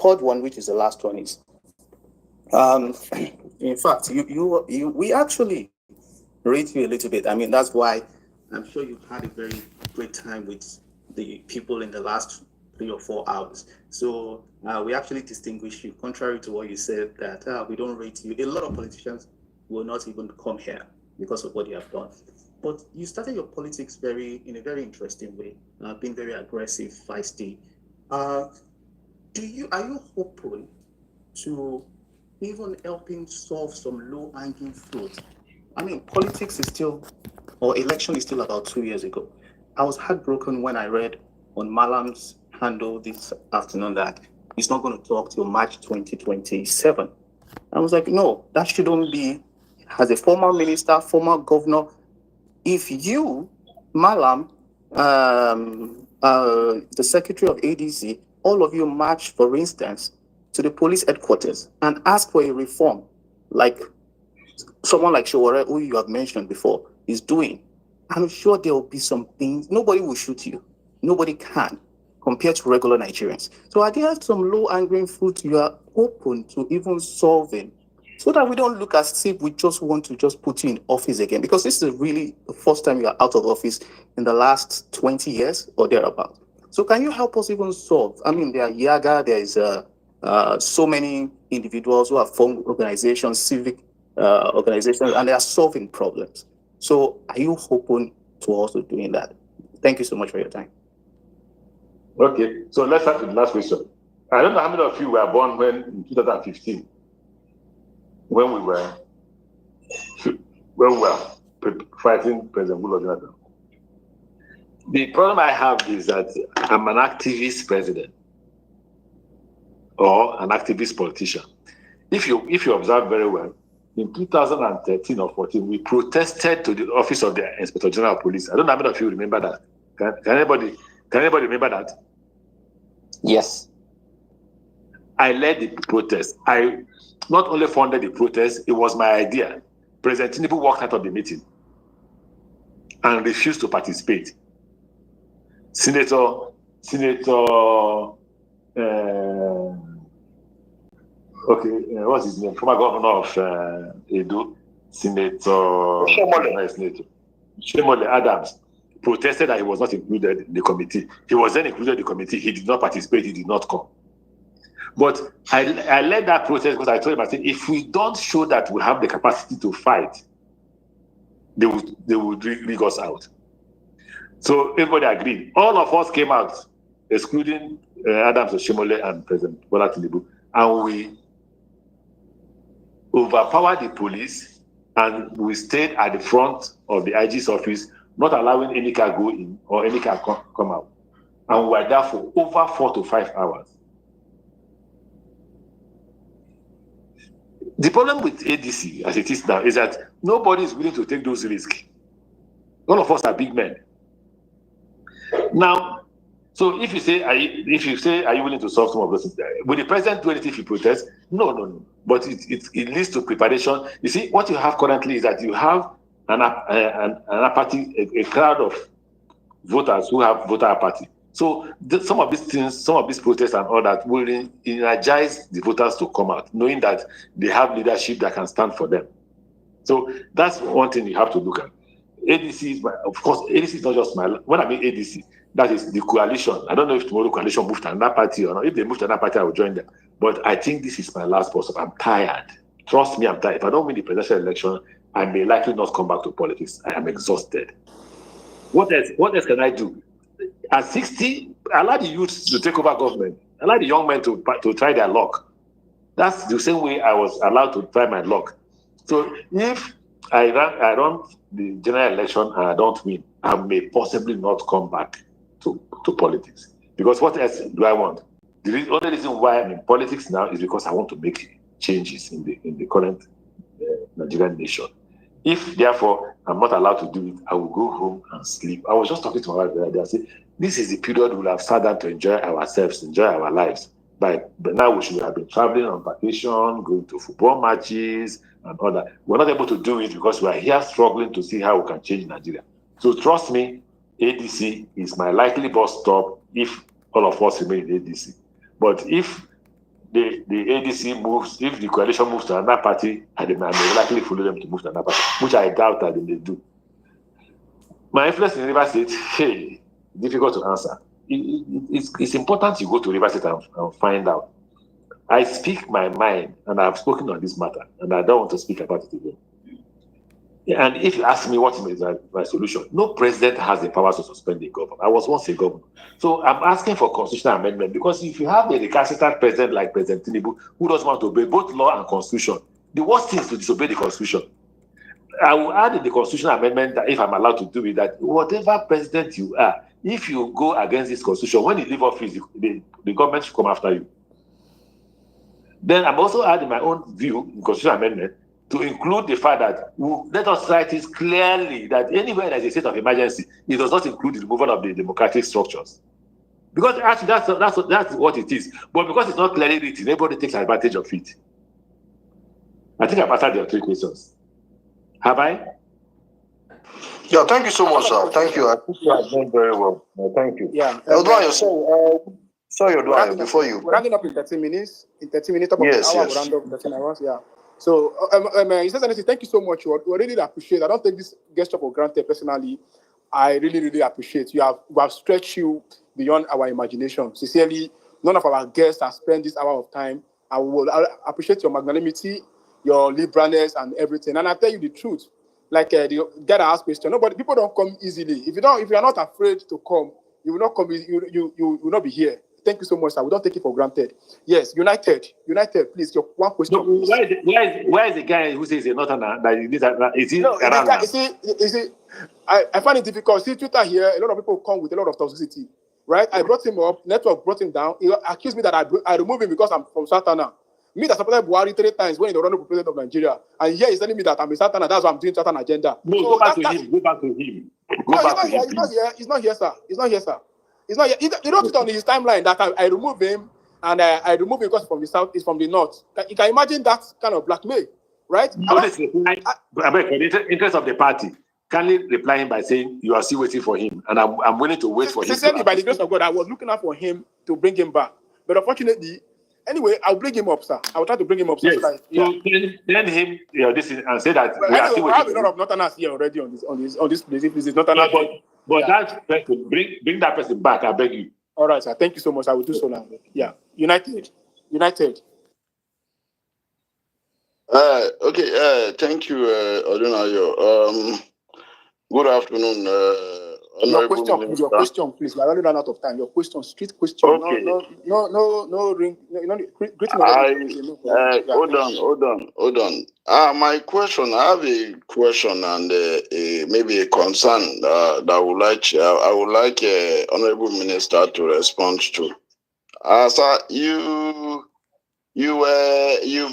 third one, which is the last one, is in fact, we actually rate you a little bit. I mean, that's why I'm sure you've had a very great time with the people in the last 3 or 4 hours. So we actually distinguish you, contrary to what you said, that we don't rate you. A lot of politicians will not even come here because of what you have done. But you started your politics in a very interesting way, being very aggressive, feisty. Uh, are you open to even helping solve some low-hanging fruit? I mean, politics is still, or election is still about 2 years ago. I was heartbroken when I read on Malam's handle this afternoon that he's not going to talk till March 2027. I was like, no, that shouldn't be. As a former minister, former governor, if you, Malam, the secretary of ADC, all of you march, for instance, to the police headquarters and ask for a reform, like someone like Showore, who you have mentioned before, is doing, I'm sure there will be some things. Nobody will shoot you. Nobody can, compared to regular Nigerians. So are there some low-hanging fruit you are open to even solving, so that we don't look as if we just want to just put you in office again? Because this is really the first time you are out of office in the last 20 years or thereabout. So can you help us even solve? I mean, there are Yaga, there is so many individuals who have formed organizations, civic organizations, and they are solving problems. So are you open to also doing that? Thank you so much for your time. Okay, so let's start with the last question. I don't know how many of you were born in 2015, when we were fighting President Goodluck. The problem I have is that I'm an activist president or an activist politician. If you observe very well, in 2013 or 14, we protested to the office of the Inspector General of Police. I don't know how many of you remember that. Can anybody remember that? Yes. I led the protest. I not only funded the protest, it was my idea. President Tinubu walked out of the meeting and refused to participate. Senator, what's his name? Former governor of Edo, Senator Shemole Adams, protested that he was not included in the committee. He was then included in the committee. He did not participate. He did not come. But I led that protest because I told him, I said, if we don't show that we have the capacity to fight, they would rig us out. So everybody agreed. All of us came out, excluding Adams Oshimole and President Bola Tinubu, and we overpowered the police, and we stayed at the front of the IG's office, not allowing any car go in or any car come out. And we were there for over 4 to 5 hours. The problem with ADC, as it is now, is that nobody is willing to take those risks. All of us are big men. Now, so if you say, are you willing to solve some of those things? Will the president do anything if he protests? No. But it leads to preparation. You see, what you have currently is that you have an apathy, a crowd of voters who have voter apathy. So some of these things, some of these protests and all that will energize the voters to come out, knowing that they have leadership that can stand for them. So that's one thing you have to look at. ADC is of course, ADC is not just when I mean ADC, that is the coalition. I don't know if tomorrow coalition moved to another party or not. If they move to another party, I will join them. But I think this is my last post. I'm tired. Trust me, I'm tired. If I don't win the presidential election, I may likely not come back to politics. I am exhausted. What else can I do? At 60, allow the youth to take over government. Allow the young men to try their luck. That's the same way I was allowed to try my luck. So if I run the general election and I don't win, I may possibly not come back to politics. Because what else do I want? The only reason why I'm in politics now is because I want to make changes in the current Nigerian nation. If, therefore, I'm not allowed to do it, I will go home and sleep. I was just talking to my wife the other day. I said, this is the period we'll have sat down to enjoy ourselves, enjoy our lives. But now we should have been traveling on vacation, going to football matches and all that. We're not able to do it because we are here struggling to see how we can change Nigeria. So trust me, ADC is my likely bus stop if all of us remain in ADC. But if the ADC moves, if the coalition moves to another party, I may likely follow them to move to another party, which I doubt that they do. My influence in River State, hey, difficult to answer. It's important you go to River State and find out. I speak my mind, and I've spoken on this matter, and I don't want to speak about it again. And if you ask me what is my solution, no president has the power to suspend the government. I was once a governor. So I'm asking for constitutional amendment, because if you have a recalcitrant president like President Tinubu, who doesn't want to obey both law and constitution, the worst thing is to disobey the constitution. I will add in the constitutional amendment that if I'm allowed to do it, that whatever president you are, if you go against this constitution, when you leave office, the government should come after you. Then I'm also adding my own view in constitutional amendment to include the fact that let us write it clearly that anywhere there's a state of emergency, it does not include the removal of the democratic structures. Because actually that's what it is. But because it's not clearly written, everybody takes advantage of it. I think I've answered your 3 questions. Have I? Yeah, thank you so much, sir. Thank you. I think you are doing very well. Thank you. Yeah. Odwayo, sorry, Odwayo, before you. We're rounding up in 30 minutes. In 30 minutes, top of Yes, the hour, yes. we'll round up in 13 hours. Yeah. So, he says anything. Thank you so much. We really appreciate. I don't take this gesture for granted personally. I really, really appreciate. We have stretched you beyond our imagination. Sincerely, none of our guests have spent this hour of time. I appreciate your magnanimity, your liberalness, and everything. And I tell you the truth. Like the guy that asked question, people don't come easily. If you are not afraid to come, you will not come. You will not be here. Thank you so much, sir. We don't take it for granted. Yes, United, please. Your one question. No, where is the guy who says he's not is he around now? now? You see, I find it difficult. See, Twitter here, a lot of people come with a lot of toxicity, right? I brought him up. Network brought him down. He accused me that I removed him because I'm from Satana. Me that supported Buhari 3 times when he was running for president of Nigeria, and here he's telling me that I'm a Satana. That's why I'm doing Satan agenda. No, so go back to him. Go back to him. He's not here, sir. He's not here, sir. He's not here. He wrote it on his timeline that I remove him, and I remove him because from the south, he's from the north. You can imagine that kind of blackmail, right? Honestly, for the interest of the party, kindly reply him by saying you are still waiting for him, and I'm willing to wait for him. Sincerely, by the grace of God, I was looking out for him to bring him back, but unfortunately, anyway, I'll bring him up, sir. I'll try to bring him up. Yes. So send him this and say that we are still waiting. I have a lot of Northerners here already on this place. If it's Northerners, but that person, bring that person back. I beg you. All right, sir. Thank you so much. I will do so now. Yeah, United. Okay. Thank you, Odunayo. Good afternoon. Your question, please. We are running out of time. Your question, street question. Okay. No ring. Greeting. Hold on. My question. I have a question and maybe a concern that I would like Honorable Minister to respond to. Sir, you've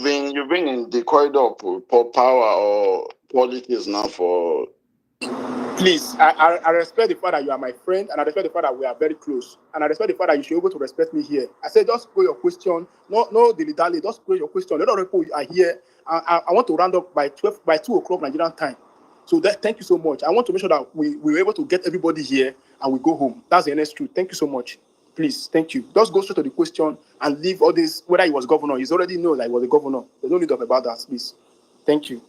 been in the corridor of power or politics now for. Please, I respect the fact that you are my friend, and I respect the fact that we are very close, and I respect the fact that you should be able to respect me here. I said, just go your question, no dilly-dally, just go your question. A lot of people are here. I want to round up by 2 o'clock Nigerian time. So thank you so much. I want to make sure that we were able to get everybody here and we go home. That's the honest truth. Thank you so much. Please, thank you. Just go straight to the question and leave all this, whether he was governor. He's already know that he was a governor. There's no need of about that, please. Thank you.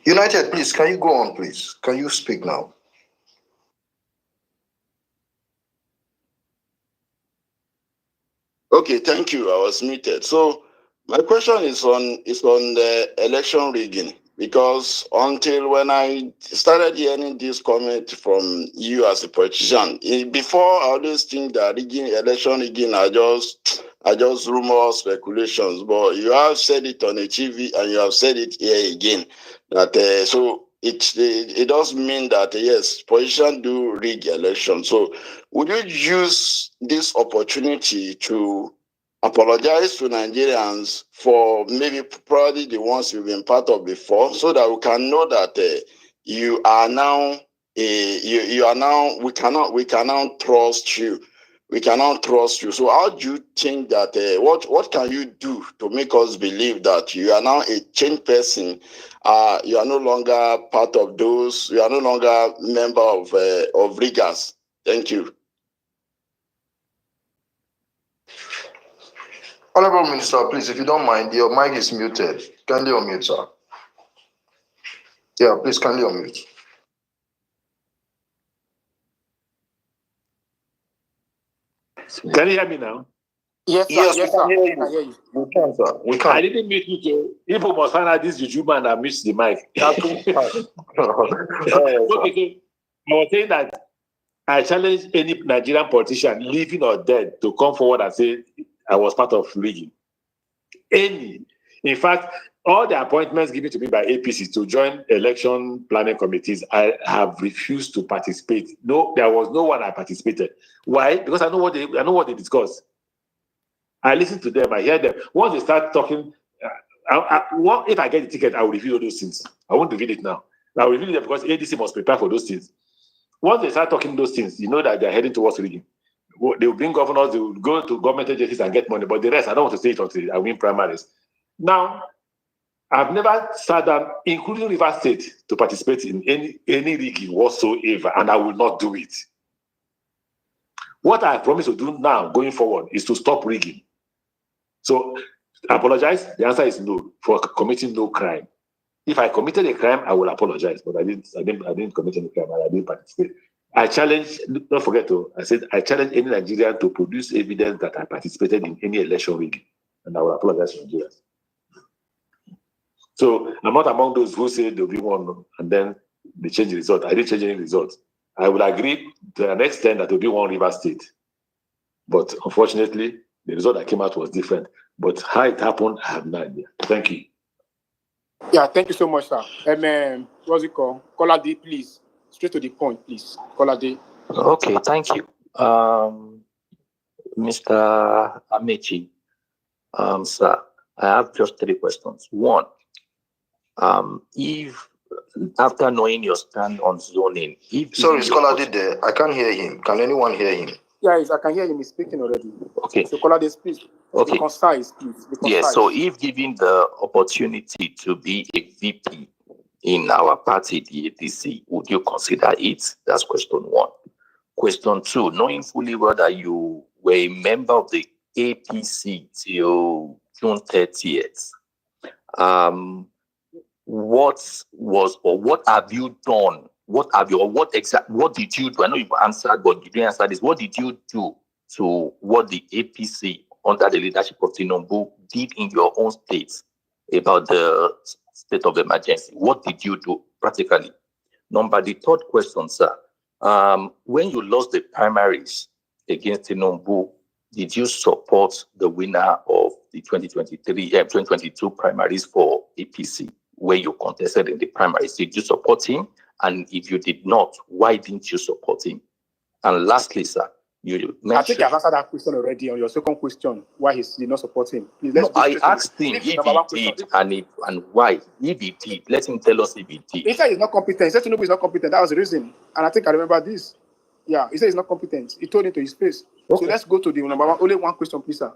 United, please, can you go on, please? Can you speak now? Okay, thank you. I was muted. So my question is on the election rigging, because until when I started hearing this comment from you as a politician, before I always think that election rigging are just rumors, speculations. But you have said it on the TV and you have said it here again that so it does mean that yes, politicians do rig elections. So would you use this opportunity to apologize to Nigerians for maybe probably the ones you've been part of before, so that we can know that you are now we can now trust you we cannot trust you. So how do you think that, what can you do to make us believe that you are now a changed person? You are no longer part of those, you are no longer member of riggers. Thank you. Honorable Minister, please, if you don't mind, your mic is muted. Kindly unmute, sir. Yeah, please kindly unmute. Can you hear me now? Yes, sir. Yes, Yes, we can sir. hear I you. can hear you. We can, sir. We I can. didn't meet you to. People must find out this YouTube man that missed the mic. Okay, so I was saying that I challenge any Nigerian politician, living or dead, to come forward and say I was part of rigging. Any. In fact, all the appointments given to me by APC to join election planning committees, I have refused to participate. No, there was no one I participated. Why? Because I know what they discuss. I listen to them, I hear them. Once they start talking, if I get the ticket, I will reveal all those things. I won't reveal it now. I will reveal it because ADC must prepare for those things. Once they start talking those things, you know that they're heading towards rigging. They will bring governors, they will go to government agencies and get money. But the rest, I don't want to say it until I win primaries. Now, I've never sat down, including River State, to participate in any rigging whatsoever, and I will not do it. What I promise to do now, going forward, is to stop rigging. So, apologize. The answer is no, for committing no crime. If I committed a crime, I will apologize, but I didn't commit any crime, and I didn't participate. I challenge, don't forget I said I challenge any Nigerian to produce evidence that I participated in any election rigging, and I will apologize to Nigerians. So I'm not among those who say they'll be one and then they change the result. I didn't change any result. I will agree to an extent that there'll be one River State. But unfortunately, the result that came out was different. But how it happened, I have no idea. Thank you. Yeah, thank you so much, sir. What's it called? Caller D, please. Straight to the point, please. Caller D. Okay, thank you. Mr. Amaechi, sir, I have just 3 questions. One, if after knowing your stand on zoning, Sorry, Scholar did there. I can't hear him. Can anyone hear him? Yeah, I can hear him. He's speaking already. Okay. So, Caller D, please. Okay. Be concise, please. Be concise. Yes. So, if given the opportunity to be a VP in our party, the APC, would you consider it? That's question 1. Question 2, knowing fully well that you were a member of the APC till June 30th, what have you done? What did you do? I know you've answered, but you didn't answer this. What did you do to what the APC under the leadership of Tinubu did in your own states about the state of emergency? What did you do practically? The 3rd question, sir. When you lost the primaries against Tinubu, did you support the winner of the 2022 primaries for APC, where you contested in the primaries? Did you support him? And if you did not, why didn't you support him? And lastly, sir, you mentioned... I think I've answered that question already on your second question, why he did not support him. Please, I asked him if he did and why. If he did, let him tell us if he did. He said he's not competent. He said Tinubu is not competent. That was the reason. And I think I remember this. Yeah, he said he's not competent. He told it to his face. Okay. So let's go to the number 1. Only 1 question, please, sir.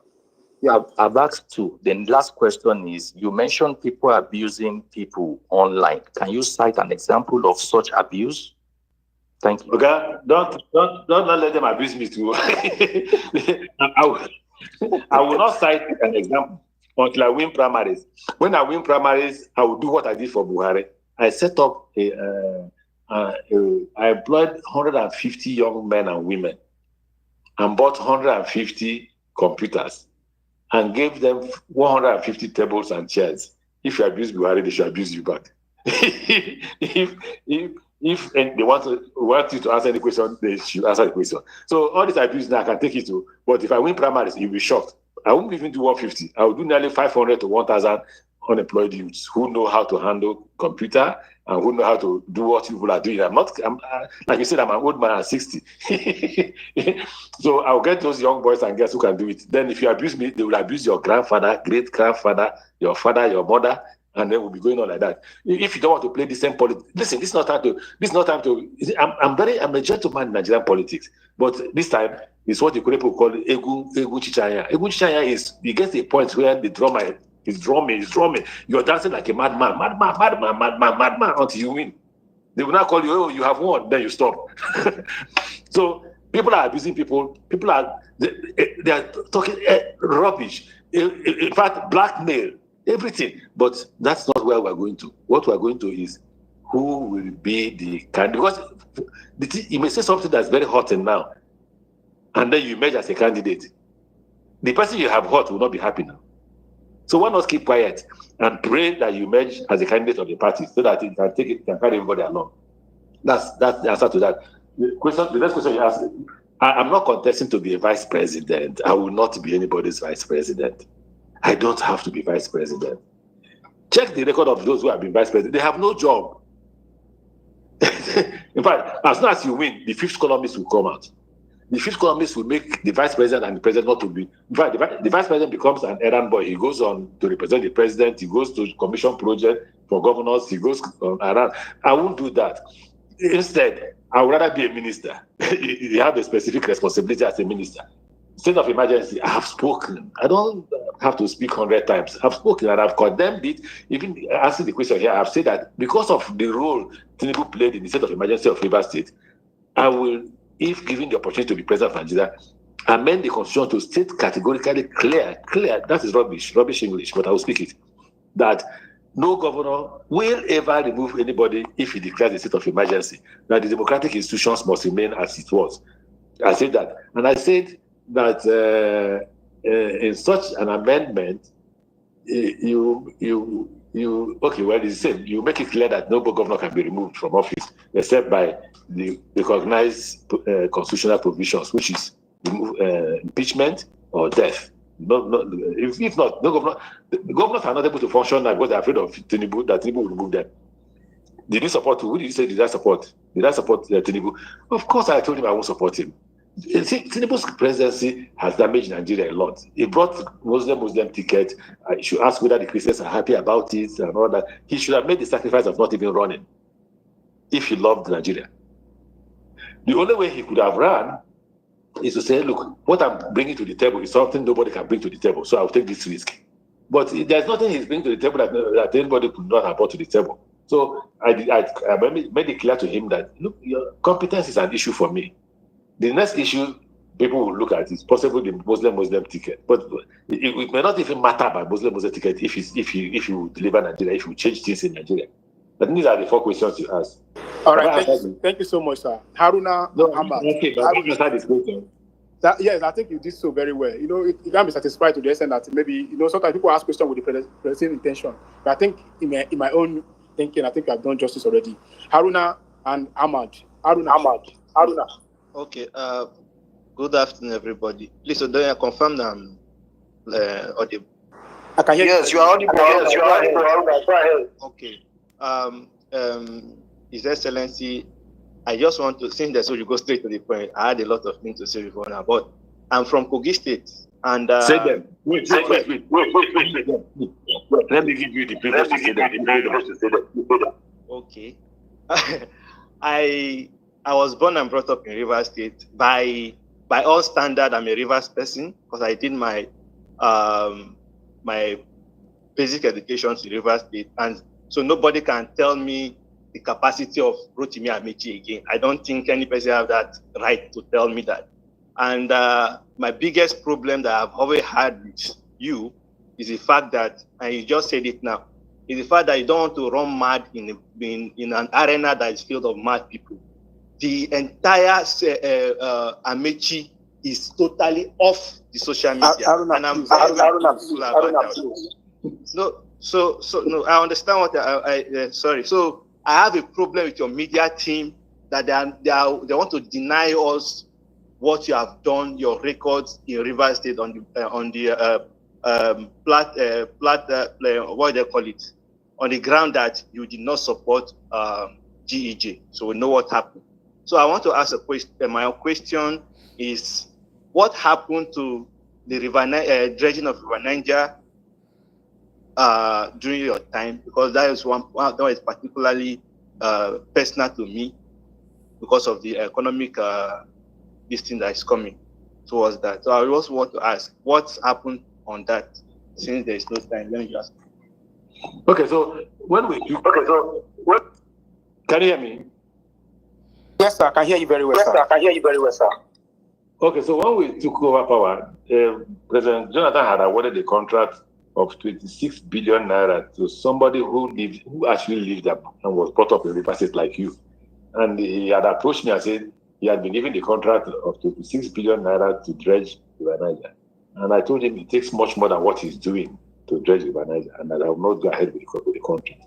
Yeah, I've asked 2. Then last question is, you mentioned people abusing people online. Can you cite an example of such abuse? Thank you. Okay, don't let them abuse me too. I will not cite an example until I win primaries. When I win primaries, I will do what I did for Buhari. I set up I employed 150 young men and women and bought 150 computers and gave them 150 tables and chairs. If you abuse Buhari, they should abuse you back. If they want you to answer any question, they should answer the question. So all this abuse now I can take it to, but if I win primaries, you'll be shocked. I won't even do 150. I will do nearly 500 to 1,000 unemployed youths who know how to handle computer and who know how to do what people are doing. Like you said, I'm an old man at 60. So I'll get those young boys and girls who can do it. Then if you abuse me, they will abuse your grandfather, great grandfather, your father, your mother. and then we'll be going on like that. If you don't want to play the same politics, listen, this is not time to. I'm a gentleman in Nigerian politics, but this time is what the people call egu chichanya. Egu chichanya is, you get a point where the drummer is drumming. You're dancing like a madman, until you win. They will not call you, oh, you have won, then you stop. So people are abusing people. People are they are talking rubbish. In fact, blackmail, everything. But that's not where we're going to. What we're going to is who will be the candidate. Because you may say something that's very hot and now, and then you emerge as a candidate. The person you have hot will not be happy now. So why not keep quiet and pray that you emerge as a candidate of the party so that it can carry everybody along. That's the answer to that. The next question you asked, I'm not contesting to be a vice president. I will not be anybody's vice president. I don't have to be vice president. Check the record of those who have been vice president. They have no job. In fact, as soon as you win, the fifth columnist will come out. The fifth columnist will make the vice president and the president not to be. In fact, the vice president becomes an errand boy. He goes on to represent the president. He goes to commission project for governors. He goes around. I won't do that. Instead, I would rather be a minister. You have a specific responsibility as a minister. State of emergency, I have spoken. I don't have to speak 100 times. I've spoken and I've condemned it. Even asking the question here, I've said that because of the role Tinubu played in the state of emergency of Rivers State, I will, if given the opportunity to be president of Nigeria, amend the constitution to state categorically clear, that is rubbish English, but I will speak it, that no governor will ever remove anybody if he declares a state of emergency, that the democratic institutions must remain as it was. I said that. And I said that in such an amendment, you it's the same. You make it clear that no governor can be removed from office except by the recognized constitutional provisions, which is impeachment or death. If not, no governor. The governors are not able to function now because they're afraid of Tinubu, that Tinubu will remove them. Did you support? Who did you say did I support? Did I support Tinubu? Of course, I told him I won't support him. Tinubu's presidency has damaged Nigeria a lot. He brought Muslim ticket. You should ask whether the Christians are happy about it and all that. He should have made the sacrifice of not even running if he loved Nigeria. The only way he could have run is to say, look, what I'm bringing to the table is something nobody can bring to the table, so I'll take this risk. But there's nothing he's bringing to the table that anybody could not have brought to the table. So I made it clear to him that, look, your competence is an issue for me. The next issue people will look at is possibly the Muslim ticket. But it may not even matter about Muslim ticket if you deliver Nigeria, if you change things in Nigeria. But these are the 4 questions you asked. All right, thank you so much, sir. Haruna Ahmad. Okay, but I think this question. Yes, I think you did so very well. You can't be satisfied to the extent that maybe, sometimes people ask questions with the present intention. But I think in my own thinking, I think I've done justice already. Haruna and Ahmad. Haruna. Okay. Good afternoon, everybody. Please, don't you confirm that I'm audible? I can hear you. Yes, you are audible. Yes, you are audible. Okay. His Excellency, I just want to, since that's so you go straight to the point. I had a lot of things to say before now, but I'm from Kogi State, and say them. Wait. Let me give you the privilege to say them. Okay. I was born and brought up in Rivers State. By all standard, I'm a Rivers person because I did my my basic education in Rivers State, and so nobody can tell me the capacity of Rotimi Amaechi again. I don't think any person have that right to tell me that. And my biggest problem that I've always had with you is the fact that, and you just said it now, is the fact that you don't want to run mad in an arena that is filled of mad people. The entire Amaechi is totally off the social media, and I'm very grateful about that. No, I understand what sorry. So I have a problem with your media team that they want to deny us what you have done, your records in Rivers State on the what they call it, on the ground that you did not support GEJ. So we know what happened. So I want to ask a question. My question is, what happened to the dredging of River Niger during your time? Because that is one that is particularly personal to me because of the economic this thing that is coming towards that. So I also want to ask, what's happened on that since there is no time? Let me just. Okay, so when we do, can you hear me? Yes, sir. I can hear you very well, Yes, sir. sir, I can hear you very well, sir. Okay, so when we took over power, President Jonathan had awarded a contract of 26 billion naira to somebody who actually lived there and was brought up in River State like you. And he had approached me and said he had been given the contract of 26 billion naira to dredge River Niger. And I told him it takes much more than what he's doing to dredge River Niger, and that I will not go ahead with the contract.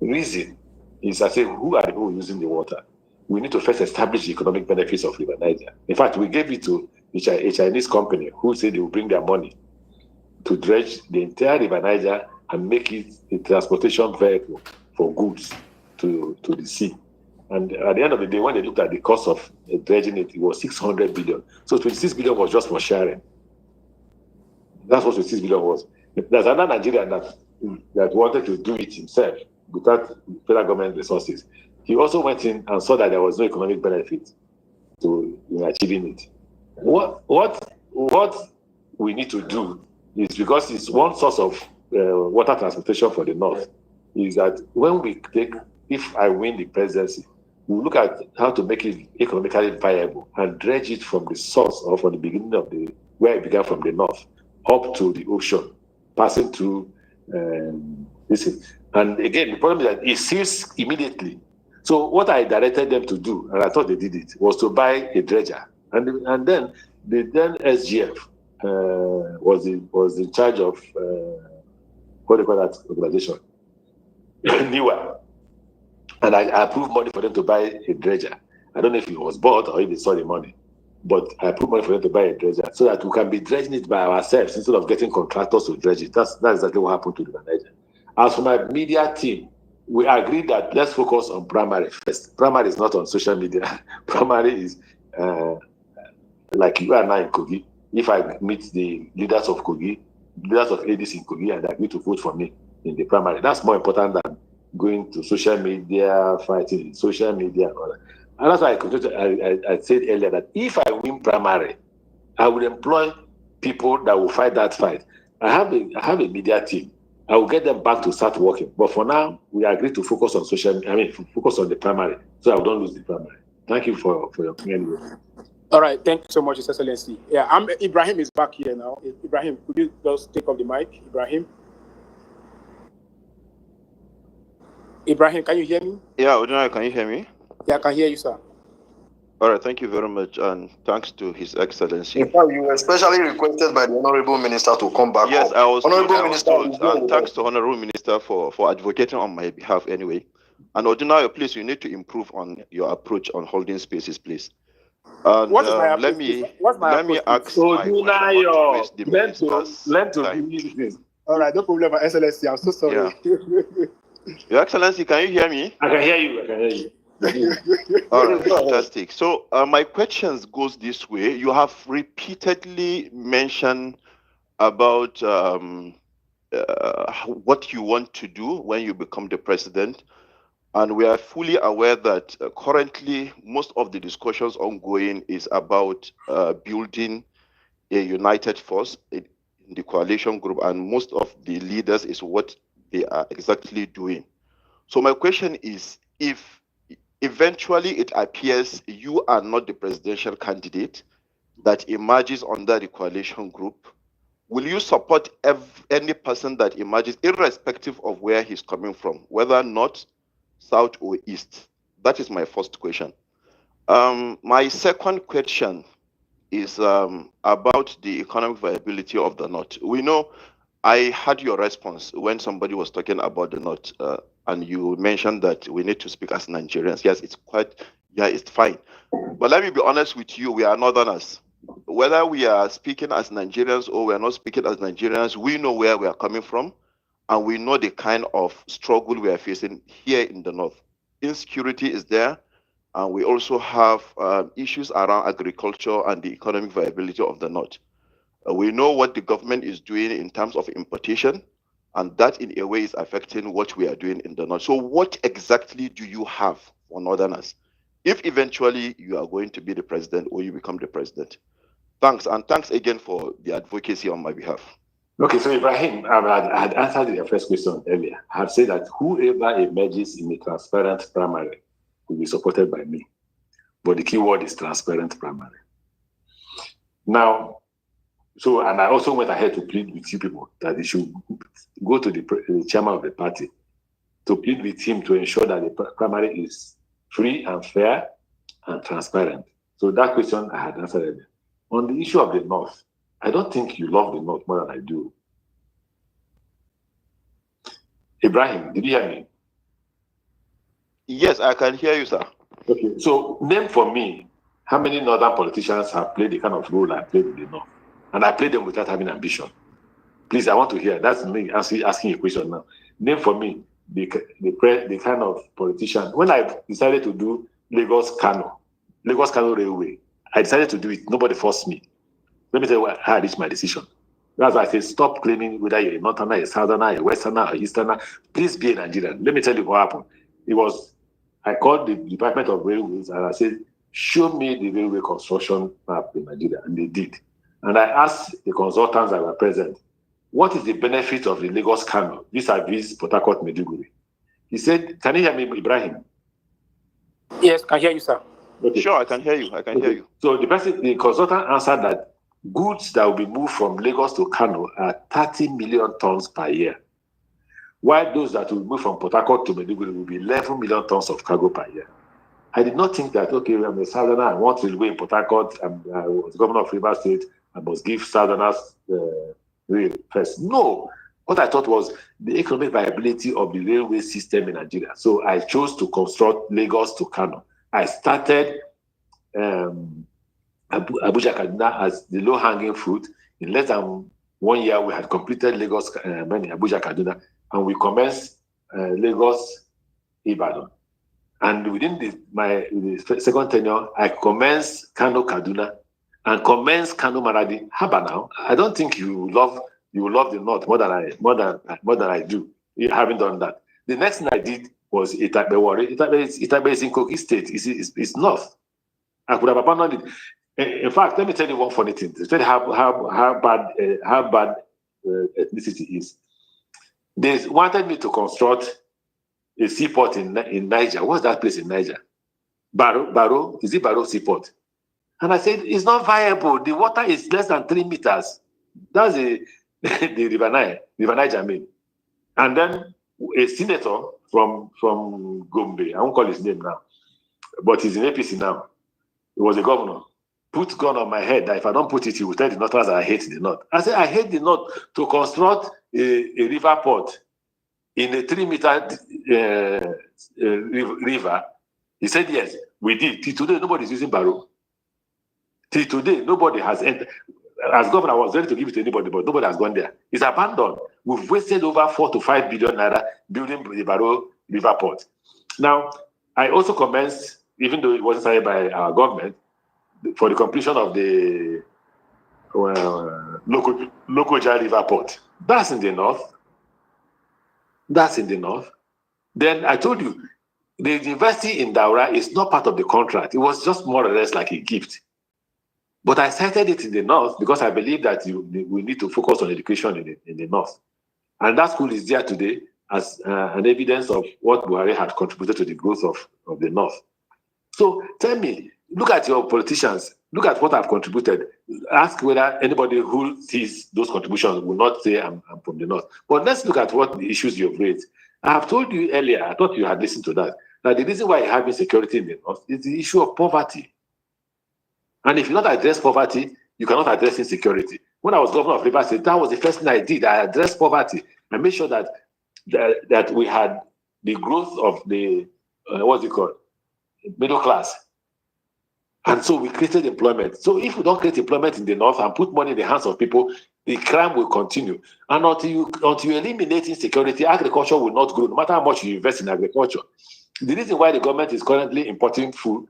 The reason is I say, who are the people using the water? We need to first establish the economic benefits of River Niger. In fact, we gave it to a Chinese company who said they will bring their money to dredge the entire River Niger and make it a transportation vehicle for goods to the sea. And at the end of the day, when they looked at the cost of dredging it, it was 600 billion. So 26 billion was just for sharing. That's what 26 billion was. There's another Nigerian that wanted to do it himself without federal government resources. He also went in and saw that there was no economic benefit in achieving it. What we need to do is, because it's one source of water transportation for the north, is that if I win the presidency, we look at how to make it economically viable and dredge it from the source or from the beginning of where it began from the north up to the ocean, passing through this. And again, the problem is that it seals immediately. So what I directed them to do, and I thought they did it, was to buy a dredger. And then the then SGF was in charge of what do you call that organization? NIWA. And I approved money for them to buy a dredger. I don't know if it was bought or if they saw the money, but I approved money for them to buy a dredger so that we can be dredging it by ourselves instead of getting contractors to dredge it. That's exactly what happened to the Niger. As for my media team, we agreed that let's focus on primary first. Primary is not on social media. Primary is like you and I in Kogi. If I meet the leaders of Kogi, leaders of ADC in Kogi, and they agree to vote for me in the primary, that's more important than going to social media, fighting in social media, and all that. And that's why I said earlier that if I win primary, I will employ people that will fight that fight. I have a media team. I will get them back to start working. But for now, we agree to focus on focus on the primary, so I don't lose the primary. Thank you for your anyway. All right, thank you so much, His Excellency. Yeah, Ibrahim is back here now. Ibrahim, could you just take off the mic, Ibrahim? Ibrahim, can you hear me? Yeah, Odinari, can you hear me? Yeah, I can hear you, sir. All right, thank you very much, and thanks to His Excellency. In fact, you were especially requested by the Honorable Minister to come back. Yes, up. I was Honorable told, Minister, and thanks to Honorable Minister for advocating on my behalf anyway. And Odinari, please, you need to improve on your approach on holding spaces, please. And What is my approach? let me ask Odunayo, learn to believe this. All right, no problem, Excellency. I'm so sorry. Yeah. Your Excellency, can you hear me? I can hear you. All right, fantastic. So my questions goes this way. You have repeatedly mentioned about what you want to do when you become the president. And we are fully aware that currently most of the discussions ongoing is about building a united force in the coalition group, and most of the leaders is what they are exactly doing. So my question is, if eventually it appears you are not the presidential candidate that emerges under the coalition group, will you support any person that emerges, irrespective of where he's coming from, whether north, south, or east? That is my first question. My second question is about the economic viability of the north. We know, I had your response when somebody was talking about the north, and you mentioned that we need to speak as Nigerians. Yes, it's fine. But let me be honest with you, we are northerners. Whether we are speaking as Nigerians or we are not speaking as Nigerians, we know where we are coming from, and we know the kind of struggle we are facing here in the north. Insecurity is there, and we also have issues around agriculture and the economic viability of the north. We know what the government is doing in terms of importation, And that in a way is affecting what we are doing in the north. So what exactly do you have for northerners if eventually you are going to be the president or you become the president? Thanks, and thanks again for the advocacy on my behalf. Okay, so Ibrahim, I had answered your first question earlier. I have said that whoever emerges in a transparent primary will be supported by me. But the key word is transparent primary. Now, and I also went ahead to plead with you people that they should go to the chairman of the party to plead with him to ensure that the primary is free and fair and transparent. So that question I had answered earlier. On the issue of the North, I don't think you love the North more than I do. Ibrahim, did you hear me? Yes, I can hear you, sir. Okay, so name for me how many Northern politicians have played the kind of role I played in the North. And I played them without having ambition. Please, I want to hear. That's me asking a question now. Name for me the kind of politician. When I decided to do Lagos-Kano Railway, I decided to do it. Nobody forced me. Let me tell you how I reached my decision. That's why I say stop claiming whether you're a Northerner, a Southerner, a Westerner, or Easterner. Please be a Nigerian. Let me tell you what happened. I called the Department of Railways and I said, show me the railway construction map in Nigeria. And they did. And I asked the consultants that were present, what is the benefit of the Lagos-Kano vis-a-vis Port Harcourt Maiduguri? He said, can you hear me, Ibrahim? Yes, I can hear you, sir. Okay. Sure, I can hear you. Hear you. So the consultant answered that goods that will be moved from Lagos to Kano are 30 million tons per year, while those that will move from Port Harcourt to Maiduguri will be 11 million tons of cargo per year. I did not think that, okay, I'm a Southerner, I want railway in Port Harcourt, I was governor of Rivers State, I must give Southerners rail first. No. What I thought was the economic viability of the railway system in Nigeria. So I chose to construct Lagos to Kano. I started Abuja Kaduna as the low-hanging fruit. In less than 1 year, we had completed Lagos, Abuja Kaduna, and we commenced Lagos Ibadan. And within the second tenure, I commenced Kano Kaduna and commenced Kano Maradi. Haba now. I don't think you will love the North more than I do. Having done that, the next thing I did was Itabe Warri. Itabe is in Kogi State. It's North. I could have abandoned it. In fact, let me tell you one funny thing. To tell you how bad ethnicity is. They wanted me to construct a seaport in Niger. What's that place in Niger? Baro? Is it Baro Seaport? And I said, it's not viable. The water is less than 3 meters. That's the River Niger, I mean. And then a senator from Gombe, I won't call his name now, but he's in APC now. He was a governor. Put gun on my head that if I don't put it, he will tell the Northerners that I hate the North. I said, I hate the North to construct a river port in a 3-meter river. He said, yes, we did. Till today, nobody's using Baro. Till today, nobody has entered. As governor, I was ready to give it to anybody, but nobody has gone there. It's abandoned. We've wasted over 4 to 5 billion naira building the Baro River Port. Now, I also commenced, even though it wasn't signed by our government, for the completion of the Lokoja River Port. That's in the North. Then I told you, the university in Daura is not part of the contract. It was just more or less like a gift. But I cited it in the North because I believe that we need to focus on education in the North. And that school is there today as an evidence of what Buhari had contributed to the growth of the North. So tell me, look at your politicians, look at what I've contributed. Ask whether anybody who sees those contributions will not say I'm from the North. But let's look at what the issues you've raised. I have told you earlier, I thought you had listened to that the reason why you have insecurity in the North is the issue of poverty. And if you not address poverty, you cannot address insecurity. When I was governor of Rivers State, that was the first thing I did. I addressed poverty. I made sure that we had the growth of the, middle class. And so we created employment. So if we don't create employment in the North and put money in the hands of people, the crime will continue. And until you eliminate insecurity, agriculture will not grow, no matter how much you invest in agriculture. The reason why the government is currently importing food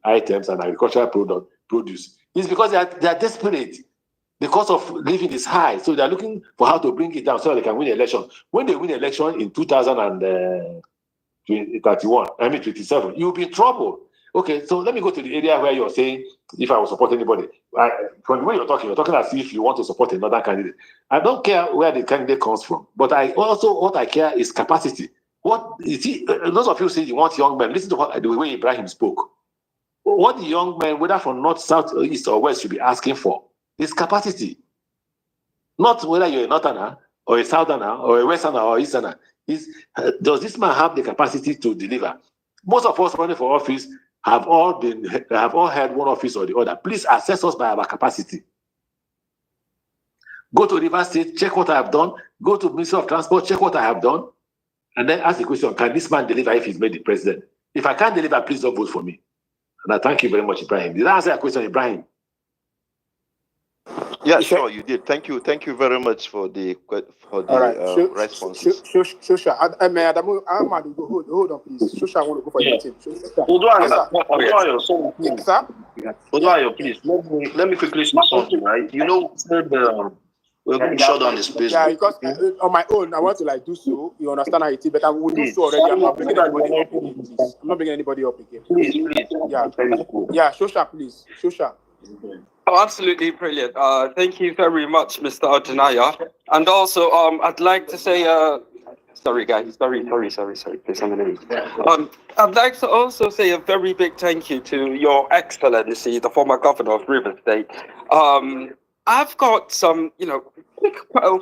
items and agricultural produce is because they are desperate. The cost of living is high, so they're looking for how to bring it down so they can win the election. When they win the election in 2031, 27, you'll be in trouble. Okay, so let me go to the area where you're saying if I will support anybody. From the way you're talking as if you want to support another candidate. I don't care where the candidate comes from, but what I care is capacity. What you see, those of you say you want young men, listen to the way Ibrahim spoke. What the young men, whether from north, south, east, or west, should be asking for is capacity. Not whether you're a northerner or a southerner or a westerner or easterner. Does this man have the capacity to deliver? Most of us running for office have all had one office or the other. Please assess us by our capacity. Go to River State, check what I have done. Go to Ministry of Transport, check what I have done. And then ask the question, can this man deliver if he's made the president? If I can't deliver, please don't vote for me. And I thank you very much, Ibrahim. Did I answer your question, Ibrahim? Yeah, sure, you did. Thank you very much for the responses. Shosha, hold on, please. Shosha, I want to go for your team. Oduayo, please, let me quickly say something, right? You know, we're going to shut down the space. Yeah, because on my own, I want to do so. You understand how it is, but I will do so already. I'm not bringing anybody up again, please. I'm not bringing anybody up again. Please. Yeah, Shosha, please. Shosha. Oh, absolutely brilliant. Thank you very much, Mr. Odinaya. And also, I'd like to say, sorry, guys. Sorry. Please, I'm in I'd like to also say a very big thank you to Your Excellency, the former governor of River State. I've got some,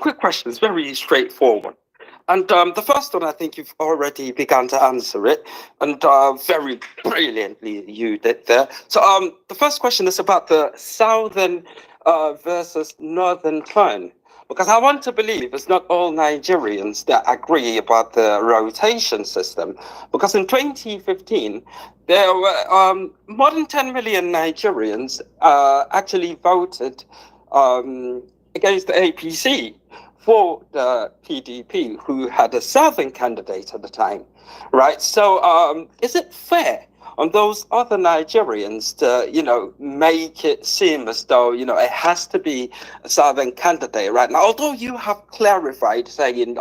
quick questions, very straightforward. And the first one, I think you've already begun to answer it, and very brilliantly you did there. So the first question is about the southern versus northern turn, because I want to believe it's not all Nigerians that agree about the rotation system, because in 2015, there were more than 10 million Nigerians actually voted against the APC for the PDP, who had a southern candidate at the time, right? So is it fair on those other Nigerians to, make it seem as though, it has to be a southern candidate right now? Although you have clarified, saying,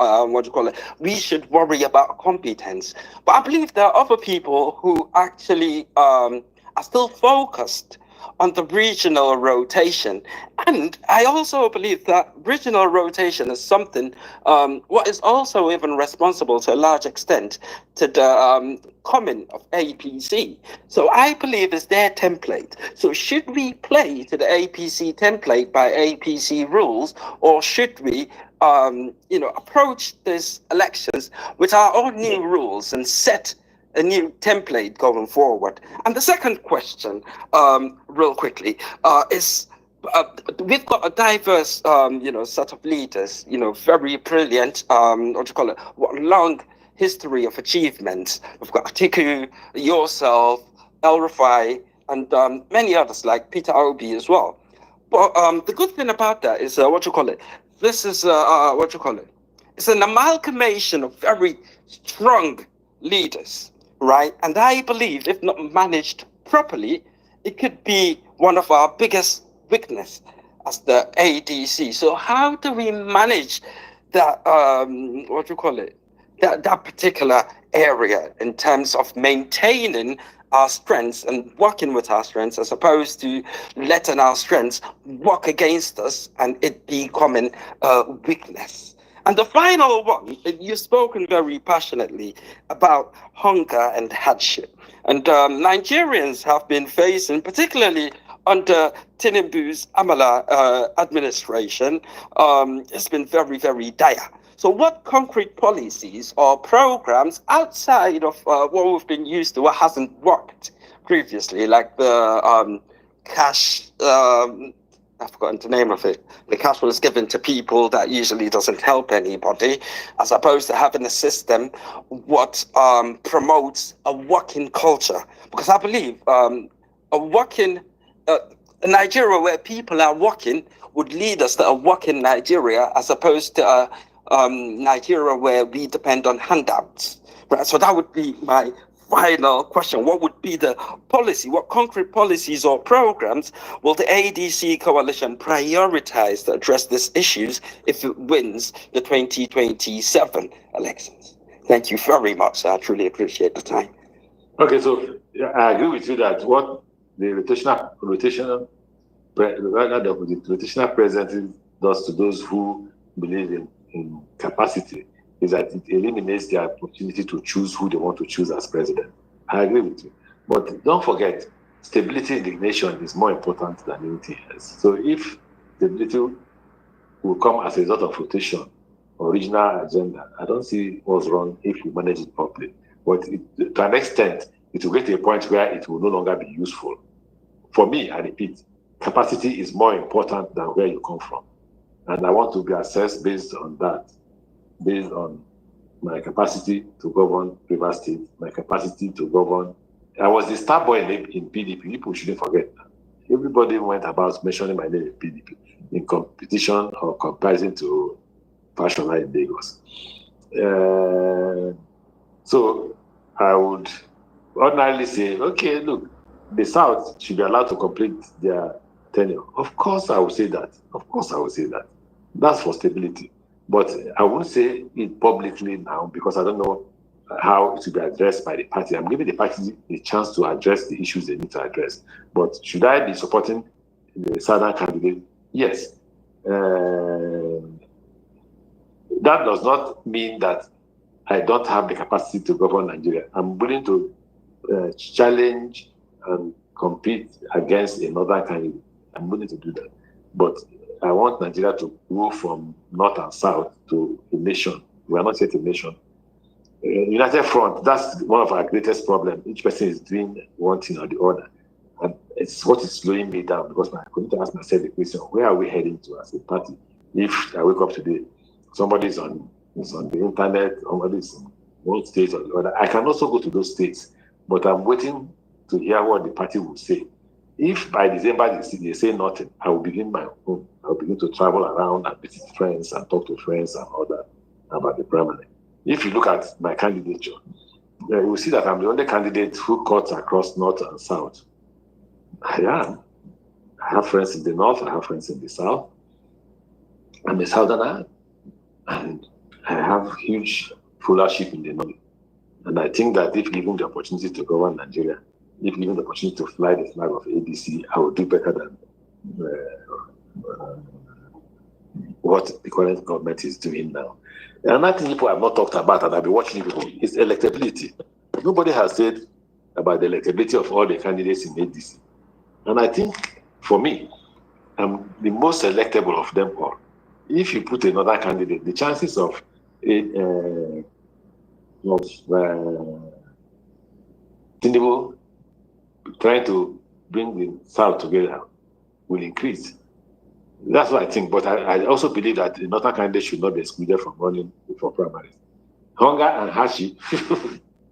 we should worry about competence. But I believe there are other people who actually are still focused on the regional rotation. And I also believe that regional rotation is something what is also even responsible to a large extent to the coming of APC. So I believe it's their template. So should we play to the APC template by APC rules, or should we approach these elections with our own new rules and set a new template going forward? And the second question, real quickly, is we've got a diverse, set of leaders, very brilliant, long history of achievements. We've got Atiku, yourself, El Rufai, and many others like Peter Obi as well. But the good thing about that is, this is, it's an amalgamation of very strong leaders, right? And I believe if not managed properly, it could be one of our biggest weakness as the ADC. So how do we manage that, that particular area in terms of maintaining our strengths and working with our strengths, as opposed to letting our strengths work against us and it becoming a weakness? And the final one, you've spoken very passionately about hunger and hardship. And Nigerians have been facing, particularly under Tinubu's Amala administration, it's been very, very dire. So what concrete policies or programs outside of what we've been used to, what hasn't worked previously, like the cash, I've forgotten the name of it. The cash was given to people that usually doesn't help anybody, as opposed to having a system what promotes a working culture. Because I believe a working Nigeria where people are working would lead us to a working Nigeria, as opposed to Nigeria where we depend on handouts. Right. So that would be my final question. What would be the policy? What concrete policies or programs will the ADC coalition prioritize to address these issues if it wins the 2027 elections? Thank you very much. I truly appreciate the time. Okay, so I agree with you that what the rotational president does to those who believe in capacity is that it eliminates the opportunity to choose who they want to choose as president. I agree with you. But don't forget, stability in the nation is more important than anything else. So if stability will come as a result of rotation or regional agenda, I don't see what's wrong if we manage it properly. But to an extent, it will get to a point where it will no longer be useful. For me, I repeat, capacity is more important than where you come from. And I want to be assessed based on that, based on my capacity to govern River State, my capacity to govern. I was the star boy in PDP. People shouldn't forget that. Everybody went about mentioning my name in PDP in competition or comparison to Fashola in Lagos. So I would ordinarily say, okay, look, the South should be allowed to complete their tenure. Of course, I would say that. Of course, I would say that. That's for stability. But I won't say it publicly now because I don't know how it will be addressed by the party. I'm giving the party a chance to address the issues they need to address. But should I be supporting the Southern candidate? Yes. That does not mean that I don't have the capacity to govern Nigeria. I'm willing to challenge and compete against another candidate. I'm willing to do that. But I want Nigeria to go from north and south to a nation. We are not yet a nation. United Front, that's one of our greatest problems. Each person is doing one thing or the other. And it's what is slowing me down because I couldn't ask myself the question, where are we heading to as a party? If I wake up today, somebody's on the internet, somebody's in one state or the other. I can also go to those states, but I'm waiting to hear what the party will say. If by December they say nothing, I will begin my own. I'll begin to travel around and visit friends and talk to friends and all that about the primary. If you look at my candidature, you will see that I'm the only candidate who cuts across north and south. I am. I have friends in the north, I have friends in the south. I'm a southerner, and I have huge followership in the north. And I think that if given the opportunity to govern Nigeria, if given the opportunity to fly the flag of ADC, I will do better than what the current government is doing now. Another thing people have not talked about, and I've been watching people, is electability. Nobody has said about the electability of all the candidates in ADC. And I think, for me, I'm the most electable of them all. If you put another candidate, the chances of Tinubu trying to bring the South together will increase. That's what I think. But I also believe that another candidate should not be excluded from running for primaries. Hunger and hardship.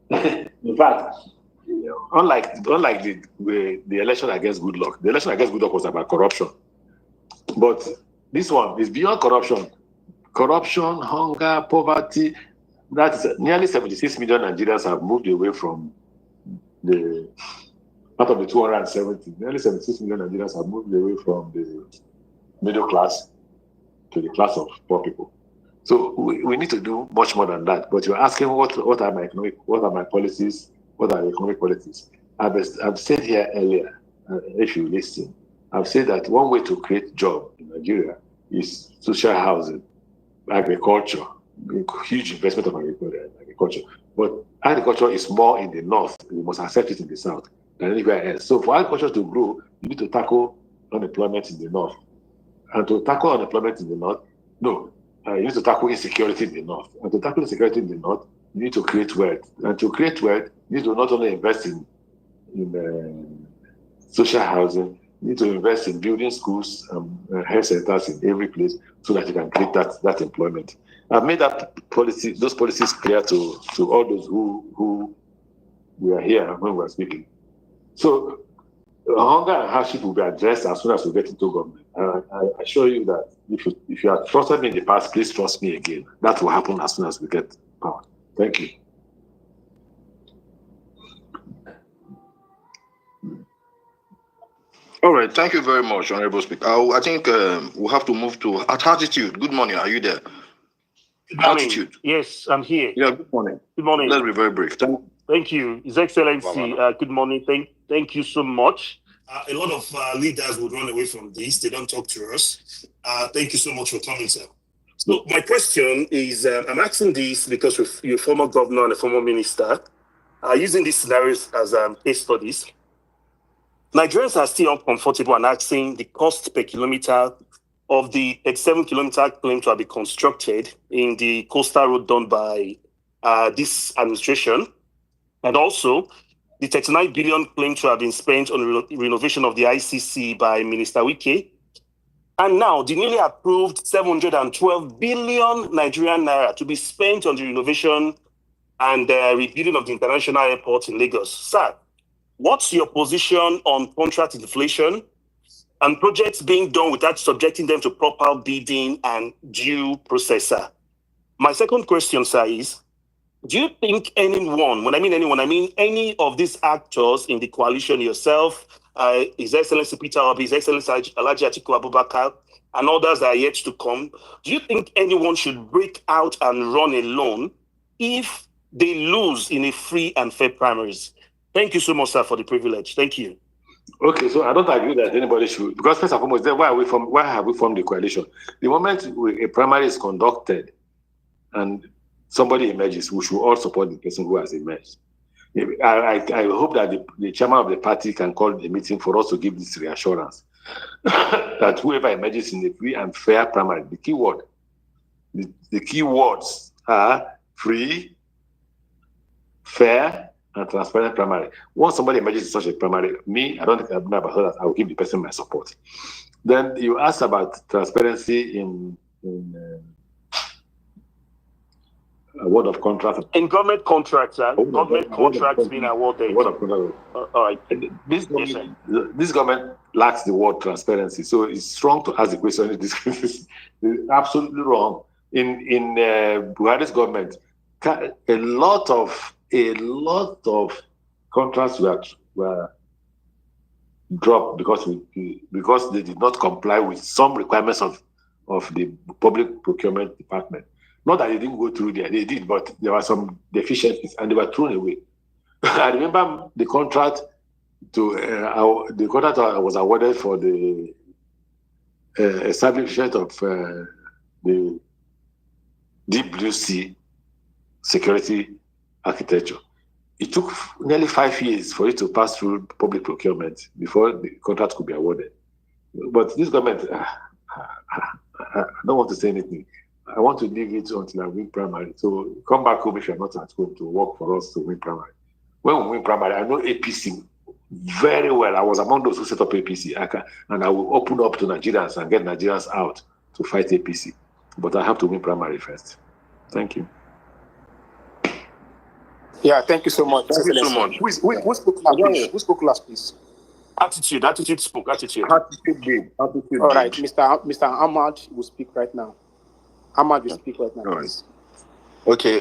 In fact, unlike the election against Goodluck, the election against Goodluck was about corruption. But this one is beyond corruption. Corruption, hunger, poverty. That's nearly 76 million Nigerians have moved away from the out of the 270. Nearly 76 million Nigerians have moved away from the middle class to the class of poor people. So we need to do much more than that. But you're asking what are my policies? What are the economic policies? I've said here earlier, if you listen, I've said that one way to create jobs in Nigeria is social housing, agriculture, huge investment of agriculture. But agriculture is more in the north. We must accept it in the south than anywhere else. So for agriculture to grow, you need to tackle unemployment in the north. And to tackle unemployment in the north, you need to tackle insecurity in the north. And to tackle insecurity in the north, you need to create wealth. And to create wealth, you need to not only invest in social housing, you need to invest in building schools and health centers in every place so that you can create that employment. I've made those policies clear to all those who were here when we were speaking. So hunger and hardship will be addressed as soon as we get into government. I assure you that if you have trusted me in the past, please trust me again. That will happen as soon as we get power. Thank you. All right, thank you very much, Honorable Speaker. I think we'll have to move to Attitude. Good morning, are you there? Good morning. Attitude. Yes, I'm here. Yeah, good morning. Good morning. Let's be very brief. Thank you, His Excellency. Good morning. Thank you so much. A lot of leaders would run away from this. They don't talk to us. Thank you so much for coming, sir. So my question is, I'm asking this because you're a former governor and a former minister, using these scenarios as case studies. Nigerians are still uncomfortable and asking the cost per kilometer of the 37-kilometer claim to have been constructed in the coastal road done by this administration, and also the 39 billion claim to have been spent on the renovation of the ICC by Minister Wike, and now the newly approved 712 billion Nigerian naira to be spent on the renovation and rebuilding of the international airport in Lagos. Sir, what's your position on contract inflation and projects being done without subjecting them to proper bidding and due process, sir? My second question, sir, is, do you think anyone, when I mean anyone, I mean any of these actors in the coalition, yourself, His Excellency Peter Obi, His Excellency Alhaji Atiku Abubakar, and others that are yet to come, do you think anyone should break out and run alone if they lose in a free and fair primaries? Thank you so much, sir, for the privilege. Thank you. Okay, so I don't agree that anybody should, because first and foremost, why have we formed the coalition? The moment a primary is conducted and somebody emerges, we should all support the person who has emerged. I hope that the chairman of the party can call a meeting for us to give this reassurance that whoever emerges in a free and fair primary, the key words are free, fair, and transparent primary. Once somebody emerges in such a primary, I don't think I've never heard that. I will give the person my support. Then you asked about transparency in award of contracts. In government contracts, government contracts being awarded. Award of contracts. All right. This government lacks the word transparency, so it's wrong to ask the question. This is absolutely wrong. In Buhari's government, a lot of contracts were dropped because they did not comply with some requirements of the public procurement department. Not that they didn't go through there, they did, but there were some deficiencies and they were thrown away. I remember the contract was awarded for the establishment of the deep blue sea security architecture. It took nearly 5 years for it to pass through public procurement before the contract could be awarded. But this government, I don't want to say anything. I want to leave it until I win primary. So come back home if you're not at home to work for us to win primary. When we win primary, I know APC very well. I was among those who set up APC. And I will open up to Nigerians and get Nigerians out to fight APC. But I have to win primary first. Thank you. Yeah, thank you so much. Thank you so much. Who spoke last, please? Who spoke last, please? Attitude spoke. Attitude. All right, Mr. Ahmad will speak right now. Ahmad will speak right now. Please. Okay.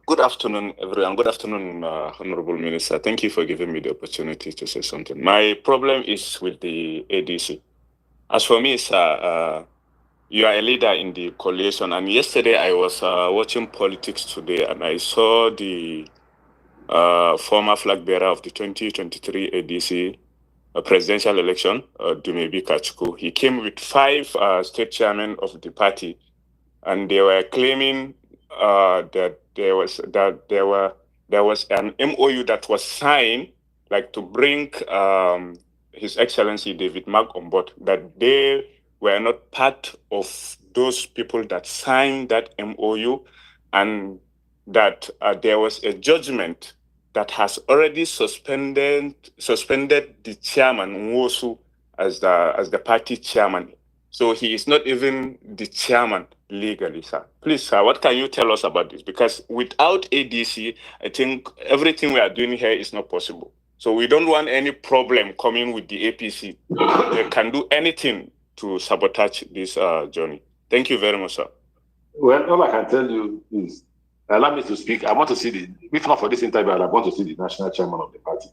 Good afternoon, everyone. Good afternoon, Honorable Minister. Thank you for giving me the opportunity to say something. My problem is with the ADC. As for me, sir, you are a leader in the coalition. And yesterday I was watching Politics Today, and I saw the former flag bearer of the 2023 ADC presidential election, Dumebi Kachuku. He came with 5 state chairmen of the party, and they were claiming that there was an MOU that was signed, like to bring His Excellency David Mark on board, that they were not part of those people that signed that MOU, and that there was a judgment that has already suspended the chairman, Nwosu, as the party chairman. So he is not even the chairman legally, sir. Please, sir, what can you tell us about this? Because without ADC, I think everything we are doing here is not possible. So we don't want any problem coming with the APC. They can do anything to sabotage this journey. Thank you very much, sir. Well, all I can tell you is, allow me to speak. I want to see if not for this interview, I want to see the national chairman of the party.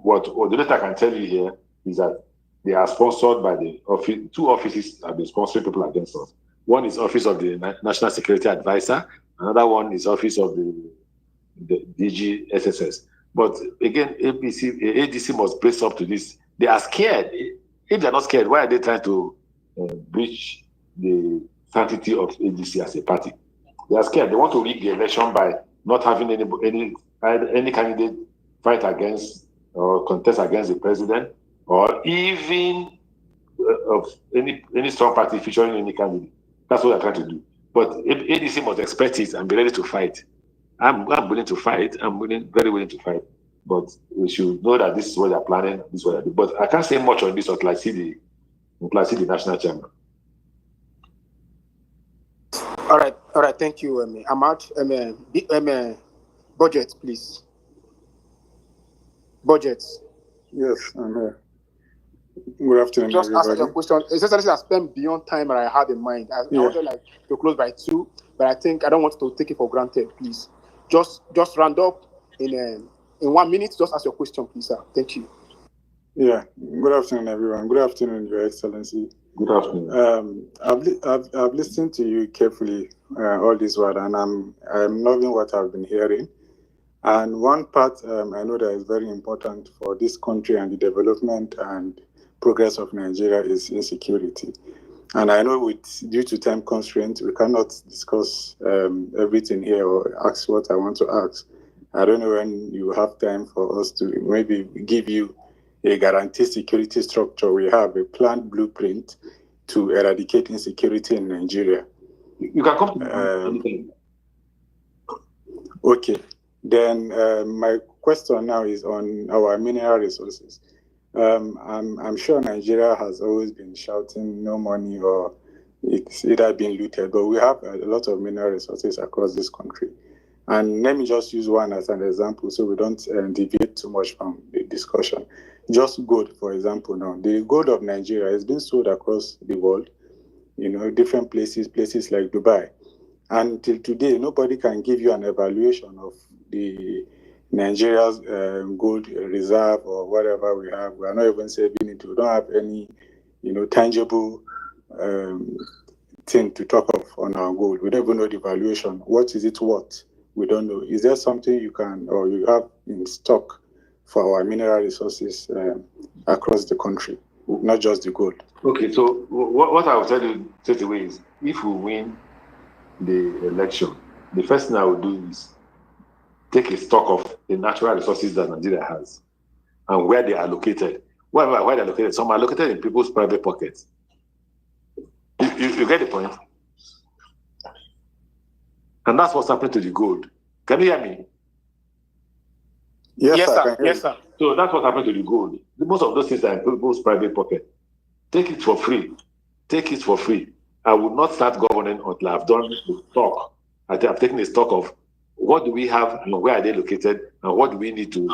the letter I can tell you here is that they are sponsored by the office. Two offices have been sponsoring people against us. One is Office of the National Security Advisor. Another one is Office of the DG SSS. But again, ADC must brace up to this. They are scared. If they're not scared, why are they trying to breach the sanctity of ADC as a party? They are scared. They want to rig the election by not having any candidate fight against or contest against the president, or even of any strong party featuring any candidate. That's what they're trying to do. But ADC must expect it and be ready to fight. I'm willing to fight. I'm very willing to fight. But we should know that this is what they're planning. This is what they're doing. But I can't say much on this until I see the national chamber. All right. Thank you, Ahmad. Budget, please. Budgets. Yes, I'm here. Good afternoon, just everybody. answer your question. It's just that I spent beyond time that I had in mind. I wanted to close by 2, but I think I don't want to take it for granted. Please, just round up in 1 minute. Just ask your question, please, sir. Thank you. Yeah. Good afternoon, everyone. Good afternoon, Your Excellency. Good afternoon. I've listened to you carefully all this while, and I'm loving what I've been hearing. And one part I know that is very important for this country and the development and progress of Nigeria is insecurity. And I know due to time constraints, we cannot discuss everything here or ask what I want to ask. I don't know when you have time for us to maybe give you a guaranteed security structure. We have a planned blueprint to eradicate insecurity in Nigeria. You can come to Okay. Then my question now is on our mineral resources. I'm sure Nigeria has always been shouting no money or it's either been looted, but we have a lot of mineral resources across this country. And let me just use one as an example so we don't deviate too much from the discussion. Just gold, for example, now. The gold of Nigeria has been sold across the world, different places like Dubai. Until today, nobody can give you an evaluation of the Nigeria's gold reserve or whatever we have. We are not even saving it. We don't have any, tangible thing to talk of on our gold. We don't even know the valuation. What is it worth? We don't know. Is there something you can or you have in stock for our mineral resources across the country, not just the gold? Okay, so what I will tell you straight away is if we win the election, the first thing I will do is take a stock of the natural resources that Nigeria has and where they are located. Where they are located? Some are located in people's private pockets. You get the point? And that's what's happening to the gold. Can you hear me? Yes, sir. Yes, sir. So that's what happened to the gold. Most of those things are in people's private pocket. Take it for free. Take it for free. I will not start governing until I've done the stock. I've taken a stock of what do we have and where are they located and what do we need to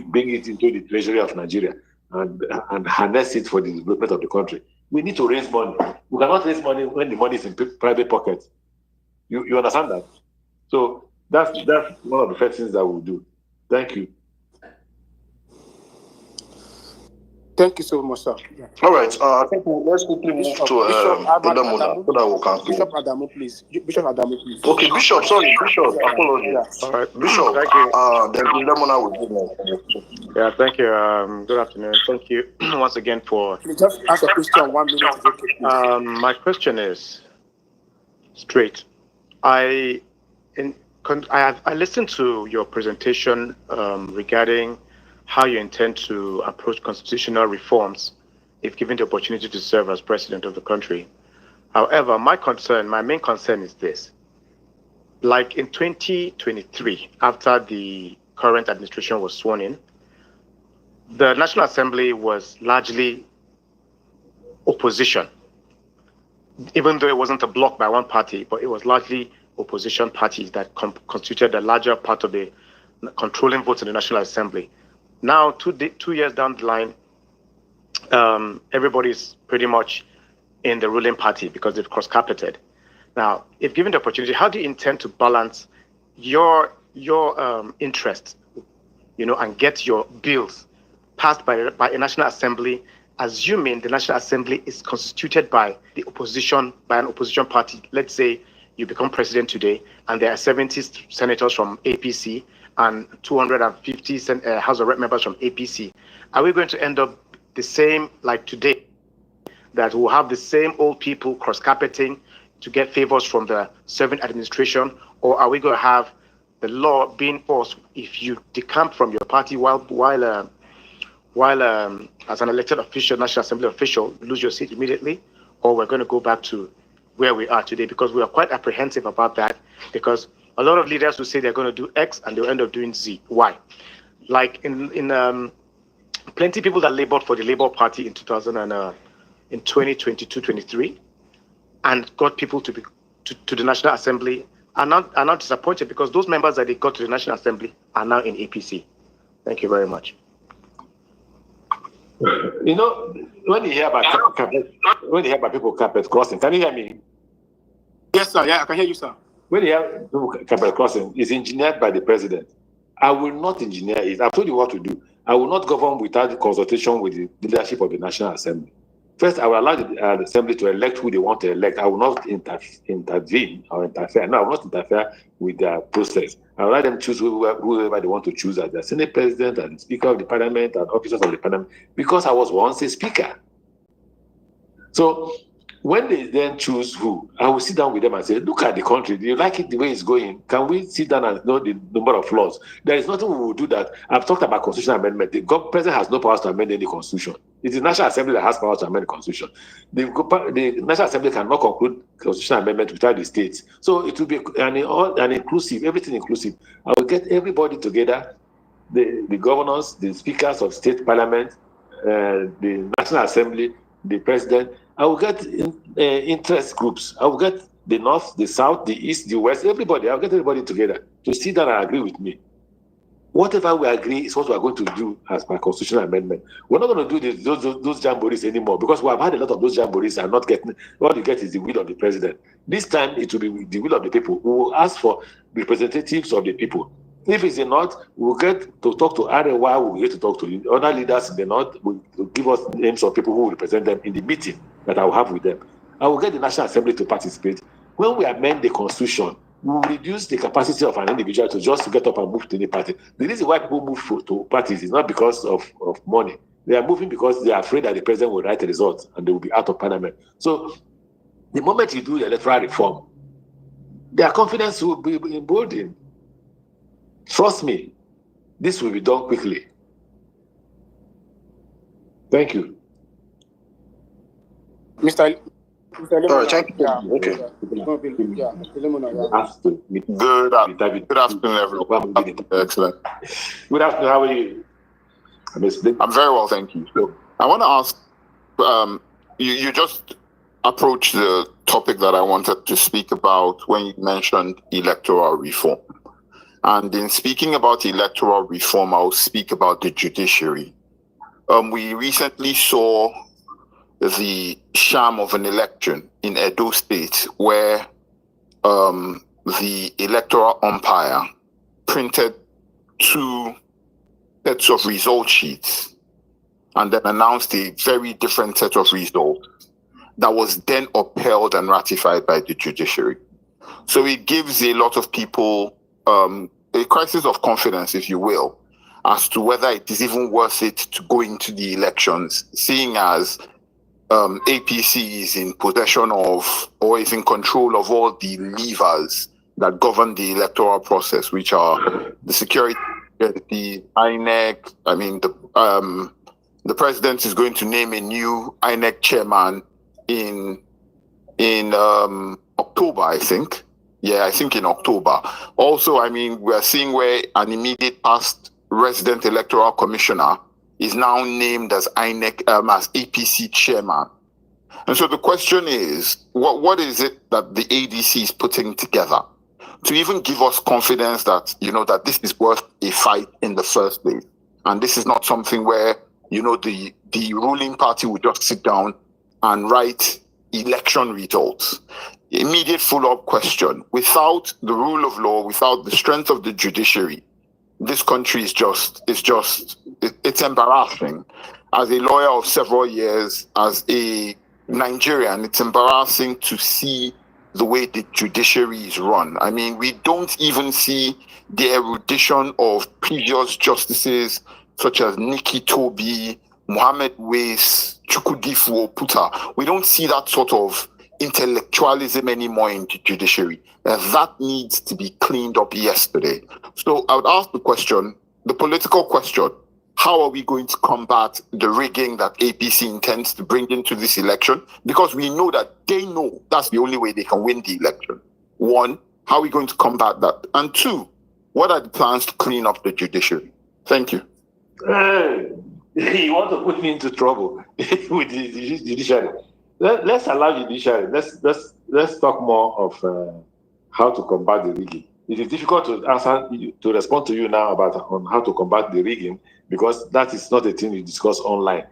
bring it into the treasury of Nigeria and harness it for the development of the country. We need to raise money. We cannot raise money when the money is in private pockets. You understand that? So that's one of the first things that we'll do. Thank you. Thank you so much, sir. All right. I think let's quickly move to Adamu. Bishop Adamu, please. Bishop Adamu, please. Okay, Bishop. Sorry, Bishop. Apologies. All right. Bishop. Thank you. Then Lemona will do next. Yeah, thank you. Good afternoon. Thank you once again for. Please just ask a question. 1 minute is okay, please. My question is straight. I listened to your presentation regarding how you intend to approach constitutional reforms if given the opportunity to serve as president of the country. However, my main concern is this. Like in 2023, after the current administration was sworn in, the National Assembly was largely opposition, even though it wasn't a bloc by one party, but it was largely opposition parties that constituted the larger part of the controlling votes in the National Assembly. Now, 2 years down the line, everybody's pretty much in the ruling party because they've cross-carpeted. Now, if given the opportunity, how do you intend to balance your interest, and get your bills passed by a National Assembly, assuming the National Assembly is constituted by the opposition, by an opposition party. Let's say you become president today, and there are 70 senators from APC and 250 House of Rep members from APC. Are we going to end up the same like today, that we'll have the same old people cross-carpeting to get favors from the serving administration, or are we going to have the law being forced if you decamp from your party while as an elected official, National Assembly official, lose your seat immediately, or we're going to go back to where we are today? Because we are quite apprehensive about that, because a lot of leaders will say they're going to do X and they'll end up doing Z. Why? Like in plenty of people that labored for the Labour Party in 2022-23 and got people to the National Assembly are not disappointed, because those members that they got to the National Assembly are now in APC. Thank you very much. You know, when you hear about people carpet crossing, can you hear me? Yes, sir. Yeah, I can hear you, sir. When you hear people carpet crossing, it's engineered by the president. I will not engineer it. I've told you what to do. I will not govern without consultation with the leadership of the National Assembly. First, I will allow the Assembly to elect who they want to elect. I will not intervene or interfere. No, I will not interfere with their process. I will let them choose whoever they want to choose as the Senate President and Speaker of the Parliament and officers of the Parliament, because I was once a Speaker. So when they then choose who, I will sit down with them and say, look at the country. Do you like it the way it's going? Can we sit down and know the number of flaws? There is nothing we will do that. I've talked about constitutional amendment. The president has no powers to amend any constitution. It is the National Assembly that has powers to amend the constitution. The National Assembly cannot conclude constitutional amendment without the states. So it will be an inclusive, everything inclusive. I will get everybody together, the governors, the speakers of state parliament, the National Assembly, the president. I will get interest groups. I will get the North, the South, the East, the West, everybody. I'll get everybody together to sit down and agree with me. Whatever we agree is what we are going to do as per constitutional amendment. We're not going to do those jamborees anymore, because we have had a lot of those jamborees and not getting. What you get is the will of the president. This time it will be the will of the people. We will ask for representatives of the people. If it's the North, we'll get to talk to Arewa, we'll get to talk to other leaders in the North, will give us names of people who will represent them in the meeting that I will have with them. I will get the National Assembly to participate. When we amend the Constitution, we will reduce the capacity of an individual to just get up and move to any party. The reason why people move to parties is not because of money. They are moving because they are afraid that the president will write a result and they will be out of parliament. So the moment you do the electoral reform, their confidence will be emboldened. Trust me, this will be done quickly. Thank you. Mr. All right, thank you. Okay. Good afternoon, everyone. Excellent. Good afternoon. How are you? I'm very well, thank you. So I want to ask, you just approached the topic that I wanted to speak about when you mentioned electoral reform. And in speaking about electoral reform, I'll speak about the judiciary. We recently saw the sham of an election in Edo State, where the electoral umpire printed 2 sets of result sheets and then announced a very different set of results that was then upheld and ratified by the judiciary. So it gives a lot of people a crisis of confidence, if you will, as to whether it is even worth it to go into the elections, seeing as APC is in possession of or is in control of all the levers that govern the electoral process, which are the security, the INEC. I mean, the president is going to name a new INEC chairman in October, I think. Yeah, I think in October. Also, I mean, we are seeing where an immediate past resident electoral commissioner is now named as INEC, as APC chairman. And so the question is, what is it that the ADC is putting together to even give us confidence that, that this is worth a fight in the first place? And this is not something where, the ruling party will just sit down and write election results. Immediate follow-up question: without the rule of law, without the strength of the judiciary, this country is it's embarrassing. As a lawyer of several years, as a Nigerian, it's embarrassing to see the way the judiciary is run. I mean, we don't even see the erudition of previous justices such as Nikki Toby, Mohammed Weiss, Chukwudifu Oputa. We don't see that sort of intellectualism anymore in the judiciary. That needs to be cleaned up yesterday. So I would ask the question, the political question, how are we going to combat the rigging that APC intends to bring into this election? Because we know that they know that's the only way they can win the election. One, how are we going to combat that? And two, what are the plans to clean up the judiciary? Thank you. You want to put me into trouble with the judiciary. Let's allow judiciary. Let's talk more of how to combat the rigging. It is difficult to respond to you now on how to combat the rigging because that is not a thing you discuss online.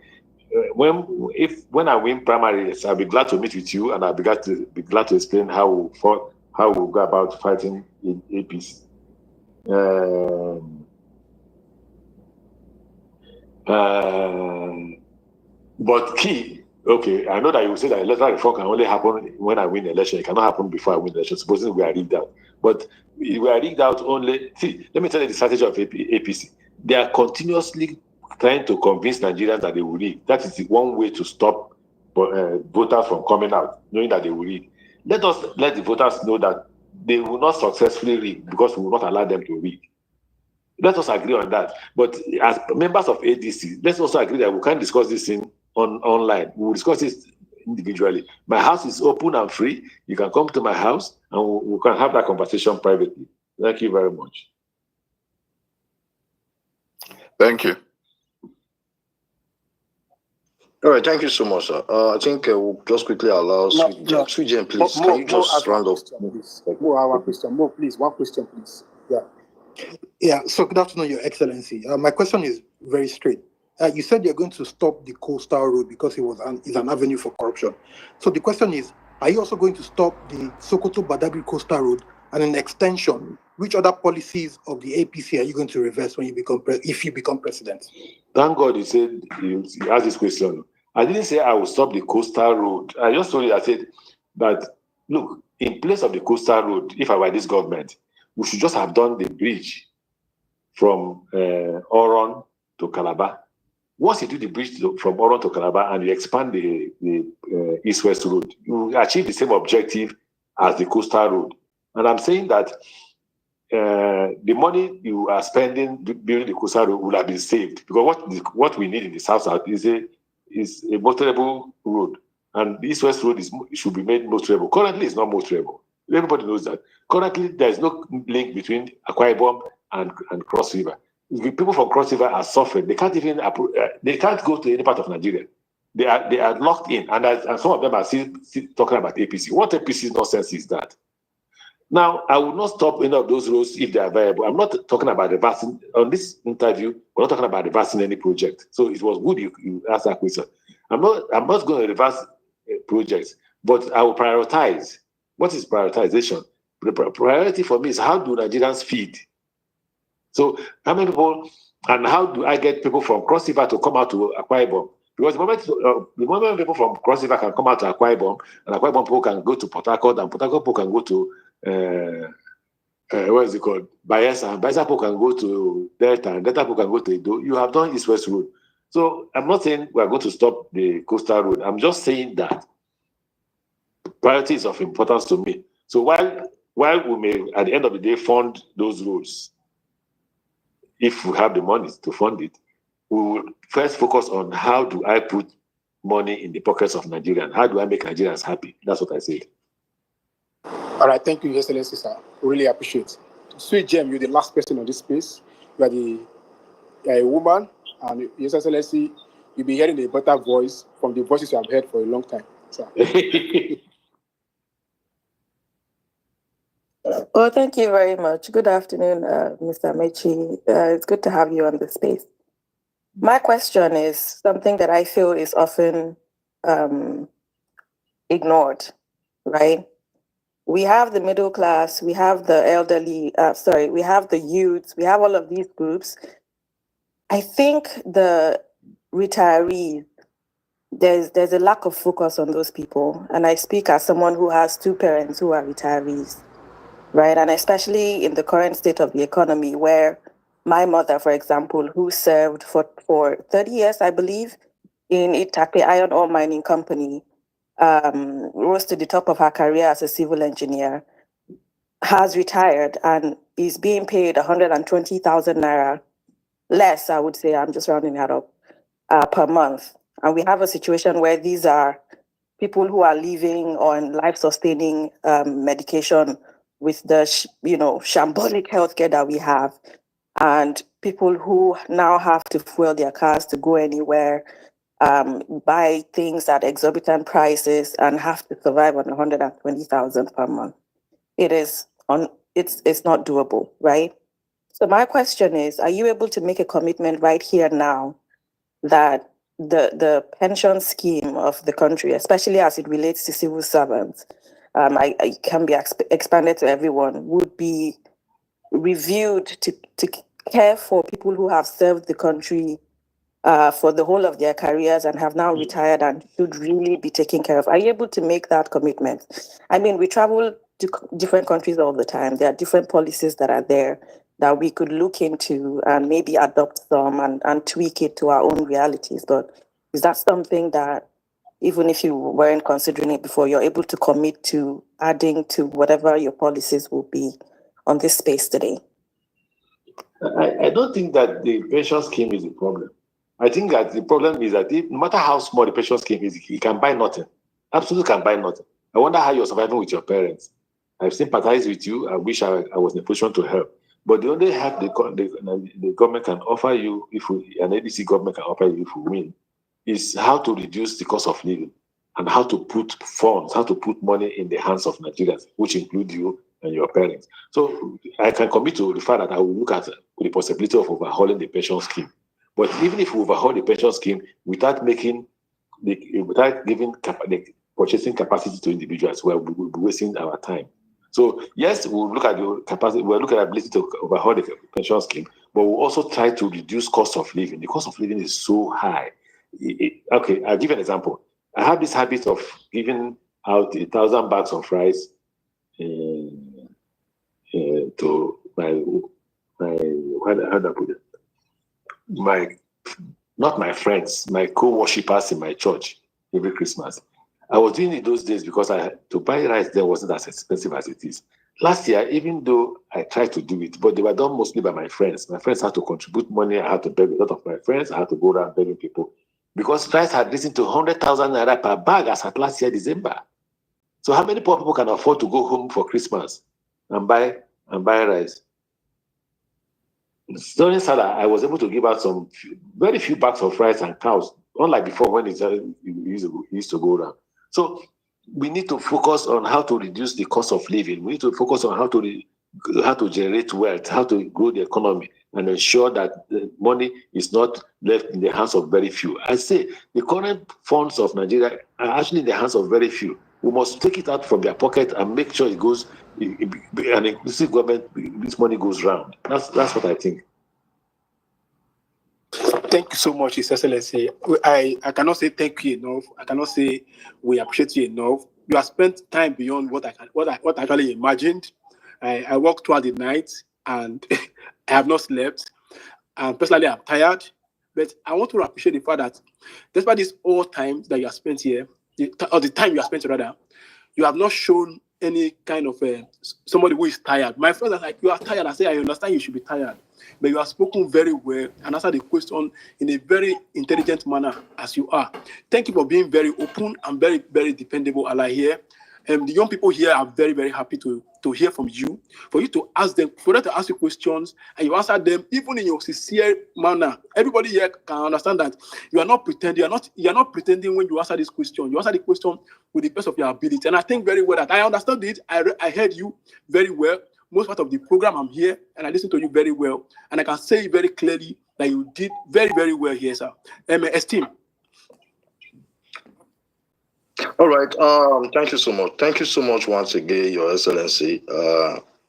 When I win primaries, I'll be glad to meet with you and I'll be glad to explain how we go about fighting in APC. But key, okay, I know that you will say that electoral reform can only happen when I win the election. It cannot happen before I win the election, supposing we are rigged out. But we are rigged out only. See, let me tell you the strategy of APC. They are continuously trying to convince Nigerians that they will rig. That is the one way to stop voters from coming out, knowing that they will rig. Let the voters know that they will not successfully rig because we will not allow them to rig. Let us agree on that. But as members of ADC, let's also agree that we can't discuss this thing online. We will discuss this individually. My house is open and free. You can come to my house and we can have that conversation privately. Thank you very much. Thank you. All right, thank you so much, sir. I think we'll just quickly allow Sweet please. Can you just round off? More, please. One question, please. Yeah. Yeah, so good afternoon, Your Excellency. My question is very straight. You said you're going to stop the coastal road because it's an avenue for corruption. So the question is, are you also going to stop the Sokoto-Badagry coastal road? And in extension, which other policies of the APC are you going to reverse when you if you become president? Thank God you said you asked this question. I didn't say I will stop the coastal road. I just told you, I said that, look, in place of the coastal road, if I were this government, we should just have done the bridge from Oron to Calabar. Once you do the bridge from Oron to Calabar and you expand the east-west road, you achieve the same objective as the coastal road. And I'm saying that the money you are spending building the coastal road will have been saved, because what we need in the south is a motorable road, and the east-west road should be made motorable. Currently, it's not motorable. Everybody knows that. Currently, there is no link between Akwa Ibom and Cross River. The people from Cross River are suffering. They can't even they can't go to any part of Nigeria. They are locked in, and some of them are still talking about APC. What APC nonsense is that? Now, I will not stop any of those roads if they are viable. I'm not talking about reversing on this interview. We're not talking about reversing any project. So it was good you asked that question. I'm not going to reverse projects, but I will prioritize. What is prioritization? The priority for me is how do Nigerians feed? So how many people, and how do I get people from Cross River to come out to Akwa Ibom? Because the moment people from Cross River can come out to Akwa Ibom, and Akwa Ibom people can go to Port Harcourt, and Port Harcourt people can go to what is it called? Bayelsa, and Bayelsa people can go to Delta, and Delta people can go to Edo. You have done East-West Road. So I'm not saying we are going to stop the coastal road. I'm just saying that priority is of importance to me. So while we may, at the end of the day, fund those roads, if we have the money to fund it, we will first focus on how do I put money in the pockets of Nigerians? How do I make Nigerians happy? That's what I said. All right, thank you, Your Excellency, sir. Really appreciate. Sweet Gem, you're the last person on this space. You are a woman, and Your Excellency, you'll be hearing a better voice from the voices you have heard for a long time. Sir. Well, thank you very much. Good afternoon, Mr. Amaechi. It's good to have you on the space. My question is something that I feel is often ignored, right? we have the middle class, we have the elderly, we have the youths, we have all of these groups. I think the retirees, there's a lack of focus on those people. And I speak as someone who has two parents who are retirees, right? And especially in the current state of the economy, where my mother, for example, who served for 30 years, I believe, in Itape Iron Ore Mining Company, rose to the top of her career as a civil engineer, has retired and is being paid 120,000 naira less, I would say, I'm just rounding that up, per month. And we have a situation where these are people who are living on life-sustaining medication with the, shambolic healthcare that we have, and people who now have to fuel their cars to go anywhere, buy things at exorbitant prices, and have to survive on 120,000 per month. It's not doable, right? So my question is, are you able to make a commitment right here now that the pension scheme of the country, especially as it relates to civil servants, I can be expanded to everyone, would be reviewed to care for people who have served the country for the whole of their careers and have now retired and should really be taken care of? Are you able to make that commitment? I mean, we travel to different countries all the time. There are different policies that are there that we could look into and maybe adopt some and tweak it to our own realities. But is that something that, even if you weren't considering it before, you're able to commit to adding to whatever your policies will be on this space today? I don't think that the pension scheme is the problem. I think that the problem is that no matter how small the pension scheme is, it can buy nothing. Absolutely can buy nothing. I wonder how you're surviving with your parents. I sympathize with you. I wish I was in a position to help. But the only help the government can offer you, an ADC government can offer you if we win, is how to reduce the cost of living and how to put funds, how to put money in the hands of Nigerians, which include you and your parents. So I can commit to the fact that I will look at the possibility of overhauling the pension scheme. But even if we overhaul the pension scheme without giving the purchasing capacity to individuals, we'll be wasting our time. So yes, we'll look at the capacity, we'll look at the ability to overhaul the pension scheme, but we'll also try to reduce cost of living. The cost of living is so high. Okay, I'll give you an example. I have this habit of giving out 1,000 bags of rice to not my friends, my co-worshippers in my church every Christmas. I was doing it those days because to buy rice then wasn't as expensive as it is. Last year, even though I tried to do it, but they were done mostly by my friends. My friends had to contribute money. I had to beg a lot of my friends. I had to go around begging people because rice had risen to 100,000 naira per bag as at last year, December. So how many poor people can afford to go home for Christmas and buy rice? During Salah, I was able to give out very few bags of rice and cows, unlike before when it used to go around. So we need to focus on how to reduce the cost of living. We need to focus on how to generate wealth, how to grow the economy, and ensure that the money is not left in the hands of very few. I say the current funds of Nigeria are actually in the hands of very few. We must take it out from their pocket and make sure it goes, an inclusive government, this money goes round. That's what I think. Thank you so much, His Excellency. I cannot say thank you enough. I cannot say we appreciate you enough. You have spent time beyond what I actually imagined. I worked throughout the night and I have not slept. And personally, I'm tired. But I want to appreciate the fact that despite this all time that you have spent here, the time you have spent rather, you have not shown any kind of somebody who is tired. My friends are like, you are tired. I say, I understand you should be tired. But you have spoken very well and answered the question in a very intelligent manner as you are. Thank you for being very open and very, very dependable ally here. The young people here are very, very happy to hear from you, for you to ask them, for them to ask you questions, and you answer them even in your sincere manner. Everybody here can understand that you are not pretending. You are not pretending when you answer this question. You answer the question with the best of your ability, and I think very well that I understood it. I heard you very well. Most part of the program, I'm here and I listen to you very well, and I can say very clearly that you did very, very well here, sir. Esteem. All right. Thank you so much. Thank you so much once again, Your Excellency.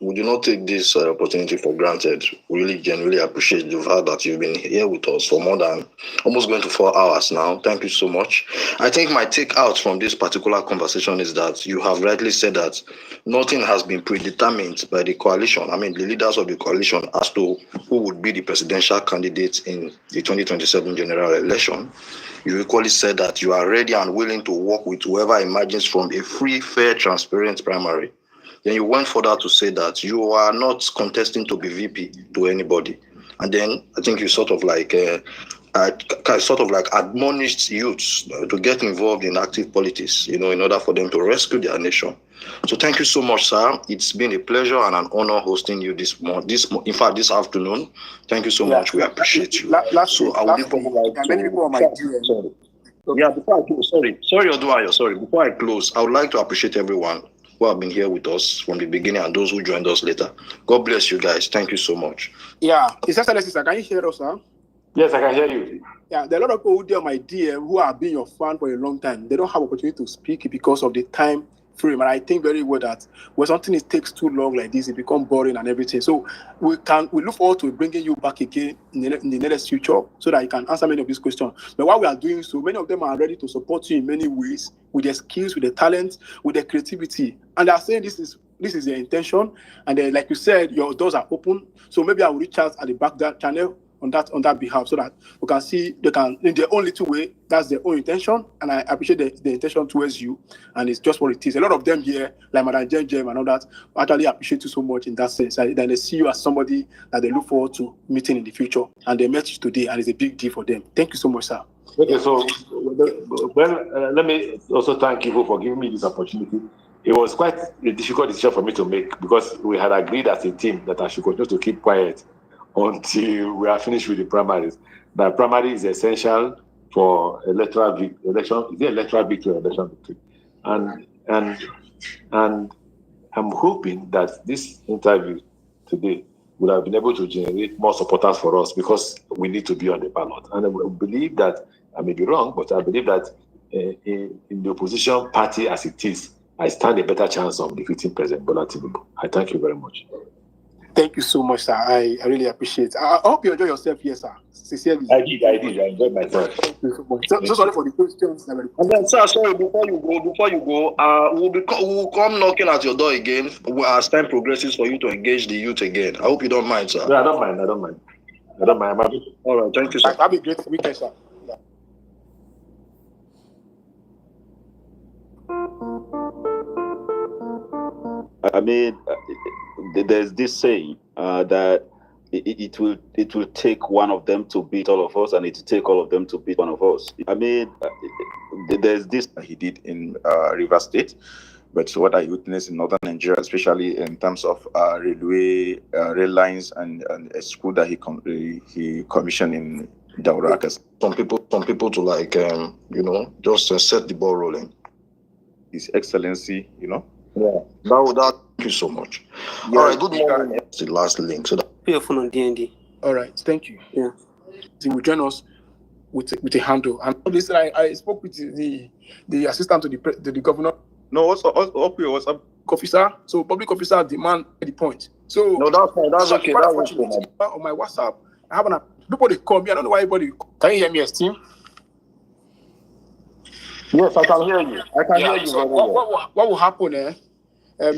We do not take this opportunity for granted. We really genuinely appreciate the fact that you've been here with us for more than almost going to 4 hours now. Thank you so much. I think my take out from this particular conversation is that you have rightly said that nothing has been predetermined by the coalition. I mean, the leaders of the coalition as to who would be the presidential candidate in the 2027 general election. You equally said that you are ready and willing to work with whoever emerges from a free, fair, transparent primary. Then you went further to say that you are not contesting to be VP to anybody. And then I think you sort of like admonished youths to get involved in active politics, in order for them to rescue their nation. So thank you so much, sir. It's been a pleasure and an honor hosting you this afternoon. Thank you so much. We appreciate you. So I would like to. Many people on my DM. Yeah, before I close, sorry, Oduayo, before I close, I would like to appreciate everyone who have been here with us from the beginning and those who joined us later. God bless you guys. Thank you so much. Yeah, His Excellency, sir, can you hear us, sir? Yes, I can hear you. Yeah, there are a lot of people who do on my DM who have been your fan for a long time. They don't have opportunity to speak because of the time frame. And I think very well that when something takes too long like this, it becomes boring and everything. So we look forward to bringing you back again in the next future so that you can answer many of these questions. But while we are doing so, many of them are ready to support you in many ways with their skills, with their talent, with their creativity. And they are saying this is their intention. And then, like you said, your doors are open. So maybe I will reach out at the back that channel on that behalf so that we can see they can in their own little way. That's their own intention, and I appreciate the intention towards you, and it's just what it is. A lot of them here, like Madam Jem and all that, actually appreciate you so much in that sense. And then they see you as somebody that they look forward to meeting in the future, and they met you today, and it's a big deal for them. Thank you so much, sir. Okay, so let me also thank you for giving me this opportunity. It was quite a difficult decision for me to make because we had agreed as a team that I should continue to keep quiet until we are finished with the primaries. The primary is essential for electoral election. Is it electoral victory or election victory? And I'm hoping that this interview today would have been able to generate more supporters for us because we need to be on the ballot. And I believe that, I may be wrong, but I believe that in the opposition party as it is, I stand a better chance of defeating President Bola Tinubu. I thank you very much. Thank you so much, sir. I really appreciate it. I hope you enjoy yourself here, sir. Sincerely. I did. I enjoyed myself. Thank you so much. So sorry for the questions. And then, sir, sorry, before you go, we'll come knocking at your door again as time progresses for you to engage the youth again. I hope you don't mind, sir. No, I don't mind. All right, thank you, sir. Have a great weekend, sir. Yeah. I mean, there's this saying that it will take one of them to beat all of us, and it will take all of them to beat one of us. I mean, there's this he did in Rivers State, but what I witnessed in northern Nigeria, especially in terms of railway, rail lines, and a school that he commissioned in Daura. Some people to like just set the ball rolling. His Excellency, Yeah, that. Thank you so much. Yeah, all right, good morning. That's the last link. So Put your phone on DND. All right, thank you. Yeah. He will join us with a handle. And obviously, I spoke with the assistant to the governor. No, what's up? Officer. So public officer demand the point. So no, that's fine. That's okay. That was on my WhatsApp. I have nobody call me. I don't know why anybody. Can you hear me, Esteem? Yes, I can hear you. Hear you. So what will happen? Like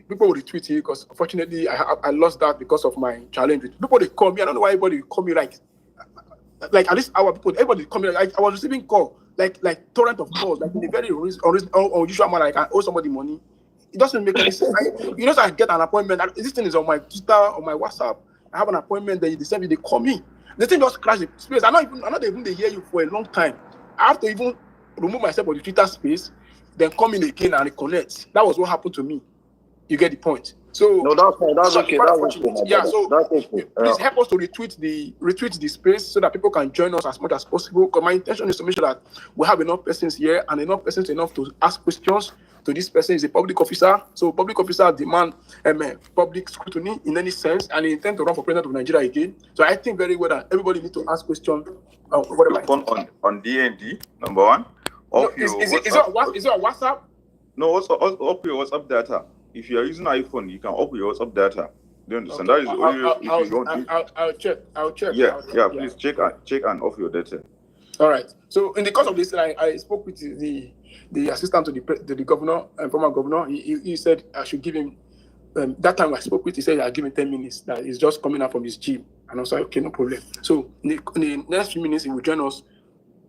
people will retweet it because unfortunately I lost that because of my challenge. People they call me. I don't know why everybody call me like at this hour. Everybody call me. Like, I was receiving call like torrent of calls like in a very unusual manner. Like I owe somebody money. It doesn't make any sense. I get an appointment. This thing is on my Twitter, on my WhatsApp. I have an appointment. They call me. The thing just crashed the space. I'm not even they hear you for a long time. I have to even remove myself from the Twitter space, then come in again and reconnect. That was what happened to me. You get the point. So no, that's fine. That's okay. That's okay. Please help us to retweet the space so that people can join us as much as possible. Because my intention is to make sure that we have enough persons here and enough persons to ask questions to this person is a public officer. So public officer demand public scrutiny in any sense, and he intend to run for president of Nigeria again. So I think very well that everybody need to ask questions. On DND, number one. No, is it on WhatsApp? No, also up your WhatsApp data. If you are using iPhone, you can up your WhatsApp data. Do you understand? Okay. That is only I'll check. Yeah, please check and off your data. All right. So in the course of this, I spoke with the assistant to the governor and former governor. He said I should give him. That time I spoke with, he said I'll give him 10 minutes. That he's just coming out from his gym, and I was like, okay, no problem. So in the next few minutes, he will join us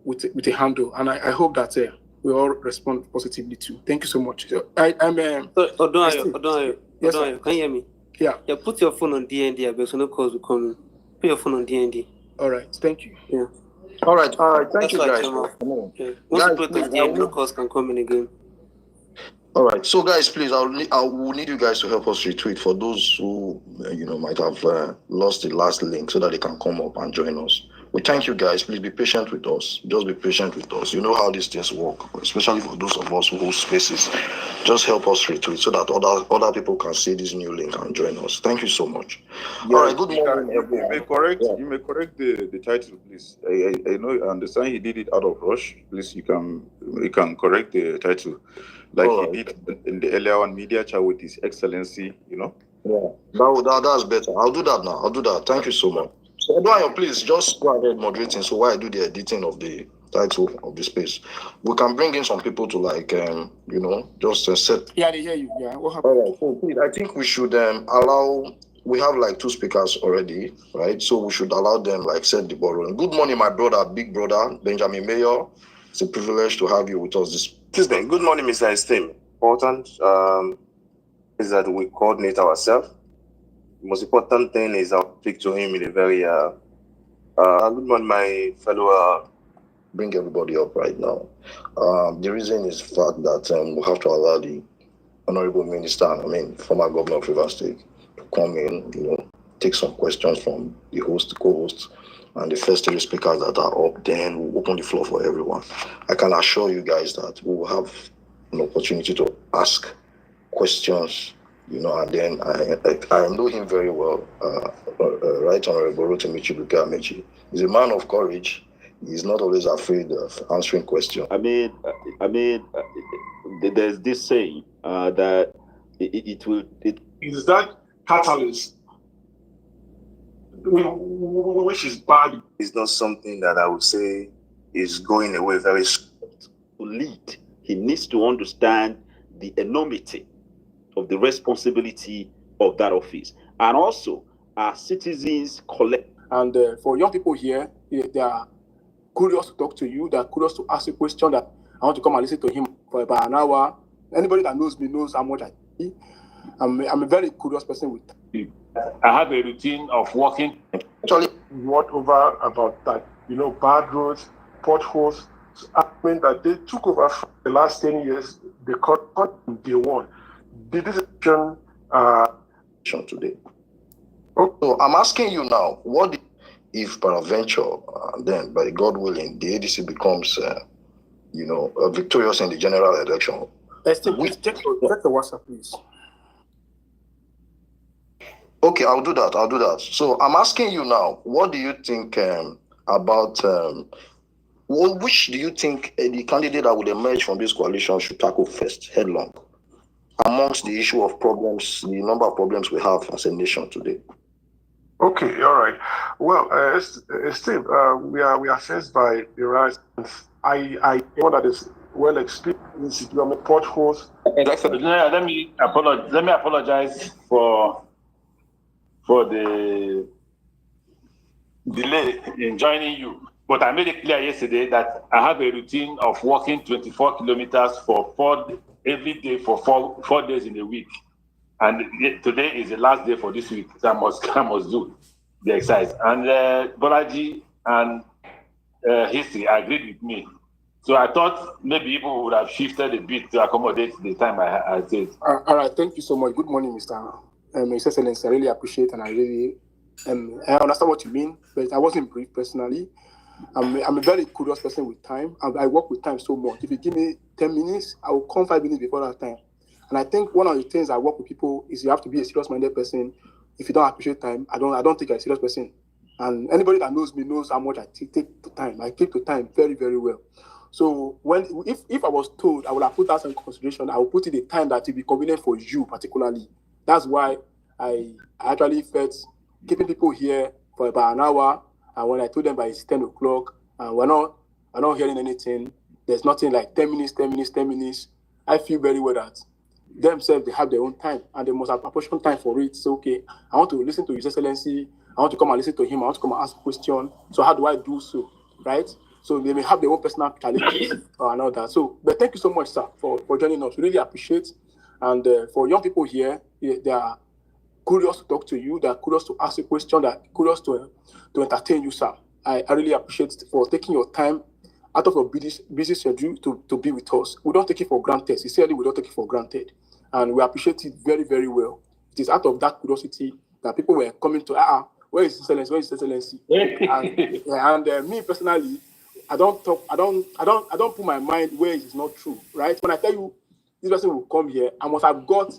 with a handle, and I hope that we all respond positively too. Thank you so much. Odonayo, Yes, can you hear me? Yeah. Yeah, put your phone on DND, but so no calls will come in. Put your phone on DND. All right, thank you. Yeah. All right. Thank That's you, why guys. Okay. Once you put on DND, no calls can come in again. All right. So, guys, please, I will need you guys to help us retweet for those who, might have lost the last link so that they can come up and join us. We thank you, guys. Please be patient with us. Just be patient with us. You know how these things work, especially for those of us who host spaces. Just help us retweet so that other people can see this new link and join us. Thank you so much. Yeah, all right. Good morning, you everyone. may correct the title, please. I know, I understand he did it out of rush. Please, you can correct the title, like he did in the earlier one, Media Chat with His Excellency. Yeah, that's better. I'll do that now. Thank you so much. So, Odonayo, please just go ahead moderating. So while I do the editing of the title of the space, we can bring in some people to just set. Yeah, they hear you. Yeah, what happened? All right. So please, I think we should allow. We have like 2 speakers already, right? So we should allow them set the ball rolling. Good morning, my brother, big brother, Benjamin Mayor. It's a privilege to have you with us this. Good morning, Mr. Esteem. Important is that we coordinate ourselves. The most important thing is I'll speak to him in a very good morning, my fellow. Bring everybody up right now. The reason is the fact that we have to allow the Honorable Minister, former Governor of Rivers State, to come in, take some questions from the host, the co-host, and the first 3 speakers that are up. Then we'll open the floor for everyone. I can assure you guys that we will have an opportunity to ask questions. And then I know him very well. Right Honorable Rotimi Amaechi. He's a man of courage. He's not always afraid of answering questions. There's this saying that it is that catalyst, which is bad. It's not something that I would say is going away very soon. To lead, he needs to understand the enormity of the responsibility of that office, and also our citizens collect. And for young people here, they are curious to talk to you. They are curious to ask a question that I want to come and listen to him for about an hour. Anybody that knows me knows how much I'm a very curious person with. I have a routine of walking. Actually, what over about that? Bad roads, potholes. I mean that they took over for the last 10 years. They caught day one. Did this today? So I'm asking you now, what if peradventure, then by God willing, the ADC becomes, victorious in the general election? Please check the WhatsApp, please. Okay, I'll do that. So I'm asking you now, what do you think about, which do you think the candidate that would emerge from this coalition should tackle first, headlong, amongst the issue of problems, the number of problems we have as a nation today? Okay, all right. Well, Steve, we are faced by the rise. I know that is well experienced in potholes. Let me apologize for the delay in joining you. But I made it clear yesterday that I have a routine of walking 24 kilometers every day for four days in a week. And today is the last day for this week, so I must do the exercise. And Bolaji and History agreed with me. So I thought maybe people would have shifted a bit to accommodate the time I did. All right, thank you so much. Good morning, Mr. Excellency. I really appreciate and I really I understand what you mean, but I wasn't brief personally. I'm a very curious person with time. I work with time so much. If you give me 10 minutes, I will come 5 minutes before that time. And I think one of the things I work with people is you have to be a serious-minded person. If you don't appreciate time, I don't think you're a serious person. And anybody that knows me knows how much I take to time. I take to time very, very well. So if I was told I would have put that in consideration, I would put it a time that will be convenient for you particularly. That's why I actually felt keeping people here for about an hour. And when I told them by it's 10 o'clock, and we're not hearing anything, there's nothing like 10 minutes. I feel very well that themselves, they have their own time and they must have proportional time for it. So, okay, I want to listen to His Excellency. I want to come and listen to him. I want to come and ask a question. So how do I do so, right? So they may have their own personal challenges and all that. So, but thank you so much, sir, for joining us. We really appreciate. And for young people here, they are curious to talk to you. They are curious to ask a question. They are curious to entertain you, sir. I really appreciate for taking your time out of your busy schedule to be with us. We don't take it for granted. Sincerely, we don't take it for granted. And we appreciate it very, very well. It is out of that curiosity that people were coming to, where is His Excellency? Where is His Excellency? And me personally, I don't put my mind where it is not true, right? When I tell you this person will come here, I must have got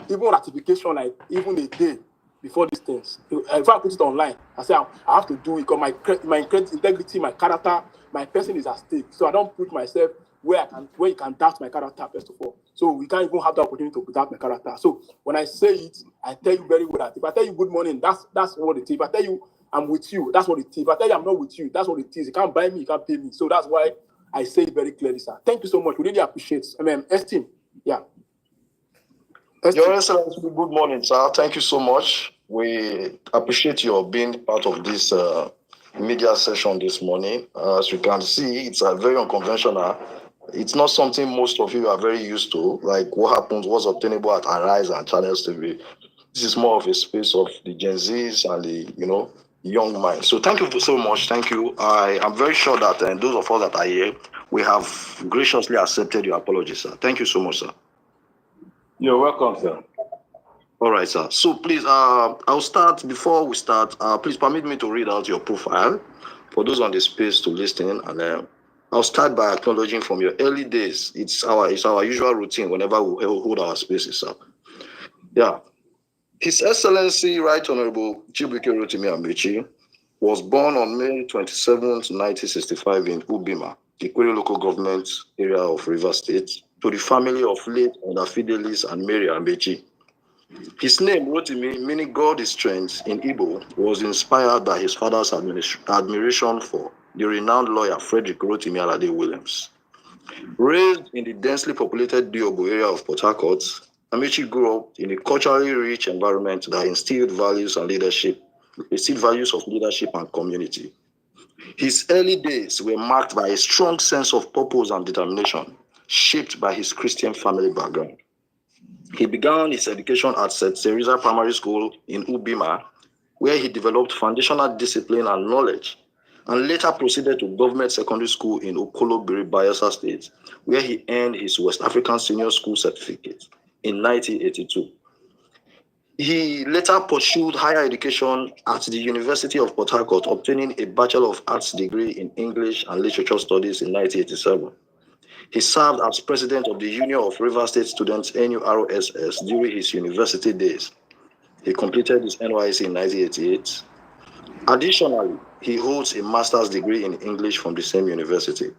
even ratification like even a day before these things. If I put it online, I say I have to do it because my integrity, my character, my person is at stake. So I don't put myself where you can doubt my character, first of all. So we can't even have the opportunity to doubt my character. So when I say it, I tell you very well that if I tell you good morning, that's what it is. If I tell you I'm with you, that's what it is. If I tell you I'm not with you, that's what it is. You can't buy me, you can't pay me. So that's why I say it very clearly, sir. Thank you so much. We really appreciate it. Esteem. Yeah. Your Excellency, good morning, sir. Thank you so much. We appreciate your being part of this media session this morning. As you can see, it's very unconventional. It's not something most of you are very used to, like what happens, what's obtainable at Arise and Channels TV. This is more of a space of the Gen Zs and the, young minds. So thank you so much. Thank you. I am very sure that those of us that are here, we have graciously accepted your apology, sir. Thank you so much, sir. You're welcome, sir. All right, sir. So please, I'll start. Before we start, please permit me to read out your profile for those on the space to listen. And I'll start by acknowledging from your early days. It's our usual routine whenever we hold our spaces, sir. Yeah. His Excellency, Right Honorable Rotimi Amaechi, was born on May 27th, 1965 in Ubima, Ikwere local government area of Rivers State, to the family of late Elder Fidelis and Mary Amaechi. His name, Rotimi, meaning God is strength in Igbo, was inspired by his father's admiration for the renowned lawyer Frederick Rotimi Alade Williams. Raised in the densely populated Diogo area of Port Harcourt, Amaechi grew up in a culturally rich environment that instilled values of leadership and community. His early days were marked by a strong sense of purpose and determination, shaped by his Christian family background. He began his education at St. Teresa Primary School in Ubima, where he developed foundational discipline and knowledge, and later proceeded to Government Secondary School in Okolobiri, Bayelsa State, where he earned his West African Senior School certificate in 1982. He later pursued higher education at the University of Port Harcourt, obtaining a Bachelor of Arts degree in English and Literature Studies in 1987. He served as president of the Union of Rivers State Students, NURSS, during his university days. He completed his NYSC in 1988. Additionally, he holds a master's degree in English from the same university.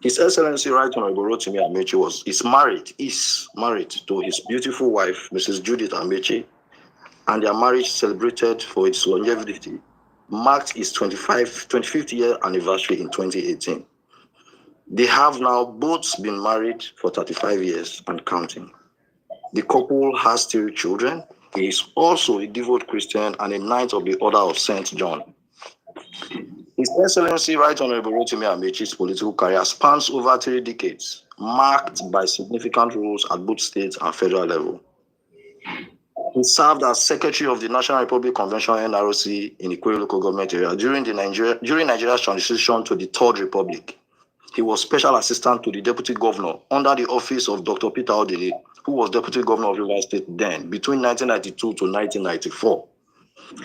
His Excellency Right Honorable Rotimi Amaechi is married to his beautiful wife, Mrs. Judith Amaechi, and their marriage, celebrated for its longevity, marked its 25th year anniversary in 2018. They have now both been married for 35 years and counting. The couple has 3 children. He is also a devout Christian and a Knight of the Order of St. John. His Excellency Right Honorable Rotimi Amaechi's political career spans over 3 decades, marked by significant roles at both state and federal level. He served as Secretary of the National Republic Convention NRC in Ikwere local government area during Nigeria's transition to the Third Republic. He was Special Assistant to the Deputy Governor under the office of Dr. Peter Odili, who was Deputy Governor of Rivers State then, between 1992 to 1994.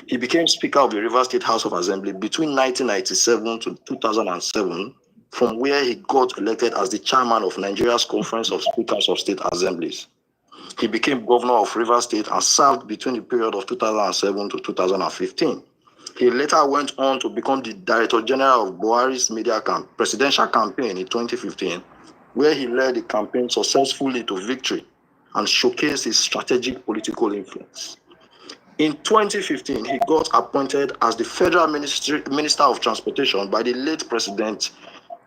He became Speaker of the Rivers State House of Assembly between 1997 to 2007 from where he got elected as the chairman of Nigeria's Conference of Speakers of State Assemblies. He became governor of Rivers State and served between the period of 2007 to 2015. He later went on to become the Director General of Buhari's presidential campaign in 2015, where he led the campaign successfully to victory and showcased his strategic political influence. In 2015, he got appointed as the Federal Minister of Transportation by the late President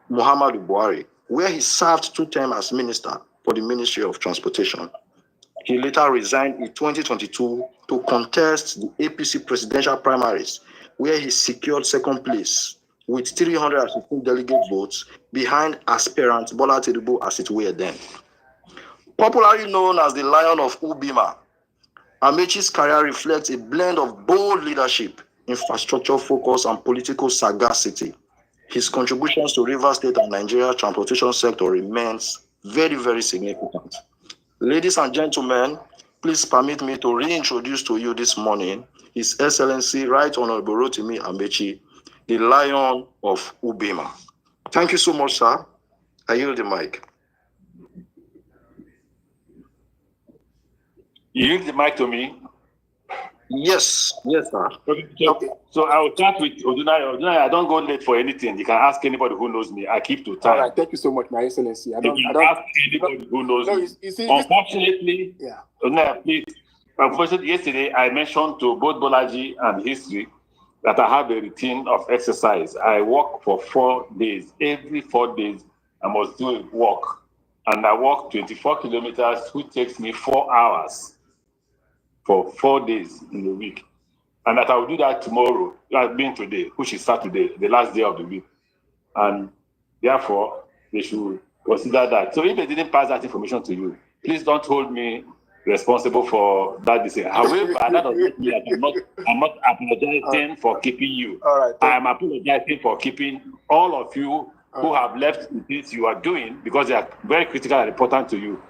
Muhammadu Buhari, where he served 2 terms as Minister for the Ministry of Transportation. He later resigned in 2022 to contest the APC presidential primaries, where he secured second place with 316 delegate votes behind aspirant Bola Tinubu as it were then. Popularly known as the Lion of Ubima, Amaechi's career reflects a blend of bold leadership, infrastructure focus, and political sagacity. His contributions to Rivers State and Nigeria's transportation sector remains very, very significant. Ladies and gentlemen, please permit me to reintroduce to you this morning His Excellency Right Honorable Rotimi Amaechi, the Lion of Ubima. Thank you so much, sir. I yield the mic. You yield the mic to me? Yes, sir. Okay. So I will start with Odunaya. Odunaya, I don't go late for anything. You can ask anybody who knows me. I keep to time. All right, thank you so much, My Excellency. Ask anybody who knows me. You see, Unfortunately, yeah. Odunaya, please. Unfortunately, yesterday I mentioned to both Bolaji and History that I have a routine of exercise. I walk for 4 days. Every 4 days, I must do a walk. And I walk 24 kilometers, which takes me 4 hours for 4 days in a week. And that I will do that tomorrow, that being today, which is Saturday, the last day of the week. And therefore, they should consider that. So if they didn't pass that information to you, please don't hold me responsible for that decision. However, that doesn't mean that I'm not apologizing for keeping you. All right, I am apologizing for keeping all of you who have left the things you are doing because they are very critical and important to you.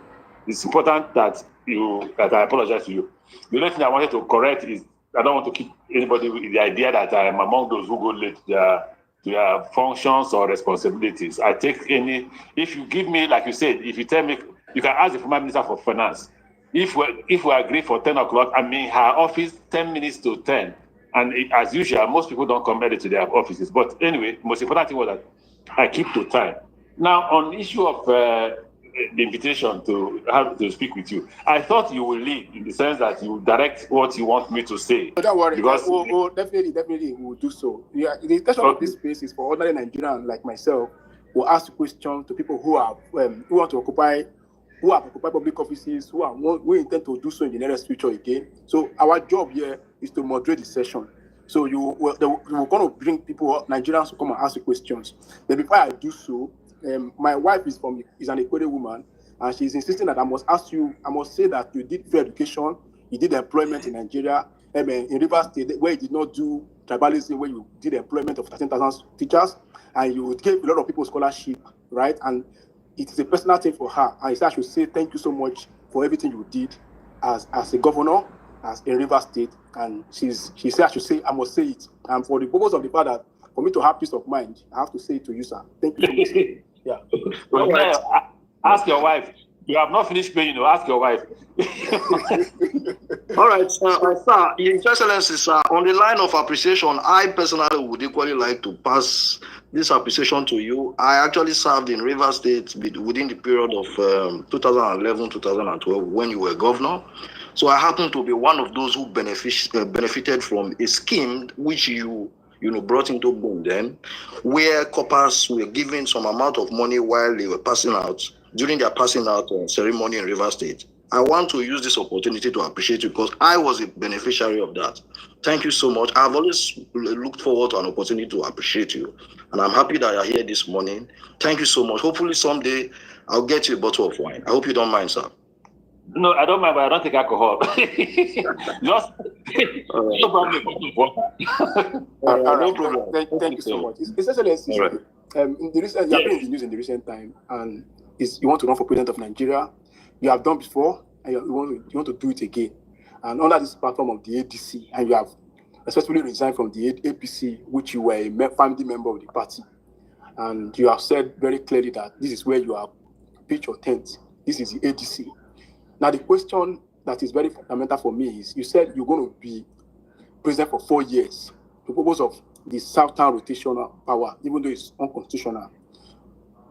It's important that I apologize to you. The only thing I wanted to correct is I don't want to keep anybody with the idea that I am among those who go late to their functions or responsibilities. I take any, if you give me, like you said, if you tell me, you can ask the former Minister for Finance. If we agree for 10 o'clock, I'm in her office 10 minutes to 10. And as usual, most people don't come early to their offices. But anyway, the most important thing was that I keep to time. Now, on the issue of the invitation to have to speak with you, I thought you will lead in the sense that you direct what you want me to say. So don't worry, because definitely we will do so. Yeah, the intention of this space is for ordinary Nigerians like myself who ask questions to people who have who have occupied public offices, who intend to do so in the nearest future again. So our job here is to moderate the session. So we're going to bring people, Nigerians, to come and ask you questions. But before I do so, my wife is an Equatorial woman, and she's insisting that I must say that you did free education, you did employment in Nigeria, in Rivers State, where you did not do tribalism, where you did employment of 13,000 teachers, and you gave a lot of people scholarship, right? And it is a personal thing for her. And I should say thank you so much for everything you did as a governor, as in Rivers State. And she said I must say it. And for the purpose of the fact that for me to have peace of mind, I have to say it to you, sir. Thank you so much. Yeah. Well, right. Ask your wife. You have not finished paying, ask your wife. All right, sir, Your Excellency, sir, on the line of appreciation, I personally would equally like to pass this appreciation to you. I actually served in Rivers State within the period of 2011-2012 when you were governor. So I happen to be one of those who benefited from a scheme which you brought into boom then, where coppers were given some amount of money while they were passing out, during their passing out ceremony in Rivers State. I want to use this opportunity to appreciate you because I was a beneficiary of that. Thank you so much. I've always looked forward to an opportunity to appreciate you. And I'm happy that you're here this morning. Thank you so much. Hopefully someday I'll get you a bottle of wine. I hope you don't mind, sir. No, I don't mind, but I don't take alcohol. Just no problem. No problem. Thank you so much. It's Excellency. Right. In the recent, you have been in the news in the recent time, and you want to run for president of Nigeria. You have done before, and you want to do it again. And under this platform of the ADC, and you have successfully resigned from the APC, which you were a family member of the party. and you have said very clearly that this is where you have pitched your tent. This is the ADC. Now, the question that is very fundamental for me is, you said you're going to be president for 4 years, the purpose of the Southern rotational power, even though it's unconstitutional,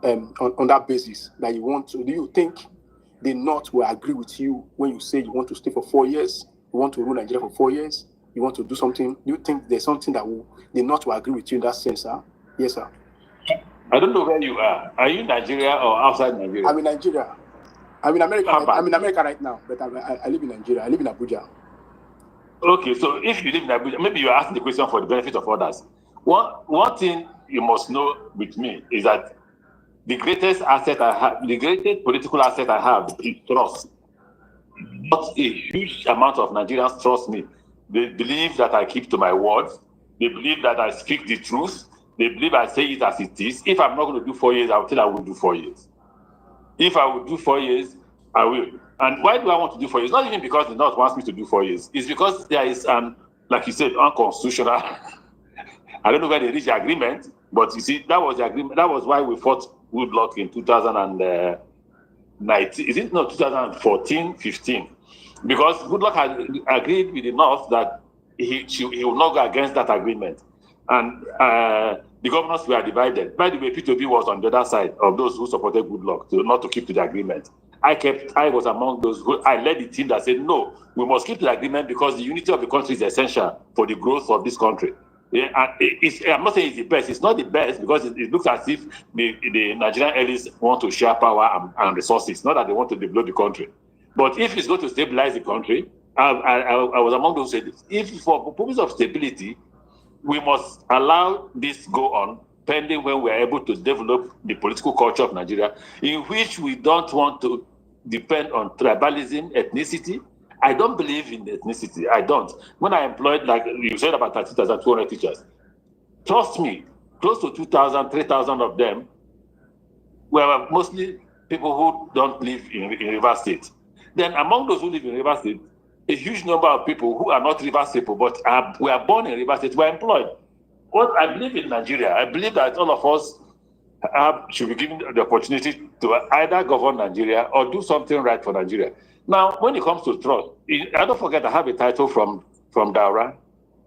on that basis, that you want to. Do you think the North will agree with you when you say you want to stay for 4 years, you want to rule Nigeria for 4 years, you want to do something? Do you think there's something that the North will agree with you in that sense, sir? Yes, sir. I don't know where you are. Are you in Nigeria or outside Nigeria? I'm in Nigeria. I'm in America. I'm in America right now, but I live in Nigeria. I live in Abuja. Okay, so if you live in Abuja, maybe you're asking the question for the benefit of others. One thing you must know with me is that the greatest asset I have, the greatest political asset I have is trust. Not a huge amount of Nigerians trust me. They believe that I keep to my word. They believe that I speak the truth. They believe I say it as it is. If I'm not going to do 4 years, I will tell I will do 4 years. If I will do 4 years, I will. And why do I want to do 4 years? Not even because the North wants me to do 4 years. It's because there is, like you said, unconstitutional. I don't know where they reached the agreement, but you see, that was the agreement. That was why we fought Goodluck in 2019. Is it not 2014, 15? Because Goodluck had agreed with the North that he will not go against that agreement. And the governors were divided. By the way, P2B was on the other side of those who supported Goodluck, not to keep to the agreement. I was among those I led the team that said, no, we must keep to the agreement because the unity of the country is essential for the growth of this country. Yeah, and I'm not saying it's the best. It's not the best because it looks as if the Nigerian elites want to share power and resources, not that they want to develop the country. But if it's going to stabilize the country, I was among those who said, if for purpose of stability, we must allow this go on, pending when we are able to develop the political culture of Nigeria, in which we don't want to depend on tribalism, ethnicity. I don't believe in ethnicity. I don't. When I employed, like you said, about 30,200 teachers, trust me, close to 2,000, 3,000 of them were mostly people who don't live in Rivers State. Then among those who live in Rivers State, a huge number of people who are not Rivers people but were born in Rivers State were employed. What I believe in Nigeria, I believe that all of us should be given the opportunity to either govern Nigeria or do something right for Nigeria. Now, when it comes to trust, I don't forget I have a title from Daura.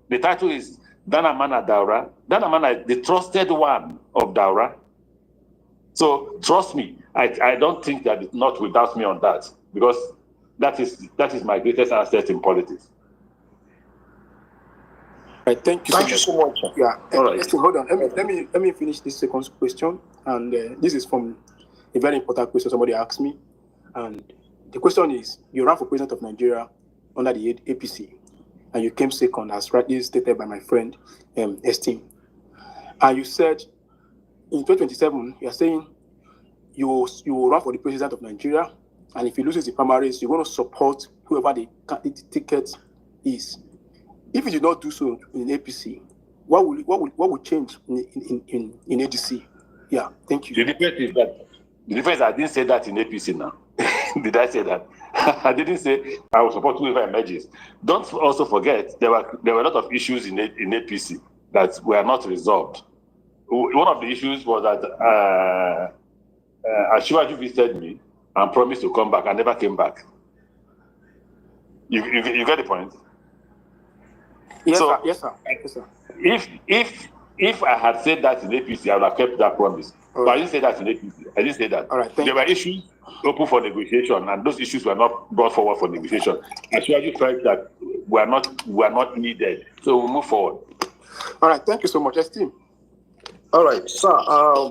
The title is Danamana Daura. Danamana is the trusted one of Daura. So trust me, I don't think that it's not without me on that, because that is my greatest asset in politics. Right, thank you so much. Yeah. All right. Esther, hold on. Let me finish this second question. And this is from a very important question somebody asked me. And the question is, you ran for president of Nigeria under the APC, and you came second, as rightly stated by my friend Esteem. And you said in 2027, you are saying you will run for the president of Nigeria, and if he loses the primaries, you're going to support whoever the ticket is. If you did not do so in APC, what would change in ADC? Yeah, thank you. The difference is that I didn't say that in APC now. Did I say that? I didn't say I will support whoever emerges. Don't also forget there were a lot of issues in APC that were not resolved. One of the issues was that Ashiwaju visited me and promised to come back and never came back. You get the point? Yes, so, sir. Yes, sir. Yes, sir. If I had said that in APC, I would have kept that promise. But I didn't say that in APC. I didn't say that. All right, there were issues open for negotiation, and those issues were not brought forward for negotiation. Ashiwaju felt that we are not needed, so we'll move forward. All right, thank you so much, Esteem. All right, sir.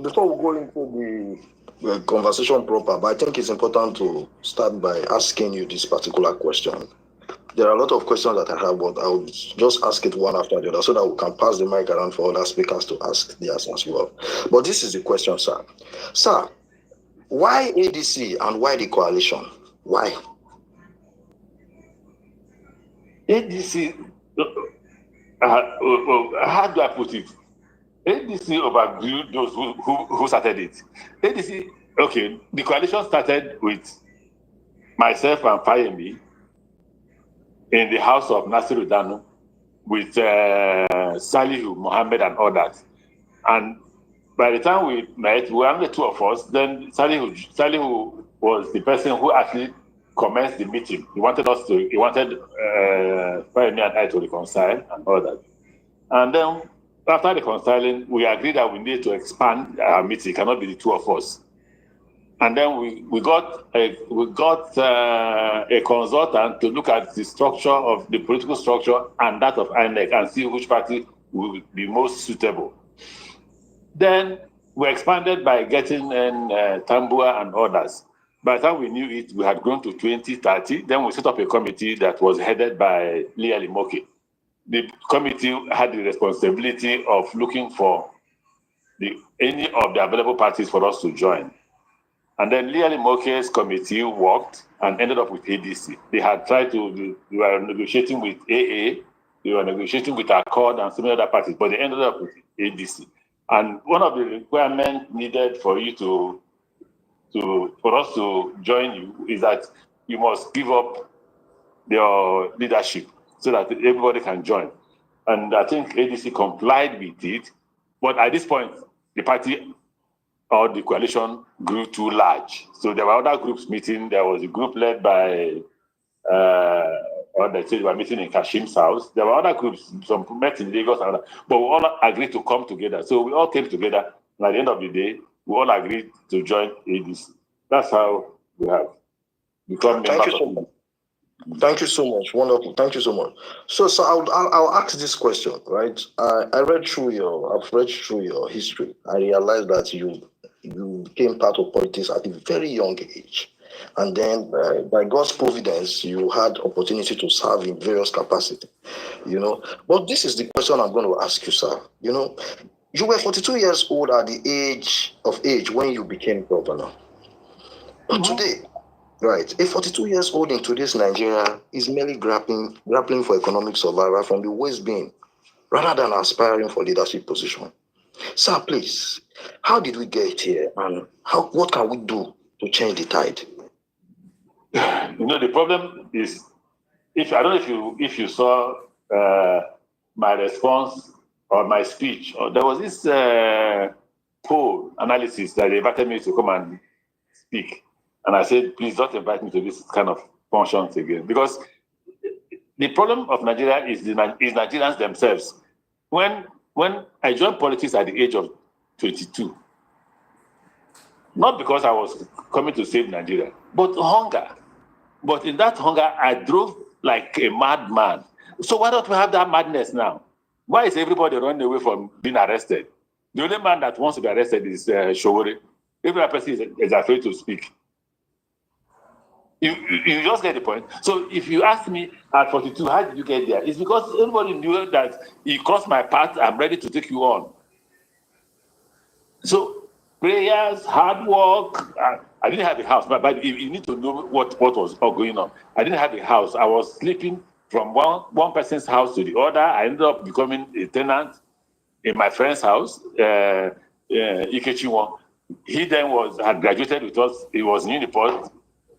Before we go into the conversation proper, but I think it's important to start by asking you this particular question. There are a lot of questions that I have, but I will just ask it one after the other so that we can pass the mic around for other speakers to ask theirs as well. But this is the question, sir. Sir, why ADC and why the coalition? Why? ADC, how do I put it? ADC overviewed those who started it. ADC, okay, the coalition started with myself and Fayemi in the house of Nasiru Danu with Salihu Mohammed and others. And by the time we met, we were only two of us. Then Salihu was the person who actually commenced the meeting. He wanted Pioneer and I to reconcile and all that. And then after reconciling, we agreed that we need to expand our meeting. It cannot be the two of us. And then we got a consultant to look at the structure of the political structure and that of INEC and see which party will be most suitable. Then we expanded by getting in Tambua and others. By the time we knew it, we had grown to 20, 30. Then we set up a committee that was headed by Leah Limoke. The committee had the responsibility of looking for any of the available parties for us to join. And then Leah Limoke's committee worked and ended up with ADC. They had tried they were negotiating with AA, they were negotiating with Accord and some other parties, but they ended up with ADC. And one of the requirements needed for you for us to join you is that you must give up your leadership so that everybody can join. And I think ADC complied with it, but at this point, the party or the coalition grew too large. So there were other groups meeting. There was a group led by, or they said they were meeting in Kashim's house. There were other groups, some met in Lagos, but we all agreed to come together. So we all came together, and at the end of the day, we all agreed to join ADC. That's how we have become members of it. Thank you so much. Wonderful. Thank you so much. So I'll ask this question, right? I've read through your history. I realized that you became part of politics at a very young age. And then by God's providence, you had opportunity to serve in various capacities, But this is the question I'm going to ask you, sir. You were 42 years old at the age when you became governor. But today, right, a 42 years old in today's Nigeria is merely grappling for economic survival from the waist bin, rather than aspiring for leadership position. Sir, please, how did we get here, and what can we do to change the tide? The problem is, I don't know if you saw my response or my speech. There was this poll analysis that they invited me to come and speak. And I said, please don't invite me to this kind of functions again. Because the problem of Nigeria is Nigerians themselves. When I joined politics at the age of 22, not because I was coming to save Nigeria, but hunger. But in that hunger, I drove like a madman. So why don't we have that madness now? Why is everybody running away from being arrested? The only man that wants to be arrested is Showore. Every other person is afraid to speak. You just get the point. So if you ask me at 42, how did you get there? It's because everybody knew that you crossed my path, I'm ready to take you on. So prayers, hard work. I didn't have a house, but you need to know what was going on. I didn't have a house. I was sleeping from one person's house to the other. I ended up becoming a tenant in my friend's house, Ikechi. He then had graduated with us. He was in Uniport.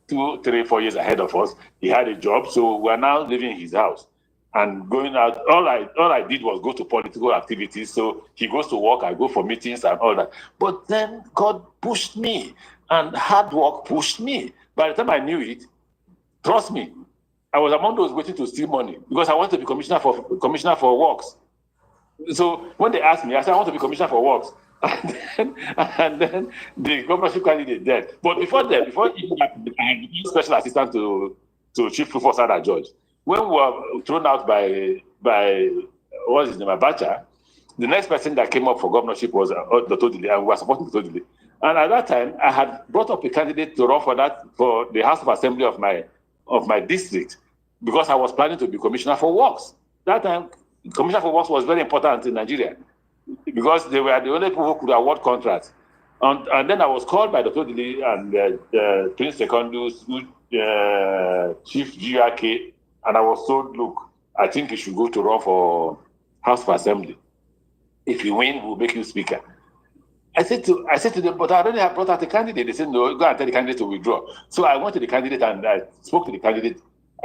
2, 3, 4 years ahead of us. He had a job, so we're now living in his house and going out. All I did was go to political activities. So he goes to work, I go for meetings and all that. But then God pushed me, and hard work pushed me. By the time I knew it, trust me, I was among those waiting to steal money because I wanted to be commissioner for works. So when they asked me, I said I want to be commissioner for works. And then the governorship candidate dead. But before that, I had been special assistant to Chief Rufus Ada George. When we were thrown out by what's his name, Abacha, the next person that came up for governorship was Dr. Odile, and we were supporting Dr. Odile. And at that time, I had brought up a candidate to run for the House of Assembly of my district because I was planning to be commissioner for works. That time, commissioner for works was very important in Nigeria, because they were the only people who could award contracts. And then I was called by Dr. Dili and Prince Secondus, Chief GRK, and I was told, look, I think you should go to run for House of Assembly. If you win, we'll make you speaker. I said to them, but I already have brought out a candidate. They said, no, go and tell the candidate to withdraw. So I went to the candidate and I spoke to the candidate.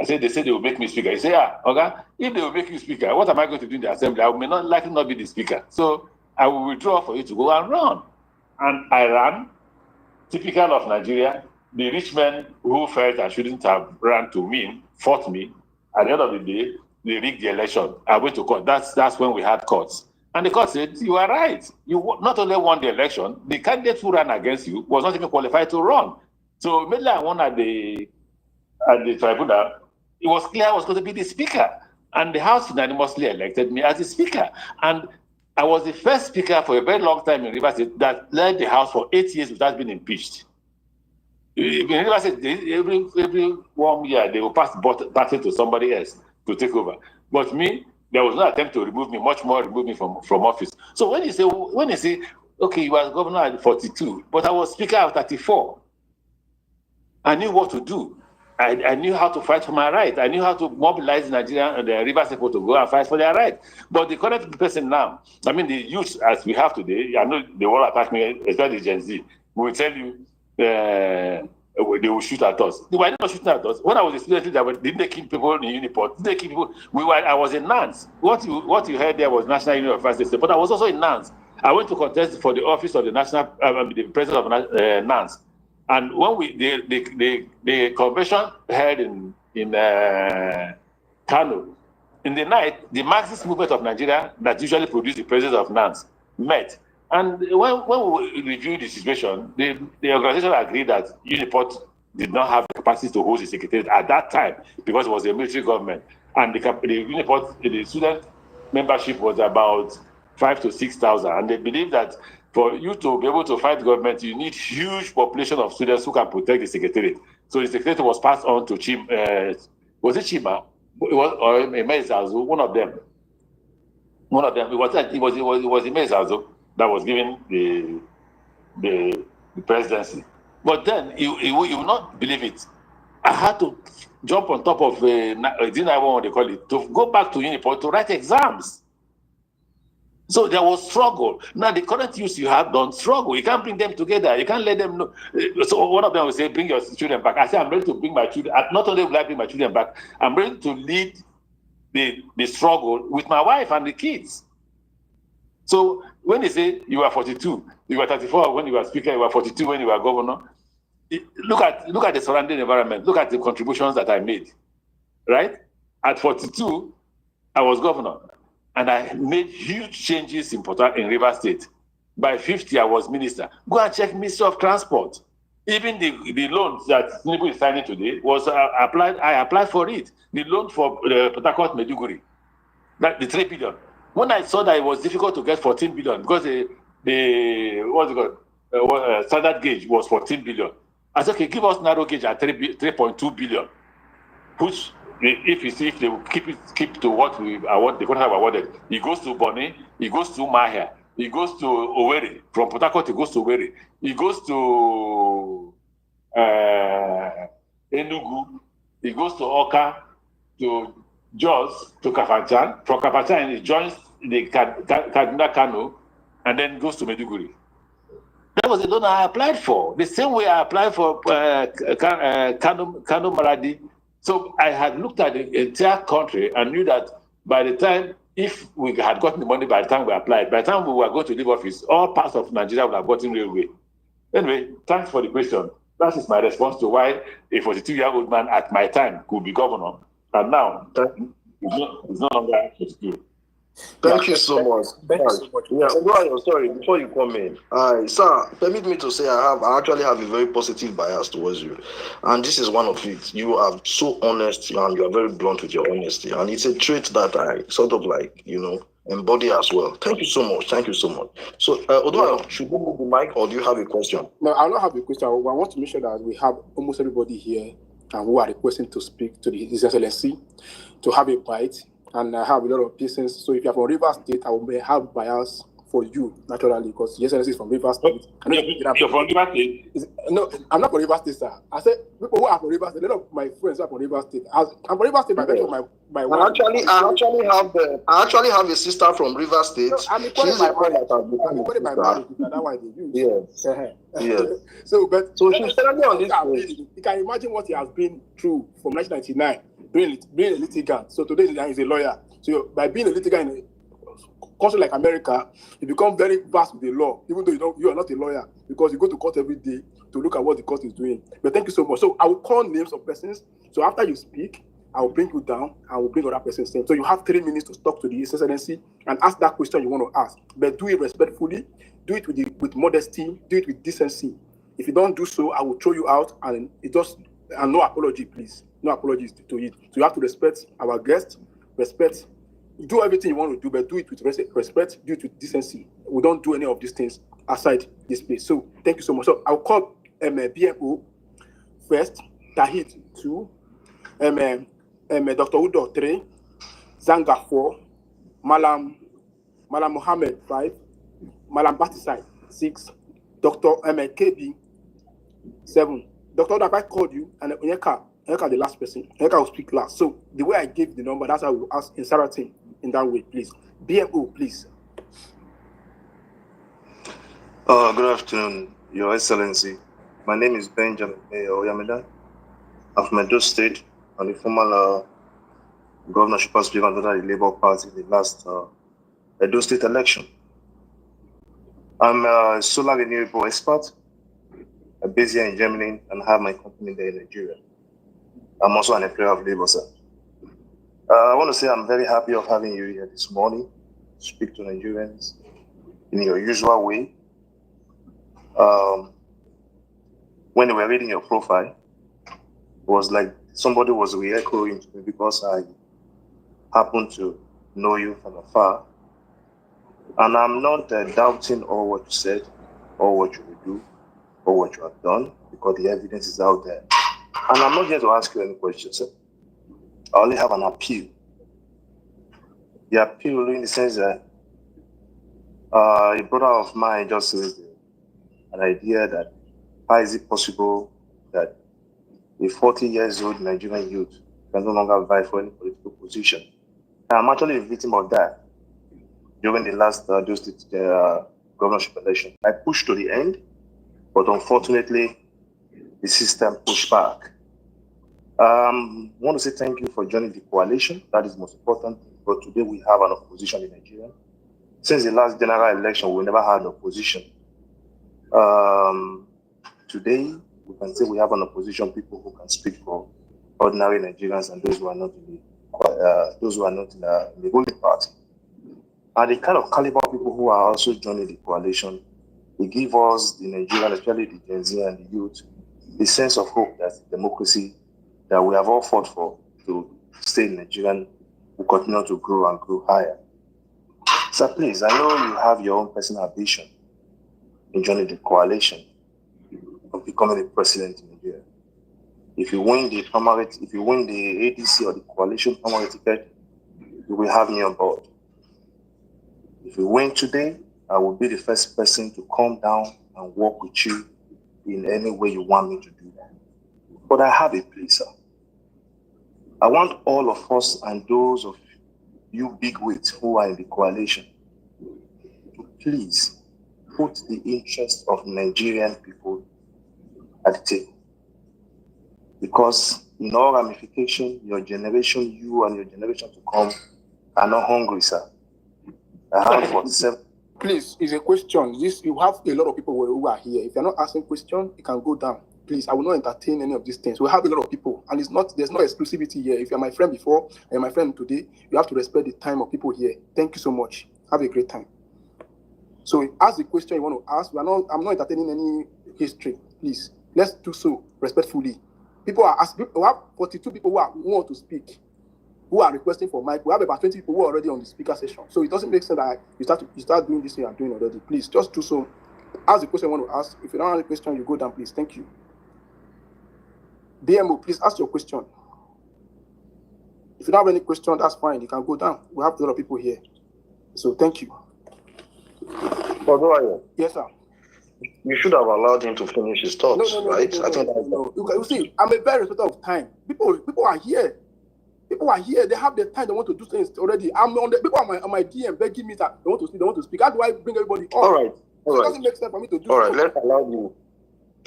They said they will make me speaker. He said, okay, if they will make you speaker, what am I going to do in the assembly? I may not likely not be the speaker. So I will withdraw for you to go and run. And I ran, typical of Nigeria. The rich men who felt I shouldn't have run to win fought me. At the end of the day, they rigged the election. I went to court. That's when we had courts. And the court said, you are right. You not only won the election, the candidate who ran against you was not even qualified to run. So immediately I won at the tribunal. It was clear I was going to be the speaker. And the House unanimously elected me as the speaker. And I was the first speaker for a very long time in Rivers State that led the House for 8 years without being impeached. In Rivers State, every 1 year, they will pass the baton to somebody else to take over. But me, there was no attempt to remove me, much more remove me from office. So when you say, okay, you were governor at 42, but I was speaker at 34, I knew what to do. I knew how to fight for my right. I knew how to mobilize Nigeria and the Rivers people to go and fight for their right. But the current person now, I mean, the youth as we have today, I know they will attack me, especially Gen Z. We will tell you they will shoot at us. They were not shooting at us. When I was a student leader, didn't they kill people in uniform? Didn't they kill people? I was in NANS. What you heard there was National Union of First State, but I was also in NANS. I went to contest for the office of the the president of NANS. And when the convention held in Kano, in the night, the Marxist movement of Nigeria that usually produced the president of NANS met. And when we reviewed the situation, the organization agreed that Uniport did not have the capacity to host a secretariat at that time because it was a military government. And the Uniport, the student membership was about 5,000 to 6,000. And they believe that for you to be able to fight government, you need huge population of students who can protect the secretariat. So the secretariat was passed on to was it Chima? It was, or Emezazu, one of them. It was Emezazu that was given the presidency. But then you will not believe it. I had to jump on top of what they call it, to go back to Uniport to write exams. So there was struggle. Now the current youth you have don't struggle. You can't bring them together. You can't let them know. So one of them will say, bring your children back. I say, I'm ready to bring my children. Not only will I bring my children back, I'm ready to lead the struggle with my wife and the kids. So when they say you are 42, you were 34 when you were speaker, you were 42 when you were governor, look at the surrounding environment. Look at the contributions that I made, right? At 42, I was governor. And I made huge changes in Rivers State. By 50, I was minister. Go and check Ministry of Transport. Even the loans that Tinubu is signing today was applied. I applied for it. The loan for Port Harcourt Meduguri, the 3 billion. When I saw that it was difficult to get 14 billion because the standard gauge was 14 billion, I said, okay, give us narrow gauge at 3.2 billion, which. If they will keep to what the contract have awarded, it goes to Bonny, it goes to Mahia, it goes to Owerri. From Port Harcourt, it goes to Owerri. It goes to Enugu. It goes to Oka, to Jos, to Kafanchan. From Kafanchan, it joins the Kaduna Kano, and then goes to Meduguri. That was the loan I applied for. The same way I applied for Kano Maradi. So I had looked at the entire country and knew that by the time, if we had gotten the money by the time we applied, by the time we were going to leave office, all parts of Nigeria would have gotten railway. Anyway, thanks for the question. That is my response to why a 42-year-old man at my time could be governor. And now, he's no longer 42. Thank you so much. Thank you so much. Yeah, sorry, before you come in, sir, permit me to say I actually have a very positive bias towards you, and this is one of it. You are so honest and you are very blunt with your honesty, and it's a trait that I sort of embody as well. Thank you so much. Thank you so much. So, Odunayo, should we move the mic, or do you have a question? No, I don't have a question. I want to make sure that we have almost everybody here and who are requesting to speak to His Excellency to have a bite. And I have a lot of patience. So if you're from Rivers State, I will have bias for you, naturally, because His Excellency is from Rivers State. You're from Rivers State? No, I'm not from Rivers State, sir. I said people who are from Rivers State, a lot of my friends are from Rivers State. I'm from Rivers State by virtue of my wife. I actually have a sister from Rivers State. No, I'm equating my marriage. That's why they use. Yes. So she's currently on this. You can imagine what he has been through from 1999. Being a litigant. So today he's a lawyer. So by being a litigant, country like America, you become very vast with the law, even though you are not a lawyer, because you go to court every day to look at what the court is doing. But thank you so much. So I will call names of persons. So after you speak, I will bring you down. I will bring other persons in. So you have 3 minutes to talk to the His Excellency and ask that question you want to ask. But do it respectfully. Do it with modesty. Do it with decency. If you don't do so, I will throw you out, and no apology, please. No apologies to it. So you have to respect our guests. Do everything you want to do, but do it with respect, do it with decency. We don't do any of these things outside this place. So thank you so much. So I'll call BMO first, Tahid 2, Dr. Udo 3, Zanga 4, Malam Mohammed 5, Malam Batisai 6, Dr. KB 7. Dr. Udo, I called you, and Onyeka, the last person. Onyeka will speak last. So the way I gave the number, that's how I will ask in Saratin in that way, please. BMO, please. Good afternoon, Your Excellency. My name is Benjamin Oyameda. I'm from Edo State. I'm the former governorship aspirant under the Labour Party in the last Edo State election. I'm a solar renewable expert. I'm based here in Germany and have my company there in Nigeria. I'm also an employer of Labour, sir. I want to say I'm very happy of having you here this morning to speak to Nigerians in your usual way. When they were reading your profile, it was like somebody was re-echoing to me because I happen to know you from afar. And I'm not doubting all what you said, or what you will do, or what you have done, because the evidence is out there. And I'm not here to ask you any questions, sir. I only have an appeal. The appeal in the sense that a brother of mine just raised an idea that how is it possible that a 40-years-old Nigerian youth can no longer vie for any political position? I'm actually a victim of that. During the last governorship election, I pushed to the end, but unfortunately, the system pushed back. I want to say thank you for joining the coalition. That is most important. But today we have an opposition in Nigeria. Since the last general election, we never had an opposition. Today, we can say we have an opposition, people who can speak for ordinary Nigerians and those who are not in the ruling party. And the kind of caliber of people who are also joining the coalition, they give us, the Nigerian, especially the Gen Z and the youth, the sense of hope that democracy that we have all fought for to stay in Nigeria will continue to grow and grow higher. So please, I know you have your own personal ambition in joining the coalition of becoming the president in Nigeria. If you win the primary, if you win the ADC or the coalition primary ticket, you will have me on board. If you win today, I will be the first person to come down and work with you in any way you want me to do that. But I have a plea, sir. I want all of us and those of you bigwigs who are in the coalition to please put the interest of Nigerian people at the table. Because in all ramification, your generation, you and your generation to come are not hungry, sir. I have 47. Please, it's a question. You have a lot of people who are here. If you're not asking questions, you can go down. Please, I will not entertain any of these things. We have a lot of people, and there's no exclusivity here. If you're my friend before and my friend today, you have to respect the time of people here. Thank you so much. Have a great time. So ask the question you want to ask. I'm not entertaining any history. Please, let's do so respectfully. People are asking. We have 42 people who want to speak, who are requesting for mic. We have about 20 people who are already on the speaker session. So it doesn't make sense that you start doing this thing you're doing already. Please, just do so. Ask the question you want to ask. If you don't have any question, you go down, please. Thank you. BMO, please ask your question. If you don't have any question, that's fine. You can go down. We have a lot of people here. So thank you. Yes, sir. You should have allowed him to finish his thoughts, right? No. You see, I'm a very respecter of time. People are here. People are here. They have the time. They want to do things already. I'm on the people on my DM begging me that they want to speak. They want to speak. How do I bring everybody up? All right. So it doesn't make sense for me to do. All right.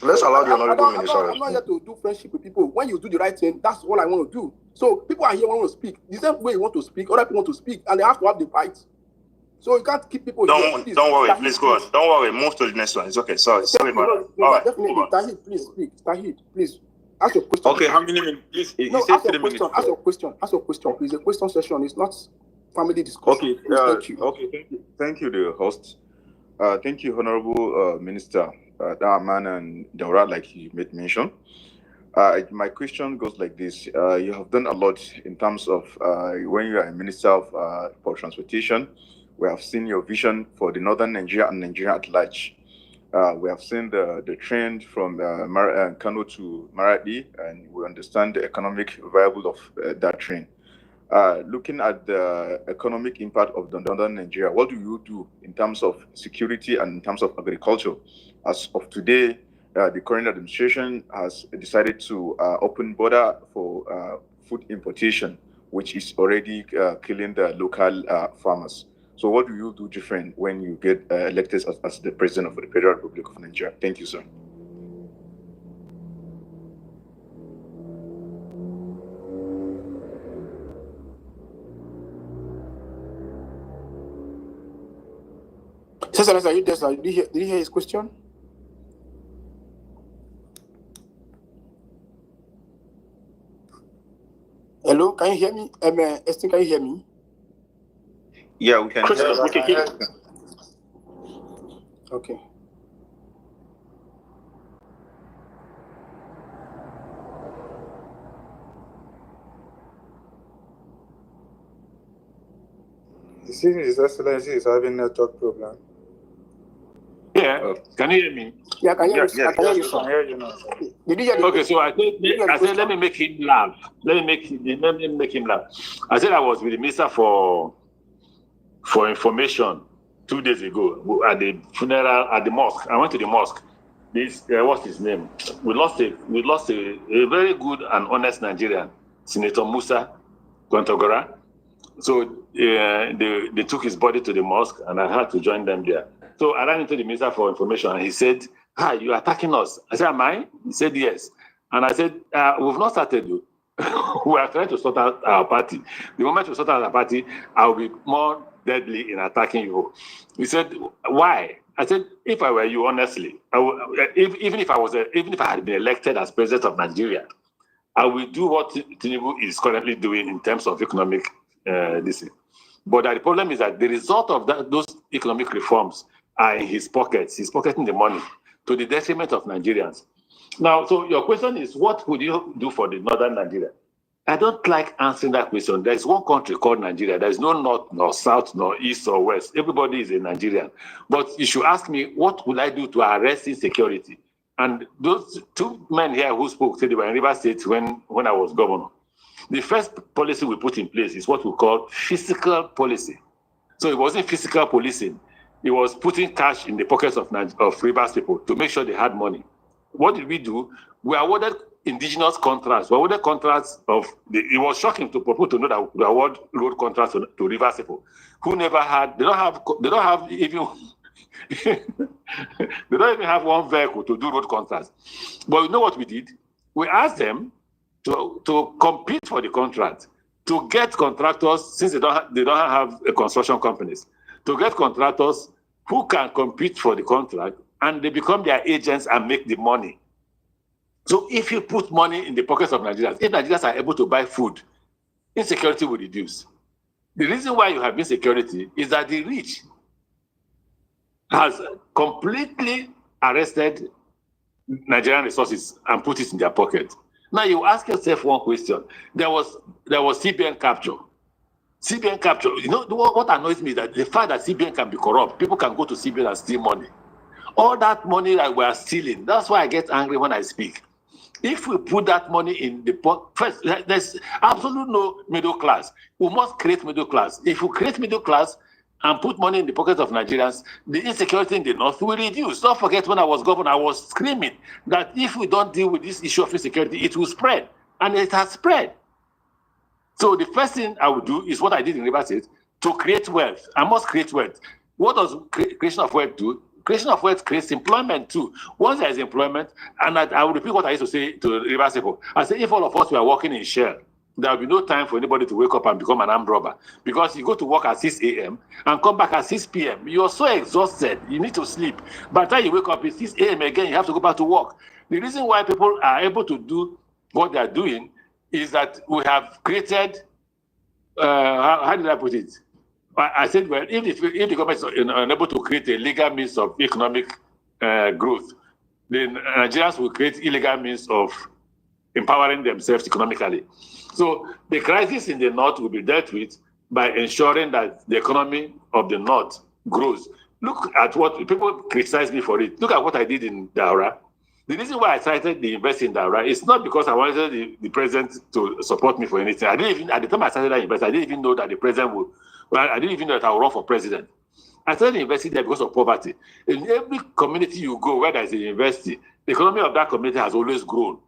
Let's allow the honorable minister. I'm not here to do friendship with people. When you do the right thing, that's all I want to do. So people are here want to speak. The same way you want to speak, other people want to speak, and they have to have the right. So you can't keep people here. Please, Don't worry, Tahir, please go on. Don't worry, move to the next one. It's okay. Sorry about that. All right, definitely. Tahir, please speak. Tahir, please ask your question. Okay, how many minutes? Please, No, you said ask your 3 minutes. question. Ask your question. Ask your question, please. The question session is not family discussion. Okay, Please, thank you. okay, thank you, the host. Thank you, Honorable Minister Daman and Daura, like you made mention. My question goes like this: you have done a lot in terms of when you are a minister for transportation. We have seen your vision for the northern Nigeria and Nigeria at large. We have seen the trend from Kano to Maradi, and we understand the economic viable of that trend. Looking at the economic impact of the northern Nigeria, what do you do in terms of security and in terms of agriculture? As of today, the current administration has decided to open border for food importation, which is already killing the local farmers. So what do you do different when you get elected as the president of the Federal Republic of Nigeria? Thank you, sir. Cesar, are you there, sir? Did you hear his question? Hello, can you hear me? Estin, can you hear me? Yeah, we can hear you. Okay. You see, His Excellency is having network problem. Yeah, can you hear me? Yeah, I can hear you. Yeah, I can hear you, I sir. can hear you now, sir. Did you hear the Okay, so I said, let me make him laugh. Let me make him laugh. I said I was with the minister for information 2 days ago at the funeral at the mosque. I went to the mosque. This what's his name? We lost a very good and honest Nigerian, Senator Musa Kwantogora. So they took his body to the mosque, and I had to join them there. So I ran into the minister for information, and he said, "Hi, you're attacking us." I said, "Am I?" He said, "Yes." And I said, "We've not started. We are trying to sort out our party. The moment we sort out our party, I will be more deadly in attacking you." He said, "Why?" I said, "If I were you, honestly, even if I had been elected as president of Nigeria, I will do what Tinubu is currently doing in terms of economic this thing. But the problem is that the result of those economic reforms are in his pockets. He's pocketing the money to the detriment of Nigerians. Now, so your question is, what would you do for the northern Nigeria? I don't like answering that question. There is one country called Nigeria. There is no north, nor south, nor east or west. Everybody is a Nigerian. But you should ask me, what would I do to arrest insecurity? And those two men here who spoke said they were in River State when I was governor. The first policy we put in place is what we call fiscal policy. So it wasn't physical policing. It was putting cash in the pockets of Rivers people to make sure they had money. What did we do? We awarded indigenous contracts. We awarded contracts it was shocking to people to know that we award road contracts to Rivers people who never had, they don't even have one vehicle to do road contracts. But you know what we did? We asked them to compete for the contract, to get contractors, since they don't have construction companies, to get contractors who can compete for the contract, and they become their agents and make the money. So if you put money in the pockets of Nigerians, if Nigerians are able to buy food, insecurity will reduce. The reason why you have insecurity is that the rich has completely arrested Nigerian resources and put it in their pocket. Now you ask yourself one question. There was CBN capture. CBN capture, you know what annoys me is that the fact that CBN can be corrupt, people can go to CBN and steal money. All that money that we are stealing, that's why I get angry when I speak. If we put that money in the first, there's absolutely no middle class. We must create middle class. If we create middle class and put money in the pockets of Nigerians, the insecurity in the north will reduce. Don't forget, when I was governor, I was screaming that if we don't deal with this issue of insecurity, it will spread. And it has spread. So the first thing I would do is what I did in Rivers State, to create wealth. I must create wealth. What does creation of wealth do? Creation of wealth creates employment too. Once there is employment, and I will repeat what I used to say to Rivers people. I say, if all of us were working in Shell, there will be no time for anybody to wake up and become an armed robber, because you go to work at 6 a.m. and come back at 6 p.m. You're so exhausted, you need to sleep. By the time you wake up at 6 a.m. again, you have to go back to work. The reason why people are able to do what they're doing is that we have created, how did I put it? I said, well, if the government is unable to create a legal means of economic growth, then Nigerians will create illegal means of empowering themselves economically. So the crisis in the North will be dealt with by ensuring that the economy of the North grows. Look at what people criticize me for it. Look at what I did in Daura. The reason why I cited the investment in Daura is not because I wanted the president to support me for anything. I didn't even, at the time I started that investment, I didn't even know that the president would, well, I didn't even know that I would run for president. I started investing there because of poverty. In every community you go where there is a university, the economy of that community has always grown.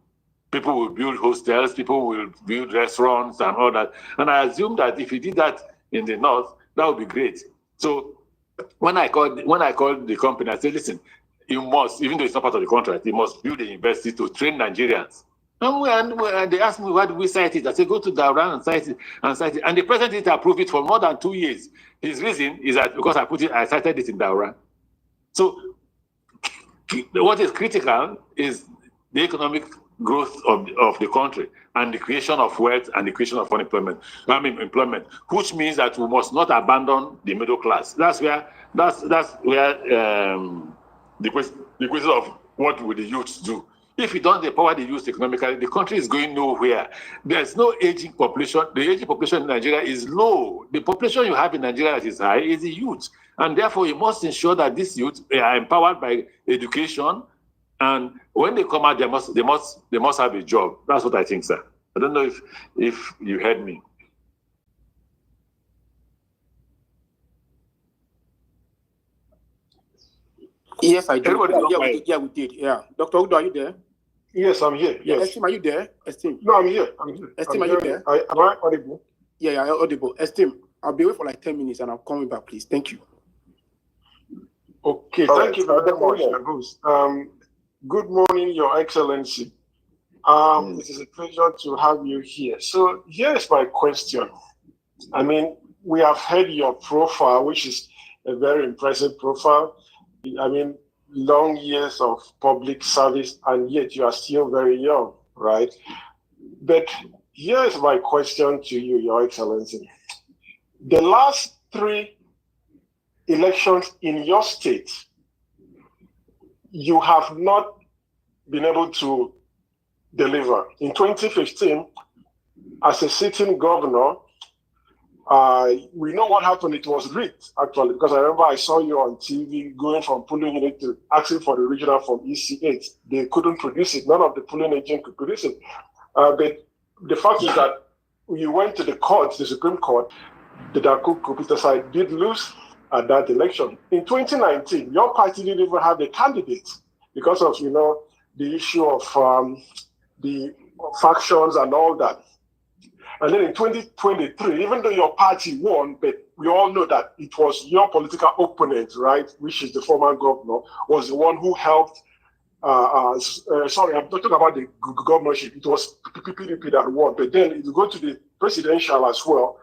People will build hostels, people will build restaurants and all that. And I assume that if you did that in the North, that would be great. So when I called the company, I said, listen, you must, even though it's not part of the contract, you must build a university to train Nigerians. And they asked me, why do we cite it? I said, go to Dauran and cite it. And the president didn't approve it for more than 2 years. His reason is that because I cited it in Dauran. So what is critical is the economic growth of the country and the creation of wealth and the creation of employment, which means that we must not abandon the middle class. That's where the question of what will the youth do. If you don't empower the youth economically, the country is going nowhere. There's no aging population. The aging population in Nigeria is low. The population you have in Nigeria that is high is the youth. And therefore, you must ensure that these youth are empowered by education. And when they come out, they must have a job. That's what I think, sir. I don't know if you heard me. Yes, I did. Everybody We did. Yeah. Dr. Udo, are you there? Yes, I'm here. Yes. Esteem, are you there? Esteem. No, I'm here. Esteem, are you there? Am I audible? Yeah, you're audible. Esteem, I'll be away for like 10 minutes and I'll call you back, please. Thank you. Okay, thank you very much, Nagos. Good morning, Your Excellency. It is a pleasure to have you here. So here is my question. I mean, we have heard your profile, which is a very impressive profile. I mean, long years of public service, and yet you are still very young, right? But here is my question to you, Your Excellency. The last 3 elections in your state, you have not been able to deliver. In 2015, as a sitting governor, we know what happened. It was rigged, actually, because I remember I saw you on TV going from polling unit to asking for the regional from EC8. They couldn't produce it. None of the polling agents could produce it. But the fact is that you went to the court, the Supreme Court, the Daku Kupita side did lose at that election. In 2019, your party didn't even have a candidate because of, the issue of the factions and all that. And then in 2023, even though your party won, but we all know that it was your political opponent, right, which is the former governor, was the one who helped. Sorry, I'm talking about the governorship. It was PDP that won. But then if you go to the presidential as well,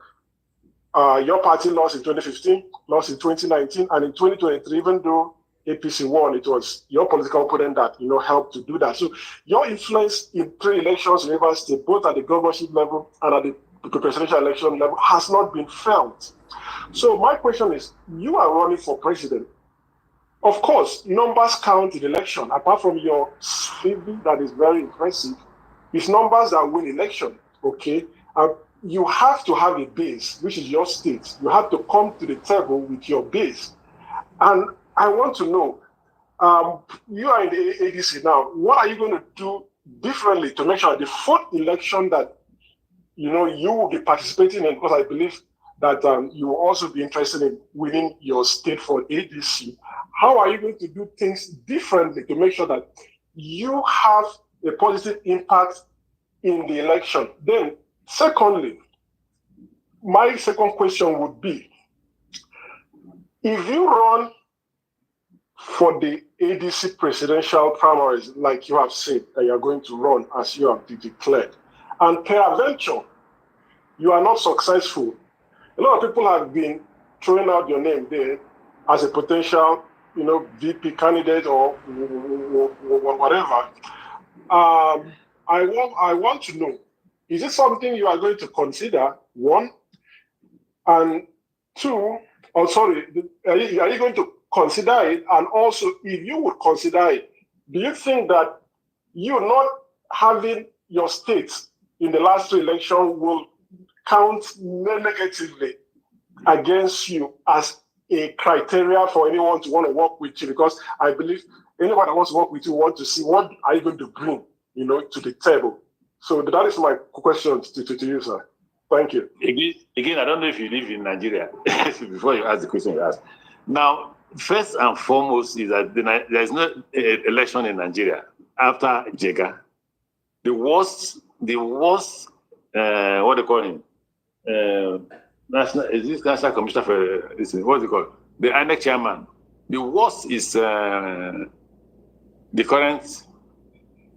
your party lost in 2015, lost in 2019, and in 2023, even though APC won, it was your political opponent that helped to do that. So your influence in 3 elections in Rivers State, both at the governorship level and at the presidential election level, has not been felt. So my question is, you are running for president. Of course, numbers count in election. Apart from your CV that is very impressive, it's numbers that win election. Okay, you have to have a base, which is your state. You have to come to the table with your base, and I want to know, you are in the ADC now. What are you going to do differently to make sure the 4th election that you will be participating in? Because I believe that you will also be interested in winning your state for ADC. How are you going to do things differently to make sure that you have a positive impact in the election? Then, secondly, my second question would be, if you run for the ADC presidential primaries, like you have said that you're going to run as you have declared, and peradventure, you are not successful. A lot of people have been throwing out your name there as a potential, VP candidate or whatever. I want to know, is it something you are going to consider, one? And two, are you going to consider it? And also, if you would consider it, do you think that you not having your state in the last 2 elections will count negatively against you as a criteria for anyone to want to work with you? Because I believe anyone that wants to work with you want to see what are you going to bring, to the table. So that is my question to you, sir. Thank you. Again, I don't know if you live in Nigeria. Before you ask the question you asked. Now, first and foremost is that there is no election in Nigeria after Jega. The worst, what do you call him? National Commissioner for this? What do you call it? The INEC chairman. The worst is the current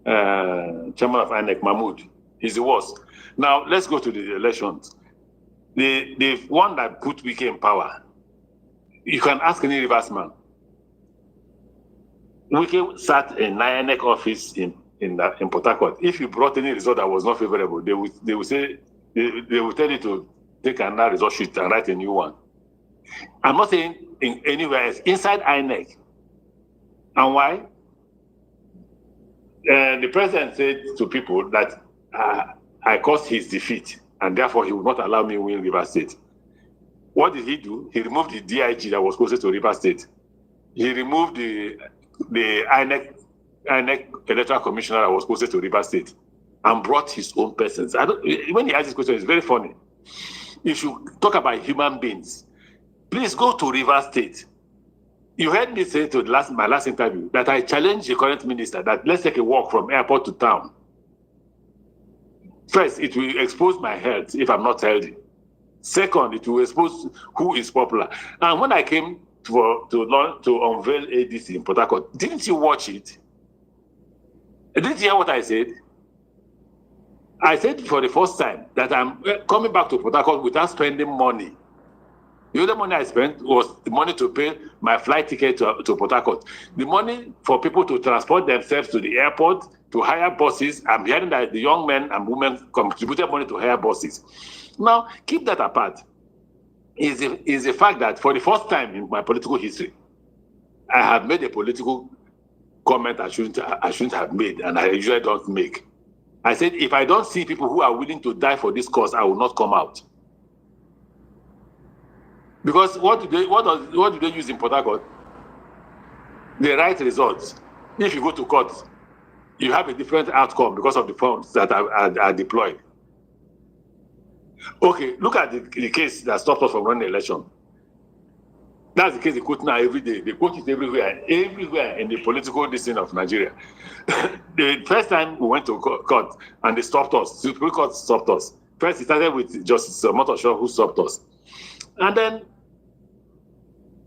chairman of INEC, Mahmoud. He's the worst. Now let's go to the elections. The one that put Wike in power. You can ask any Rivers man. Wike sat in INEC office in Port Harcourt. If you brought any result that was not favorable, they would say they would tell you to take another result sheet and write a new one. I'm not saying in anywhere else, inside INEC. And why? The president said to people that I caused his defeat, and therefore he would not allow me to win Rivers State. What did he do? He removed the DIG that was closest to Rivers State. He removed the INEC Electoral Commissioner that was closest to Rivers State, and brought his own persons. When he asked this question, it's very funny. If you talk about human beings, please go to Rivers State. You heard me say to my last interview that I challenged the current minister that let's take a walk from airport to town. First, it will expose my health if I'm not healthy. Second, it will expose who is popular. And when I came to unveil ADC in Port Harcourt, didn't you watch it? Didn't you hear what I said? I said for the first time that I'm coming back to Port Harcourt without spending money. The other money I spent was the money to pay my flight ticket to Port Harcourt. The money for people to transport themselves to the airport, to hire buses. I'm hearing that the young men and women contributed money to hire buses. Now, keep that apart. Is the fact that for the first time in my political history, I have made a political comment I shouldn't have made, and I usually don't make. I said, if I don't see people who are willing to die for this cause, I will not come out. Because what do they use in Port Harcourt? The right results. If you go to court, you have a different outcome because of the funds that are deployed. Okay, look at the case that stopped us from running the election. That's the case they quote now every day. They quote it everywhere in the political discipline of Nigeria. The first time we went to court and they stopped us, Supreme Court stopped us. First, it started with Justice Motoshaw who stopped us. And then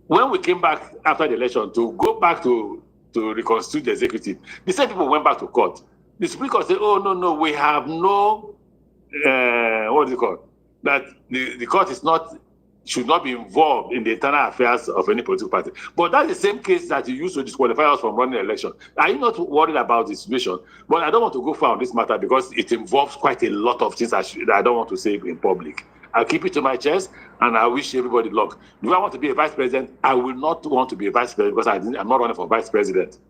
when we came back after the election to go back to reconstitute the executive, the same people went back to court. The Supreme Court said, oh, no, we have no, what is it called? That the court should not be involved in the internal affairs of any political party. But that's the same case that you used to disqualify us from running an election. Are you not worried about the situation? But I don't want to go far on this matter because it involves quite a lot of things that I don't want to say in public. I'll keep it to my chest, and I wish everybody luck. Do I want to be a vice president? I will not want to be a vice president because I'm not running for vice president.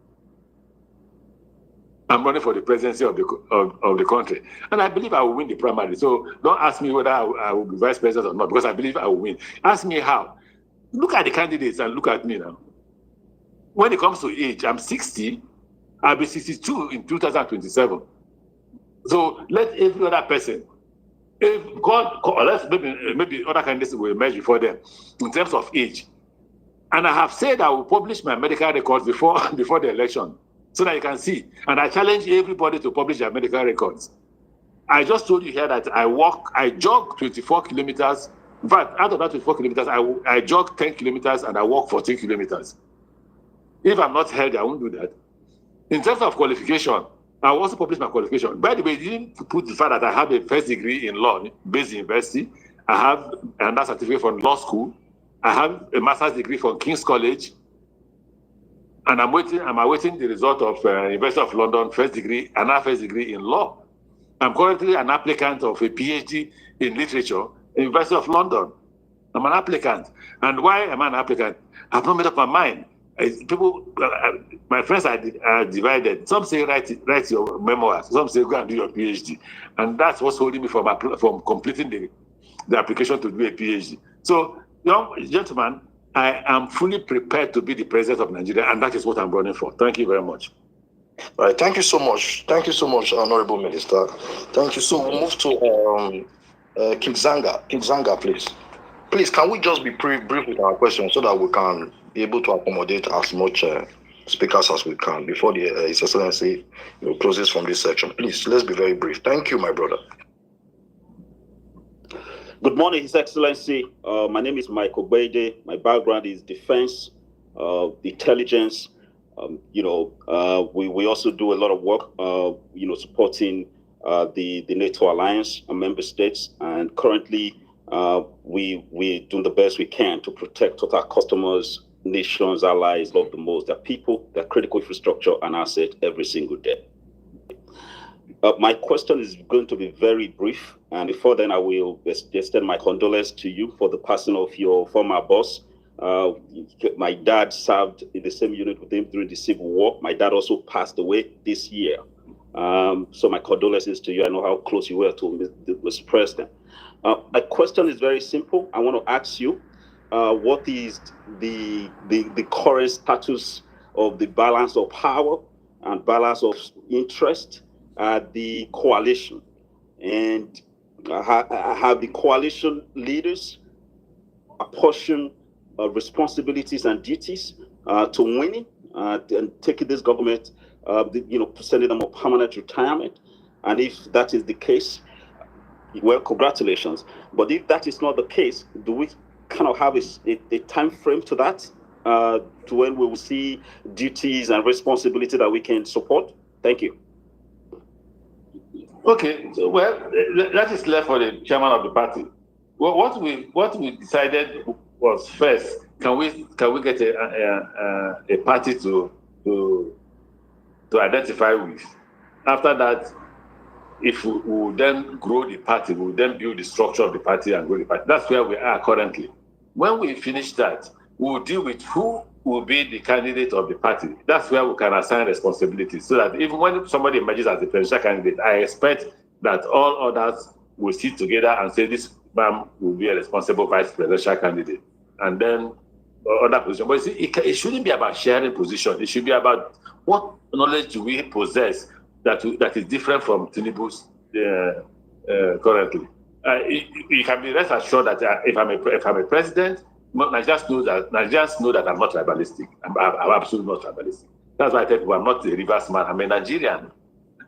I'm running for the presidency of the country. And I believe I will win the primary. So don't ask me whether I will be vice president or not, because I believe I will win. Ask me how. Look at the candidates and look at me now. When it comes to age, I'm 60. I'll be 62 in 2027. So let every other person, if God, unless maybe other candidates will emerge before them in terms of age. And I have said I will publish my medical records before the election, so that you can see. And I challenge everybody to publish their medical records. I just told you here that I jog 24 kilometers. In fact, out of that 24 kilometers, I jog 10 kilometers and I walk 14 kilometers. If I'm not healthy, I won't do that. In terms of qualification, I also published my qualification. By the way, you didn't put the fact that I have a first degree in law based university. I have another certificate from law school. I have a master's degree from King's College. And I'm awaiting the result of University of London first degree, another first degree in law. I'm currently an applicant of a PhD in literature at University of London. I'm an applicant. And why am I an applicant? I've not made up my mind. My friends are divided. Some say write your memoirs. Some say go and do your PhD. And that's what's holding me from completing the application to do a PhD. So, young gentlemen, I am fully prepared to be the president of Nigeria, and that is what I'm running for. Thank you very much. All right, thank you so much. Thank you so much, Honorable Minister. Thank you. So we'll move to King Zanga. King Zanga, please. Please, can we just be brief with our questions so that we can be able to accommodate as much speakers as we can before His Excellency closes from this section? Please, let's be very brief. Thank you, my brother. Good morning, His Excellency. My name is Michael Bede. My background is defense, intelligence. We also do a lot of work, supporting the NATO alliance and member states. And currently, we're doing the best we can to protect what our customers, nations, allies love the most: their people, their critical infrastructure and asset every single day. My question is going to be very brief, and before then, I will extend my condolences to you for the passing of your former boss. My dad served in the same unit with him during the Civil War. My dad also passed away this year. So my condolences to you. I know how close you were to Mr. President. My question is very simple. I want to ask you, what is the current status of the balance of power and balance of interest at the coalition? And have the coalition leaders apportioned responsibilities and duties to winning and taking this government, sending them on permanent retirement? And if that is the case, well, congratulations. But if that is not the case, do we kind of have a time frame to that, to when we will see duties and responsibility that we can support? Thank you. Okay, so, well, that is left for the chairman of the party. Well, what we decided was, first, can we get a party to identify with? After that, if we will then grow the party, we will then build the structure of the party and grow the party. That's where we are currently. When we finish that, we will deal with who will be the candidate of the party. That's where we can assign responsibilities, so that even when somebody emerges as the presidential candidate, I expect that all others will sit together and say this man will be a responsible vice presidential candidate, and then other position. But you see, it shouldn't be about sharing position. It should be about what knowledge do we possess that is different from Tinubu's currently. You can be rest assured that if I'm a president, Nigerians know that I'm not tribalistic. I'm absolutely not tribalistic. That's why I tell people I'm not a reverse man. I'm a Nigerian.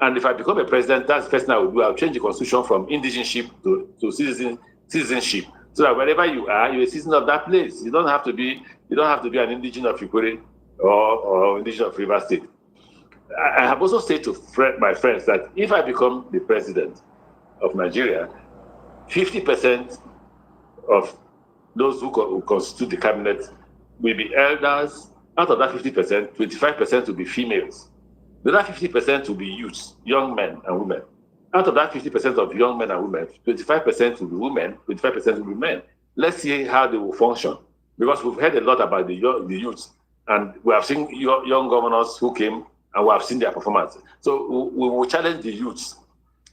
And if I become a president, that's the first thing I will do. I'll change the constitution from indigenship to citizenship, so that wherever you are, you're a citizen of that place. You don't have to be an indigenous of Ikwere or indigenous of Rivers State. I have also said to my friends that if I become the president of Nigeria, 50% of those who constitute the cabinet will be elders. Out of that 50%, 25% will be females. The other 50% will be youths, young men and women. Out of that 50% of young men and women, 25% will be women, 25% will be men. Let's see how they will function. Because we've heard a lot about the youths, and we have seen young governors who came, and we have seen their performance. So we will challenge the youths.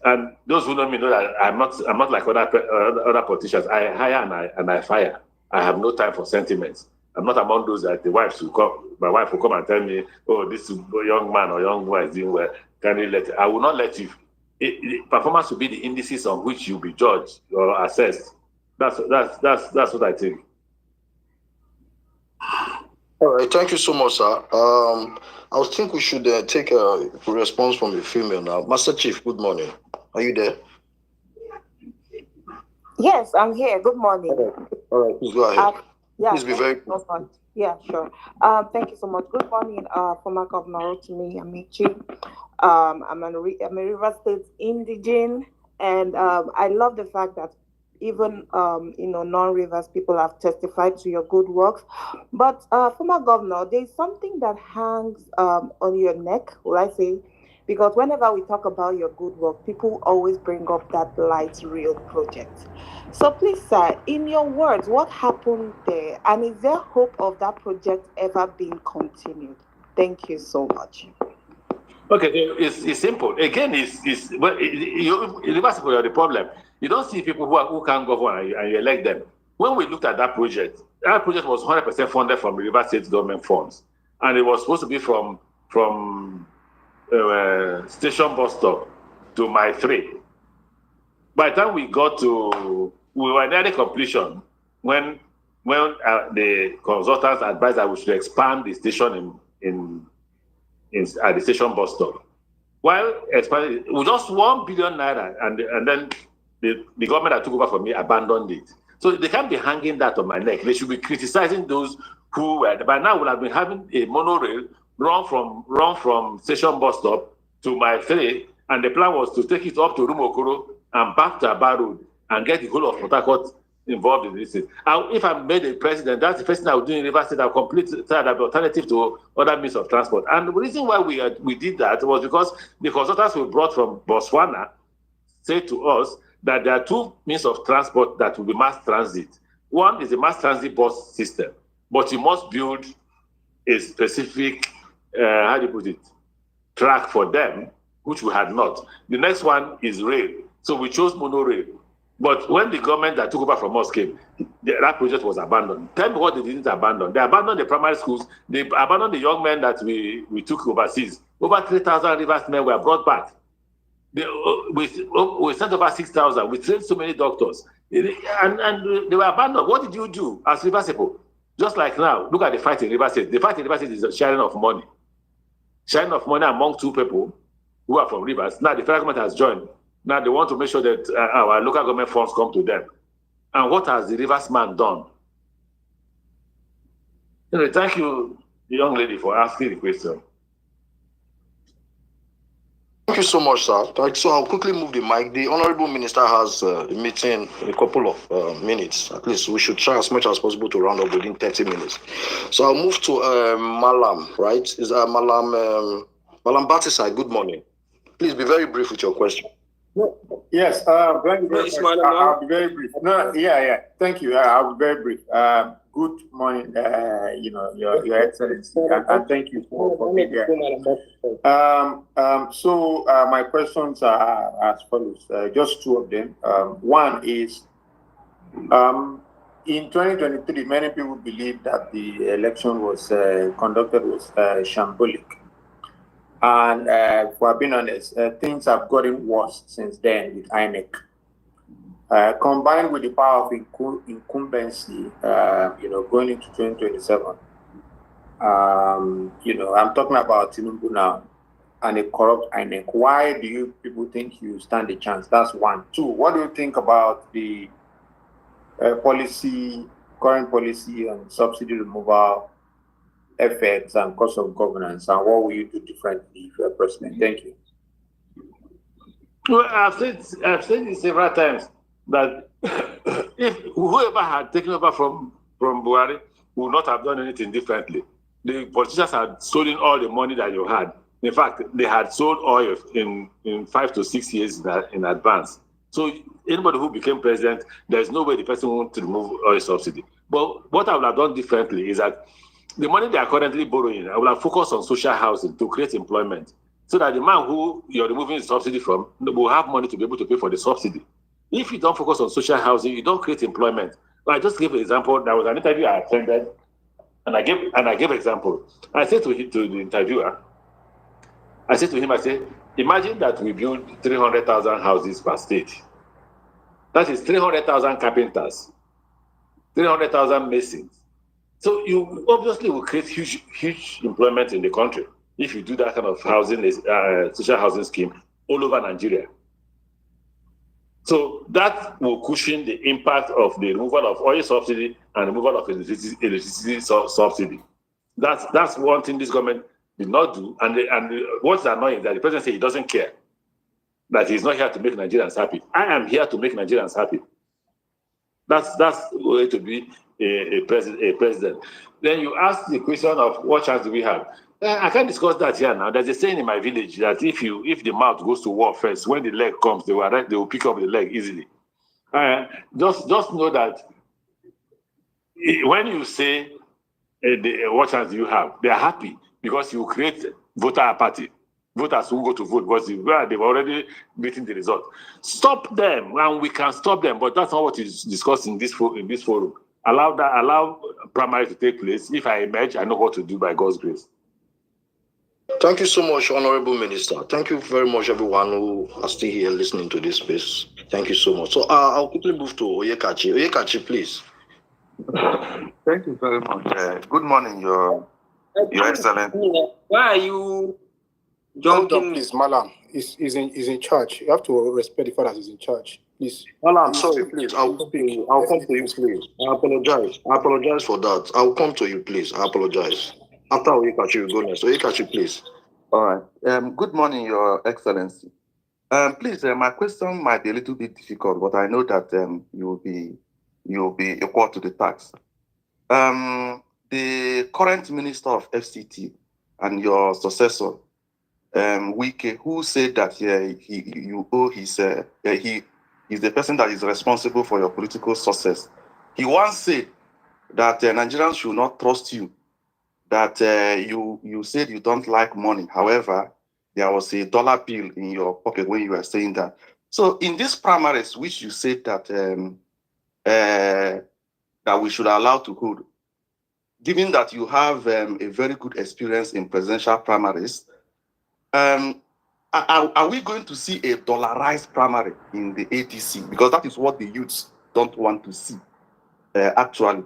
And those who know me know that I'm not like other politicians. I hire and I fire. I have no time for sentiments. I'm not among those that my wife will come and tell me, oh, this young man or young woman is doing well. Can you let it? I will not let you. Performance will be the indices on which you'll be judged or assessed. That's what I think. All right, thank you so much, sir. I think we should take a response from the female now. Master Chief, good morning. Are you there? Yes, I'm here. Good morning. All right, please go ahead. Yeah, please be very. Yeah, sure. Thank you so much. Good morning, former Governor Rotimi Amaechi. I'm a River State indigene, and I love the fact that even non-Rivers people have testified to your good works. But former Governor, there is something that hangs on your neck, will I say? Because whenever we talk about your good work, people always bring up that light rail project. So please, sir, in your words, what happened there? And is there hope of that project ever being continued? Thank you so much. Okay, it's simple. Again, reversible are the problem. You don't see people who can't govern and you elect them. When we looked at that project was 100% funded from River State government funds, and it was supposed to be from station bus stop to Mile 3. By the time we were nearly completion when the consultants advised that we should expand the station at the station bus stop. While expanding, with just 1 billion naira, and then the government that took over from me abandoned it. So they can't be hanging that on my neck. They should be criticizing those who were. By now, would have been having a monorail run from station bus stop to Mile 3, and the plan was to take it up to Rumokoro and back to Aba Road and get the whole of Port Harcourt involved in this. If I'm made a president, that's the first thing I would do in River State. I'll complete that alternative to other means of transport. And the reason why we did that was because the consultants we brought from Botswana said to us that there are two means of transport that will be mass transit. One is the mass transit bus system, but you must build a specific, track for them, which we had not. The next one is rail. So we chose monorail. But when the government that took over from us came, that project was abandoned. Tell me what they didn't abandon. They abandoned the primary schools. They abandoned the young men that we took overseas. Over 3,000 Rivers men were brought back. We sent over 6,000. We trained so many doctors. And they were abandoned. What did you do as Rivers people? Just like now, look at the fight in River State. The fight in River State is a sharing of money. Sharing of money among two people who are from Rivers. Now the federal government has joined. Now they want to make sure that our local government funds come to them. And what has the Rivers man done? Thank you, young lady, for asking the question. Thank you so much, sir. So I'll quickly move the mic. The Honorable Minister has a meeting in a couple of minutes. At least we should try as much as possible to round up within 30 minutes. So I'll move to Malam, right? Is Malam Batisai, good morning. Please be very brief with your question. Yes, thank you very much. I'll be very brief. No, yeah. Thank you. I'll be very brief. Good morning, Your Excellency, and thank you for being here. So my questions are as follows. Just two of them. One is, in 2023, many people believe that the election was conducted was shambolic. And for being honest, things have gotten worse since then with INEC. Combined with the power of incumbency, going into 2027, I'm talking about Tinubu now and a corrupt INEC. Why do you people think you stand a chance? That's one. Two, what do you think about the current policy on subsidy removal, effects and cost of governance, and what will you do differently if you're president? Thank you. Well, I've said it several times that if whoever had taken over from Buhari would not have done anything differently. The politicians had stolen all the money that you had. In fact, they had sold oil in 5 to 6 years in advance. So anybody who became president, there's no way the person wants to remove oil subsidy. But what I would have done differently is that the money they are currently borrowing, I will have focused on social housing to create employment so that the man who you're removing the subsidy from will have money to be able to pay for the subsidy. If you don't focus on social housing, you don't create employment. Well, I just gave an example. There was an interview I attended, and I gave example. I said to the interviewer, I said to him, imagine that we build 300,000 houses per state. That is 300,000 carpenters, 300,000 masons. So you obviously will create huge employment in the country if you do that kind of housing, social housing scheme all over Nigeria. So that will cushion the impact of the removal of oil subsidy and removal of electricity subsidy. That's one thing this government did not do. And what's annoying is that the president said he doesn't care, that he's not here to make Nigerians happy. I am here to make Nigerians happy. That's the way to be a president. Then you ask the question of what chance do we have? I can't discuss that here now. There's a saying in my village that if the mouth goes to war first, when the leg comes, they will pick up the leg easily. Just know that when you say what chance do you have, they are happy because you create voter apathy. Voters who go to vote because they've already beaten the result. Stop them, and we can stop them. But that's not what is discussed in this forum. Allow primary to take place. If I emerge, I know what to do by God's grace. Thank you so much, Honorable Minister. Thank you very much, everyone who are still here listening to this space. Thank you so much. So I'll quickly move to Oyekachi. Oyekachi, please. Thank you very much. Good morning, Your Excellency. Why are you jumping? Please, Malam. He's in charge. You have to respect the fact that he's in charge. Please. Malam, sorry, please. I'll come to you, please. I apologize for that. I'll come to you, please. I apologize. After Oyekachi, you go next. Oyekachi, please. All right. Good morning, Your Excellency. Please, my question might be a little bit difficult, but I know that you'll be equal to the task. The current Minister of FCT and your successor, Wike, who said that he is the person that is responsible for your political success. He once said that Nigerians should not trust you, that you said you don't like money. However, there was a dollar bill in your pocket when you were saying that. So in these primaries, which you said that that we should allow to hold, given that you have a very good experience in presidential primaries, are we going to see a dollarized primary in the ADC? Because that is what the youths don't want to see, actually.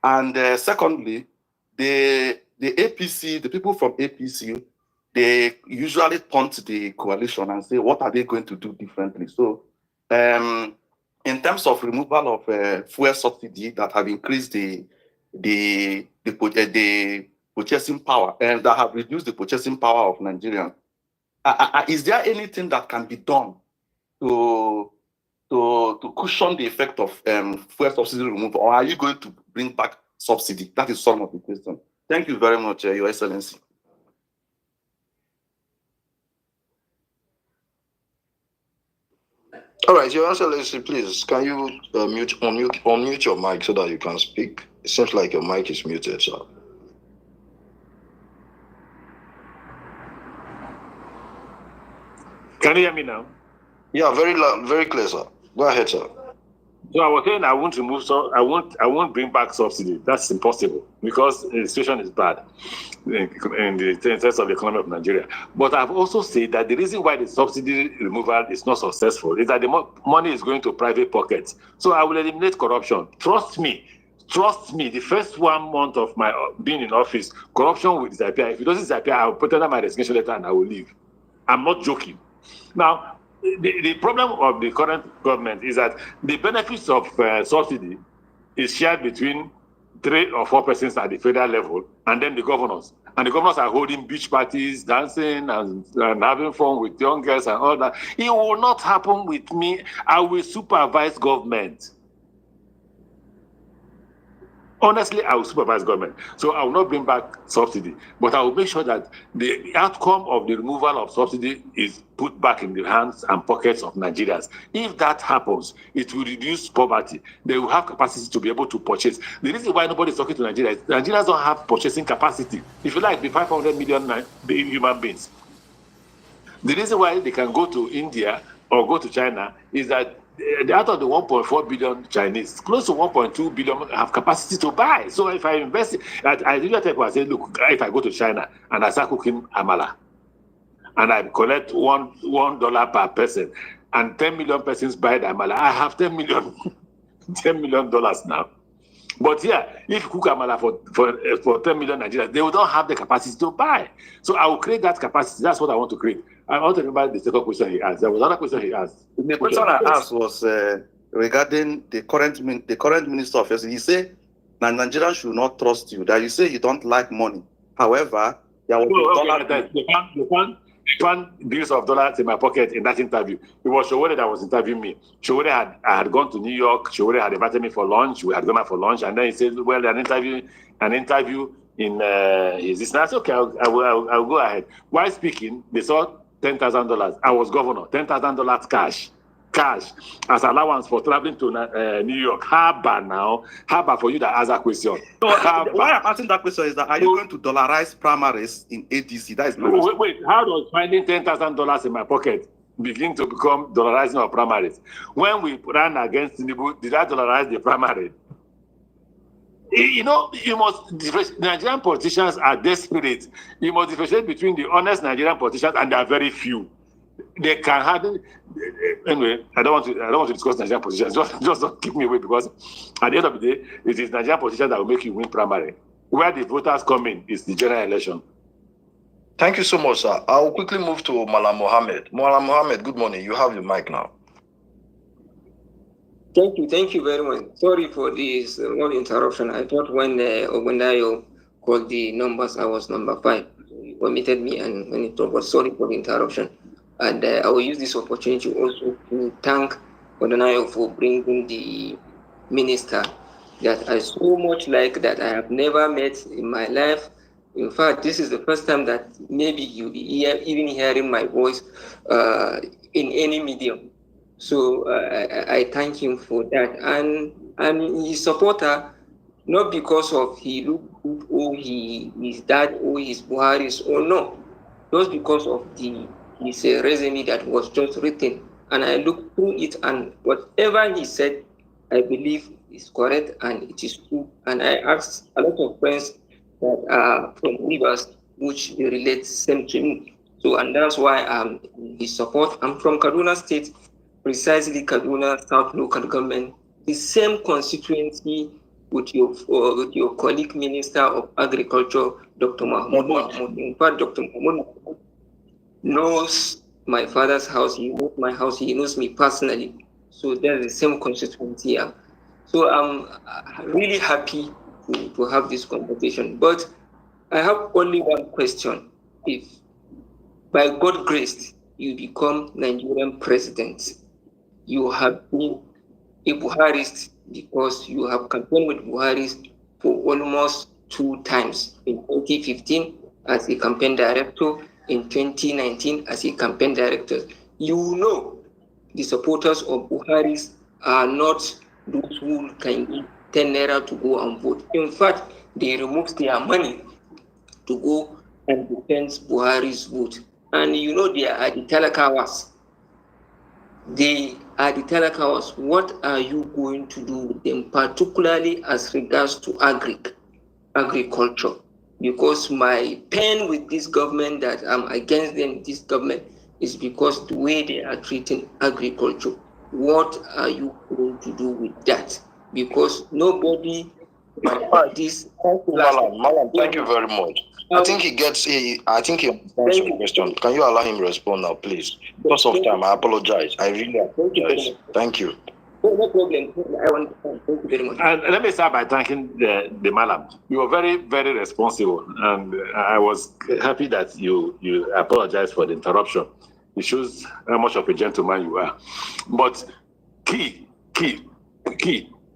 And secondly, the APC, the people from APC, they usually punt the coalition and say, what are they going to do differently? So in terms of removal of fuel subsidy that have increased the purchasing power and that have reduced the purchasing power of Nigerians, is there anything that can be done to cushion the effect of fuel subsidy removal, or are you going to bring back subsidy? That is some of the question. Thank you very much, Your Excellency. All right, Your Excellency, please, can you unmute your mic so that you can speak? It seems like your mic is muted, sir. Can you hear me now? Yeah, very loud, very clear, sir. Go ahead, sir. So I was saying I won't remove, so I won't bring back subsidy. That's impossible because the situation is bad in the sense of the economy of Nigeria. But I've also said that the reason why the subsidy removal is not successful is that the money is going to private pockets. So I will eliminate corruption. Trust me. The first 1 month of my being in office, corruption will disappear. If it doesn't disappear, I will put under my resignation letter and I will leave. I'm not joking. Now, the problem of the current government is that the benefits of subsidy is shared between 3 or 4 persons at the federal level and then the governors. And the governors are holding beach parties, dancing and having fun with young girls and all that. It will not happen with me. I will supervise government. Honestly, I will supervise government. So I will not bring back subsidy, but I will make sure that the outcome of the removal of subsidy is put back in the hands and pockets of Nigerians. If that happens, it will reduce poverty. They will have capacity to be able to purchase. The reason why nobody is talking to Nigeria is Nigerians don't have purchasing capacity. If you like, the 500 million human beings. The reason why they can go to India or go to China is that out of the 1.4 billion Chinese, close to 1.2 billion have capacity to buy. So if I invest, I usually tell people, I say, look, if I go to China and I start cooking amala, and I collect $1 per person, and 10 million persons buy the amala, I have $10 million now. But yeah, if you cook amala for 10 million Nigerians, they will not have the capacity to buy. So I will create that capacity. That's what I want to create. I want to remember the second question he asked. There was another question he asked. The question I asked was regarding the current minister of health. He said that Nigerians should not trust you. That you say you don't like money. However, there was they found billions of dollars in my pocket in that interview. It was Showore that was interviewing me. Showore I had gone to New York. Showore had invited me for lunch. We had gone out for lunch, and then he said, "Well, an interview in is this?" And I said, "Okay, I'll go ahead." While speaking, they saw $10,000. I was governor. $10,000 cash as allowance for traveling to New York. Haba now. Haba for you that ask that question. So why I'm asking that question is that are you going to dollarize primaries in ADC? That is my question. Wait, how does finding $10,000 in my pocket begin to become dollarizing of primaries? When we ran against Tinubu, did I dollarize the primary? You know, Nigerian politicians are desperate. You must differentiate between the honest Nigerian politicians and there are very few. They can hardly. Anyway, I don't want to discuss Nigerian politicians. Just don't keep me away, because at the end of the day, it is Nigerian politicians that will make you win primary. Where the voters come in is the general election. Thank you so much, sir. I'll quickly move to Malam Mohammed. Malam Mohammed, good morning. You have the mic now. Thank you very much. Sorry for this long interruption. I thought when Ogundayo called the numbers, I was number 5. He omitted me, and when it was sorry for the interruption. And I will use this opportunity also to thank Ogundayo for bringing the minister that I so much like, that I have never met in my life. In fact, this is the first time that maybe you'll be even hearing my voice in any medium. So I thank him for that. And his supporter, not because of he look good or he is that or his Buhari's or no, just because of his resume that was just written. And I looked through it, and whatever he said, I believe is correct and it is true. And I asked a lot of friends that are from Rivers, which they relate same to me. So, and that's why his support. I'm from Kaduna State, precisely Kaduna South Local Government, the same constituency with your colleague Minister of Agriculture, Dr. Mahmoud. In fact, Dr. Mahmoud knows my father's house, he knows my house, he knows me personally. So they're the same constituency here. So I'm really happy to have this conversation. But I have only one question. If by God's grace you become Nigerian president, you have been a Buharist because you have campaigned with Buharis for almost 2 times, in 2015 as a campaign director, in 2019 as a campaign director. You know the supporters of Buharis are not those who can give 10 naira to go and vote. In fact, they remove their money to go and defend Buhari's vote. And you know they are the talakawas. They are the talakawas. What are you going to do with them, particularly as regards to agriculture? Because my pain with this government, that I'm against them, this government, is because the way they are treating agriculture. What are you going to do with that? Because nobody this. Malam, thank you very much. I think he understands your question. Can you allow him to respond now, please? Because of time, I apologize. I really apologize. Thank you. No problem. I understand. Thank you very much. And let me start by thanking the Malam. You were very, very responsible, and I was happy that you apologized for the interruption. It shows how much of a gentleman you are. But key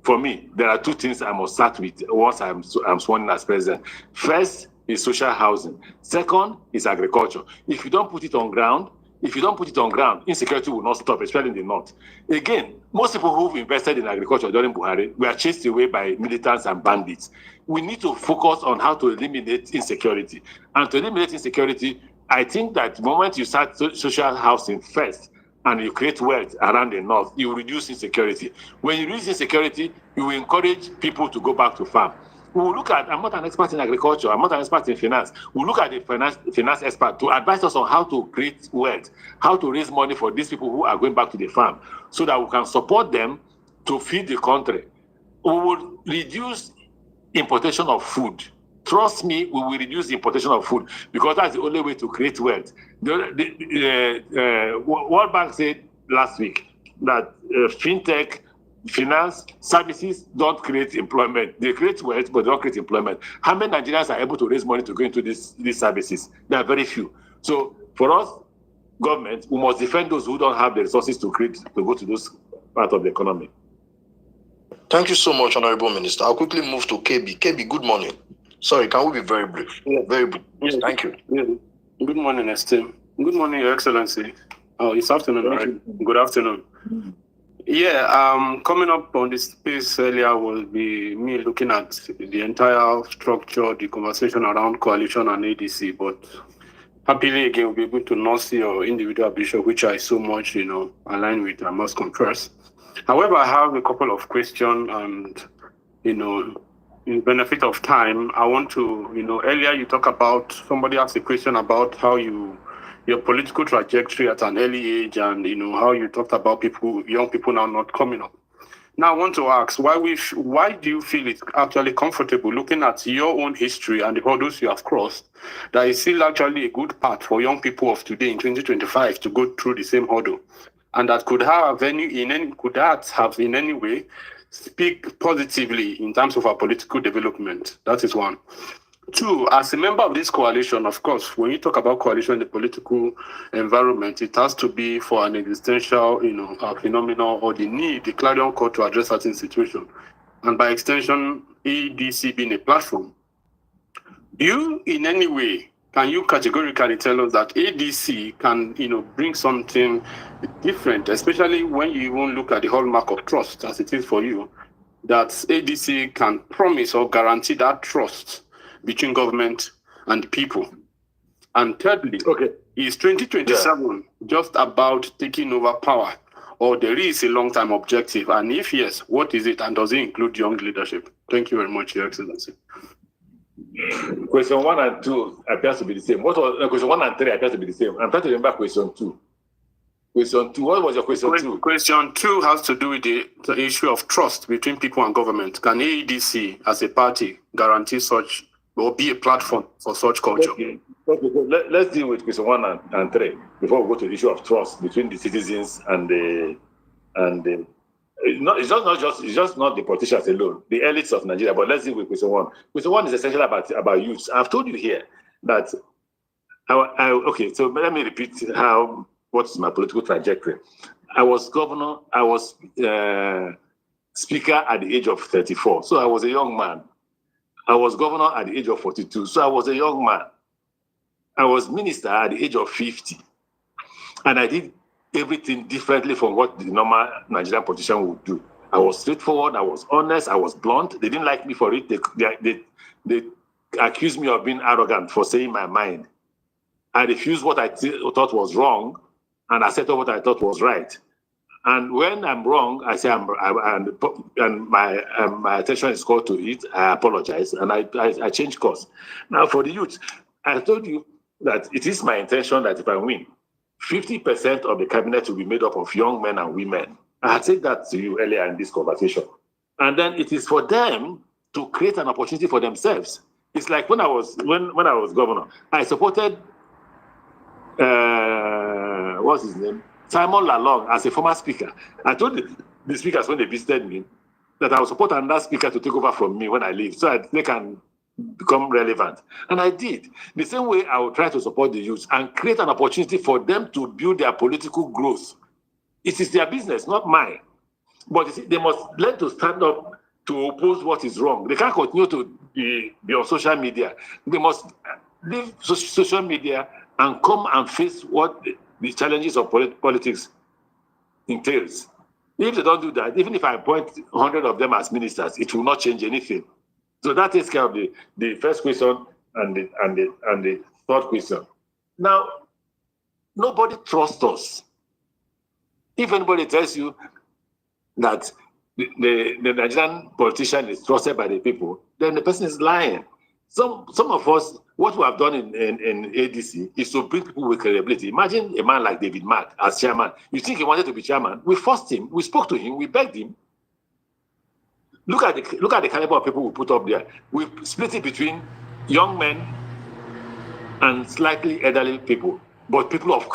for me, there are 2 things I must start with once I'm sworn in as president. First is social housing. Second is agriculture. If you don't put it on ground, insecurity will not stop, especially in the north. Again, most people who've invested in agriculture during Buhari were chased away by militants and bandits. We need to focus on how to eliminate insecurity. And to eliminate insecurity, I think that the moment you start social housing first, and you create wealth around the north, you reduce insecurity. When you reduce insecurity, you will encourage people to go back to farm. We will look at, I'm not an expert in agriculture, I'm not an expert in finance. We'll look at the finance expert to advise us on how to create wealth, how to raise money for these people who are going back to the farm, so that we can support them to feed the country. we will reduce importation of food. Trust me, we will reduce the importation of food because that's the only way to create wealth. World Bank said last week that fintech, finance, services don't create employment. They create wealth, but they don't create employment. How many Nigerians are able to raise money to go into these services? There are very few. So for us, government, we must defend those who don't have the resources to go to those parts of the economy. Thank you so much, Honorable Minister. I'll quickly move to KB. KB, good morning. Sorry, can we be very brief? Yeah. Very brief. Yeah. Thank you. Yeah. Good morning, esteemed. Good morning, Your Excellency. Oh, it's afternoon, right? Good afternoon. Yeah, coming up on this space earlier will be me looking at the entire structure, the conversation around coalition and ADC, but happily again we'll be able to not see your individual bishop, which I so much, align with, I must confess. However, I have a couple of questions and, in benefit of time, I want to, earlier you talk about, somebody asked a question about how your political trajectory at an early age and, how you talked about young people now not coming up. Now I want to ask, why do you feel it's actually comfortable looking at your own history and the hurdles you have crossed, that is still actually a good path for young people of today in 2025 to go through the same hurdle? And that could have in any way speak positively in terms of our political development? That is one. Two, as a member of this coalition, of course, when you talk about coalition in the political environment, it has to be for an existential, phenomenon or the clarion call to address certain situation. And by extension, ADC being a platform. In any way, can you categorically tell us that ADC can, bring something different, especially when you even look at the hallmark of trust, as it is for you, that ADC can promise or guarantee that trust between government and people? And thirdly, is 2027 just about taking over power, or there is a long-term objective? And if yes, what is it, and does it include young leadership? Thank you very much, Your Excellency. Question 1 and 2 appears to be the same. Question 1 and 3 appears to be the same. I'm trying to remember question 2. Question 2, what was your question 2? Question 2 has to do with the issue of trust between people and government. Can AEDC, as a party, guarantee such or be a platform for such culture? Okay, so let's deal with question 1 and 3 before we go to the issue of trust between the citizens and the. It's just not the politicians alone, the elites of Nigeria. But let's deal with question 1. Question 1 is essentially about youth. I've told you here that. So let me repeat what's my political trajectory. I was governor. I was speaker at the age of 34, so I was a young man. I was governor at the age of 42, so I was a young man. I was minister at the age of 50, and I did everything differently from what the normal Nigerian politician would do. I was straightforward, I was honest, I was blunt. They didn't like me for it. They accused me of being arrogant for saying my mind. I refused what I thought was wrong, and accepted what I thought was right. And when I'm wrong, I say and my attention is called to it. I apologize, and I change course. Now, for the youth, I told you that it is my intention that if I win, 50% of the cabinet will be made up of young men and women. I had said that to you earlier in this conversation. And then it is for them to create an opportunity for themselves. It's like when I was governor, I supported what's his name? Simon Lalong as a former speaker. I told the speakers when they visited me that I would support another speaker to take over from me when I leave, so that they can become relevant. And I did. The same way I will try to support the youth and create an opportunity for them to build their political growth. It is their business, not mine. But they must learn to stand up to oppose what is wrong. They can't continue to be on social media. They must leave social media and come and face what the challenges of politics entails. If they don't do that, even if I appoint 100 of them as ministers, it will not change anything. So that takes care of the first question and the third question. Now, nobody trusts us. If anybody tells you that the Nigerian politician is trusted by the people, then the person is lying. Some of us, what we have done in ADC is to bring people with credibility. Imagine a man like David Mark as chairman. You think he wanted to be chairman? We forced him, we spoke to him, we begged him. Look at the caliber of people we put up there. We split it between young men and slightly elderly people, but people of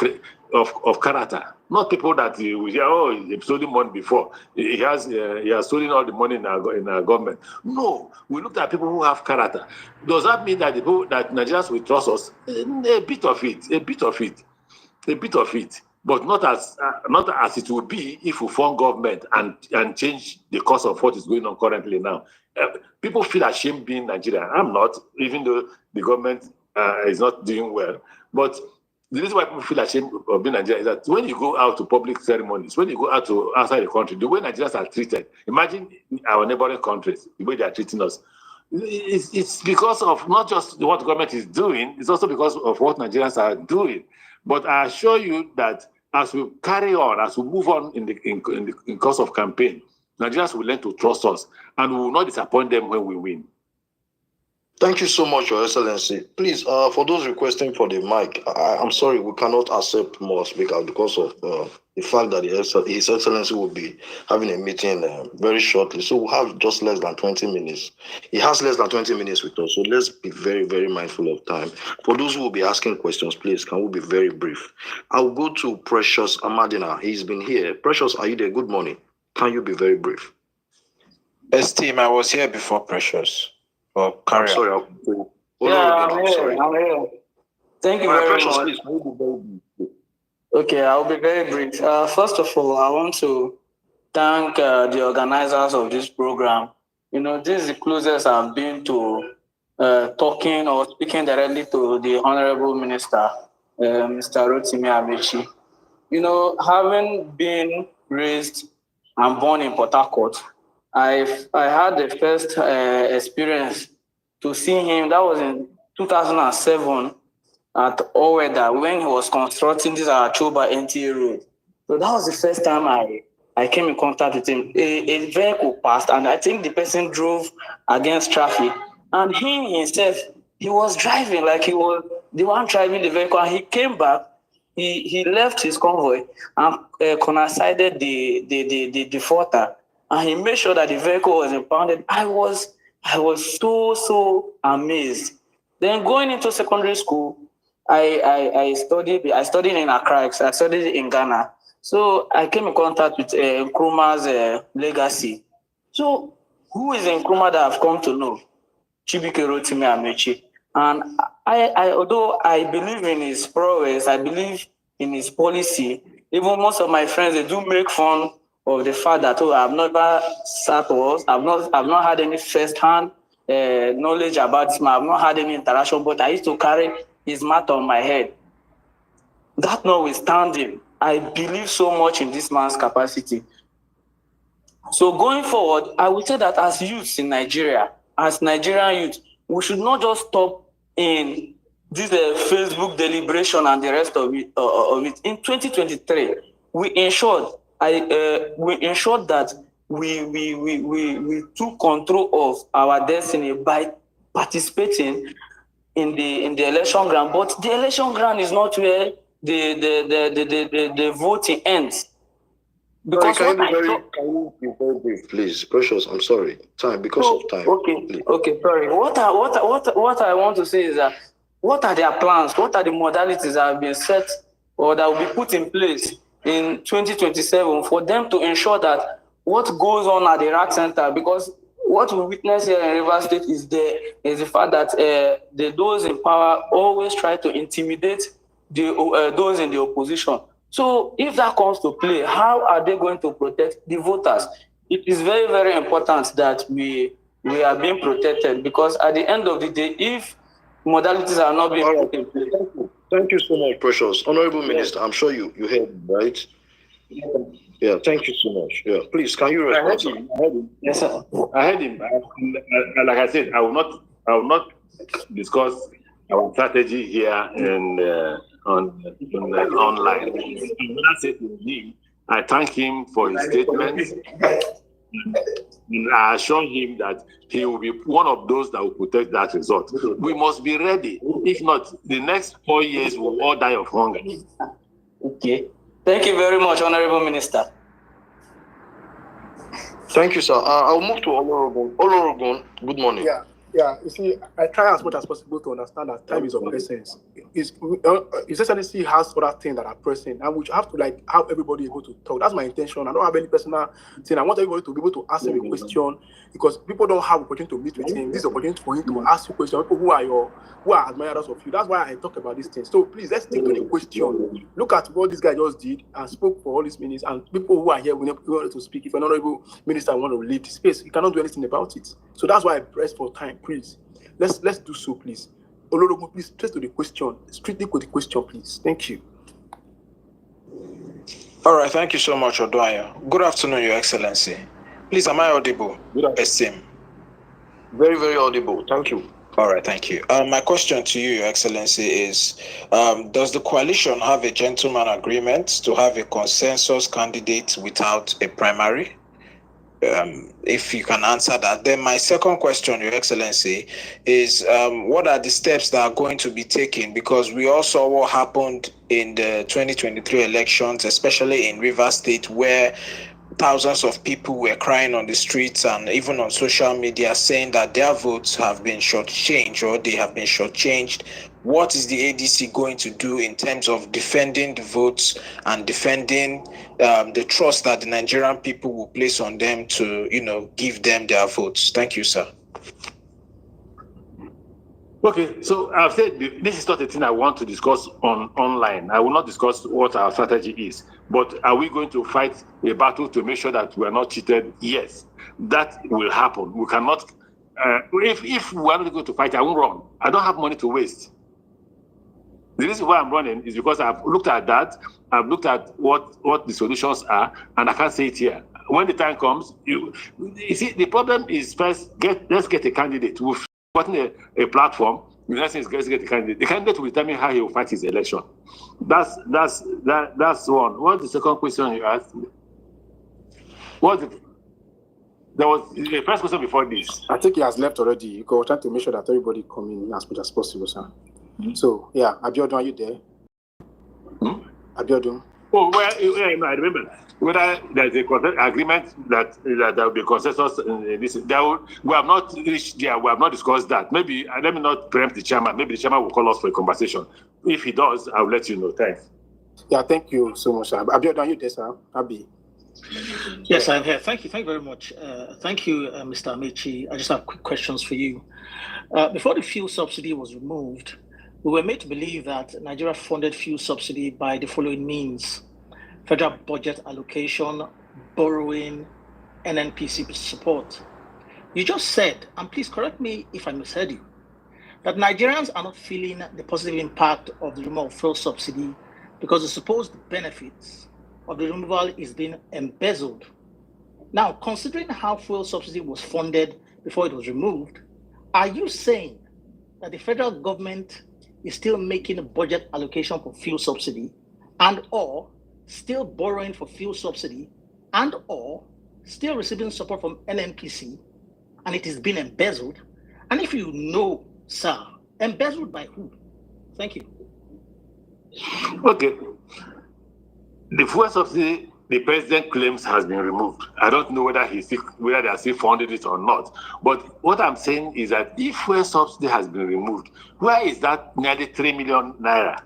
character, not people that we hear, oh, he's stolen money before. He has stolen all the money in our government. No, we looked at people who have character. Does that mean that that Nigerians will trust us? A bit of it, but not as it would be if we form government and change the course of what is going on currently now. People feel ashamed being Nigerian. I'm not, even though the government is not doing well. But the reason why people feel ashamed of being Nigerian is that when you go out to public ceremonies, when you go out to outside the country, the way Nigerians are treated, imagine our neighboring countries, the way they are treating us. It's because of not just what government is doing, it's also because of what Nigerians are doing. But I assure you that as we carry on, as we move on in course of campaign, Nigerians will learn to trust us and we will not disappoint them when we win. Thank you so much, Your Excellency. Please, for those requesting for the mic, I'm sorry, we cannot accept more speakers because of the fact that His Excellency will be having a meeting very shortly. So we'll have just less than 20 minutes. He has less than 20 minutes with us, so let's be very, very mindful of time. For those who will be asking questions, please, can we be very brief? I'll go to Precious Amadina. He's been here. Precious, are you there? Good morning. Can you be very brief? Esteem, I was here before Precious. I'm sorry. I'm here. Thank you very Precious, much. please, Okay, I'll be very brief. First of all, I want to thank the organizers of this program. You know, this is the closest I've been to talking or speaking directly to the Honorable Minister, Mr. Rotimi Amaechi. You know, having been raised and born in Port Harcourt, I had the first experience to see him. That was in 2007 at Omoye when he was constructing this Achoba NTA road. So that was the first time I came in contact with him. A vehicle passed, and I think the person drove against traffic. And he himself, he was driving like he was the one driving the vehicle. And he came back. He left his convoy and coincided the defaulter. And he made sure that the vehicle was impounded. I was so amazed. Then going into secondary school, I studied in Accra. I studied in Ghana. So I came in contact with Nkrumah's legacy. So who is Nkrumah that I've come to know? Chibike Rotimi Amaechi. And although I believe in his prowess, I believe in his policy, even most of my friends, they do make fun of the fact that, oh, I've never sat with us, I've not had any first-hand knowledge about this man, I've not had any interaction, but I used to carry his mat on my head. That notwithstanding, I believe so much in this man's capacity. So going forward, I would say that as youths in Nigeria, as Nigerian youth, we should not just stop in this Facebook deliberation and the rest of it. In 2023, we ensured that we took control of our destiny by participating in the election ground. But the election ground is not where the voting ends. Because can you be very brief, please? Precious, I'm sorry. Time, because of time. Okay, sorry. What I want to say is that what are their plans? What are the modalities that have been set or that will be put in place in 2027 for them to ensure that what goes on at the RAC Center? Because what we witness here in Rivers State is the fact that those in power always try to intimidate those in the opposition. So if that comes to play, how are they going to protect the voters? It is very, very important that we are being protected, because at the end of the day, if modalities are not being put in place. Thank you so much, Precious. Honorable Minister, I'm sure you heard, right? Yeah, thank you so much. Yeah, please, can you respond? I heard him. Yes, sir. I heard him. Like I said, I will not discuss our strategy here and online. I thank him for his statements. And I assure him that he will be one of those that will protect that result. We must be ready. If not, the next 4 years will all die of hunger. Okay. Thank you very much, Honorable Minister. Thank you, sir. I'll move to Olorogun. Olorogun, good morning. Yeah. You see, I try as much as possible to understand that time is of essence. His Excellency has other things that are pressing, and we have to like have everybody able to talk. That's my intention. I don't have any personal thing. I want everybody to be able to ask him a question because people don't have opportunity to meet with him. This is opportunity for him to ask you questions. People who are admirers of you. That's why I talk about these things. So please let's stick to the question. Look at what this guy just did and spoke for all these minutes, and people who are here will not be able to speak. If an honorable minister want to leave the space, he cannot do anything about it. So that's why I press for time. Please, let's do so, please. Olorogun, please, straight to the question. Strictly with the question, please. Thank you. All right, thank you so much, Odoaya. Good afternoon, Your Excellency. Please, am I audible? Esteem. Very, very audible. Thank you. All right, thank you. My question to you, Your Excellency, is does the coalition have a gentleman agreement to have a consensus candidate without a primary? If you can answer that. Then my second question, Your Excellency, is what are the steps that are going to be taken? Because we all saw what happened in the 2023 elections, especially in Rivers State, where thousands of people were crying on the streets and even on social media saying that their votes have been shortchanged or they have been shortchanged. What is the ADC going to do in terms of defending the votes and defending the trust that the Nigerian people will place on them to, give them their votes? Thank you, sir. Okay, so I've said this is not a thing I want to discuss online. I will not discuss what our strategy is. But are we going to fight a battle to make sure that we are not cheated? Yes, that will happen. We cannot. If we are not going to fight, I won't run. I don't have money to waste. The reason why I'm running is because I've looked at that. I've looked at what the solutions are, and I can't say it here. When the time comes, you see, the problem is first let's get a candidate. We've gotten a platform. The next thing is let's get a candidate. The candidate will determine how he will fight his election. That's one. What's the second question you asked me? There was the first question before this. I think he has left already. You go trying to make sure that everybody come in as much as possible, sir. So yeah, Abiodun, are you there? Abiodun. Oh, well, I remember. Whether there's a agreement that there will be consensus in this, we have not reached there. We have not discussed that. Maybe let me not preempt the chairman. Maybe the chairman will call us for a conversation. If he does, I'll let you know. Thanks. Yeah, thank you so much, sir. Abiodun, are you there, sir? Abi. Yes, I'm here. Thank you very much. Thank you, Mr. Amaechi. I just have quick questions for you. Before the fuel subsidy was removed, we were made to believe that Nigeria funded fuel subsidy by the following means: federal budget allocation, borrowing, NNPC support. You just said, and please correct me if I misheard you, that Nigerians are not feeling the positive impact of the removal of fuel subsidy because the supposed benefits of the removal is being embezzled. Now, considering how fuel subsidy was funded before it was removed, are you saying that the federal government is still making a budget allocation for fuel subsidy and or still borrowing for fuel subsidy and or still receiving support from NNPC and it is being embezzled? And if you know, sir, embezzled by who? Thank you. Okay. The fuel subsidy the president claims has been removed. I don't know whether they are still funding it or not. But what I'm saying is that if fuel subsidy has been removed, where is that nearly 3 million naira?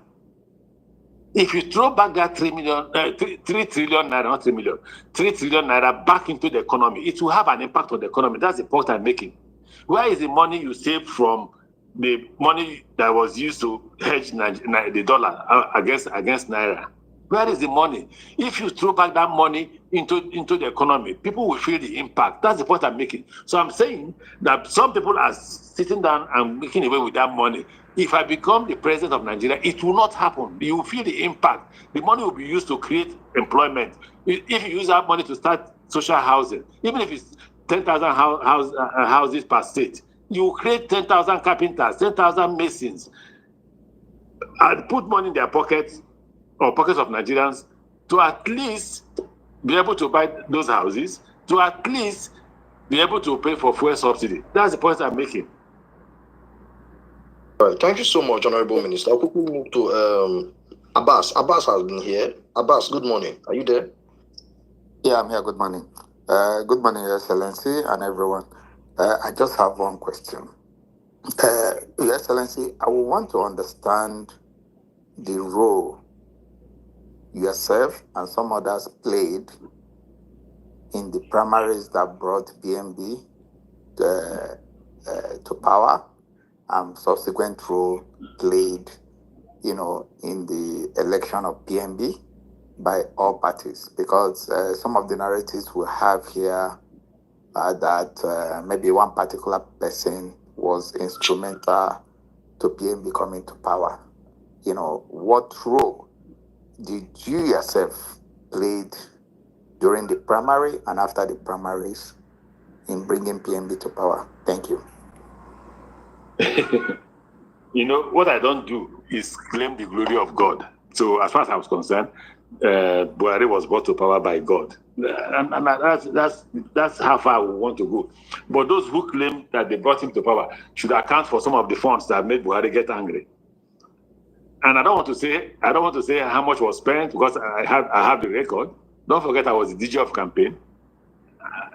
If you throw back that 3 trillion naira, not 3 million, 3 trillion naira back into the economy, it will have an impact on the economy. That's the point I'm making. Where is the money you saved from the money that was used to hedge the dollar against naira? Where is the money? If you throw back that money into the economy, people will feel the impact. That's the point I'm making. So I'm saying that some people are sitting down and making away with that money. If I become the president of Nigeria, it will not happen. You will feel the impact. The money will be used to create employment. If you use that money to start social housing, even if it's 10,000 houses per state, you will create 10,000 carpenters, 10,000 masons, and put money in their pockets or pockets of Nigerians to at least be able to buy those houses, to at least be able to pay for fuel subsidy. That's the point I'm making. All right, thank you so much, Honorable Minister. I'll quickly move to Abbas. Abbas has been here. Abbas, good morning. Are you there? Yeah, I'm here. Good morning. Good morning, Your Excellency, and everyone. I just have one question. Your Excellency, I would want to understand the role yourself and some others played in the primaries that brought PMB to power, and subsequent role played, in the election of PMB by all parties. Because some of the narratives we have here that maybe one particular person was instrumental to PMB coming to power. What role did you yourself played during the primary and after the primaries in bringing PMB to power? Thank you. What I don't do is claim the glory of God. So as far as I was concerned, Buhari was brought to power by God. And that's how far we want to go. But those who claim that they brought him to power should account for some of the funds that made Buhari get angry. And I don't want to say how much was spent, because I have the record. Don't forget I was the DG of campaign,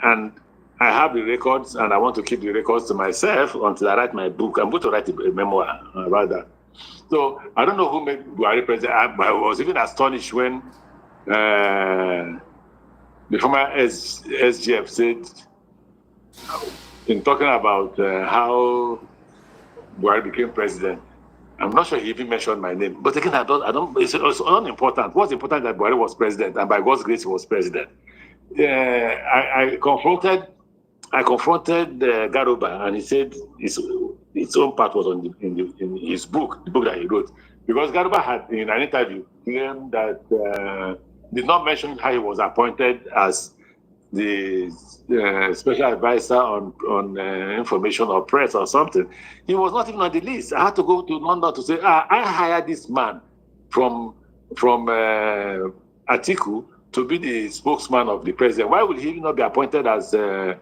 and I have the records, and I want to keep the records to myself until I write my book. I'm going to write a memoir about that. So I don't know who made Buhari president. I was even astonished when the former SGF said, in talking about how Buhari became president, I'm not sure he even mentioned my name. But again, I don't. It's unimportant. What's important that Buhari was president, and by God's grace, he was president. I confronted Garuba, and he said his own part was in his book, the book that he wrote, because Garuba had in an interview claimed that did not mention how he was appointed as the special advisor on information or press or something. He was not even on the list. I had to go to London to say, I hired this man from Atiku to be the spokesman of the president. Why would he not be appointed as the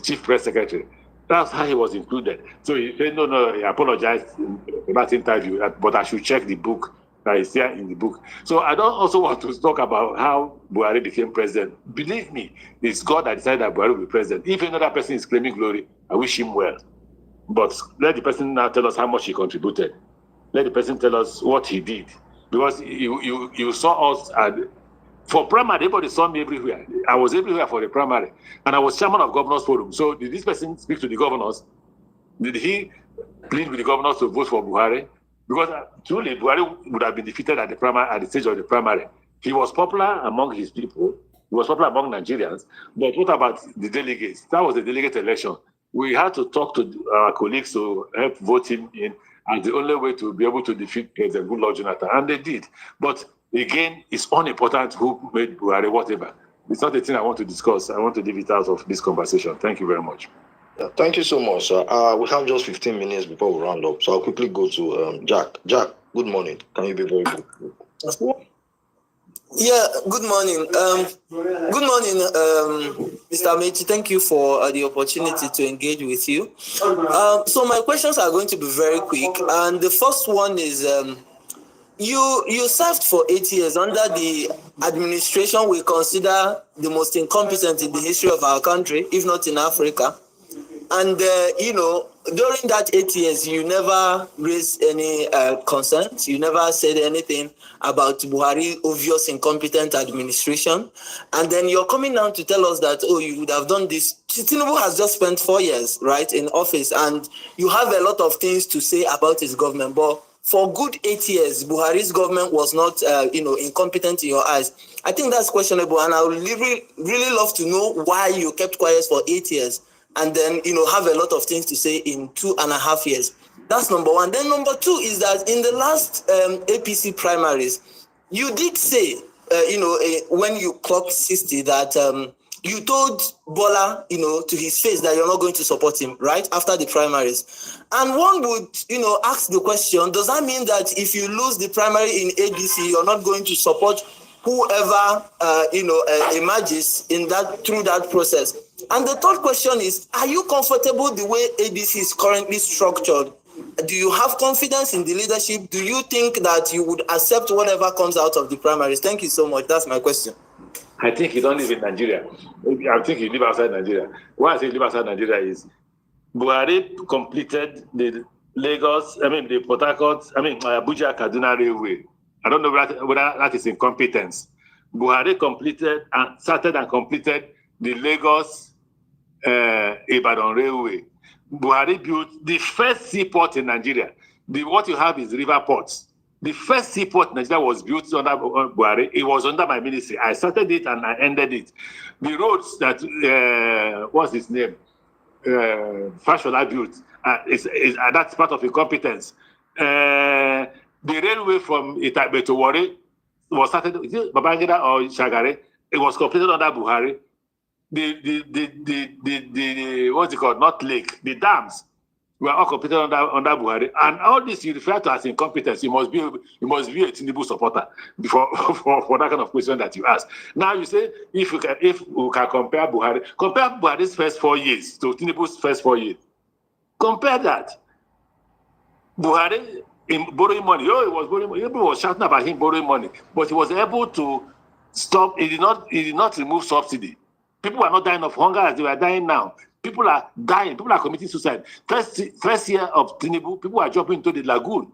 chief press secretary? That's how he was included. So he said, no, he apologized in that interview, but I should check the book that is there in the book. So I don't also want to talk about how Buhari became president. Believe me, it's God that decided that Buhari will be president. If another person is claiming glory, I wish him well. But let the person now tell us how much he contributed. Let the person tell us what he did. Because you saw us for primary, everybody saw me everywhere. I was everywhere for the primary. And I was chairman of Governors Forum. So did this person speak to the governors? Did he plead with the governors to vote for Buhari? Because truly, Buhari would have been defeated at the stage of the primary. He was popular among his people. He was popular among Nigerians. But what about the delegates? That was the delegate election. We had to talk to our colleagues to help vote him in as the only way to be able to defeat President Goodluck Jonathan. And they did. But again, it's unimportant who made Buhari, whatever. It's not the thing I want to discuss. I want to leave it out of this conversation. Thank you very much. Thank you so much, sir. We have just 15 minutes before we round up, so I'll quickly go to Jack. Jack, good morning. Can you be very good? Yeah, good morning. Good morning, Mr. Amaechi. Thank you for the opportunity to engage with you. So my questions are going to be very quick. And the first one is, you served for 8 years under the administration we consider the most incompetent in the history of our country, if not in Africa. And, during that 8 years, you never raised any concerns. You never said anything about Buhari's obvious incompetent administration. And then you're coming now to tell us that, you would have done this. Tinubu has just spent 4 years, right, in office, and you have a lot of things to say about his government. But for good 8 years, Buhari's government was not, incompetent in your eyes. I think that's questionable, and I would really love to know why you kept quiet for 8 years. And then, have a lot of things to say in 2.5 years. That's number one. Then number two is that in the last APC primaries, you did say, when you clocked 60, that you told Bola, to his face that you're not going to support him, right, after the primaries. And one would, ask the question, does that mean that if you lose the primary in ADC, you're not going to support whoever, emerges through that process? And the third question is, are you comfortable the way ADC is currently structured? Do you have confidence in the leadership? Do you think that you would accept whatever comes out of the primaries? Thank you so much. That's my question. I think you don't live in Nigeria. I think you live outside Nigeria. Why I say live outside Nigeria is Buhari completed the Port Harcourt, Abuja Kaduna Railway. I don't know whether that is incompetence. Buhari started and completed the Lagos Ibadan Railway. Buhari built the first seaport in Nigeria. What you have is river ports. The first seaport in Nigeria was built under Buhari. It was under my ministry. I started it and I ended it. The roads that, what's his name? Fashola built. That's part of incompetence. The railway from Itabe to Warri was started, Babangida or Shagari. It was completed under Buhari. The what's it called? Not lake. The dams were all completed under Buhari, and all this you refer to as incompetence. You must be a Tinubu supporter for that kind of question that you ask. Now you say if we can compare Buhari's first 4 years to Tinubu's first 4 years. Compare that. Buhari in borrowing money. He was borrowing money. Everybody was shouting about him borrowing money, but he was able to stop. He did not remove subsidy. People are not dying of hunger as they were dying now. People are dying. People are committing suicide. First year of Tinubu, people are jumping into the lagoon.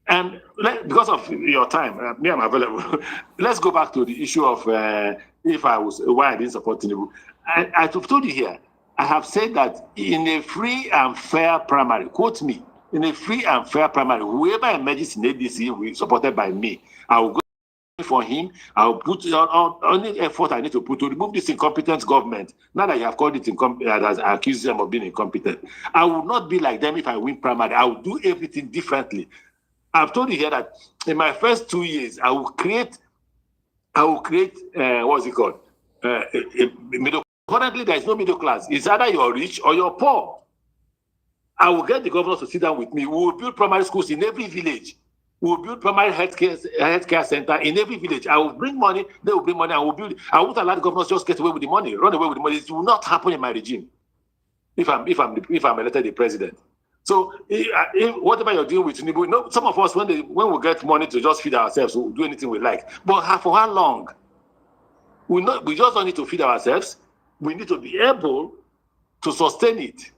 And because of your time, me, I'm available. Let's go back to the issue of why I didn't support Tinubu. I've told you here, I have said that in a free and fair primary, quote me, in a free and fair primary, whoever emerges in ADC supported by me, I will go for him. I'll put on the effort I need to put to remove this incompetent government. Now that you have called it incompetent, accused them of being incompetent, I will not be like them if I win primary. I will do everything differently. I've told you here that in my first 2 years, I will create what's it called? Middle. Currently, there is no middle class. It's either you're rich or you're poor. I will get the governors to sit down with me. We will build primary schools in every village. We will build primary healthcare center in every village. I will bring money, they will bring money, I will build. I won't allow the governors just get away with the money, run away with the money. It will not happen in my regime if I'm elected the president. So if whatever you're doing with Tinubu, no, some of us when we get money to just feed ourselves, we'll do anything we like. But for how long? We just don't need to feed ourselves. We need to be able to sustain it.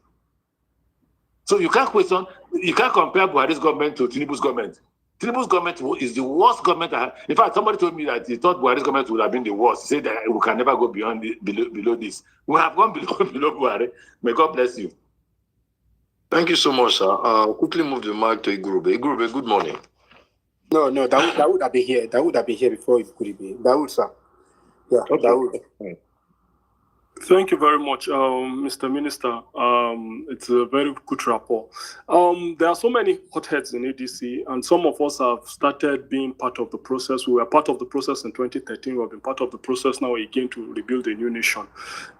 So you can't compare Buhari's government to Tinubu's government. Tinubu's government is the worst government. In fact, somebody told me that he thought Buhari's government would have been the worst. He said that we can never go beyond below this. We have gone below Buhari. May God bless you. Thank you so much, sir. I'll quickly move the mic to Igurube. Igurube, good morning. No, that would have been here. That would have been here before it could be. That would, sir. Yeah, okay. That would. Thank you very much, Mr. Minister. It's a very good rapport. There are so many hotheads in ADC, and some of us have started being part of the process. We were part of the process in 2013. We have been part of the process now again to rebuild a new nation.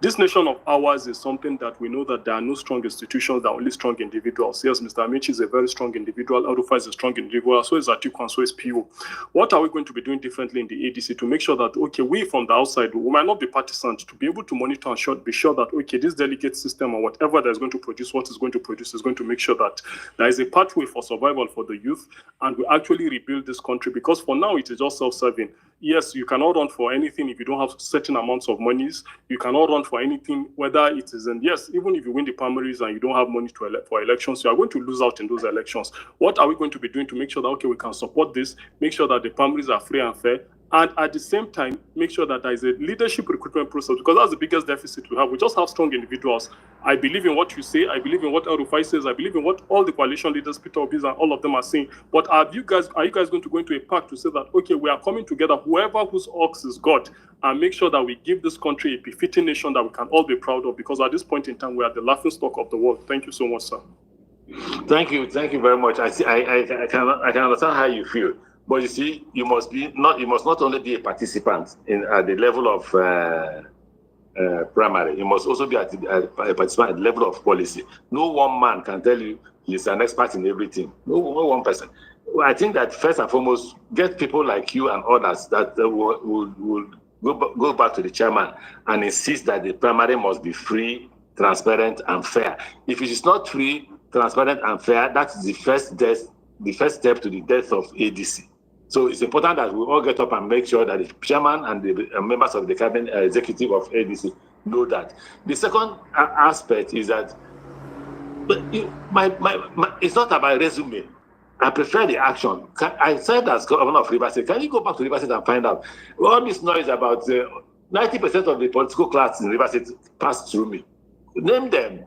This nation of ours is something that we know that there are no strong institutions, there are only strong individuals. Yes, Mr. Amaechi is a very strong individual. Arufa is a strong individual. So is Atiku, and so is PO. What are we going to be doing differently in the ADC to make sure that, okay, we from the outside, we might not be partisans, to be able to monitor and be sure that, okay, this delegate system or whatever that is going to produce what is going to produce is going to make sure that there is a pathway for survival for the youth, and we actually rebuild this country, because for now it is just self-serving. Yes, you cannot run for anything if you don't have certain amounts of monies. You cannot run for anything, whether it is yes, even if you win the primaries and you don't have money for elections, you are going to lose out in those elections. What are we going to be doing to make sure that, okay, we can support this, make sure that the primaries are free and fair, and at the same time, make sure that there is a leadership recruitment process, because that's the biggest deficit we have. We just have strong individuals. I believe in what you say. I believe in what Arufai says. I believe in what all the coalition leaders, Peter Obi's and all of them are saying. But are you guys going to go into a pact to say that, okay, we are coming together, whoever whose ox is God, and make sure that we give this country a befitting nation that we can all be proud of, because at this point in time, we are the laughingstock of the world. Thank you so much, sir. Thank you very much. I can understand how you feel. But you see, you must not only be a participant at the level of primary. You must also be a participant at the level of policy. No one man can tell you he's an expert in everything. No one person. I think that first and foremost, get people like you and others that will go back to the chairman and insist that the primary must be free, transparent, and fair. If it is not free, transparent, and fair, that is the first step to the death of ADC. So it's important that we all get up and make sure that the chairman and the members of the cabinet executive of ADC know that. The second aspect is that it's not about resume. I prefer the action. I said as governor of Rivers State, can you go back to Rivers State and find out? All this noise about 90% of the political class in Rivers State passed through me. Name them.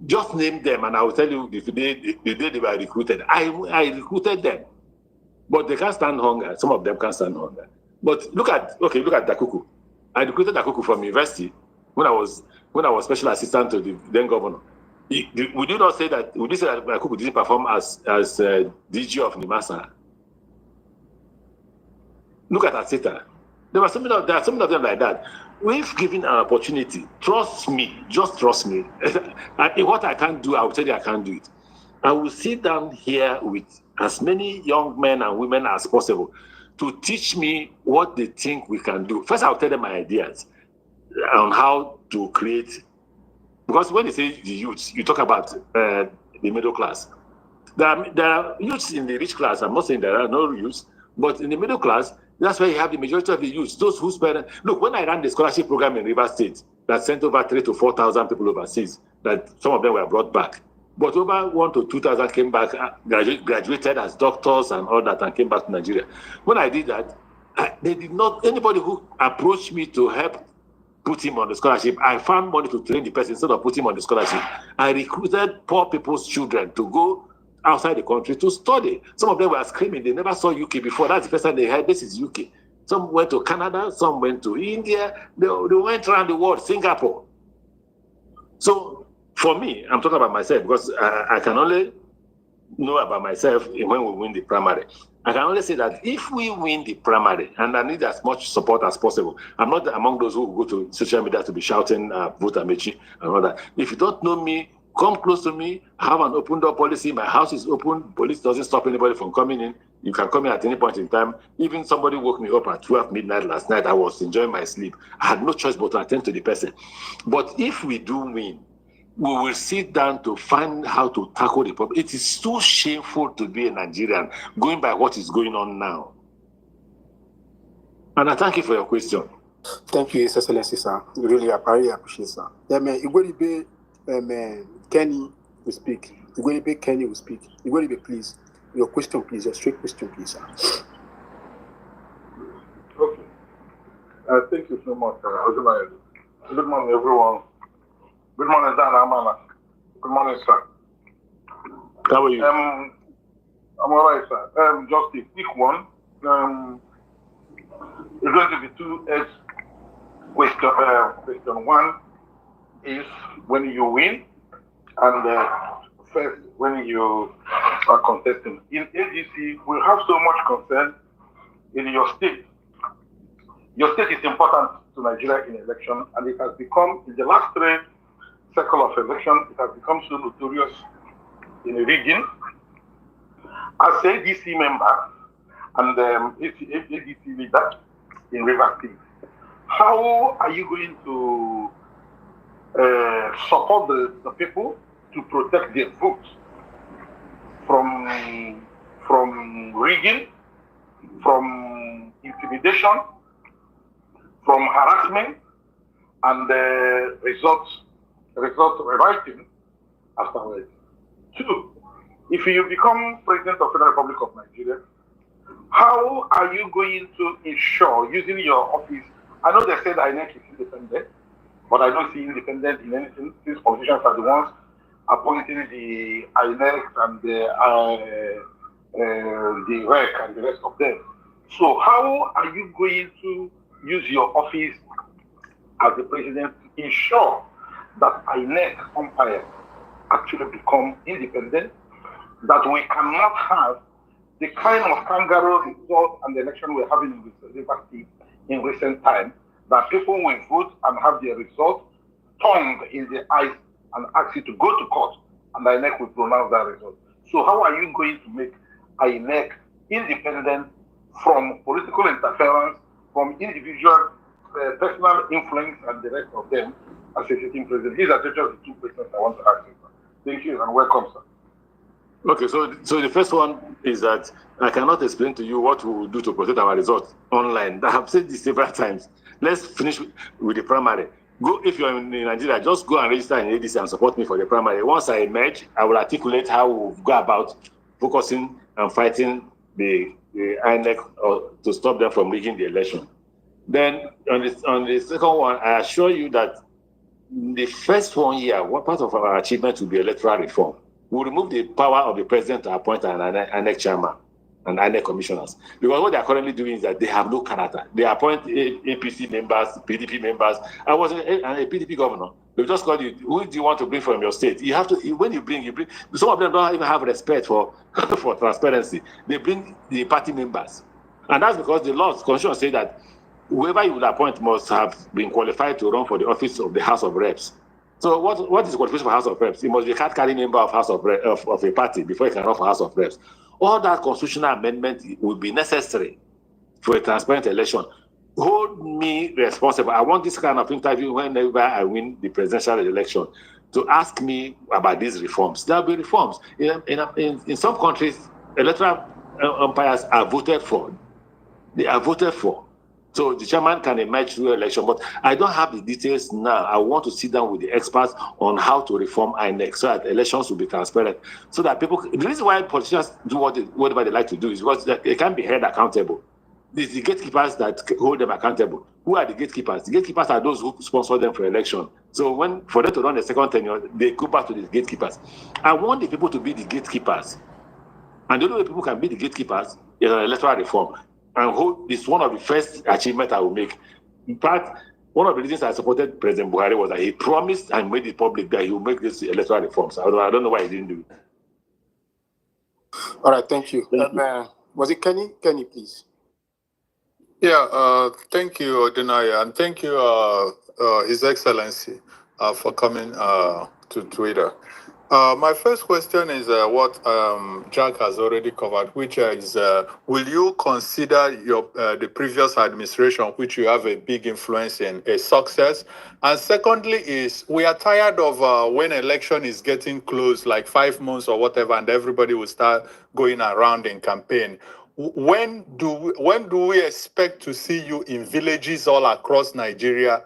Just name them, and I will tell you the day they were recruited. I recruited them. But they can't stand hunger. Some of them can't stand hunger. But look at Dakuku. I recruited Dakuku from university when I was special assistant to the then governor. Would you say that Dakuku didn't perform as DG of Nimasa? Look at Asita. There are so many of them like that. We've given an opportunity. Trust me. Just trust me. What I can't do, I will tell you I can't do it. I will sit down here with as many young men and women as possible to teach me what they think we can do. First, I'll tell them my ideas on how to create. Because when you say the youths, you talk about the middle class. There are youths in the rich class. I'm not saying there are no youths, but in the middle class, that's where you have the majority of the youths. Those whose parents look. When I ran the scholarship program in Rivers State, that sent over 3,000 to 4,000 people overseas, that some of them were brought back. But over 1,000 to 2,000 came back, graduated as doctors and all that, and came back to Nigeria. When I did that, they did not. Anybody who approached me to help put him on the scholarship, I found money to train the person instead of putting him on the scholarship. I recruited poor people's children to go outside the country to study. Some of them were screaming; they never saw UK before. That's the first time they heard this is UK. Some went to Canada, some went to India. They went around the world, Singapore. So. For me, I'm talking about myself because I can only know about myself when we win the primary. I can only say that if we win the primary, and I need as much support as possible, I'm not among those who go to social media to be shouting, vote Amaechi and all that. If you don't know me Come close to me. I have an open door policy. My house is open. Police doesn't stop anybody from coming in. You can come in at any point in time. Even somebody woke me up at 12 midnight last night. I was enjoying my sleep. I had no choice but to attend to the person. But if we do win, we will sit down to find how to tackle the problem. It is too shameful to be a Nigerian going by what is going on now. And I thank you for your question. Thank you, His Excellency, sir. Really, I really appreciate, sir. Yeah, man, Igweribe, Kenny will speak. Igweribe Kenny will speak. Igweribe, please. Your question, please. Your straight question, please, sir. Okay. Thank you so much, Omoye. Good morning, everyone. Good morning, Dan Amana. Good morning, sir. How are you? I'm all right, sir. Just a quick one. It's going to be two-edged question. Question one is when you win, and first when you are contesting. In AGC, we have so much concern in your state. Your state is important to Nigeria in election, and it has become, in the last three cycles of election, it has become so notorious in the region. As AGC member and AGC leader in River State, how are you going to support the people to protect their votes from rigging, from intimidation, from harassment, and result rewriting afterwards? Two, if you become President of the Federal Republic of Nigeria, how are you going to ensure, using your office, I know they said INEC is independent, but I don't see independent in anything, since politicians are the ones appointing the INEC and the REC and the rest of them. So how are you going to use your office as the president to ensure that INEC umpires actually become independent, that we cannot have the kind of kangaroo result and the election we're having in the River State in recent times, that people will vote and have their result tongue in the eyes and ask you to go to court, and INEC will pronounce that result. So how are you going to make INEC independent from political interference, from individual personal influence and the rest of them as a sitting president? These are just the two questions I want to ask you. Thank you and welcome, sir. Okay, so the first one is that I cannot explain to you what we will do to protect our results online. I have said this several times. Let's finish with the primary. Go, if you're in Nigeria, just go and register in ADC and support me for the primary. Once I emerge, I will articulate how we'll go about focusing and fighting the INEC to stop them from rigging the election. Then on the second one, I assure you that in the first 1 year, one part of our achievement will be electoral reform. We'll remove the power of the president to appoint an INEC chairman and INEC commissioners. Because what they are currently doing is that they have no character. They appoint APC members, PDP members. I was a PDP governor. They just called you, who do you want to bring from your state? You have to, when you bring. Some of them don't even have respect for transparency. They bring the party members. And that's because the law, constitution say that whoever you would appoint must have been qualified to run for the office of the House of Reps. So what is the qualification for House of Reps? He must be a card-carrying member of House of a party before he can run for House of Reps. All that constitutional amendment will be necessary for a transparent election. Hold me responsible. I want this kind of interview whenever I win the presidential election to ask me about these reforms. There will be reforms. In some countries, electoral umpires are voted for. They are voted for. So the chairman can emerge through election, but I don't have the details now. I want to sit down with the experts on how to reform INEC so that elections will be transparent. So that people, the reason why politicians do whatever they like to do is because they can be held accountable. It's the gatekeepers that hold them accountable. Who are the gatekeepers? The gatekeepers are those who sponsor them for election. So for them to run the second tenure, they go back to the gatekeepers. I want the people to be the gatekeepers. And the only way people can be the gatekeepers is an electoral reform. And it's one of the first achievements I will make. In fact, one of the reasons I supported President Buhari was that he promised and made it public that he will make this electoral reforms. I don't know why he didn't do it. All right, thank you. Was it Kenny? Kenny, please. Yeah, thank you, Odinaya, and thank you, His Excellency, for coming to Twitter. My first question is what Jack has already covered, which is will you consider your the previous administration, which you have a big influence in, a success? And secondly is we are tired of when election is getting close, like 5 months or whatever, and everybody will start going around in campaign. When do we expect to see you in villages all across Nigeria?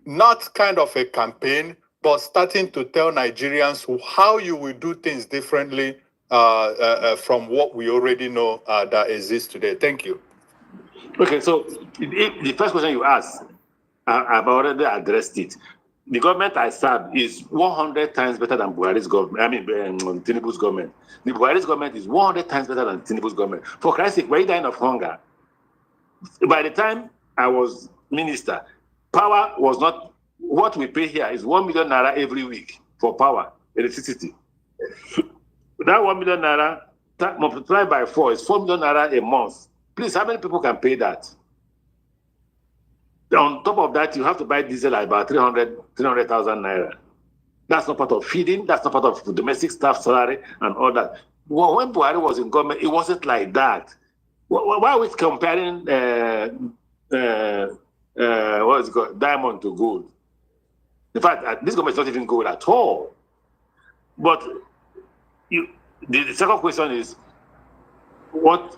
Not kind of a campaign, but starting to tell Nigerians how you will do things differently from what we already know that exists today. Thank you. Okay, so the first question you asked, I've already addressed it. The government I serve is 100 times better than Buhari's government. I mean, Tinubu's government. The Buhari's government is 100 times better than Tinubu's government. For Christ's sake, we're dying of hunger. By the time I was minister, power was not what we pay here is 1 million naira every week for power, electricity. That 1 million naira multiplied by 4 is 4 million naira a month. Please, how many people can pay that? On top of that, you have to buy diesel at about 300,000 naira. That's not part of feeding. That's not part of domestic staff salary and all that. Well, when Buhari was in government, it wasn't like that. Why are we comparing what is it called, diamond to gold? In fact, this government is not even gold at all. But the second question is, what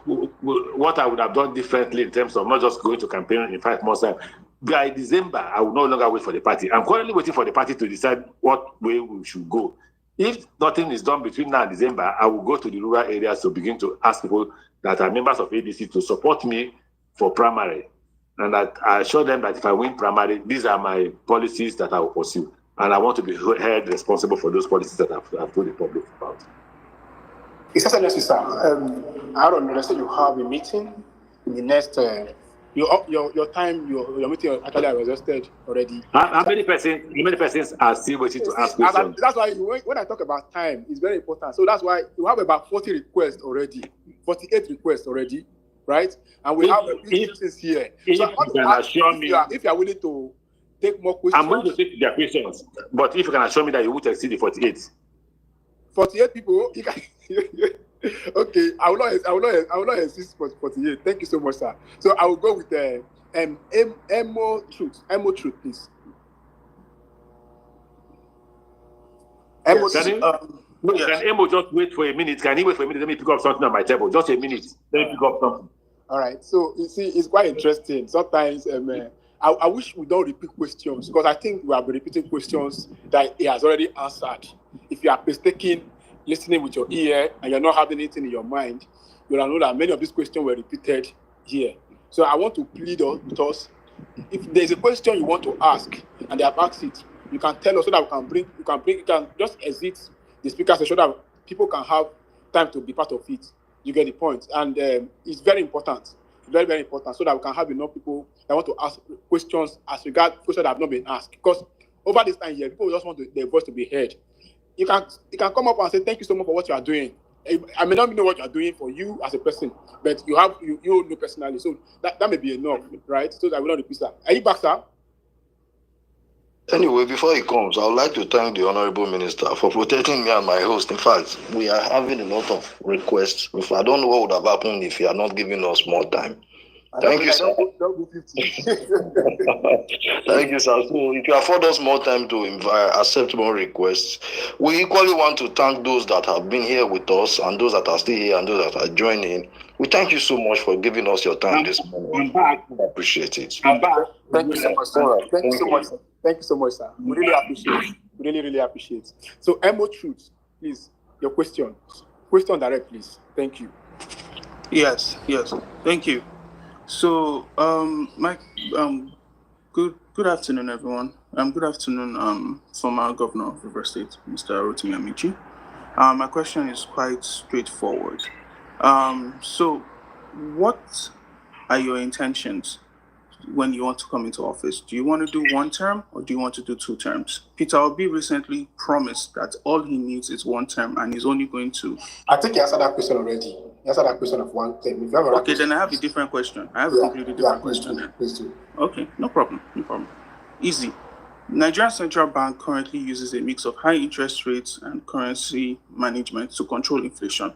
I would have done differently in terms of not just going to campaign in 5 months time. By December, I will no longer wait for the party. I'm currently waiting for the party to decide what way we should go. If nothing is done between now and December, I will go to the rural areas to begin to ask people that are members of ADC to support me for primary. And that I assure them that if I win primary, these are my policies that I will pursue. And I want to be held responsible for those policies that I've told the public about. It's Excellency, sir. I don't understand you have a meeting in the next. Your time, your meeting actually was exhausted already. How many persons are still waiting to ask questions? That's why when I talk about time, it's very important. So that's why you have about 40 requests already, 48 requests already, right? And we have questions here. If So you can assure me, if you are willing to take more questions, I'm going to take their questions. But if you can assure me that you won't exceed the 48. 48 people, you can. Okay, I will not insist for 48. Thank you so much, sir. So I will go with the Emo Truth. Emo Truth, please. Emo Can Emo just wait for a minute? Can he wait for a minute? Let me pick up something on my table. Just a minute. Let me pick up something. All right. So you see, it's quite interesting. Sometimes I wish we don't repeat questions because I think we have been repeating questions that he has already answered. If you are mistaken, listening with your ear and you're not having anything in your mind, you will know that many of these questions were repeated here. So I want to plead with us. If there's a question you want to ask and they have asked it, you can tell us so that you can just exit the speaker session so that people can have time to be part of it. You get the point. And it's very important. Very, very important so that we can have enough people that want to ask questions as regard questions that have not been asked. Because over this time here, people just want their voice to be heard. You can come up and say thank you so much for what you are doing. I may not know what you are doing for you as a person, but you know personally. So that may be enough, right? So that we don't repeat that. Are you back, sir? Anyway, before he comes, I would like to thank the Honorable Minister for protecting me and my host. In fact, we are having a lot of requests. I don't know what would have happened if you are not giving us more time. Thank you, sir. Thank you, sir. So if you afford us more time to accept more requests, we equally want to thank those that have been here with us and those that are still here and those that are joining. We thank you so much for giving us your time this morning. I appreciate it. I'm back. Thank you so much, sir. Thank you so much, sir. Thank you so much, sir. We really appreciate it. We really, really appreciate it. So, Emo Truth, please, your question. Question direct, please. Thank you. Yes. Thank you. So, good afternoon, everyone. Good afternoon, former Governor of River State, Mr. Amaechi. My question is quite straightforward. So, what are your intentions when you want to come into office? Do you want to do one term or do you want to do 2 terms? Peter Obi recently promised that all he needs is 1 term and he's only going to... I think you answered that question already. You answered that question of 1 term. Okay, then I have a different question. I have a completely different question. Please do. Okay, no problem. Easy. Nigerian Central Bank currently uses a mix of high interest rates and currency management to control inflation,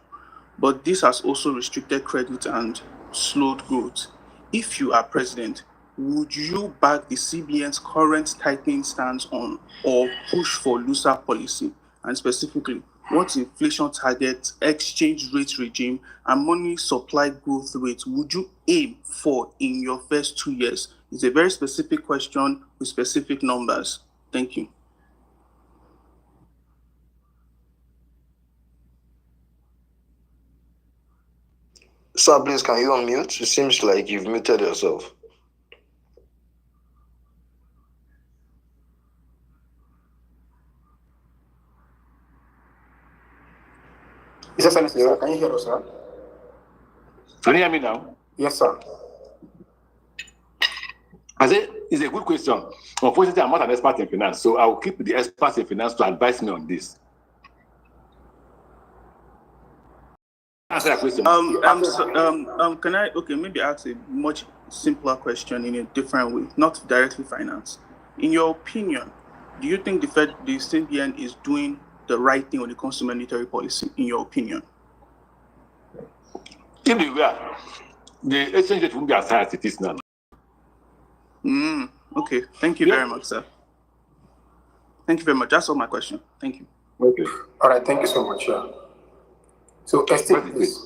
but this has also restricted credit and slowed growth. If you are president, would you back the CBN's current tightening stance on or push for looser policy? And specifically, what inflation target, exchange rate regime, and money supply growth rate would you aim for in your first 2 years? It's a very specific question with specific numbers. Thank you. Sir, please, can you unmute? It seems like you've muted yourself. Is that anything, sir? Can you hear us, sir? Can you hear me now? Yes, sir. I say it's a good question. Unfortunately, I'm not an expert in finance, so I will keep the experts in finance to advise me on this. Answer that question. Can I maybe ask a much simpler question in a different way, not directly finance. In your opinion, do you think the CBN is doing the right thing when it comes to monetary policy? In your opinion, If they were, the exchange rate won't be as high as it is now. Okay. Thank you very much, sir. Thank you very much. That's all my question. Thank you. Okay. All right. Thank you so much. So, please.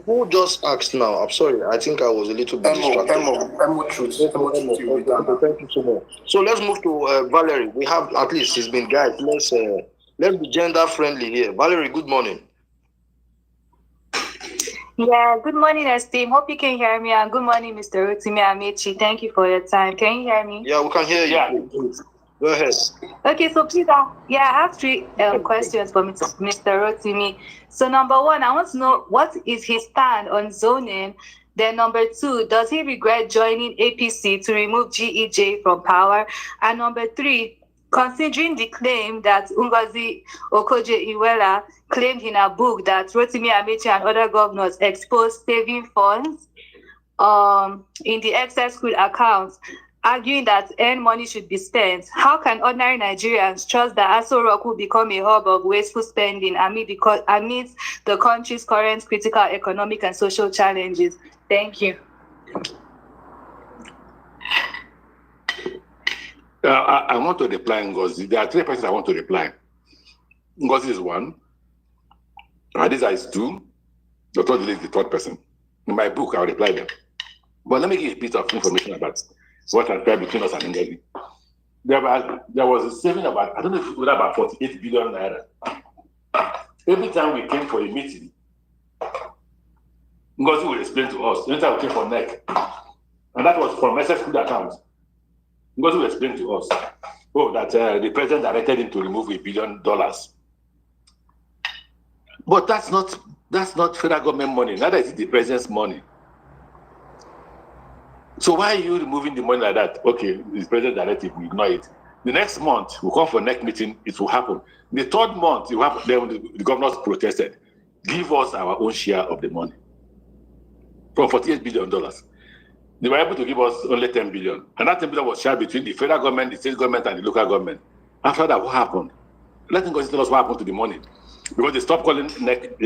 Who just asked now? I'm sorry. I think I was a little bit distracted. Thank you so much. So let's move to Valerie. We have at least it's been guys. Let's be gender friendly here. Valerie, good morning. Yeah, good morning, esteem. Hope you can hear me. And good morning, Mr. Rotimi Amaechi. Thank you for your time. Can you hear me? Yeah, we can hear you. Yeah. Go ahead. Okay, so please, I have three questions for Mr. Rotimi. So number one, I want to know what is his stand on zoning. Then number two, does he regret joining APC to remove GEJ from power? And number three, considering the claim that Ngozi Okonjo-Iweala claimed in her book that Rotimi Amaechi and other governors exposed saving funds in the excess school accounts, arguing that earned money should be spent, how can ordinary Nigerians trust that Aso Rock will become a hub of wasteful spending amidst the country's current critical economic and social challenges? Thank you. I want to reply Ngozi. There are three persons I want to reply. Ngozi is one. Hadiza is two. Dr. Dele is the third person. In my book, I'll reply them. But let me give you a piece of information about what transpired between us and Ngozi. There was a saving about, I don't know if it was about 48 billion naira. Every time we came for a meeting, Ngozi will explain to us. Every time we came for NEC, and that was from SS Food account. Ngozi will explain to us, that the president directed him to remove $1 billion. But that's not federal government money. Neither is it the president's money. So why are you removing the money like that? Okay, the president's directive, we ignore it. The next month, we'll come for next meeting, it will happen. The third month, the governors protested. Give us our own share of the money. From $48 billion. They were able to give us only 10 billion. And that 10 billion was shared between the federal government, the state government, and the local government. After that, what happened? Let them go tell us what happened to the money. Because they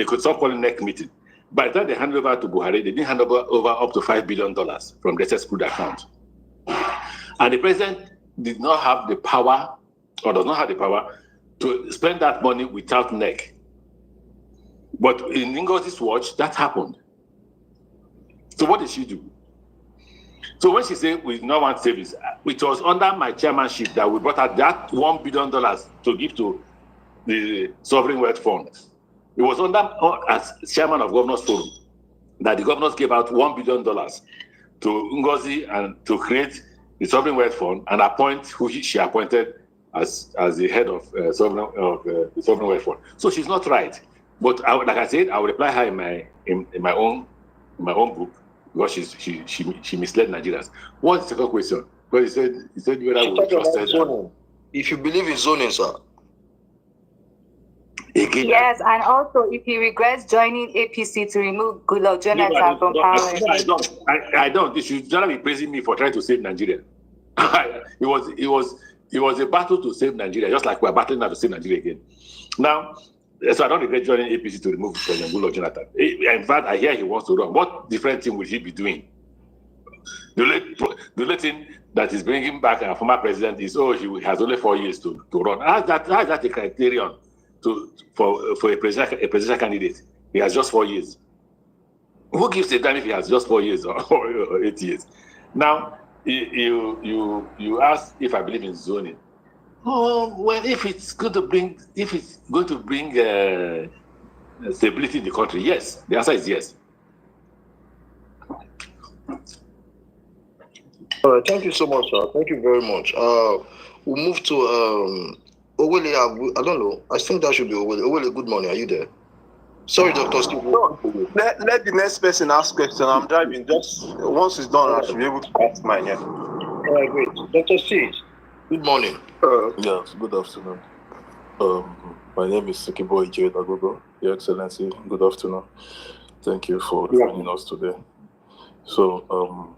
could stop calling NEC meeting. By the time they handed over to Buhari, they didn't hand over up to $5 billion from the SS Food account. And the president did not have the power, or does not have the power, to spend that money without NEC. But in Ngozi's watch, that happened. So what did she do? So when she said we do not want savings, it was under my chairmanship that we brought out that $1 billion to give to the Sovereign Wealth Fund. It was under, as chairman of Governors Forum, that the governors gave out $1 billion to Ngozi and to create the Sovereign Wealth Fund and appoint who she appointed as the head of the Sovereign Wealth Fund. So she's not right. But like I said, I will reply her in my own book, because she misled Nigerians. What's the second question? Because he said whether we trusted. If you believe in zoning, sir. Again, yes, and also if he regrets joining APC to remove Goodluck Jonathan from power. I don't. You should not be praising me for trying to save Nigeria. it was a battle to save Nigeria, just like we're battling now to save Nigeria again. Now, so I don't regret joining APC to remove President Goodluck Jonathan. In fact, I hear he wants to run. What different thing will he be doing? The only thing that is bringing back our former president is, he has only 4 years to run. How is that a criterion for a presidential candidate? He has just 4 years. Who gives a damn if he has just 4 years or 8 years? Now, you ask if I believe in zoning. Well, if it's going to bring stability in the country, yes. The answer is yes. All right, thank you so much, sir. Thank you very much. We'll move to Owele. I don't know. I think that should be Owele. Owele, good morning. Are you there? Sorry, Dr. Steve. Let the next person ask question. I'm driving. Just once it's done, I should be able to ask mine. Yeah. All right, great. Dr. Steve, good morning. Yes, good afternoon. My name is Sikibo Ije Dagogo. Your Excellency, good afternoon. Thank you for joining us today. So,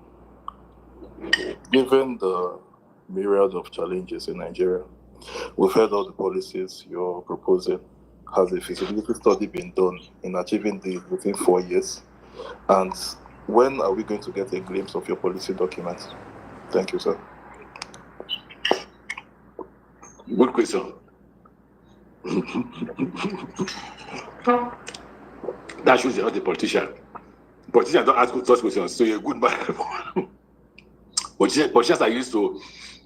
given the myriad of challenges in Nigeria, we've heard all the policies you're proposing. Has a feasibility study been done in achieving this within 4 years? And when are we going to get a glimpse of your policy documents? Thank you, sir. Good question. That shows you're not a politician. Politicians don't ask such questions, so you're a good man. Politicians are used to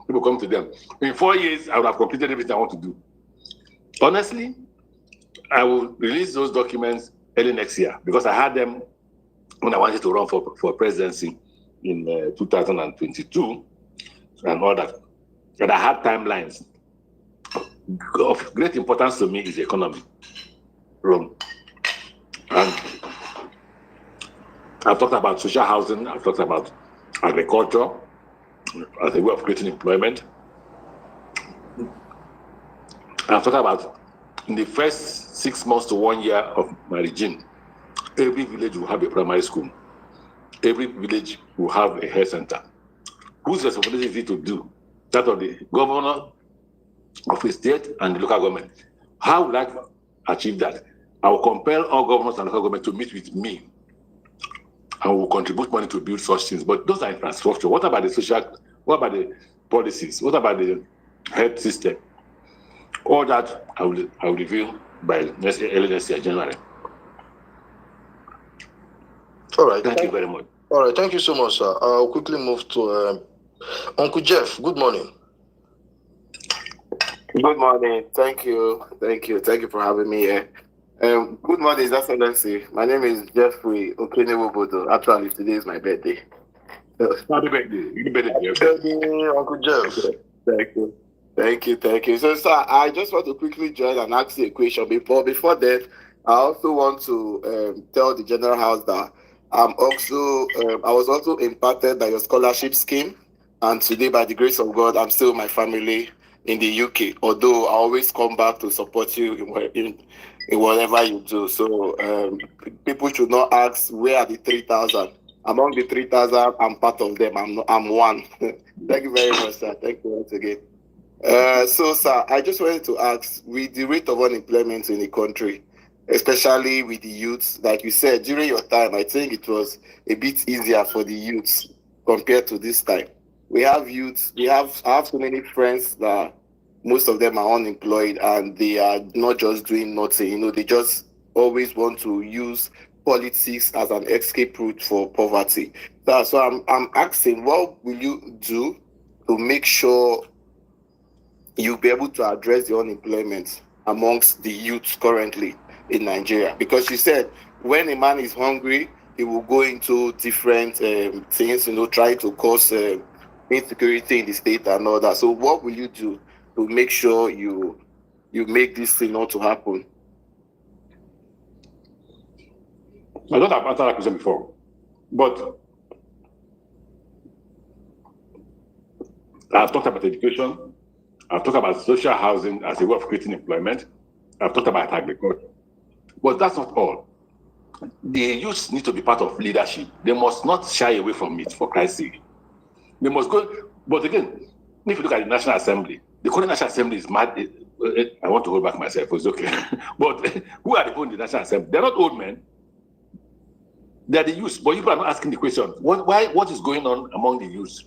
people come to them. In 4 years, I would have completed everything I want to do. Honestly, I will release those documents early next year because I had them when I wanted to run for presidency in 2022 and all that. And I had timelines. Of great importance to me is the economy. And I've talked about social housing, I've talked about agriculture as a way of creating employment. I've talked about in the first 6 months to 1 year of my regime, every village will have a primary school. Every village will have a health center. Whose responsibility is it to do? That of the governor of the state and the local government. How will I achieve that? I will compel all governors and local government to meet with me and will contribute money to build such things. But those are infrastructure. What about the social? What about the policies? What about the health system? All that I will reveal by early next year, January. All right. Thank you very much. All right. Thank you so much, sir. I'll quickly move to Uncle Jeff. Good morning. Good morning. Thank you for having me here. Good morning, His Excellency. My name is Jeffrey Okenewobodo. Actually, today is my birthday. Happy birthday, Uncle Jeff. Thank you. So, sir, I just want to quickly join and ask you a question. Before that, I also want to tell the General House that I was also impacted by your scholarship scheme, and today, by the grace of God, I'm still with my family in the UK. Although I always come back to support you in whatever you do. So people should not ask where are the 3,000. Among the 3,000, I'm part of them. I'm one. Thank you very much, sir. Thank you once again. So, sir, I just wanted to ask, with the rate of unemployment in the country, especially with the youths, like you said, during your time, I think it was a bit easier for the youths compared to this time. We have youths, I have so many friends that most of them are unemployed and they are not just doing nothing, they just always want to use politics as an escape route for poverty. So I'm asking, what will you do to make sure you'll be able to address the unemployment amongst the youths currently in Nigeria? Because you said when a man is hungry, he will go into different things, try to cause insecurity in the state and all that. So what will you do to make sure you make this thing not to happen? I don't have answered that question before, but I've talked about education, I've talked about social housing as a way of creating employment, I've talked about agriculture, but that's not all. The youths need to be part of leadership. They must not shy away from it, for Christ's sake. They must go. But again, if you look at the National Assembly, the current National Assembly is mad. I want to hold back myself, it's okay. But who are the people in the National Assembly? They're not old men. They're the youth. But people are not asking the question, what is going on among the youth?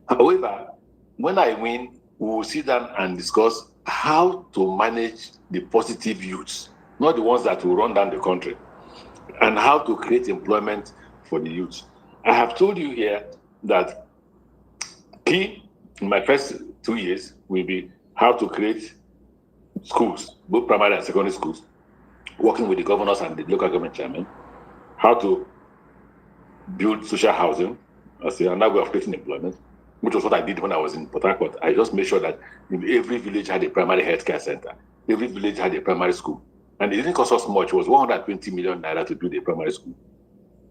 However, when I win, we will sit down and discuss how to manage the positive youths, not the ones that will run down the country, and how to create employment for the youth. I have told you here that key in my first 2 years will be how to create schools, both primary and secondary schools, working with the governors and the local government chairman, how to build social housing, as another way of creating employment, which was what I did when I was in Port Harcourt. I just made sure that every village had a primary healthcare center, every village had a primary school. And it didn't cost us much. It was 120 million naira to build a primary school.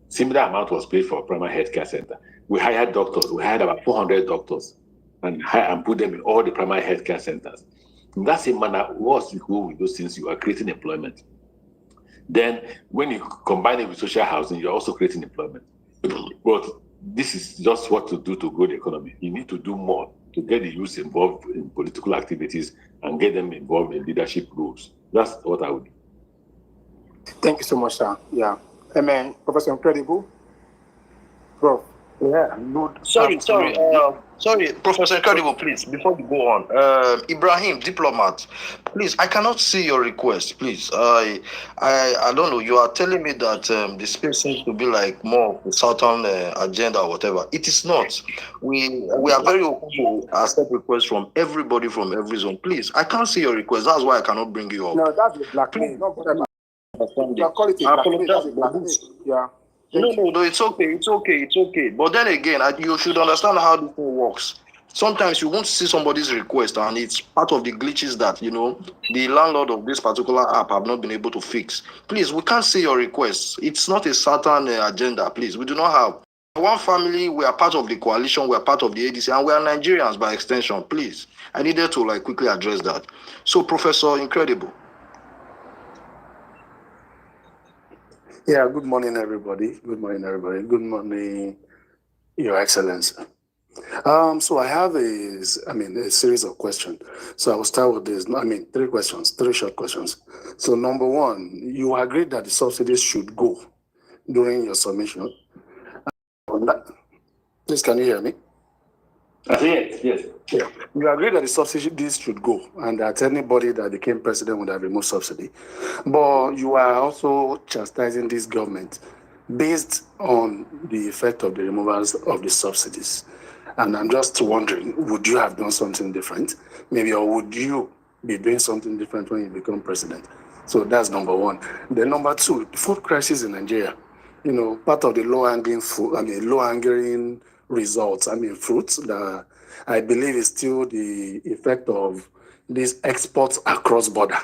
Similar amount was paid for a primary healthcare center. We hired doctors. We hired about 400 doctors and put them in all the primary healthcare centers. In that same manner, once you go with those things, you are creating employment. Then when you combine it with social housing, you're also creating employment. But this is just what to do to grow the economy. You need to do more to get the youth involved in political activities and get them involved in leadership roles. That's what I would do. Thank you so much, sir. Yeah. Amen. Professor Incredible. Prof. Yeah, good. Sorry, Professor Incredible, please, before we go on, Ibrahim, diplomat, please, I cannot see your request, please. I don't know, you are telling me that the space seems to be like more of the Southern agenda or whatever. It is not. We are very open to accept requests from everybody from every zone. Please, I can't see your request. That's why I cannot bring you up. No, that's a blackmail. Not whatever. You are calling it a blackmail. That's a blackmail. Yeah. No, it's okay. But then again, you should understand how this thing works. Sometimes you won't see somebody's request, and it's part of the glitches that, the landlord of this particular app have not been able to fix. Please, we can't see your requests. It's not a certain agenda, please. We do not have. One family, we are part of the coalition, we are part of the ADC, and we are Nigerians by extension, please. I needed to quickly address that. So, Professor Incredible. Yeah, good morning, everybody. Good morning, Your Excellency. So I have a series of questions. So I will start with this. 3 questions, 3 short questions. So number 1, you agreed that the subsidies should go during your submission. Please, can you hear me? Yes. Yeah. You agree that the subsidies should go and that anybody that became president would have removed subsidy. But you are also chastising this government based on the effect of the removals of the subsidies. And I'm just wondering, would you have done something different? Maybe, or would you be doing something different when you become president? So that's number 1. Then number 2, the food crisis in Nigeria. Part of the low-hanging results, fruits that I believe is still the effect of these exports across border,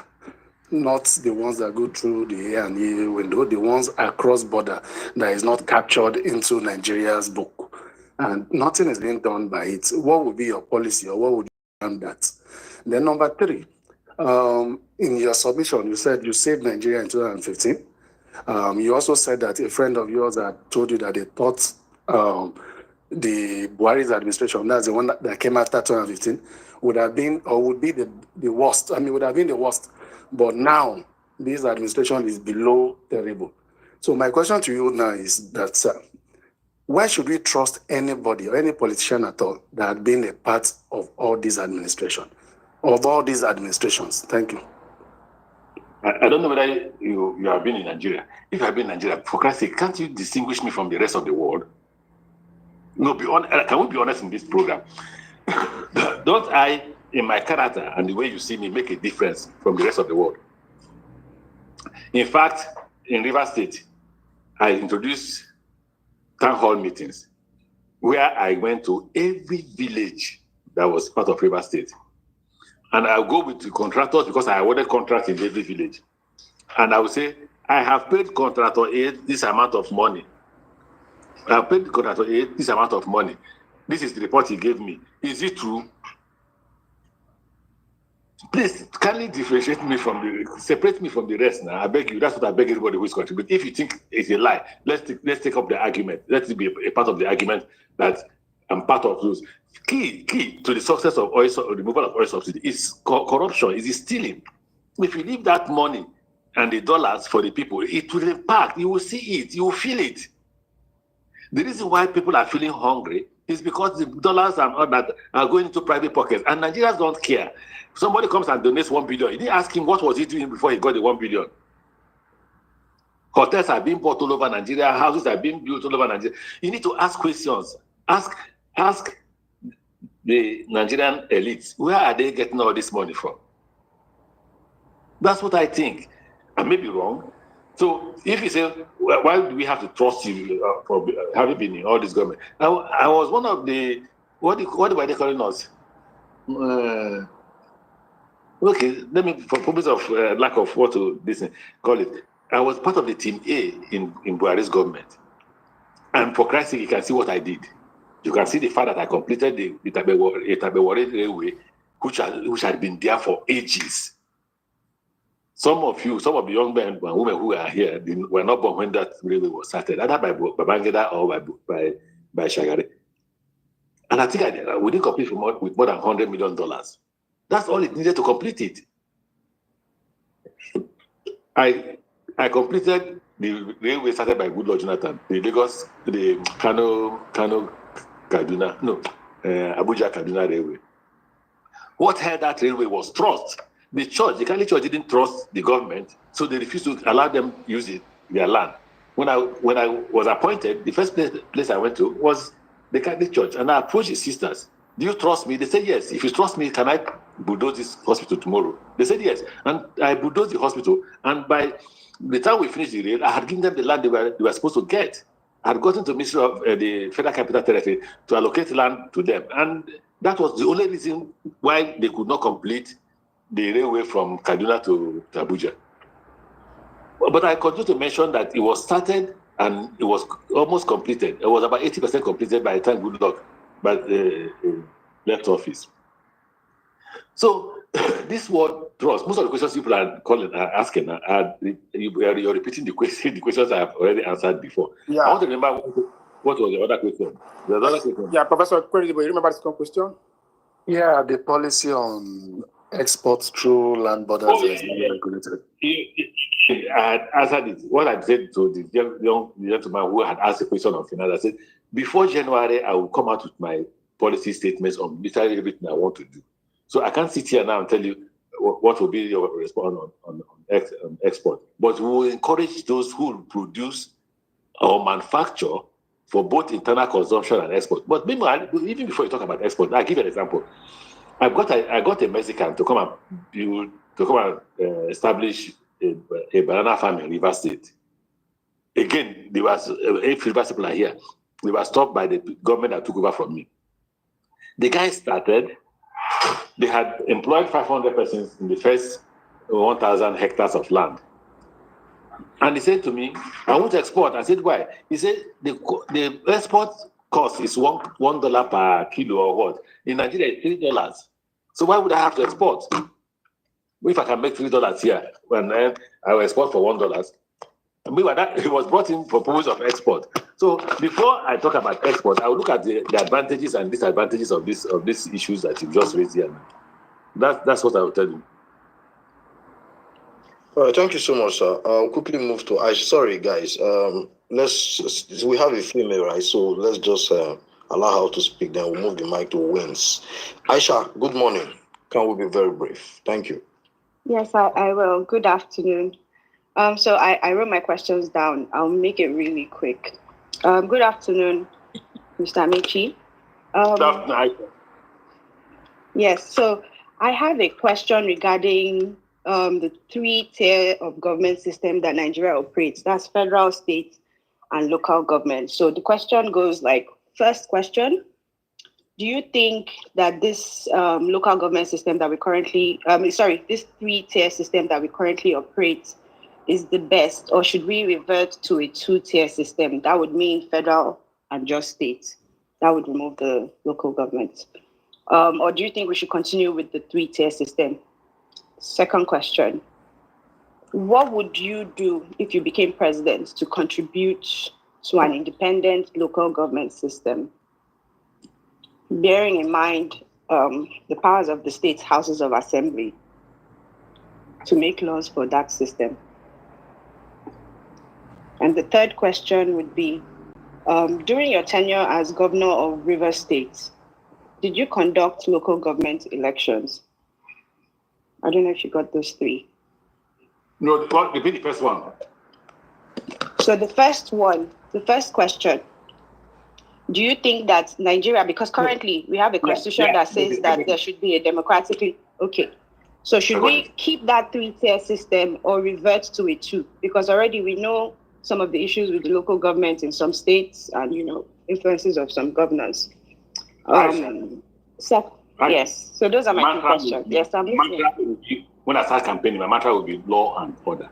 not the ones that go through the A&E window, the ones across border that is not captured into Nigeria's book. And nothing is being done by it. What would be your policy, or what would you do that? Then number 3, in your submission, you said you saved Nigeria in 2015. You also said that a friend of yours had told you that they thought the Buhari's administration, that's the one that came after 2015, would have been or would be the worst. Would have been the worst. But now, this administration is below terrible. So my question to you now is that, why should we trust anybody or any politician at all that had been a part of all these administrations? Thank you. I don't know whether you have been in Nigeria. If you have been in Nigeria, for Christ's sake, can't you distinguish me from the rest of the world? No, can we be honest in this program? Don't I, in my character and the way you see me, make a difference from the rest of the world? In fact, in Rivers State, I introduced town hall meetings where I went to every village that was part of Rivers State. And I'll go with the contractors because I awarded contracts in every village. And I will say, I have paid contractor A this amount of money. I have paid contractor A this amount of money. This is the report he gave me. Is it true? Please, kindly differentiate me separate me from the rest now. I beg you. That's what I beg everybody who is contributing. If you think it's a lie, let's take up the argument. Let's be a part of the argument that I'm part of those. Key to the success of removal of oil subsidy is corruption, is stealing. If you leave that money and the dollars for the people, it will impact. You will see it. You will feel it. The reason why people are feeling hungry is because the dollars and all that are going into private pockets, and Nigerians don't care. Somebody comes and donates 1 billion. You didn't ask him what was he doing before he got the 1 billion. Hotels are being bought all over Nigeria. Houses are being built all over Nigeria. You need to ask questions. Ask the Nigerian elites, where are they getting all this money from? That's what I think. I may be wrong. So if you say, well, why do we have to trust you for having been in all this government? I was one of the, what were they calling us? Okay, let me, for purpose of lack of what to call it, I was part of the team A in Buhari's government. And for Christ's sake, you can see what I did. You can see the fact that I completed the Itabewari Railway, which had been there for ages. Some of the young men and women who are here were not born when that railway was started, either by Babangida or by Shagari. And I think we didn't complete with more than $100 million. That's all it needed to complete it. I completed the railway started by Goodluck Jonathan, the Lagos, the Kano Kaduna, Abuja Kaduna Railway. What held that railway was trust. The Catholic Church didn't trust the government, so they refused to allow them use their land. When I was appointed, the first place I went to was the Catholic Church, and I approached the sisters. Do you trust me? They said yes. If you trust me, can I bulldoze this hospital tomorrow? They said yes, and I bulldozed the hospital. And by the time we finished the rail, I had given them the land they were supposed to get. I had gotten to the Ministry of the Federal Capital Territory to allocate land to them, and that was the only reason why they could not complete the railway from Kaduna to Abuja. But I continue to mention that it was started and it was almost completed. It was about 80% completed by the time Goodluck left office. So this word trust, most of the questions people are asking, you're repeating the questions I have already answered before. Yeah. I want to remember what was the other question. The other question. Yeah, Professor Credible, you remember this question? Yeah, the policy on exports through land borders is not regulated. I had answered it. What I said to the young gentleman who had asked the question on finance, I said, before January, I will come out with my policy statements on literally everything I want to do. So I can't sit here now and tell you what will be your response on export. But we will encourage those who produce or manufacture for both internal consumption and export. But meanwhile, even before you talk about export, I'll give you an example. I got a Mexican to come and establish a banana farm in Rivers State. Again, there was if Rivers people are here, they were stopped by the government that took over from me. The guy started. They had employed 500 persons in the first 1,000 hectares of land. And he said to me, I want to export. I said, why? He said, the export cost is $1 per kilo or what? In Nigeria, it's $3. So why would I have to export? If I can make $3 here, and then I will export for $1. Meanwhile, that it was brought in for purpose of export. So before I talk about export, I will look at the advantages and disadvantages of these issues that you just raised here. That's what I will tell you. All right, thank you so much, sir. I'll quickly move to Aisha. Sorry, guys. We have a female, right? So let's just allow her to speak. Then we'll move the mic to Wins. Aisha, good morning. Can we be very brief? Thank you. Yes, I will. Good afternoon. So I wrote my questions down. I'll make it really quick. Good afternoon, Mr. Amaechi. Yes, so I have a question regarding the 3-tier of government system that Nigeria operates. That's federal, state, and local government. So the question goes like, first question, do you think that this local government system that we currently, this 3-tier system that we currently operate is the best, or should we revert to a 2-tier system? That would mean federal and just state. That would remove the local government. Or do you think we should continue with the 3-tier system? Second question, what would you do if you became president to contribute to an independent local government system? bearing in mind the powers of the state's houses of assembly to make laws for that system. And the third question would be, during your tenure as governor of Rivers State, did you conduct local government elections? I don't know if you got those three. No, repeat the first one. So the first question, do you think that Nigeria, because currently we have a constitution that says that there should be a democratically, okay. So should we keep that 3-tier system or revert to a 2? Because already we know some of the issues with the local government in some states and, influences of some governors. Yes, so those are my two questions. Yes, I'm listening. When I start campaigning, my mantra will be law and order.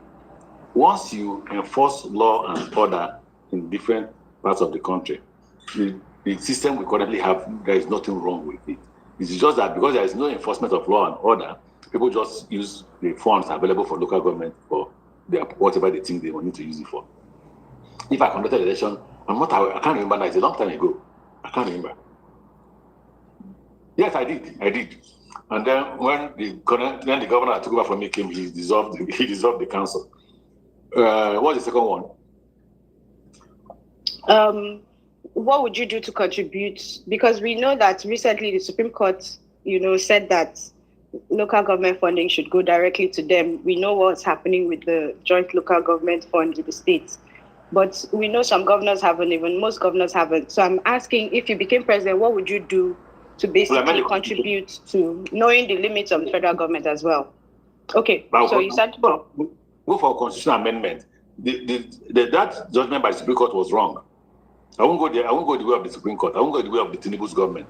Once you enforce law and order in different parts of the country, the system we currently have, there is nothing wrong with it. It's just that because there is no enforcement of law and order, people just use the funds available for local government for whatever they think they will need to use it for. If I conducted an election, I can't remember now, it's a long time ago. I can't remember. Yes, I did. And then when the governor took over from me came, he dissolved the council. What's the second one? What would you do to contribute? Because we know that recently the Supreme Court, said that local government funding should go directly to them. We know what's happening with the joint local government fund with the states. But we know some governors haven't, even most governors haven't. So I'm asking, if you became president, what would you do to basically contribute to knowing the limits of the federal government as well? Okay, so you said... Go for a constitutional amendment. That judgment by the Supreme Court was wrong. I won't go there. I won't go the way of the Supreme Court. I won't go the way of the Tinubu's government.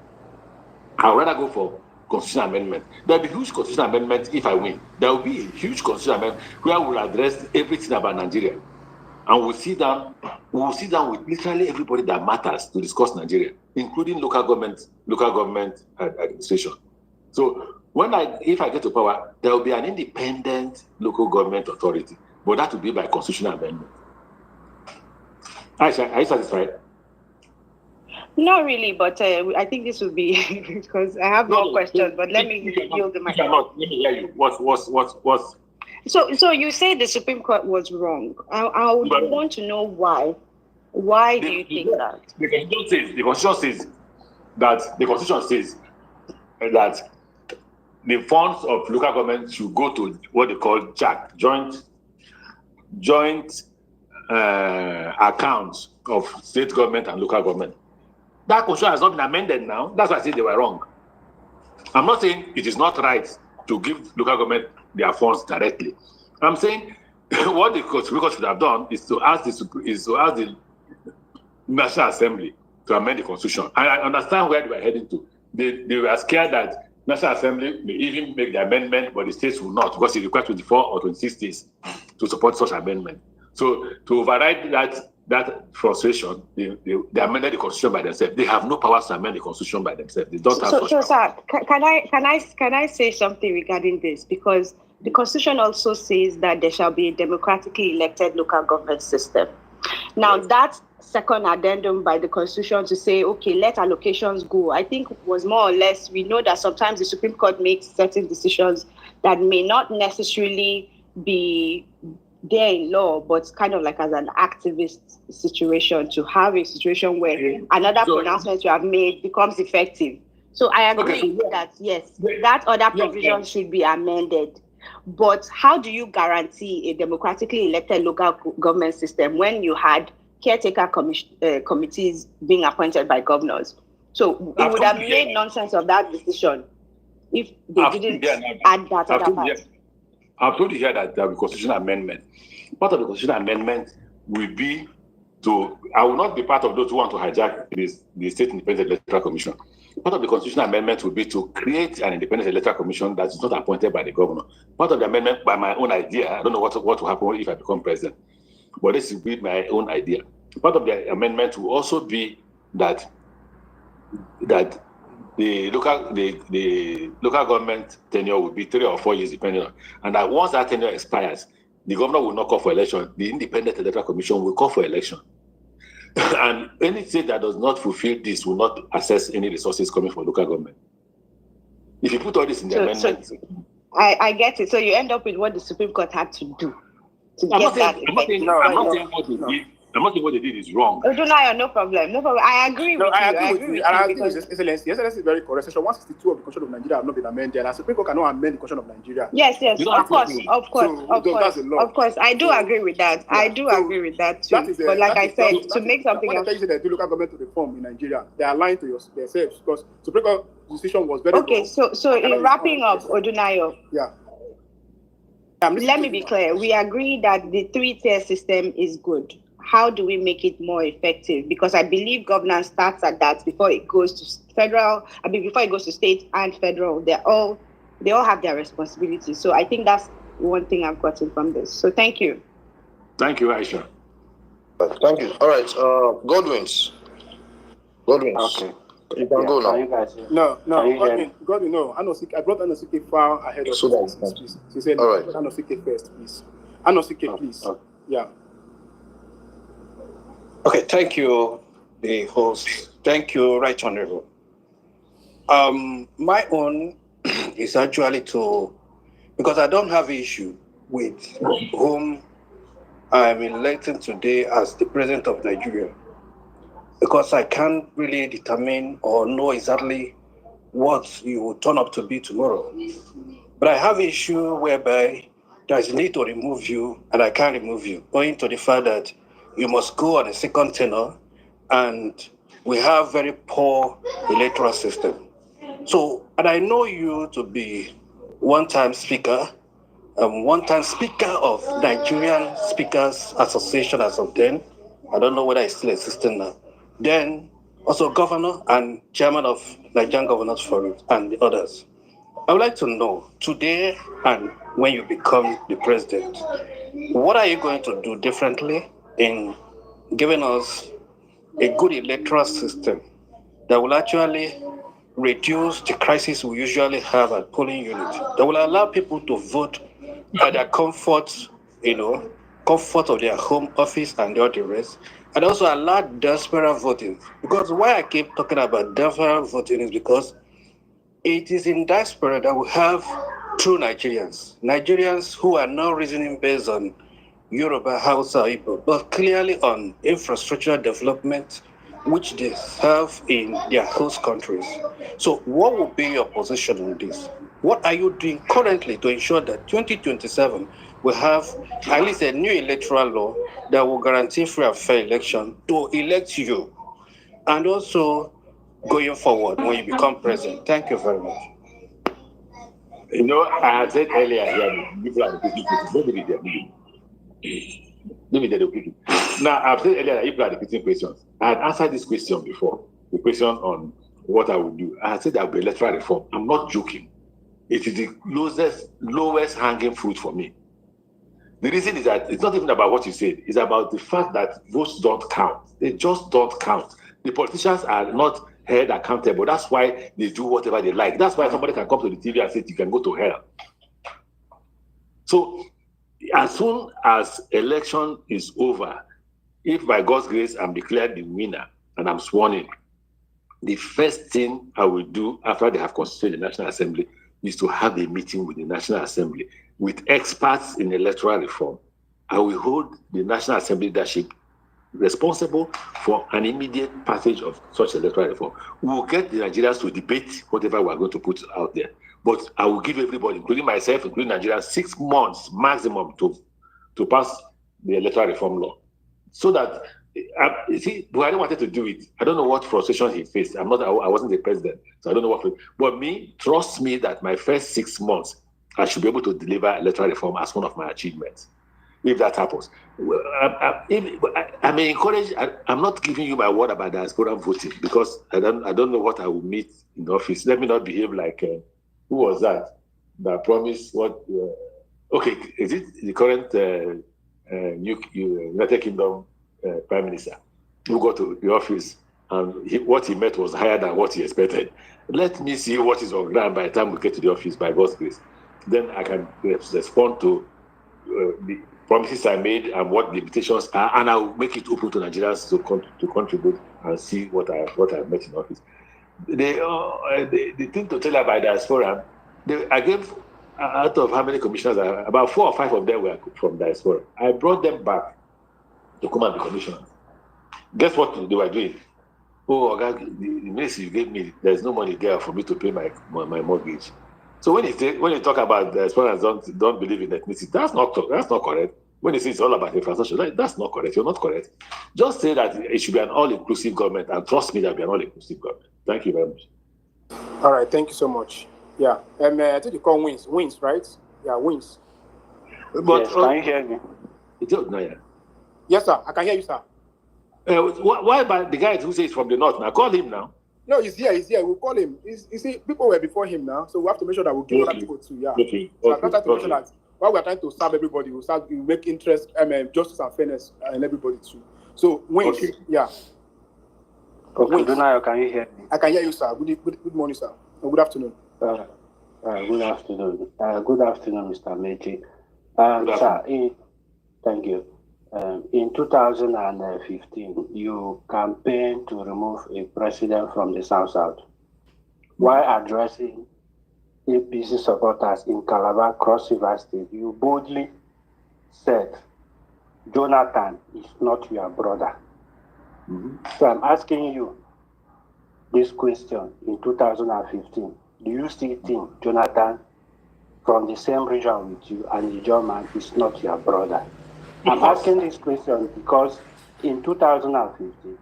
I'd rather go for constitutional amendment. There'll be huge constitutional amendment if I win. There will be a huge constitutional amendment where we'll address everything about Nigeria. And we'll sit down with literally everybody that matters to discuss Nigeria, including local government administration. So if I get to power, there will be an independent local government authority, but that will be by constitutional amendment. Aisha, are you satisfied? Not really, but I think this would be because I have more questions. But let me yield the mic. Let me hear you. What's? So you say the Supreme Court was wrong. I would want to know why. Why do you think that? The Constitution says that the funds of local government should go to what they call JAC, joint accounts of state government and local government. That constitution has not been amended now. That's why I say they were wrong. I'm not saying it is not right to give local government their funds directly. I'm saying what the Supreme Court should have done is to ask the National Assembly to amend the Constitution. I understand where they were heading to. They were scared that National Assembly may even make the amendment, but the states will not, because it requires 24 or 26 states to support such amendment. So to override that frustration, they amended the Constitution by themselves. They have no powers to amend the Constitution by themselves. They don't have such powers. Sir, can I say something regarding this? Because the Constitution also says that there shall be a democratically elected local government system. Now, that second addendum by the Constitution to say, okay, let allocations go, I think was more or less, we know that sometimes the Supreme Court makes certain decisions that may not necessarily be there in law, but kind of like as an activist situation, to have a situation where another pronouncement you have made becomes effective. So I agree that, yes, that other provision should be amended. But how do you guarantee a democratically elected local government system when you had caretaker committees being appointed by governors? So it would have made nonsense of that decision if they didn't add that other part. I've told you here that there will be constitutional amendment. Part of the constitutional amendment will be I will not be part of those who want to hijack the State Independent Electoral Commission. Part of the constitutional amendment will be to create an independent electoral commission that is not appointed by the governor. Part of the amendment, by my own idea, I don't know what will happen if I become president, but this will be my own idea. Part of the amendment will also be that the local government tenure will be 3 or 4 years, depending on, and that once that tenure expires, the governor will not call for election. The Independent Electoral Commission will call for election. And any state that does not fulfill this will not access any resources coming from local government. If you put all this in the amendment, I get it. So you end up with what the Supreme Court had to do to get that effect. I'm not saying what they did. I'm not saying what they did is wrong. Odunayo, no problem. No problem. I agree with you. I agree with you. And I agree with because... Excellency. Excellency is very correct. Section 162 of the Constitution of Nigeria have not been amended. And the Supreme Court cannot amend the Constitution of Nigeria. Yes. Of course. I do agree with that. Yeah. I do agree with that too. But like I said, to make something else. When they do local government to reform in Nigeria, they are lying to themselves because Supreme Court decision was very okay. So in wrapping up, Odunayo. Yeah. Let me be clear. We agree that the 3-tier system is good. How do we make it more effective? Because I believe governance starts at that before it goes to federal. Before it goes to state and federal, they all have their responsibilities. So I think that's one thing I've gotten from this. So thank you. Thank you, Aisha. Thank you. All right, Godwins. Okay. You can go now. You guys no. Godwin, no. I brought Anosike far ahead of you. She said, all right. Anosike first, please. Anosike, please. Okay. Yeah. Okay, thank you, the host. Thank you, Right Honorable. My own is actually because I don't have issue with whom I'm electing today as the President of Nigeria, because I can't really determine or know exactly what you will turn up to be tomorrow. But I have issue whereby there's a need to remove you, and I can't remove you, owing to the fact that you must go on a second tenure, and we have very poor electoral system. So, and I know you to be one-time speaker of Nigerian Speakers Association as of then. I don't know whether it's still existing now. Then also governor and chairman of Nigerian Governors Forum and the others. I would like to know today and when you become the president, what are you going to do differently in giving us a good electoral system that will actually reduce the crisis we usually have at polling units, that will allow people to vote at their comfort of their home office and all the rest, and also allow diaspora voting. Because why I keep talking about diaspora voting is because it is in diaspora that we have true Nigerians who are not reasoning based on Yoruba, Hausa, Igbo, but clearly on infrastructural development, which they have in their host countries. So what will be your position on this? What are you doing currently to ensure that 2027 will have at least a new electoral law that will guarantee free and fair election to elect you? And also going forward when you become president. Thank you very much. I had said earlier here, people are repeating. Now, I've said earlier that people are repeating questions. I had answered this question before, the question on what I would do. I had said that would be electoral reform. I'm not joking. It is the lowest hanging fruit for me. The reason is that it's not even about what you said. It's about the fact that votes don't count. They just don't count. The politicians are not held accountable. That's why they do whatever they like. That's why somebody can come to the TV and say, you can go to hell. So as soon as election is over, if by God's grace I'm declared the winner and I'm sworn in, the first thing I will do after they have constituted the National Assembly is to have a meeting with the National Assembly with experts in electoral reform. I will hold the National Assembly leadership responsible for an immediate passage of such electoral reform. We will get the Nigerians to debate whatever we are going to put out there. But I will give everybody, including myself, including Nigerians, 6 months maximum to pass the electoral reform law. So that, Buhari wanted to do it. I don't know what frustration he faced. I wasn't the president, so I don't know what. But trust me that my first 6 months, I should be able to deliver electoral reform as one of my achievements. If that happens, I may encourage. I'm not giving you my word about diaspora voting because I don't know what I will meet in the office. Let me not behave like who was that promised what? Okay, is it the current United Kingdom Prime Minister who got to the office and what he met was higher than what he expected? Let me see what is on ground by the time we get to the office, by God's grace. Then I can respond to promises I made and what the limitations are, and I'll make it open to Nigerians to contribute and see what I've met in office. The thing to tell about diaspora, I gave out of how many commissioners, about 4 or 5 of them were from diaspora. I brought them back to come and be commissioners. Guess what they were doing? Oh, God, the ministry you gave me, there's no money there for me to pay my mortgage. So when you talk about diaspora don't believe in ethnicity, that's not correct. When you say it's all about infrastructure, that's not correct. You're not correct. Just say that it should be an all-inclusive government, and trust me, there'll be an all-inclusive government. Thank you very much. All right, thank you so much. Yeah, I think you call wins, right? Yeah, wins. But yes, can you hear me? Yes, sir. I can hear you, sir. Why about the guy who says from the north now? Call him now. No, he's here. We'll call him. You see, people were before him now, so we have to make sure that we give other people too. Yeah. Okay. So I'm trying to make sure that while we're trying to serve everybody, we make interest, justice and fairness in everybody too. So wins. Okay. Yeah. Okay, Dunayo, can you hear me? I can hear you, sir. Good morning, sir. Or good afternoon. Good afternoon. Good afternoon, Mr. Amaechi. Sir, thank you. In 2015, you campaigned to remove a president from the South. While addressing APC supporters in Calabar, Cross River State, you boldly said, Jonathan is not your brother. Mm-hmm. So I'm asking you this question in 2015. Do you still think Jonathan from the same region with you and the German is not your brother? I'm asking this question because in 2015,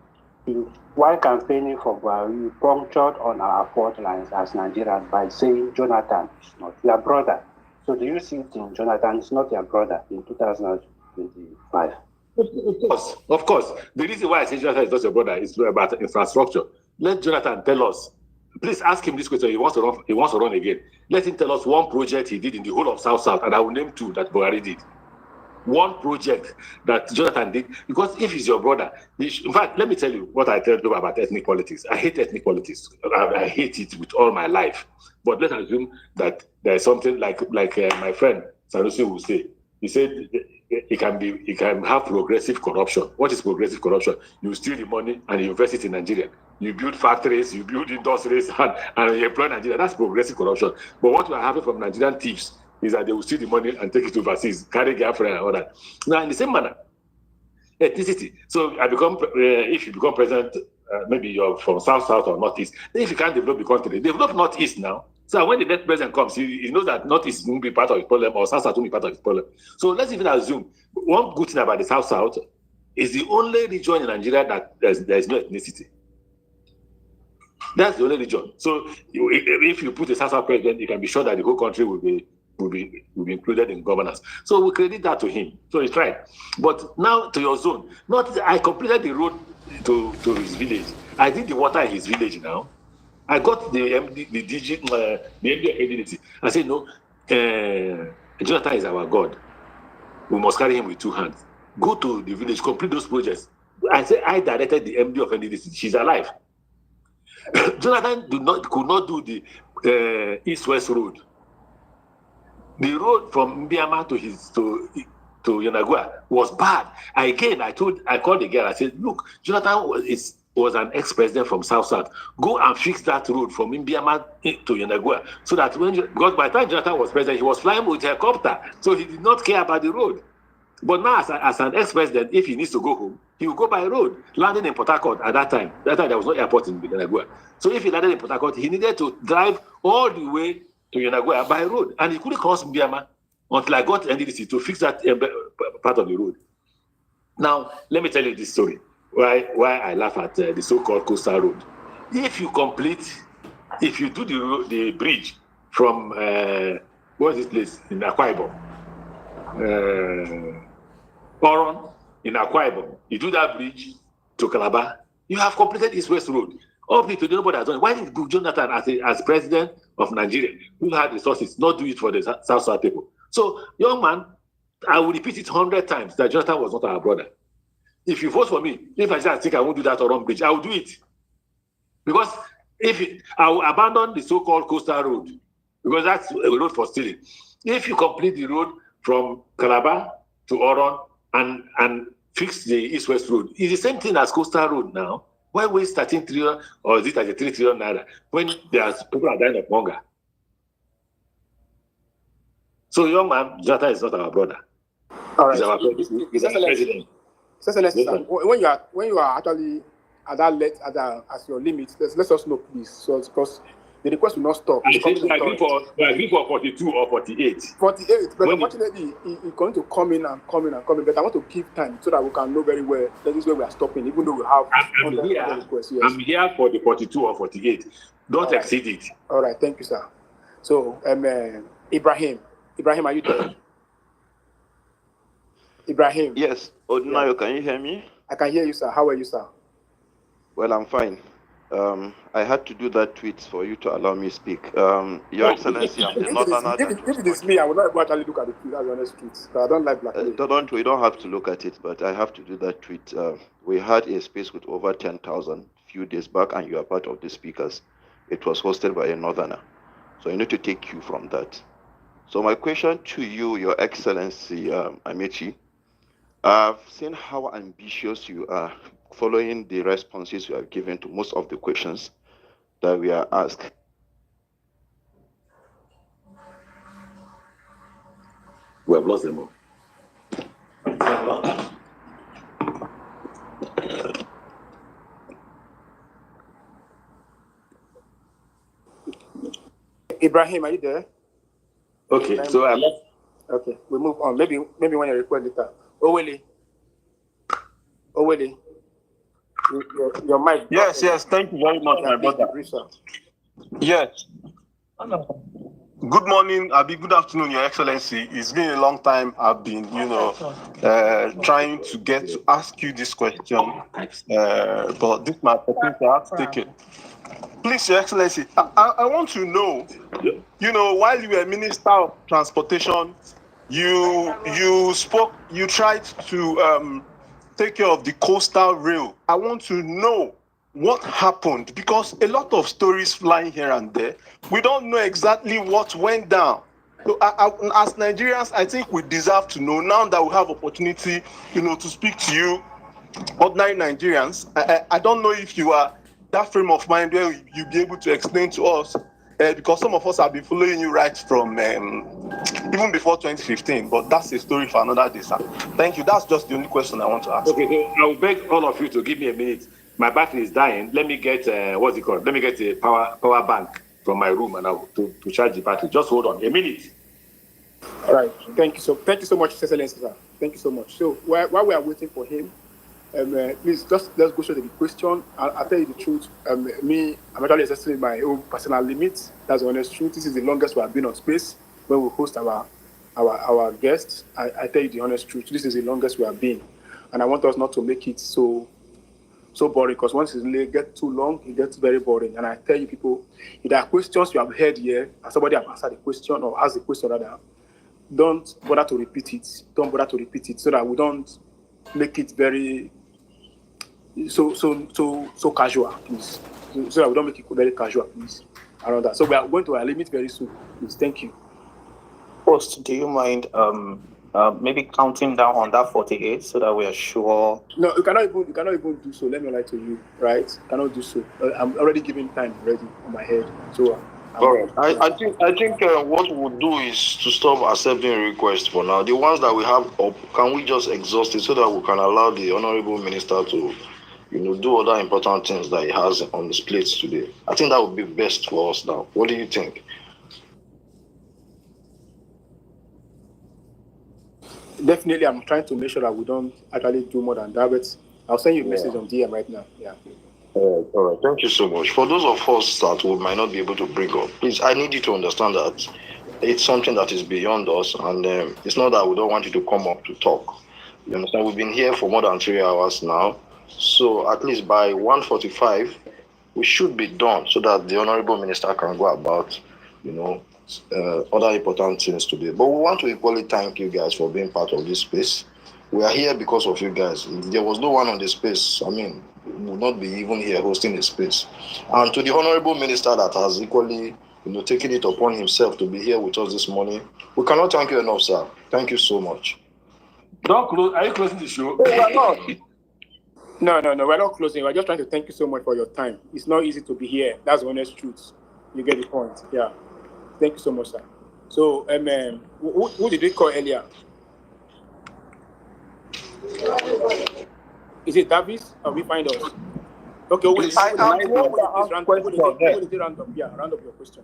while campaigning for Buhari, you punctured on our fault lines as Nigerians by saying Jonathan is not your brother. So do you still think Jonathan is not your brother in 2025? Of course. The reason why I say Jonathan is not your brother is about infrastructure. Let Jonathan tell us. Please ask him this question. He wants to run again. Let him tell us one project he did in the whole of South, and I will name 2 that Buhari did. One project that Jonathan did, because if he's your brother, in fact, let me tell you what I tell you about ethnic politics. I hate ethnic politics. I hate it with all my life. But let's assume that there's something like my friend Sanusi will say. He said it can have progressive corruption. What is progressive corruption? You steal the money and you invest it in Nigeria. You build factories, you build industries, and you employ Nigeria. That's progressive corruption. But what we are having from Nigerian thieves is that they will steal the money and take it overseas, carry girlfriend and all that. Now, in the same manner, ethnicity. So if you become president, maybe you're from South or Northeast, then if you can't develop the country, develop Northeast now. So when the next president comes, he knows that Northeast won't be part of his problem or South won't be part of his problem. So let's even assume one good thing about the South is the only region in Nigeria that there's no ethnicity. That's the only region. So if you put a South president, you can be sure that the whole country will be included in governance. So we credit that to him. So he tried. But now to your zone, I completed the road to his village. I did the water in his village now. I got the MD of NDDC. I said, no, Jonathan is our God. We must carry him with 2 hands. Go to the village, complete those projects. I said, I directed the MD of NDDC. She's alive. Jonathan could not do the East-West road. The road from Mbiama to Yanagua was bad. I called the girl. I said, look, Jonathan was an ex-president from South. Go and fix that road from Mbiama to Yanagua, so that because by the time Jonathan was president, he was flying with a helicopter, so he did not care about the road. But now, as an ex-president, if he needs to go home, he will go by road, landing in Port Harcourt at that time. That time there was no airport in Yanagua. So if he landed in Port Harcourt, he needed to drive all the way to Yanagua by road, and he couldn't cross Mbiama until I got NDDC to fix that part of the road. Now, let me tell you this story, why I laugh at the so-called coastal road. If you do the bridge from, what's this place in Akwa Ibom? Oron in Akwa Ibom. You do that bridge to Calabar, you have completed East-West road. Up to nobody has done it. Why did Jonathan, as president of Nigeria, who had resources, not do it for the South people? So, young man, I will repeat it 100 times that Jonathan was not our brother. If you vote for me, if I just think I won't do that Oron bridge, I will do it. Because I will abandon the so-called coastal road, because that's a road for stealing. If you complete the road from Calabar to Oron and fix the East-West road. It's the same thing as Coastal Road now. Why waste 13 trillion or is it 33 trillion naira when there's people are dying of hunger? So, young man, Jonathan is not our brother. All right. He's our president. He's our president. Excellency, when you are actually at that as your limit, let us know, please. So because the request will not stop. I think we agree for 42 or 48. 48, but unfortunately, it's going to come in and come in and come in. But I want to give time so that we can know very well that is where we are stopping, even though we have other requests. Yes. I'm here for the 42 or 48. Don't exceed it. All right, thank you, sir. So, Ibrahim, are you there? Ibrahim. Yes, Odinayo, can you hear me? I can hear you, sir. How are you, sir? Well, I'm fine. I had to do that tweet for you to allow me to speak. Your Excellency, I'm the northerner. If it is me, I will not actually look at the tweet. That's the honest truth. I don't like blackmail. We don't have to look at it, but I have to do that tweet. We had a space with over 10,000 few days back, and you are part of the speakers. It was hosted by a northerner. So you need to take cue from that. So my question to you, Your Excellency, Amaechi, I've seen how ambitious you are following the responses you have given to most of the questions that we are asked. We have lost them all. Ibrahim, are you there? Okay, so I'm not. Okay, we move on. Maybe when you request later. Owele, your mic. Yes. Thank you very much, my brother. Yes. Good morning, Abi. Good afternoon, Your Excellency. It's been a long time. I've been, trying to get to ask you this question, but this is my opportunity. I have to take it. Please, Your Excellency, I want to know, while you were Minister of Transportation, you tried to take care of the coastal rail. I want to know what happened, because a lot of stories flying here and there. We don't know exactly what went down. So as Nigerians, I think we deserve to know now that we have opportunity, to speak to you, ordinary Nigerians. I don't know if you are that frame of mind where you'll be able to explain to us, because some of us have been following you right from even before 2015, but that's a story for another day, sir. Thank you. That's just the only question I want to ask. Okay, so I will beg all of you to give me a minute. My battery is dying. Let me get what's it called? Let me get a power bank from my room and to charge the battery. Just hold on a minute. All right. Thank you so much, Excellency, sir. Thank you so much. So while we are waiting for him, please let's go straight to the question. I'll tell you the truth. I'm actually assessing my own personal limits. That's the honest truth. This is the longest we have been on space when we host our guests. I tell you the honest truth. This is the longest we have been, and I want us not to make it so boring, because once it gets too long, it gets very boring. And I tell you, people, if there are questions you have heard here and somebody has answered the question or asked the question rather, don't bother to repeat it. Don't bother to repeat it so that we don't make it very so casual, please. So that we don't make it very casual, please. Around that. So we are going to our limit very soon. Please, thank you. Host, do you mind maybe counting down on that 48 so that we are sure? No, you cannot even do so. Let me lie to you, right? You cannot do so. I'm already giving time already on my head. So all right. I think what we'll do is to stop accepting requests for now. The ones that we have up, can we just exhaust it so that we can allow the Honorable Minister to, do other important things that he has on his plate today? I think that would be best for us now. What do you think? Definitely, I'm trying to make sure that we don't actually do more than that, but I'll send you a message on DM right now. Yeah. All right. Thank you so much. For those of us that we might not be able to bring up, please, I need you to understand that it's something that is beyond us, and it's not that we don't want you to come up to talk. You understand? We've been here for more than 3 hours now, so at least by 1:45, we should be done so that the Honorable Minister can go about, other important things today. But we want to equally thank you guys for being part of this space. We are here because of you guys. If there was no one on the space, we would not be even here hosting the space. And to the Honorable Minister that has equally, taken it upon himself to be here with us this morning, we cannot thank you enough, sir. Thank you so much. Don't close. Are you closing the show? No, we're not. No, we're not closing. We're just trying to thank you so much for your time. It's not easy to be here. That's the honest truth. You get the point. Yeah. Thank you so much, sir. So, who did we call earlier? Is it Davis? Or we find us? Okay, Please, I am the one that asked question. Round up your question.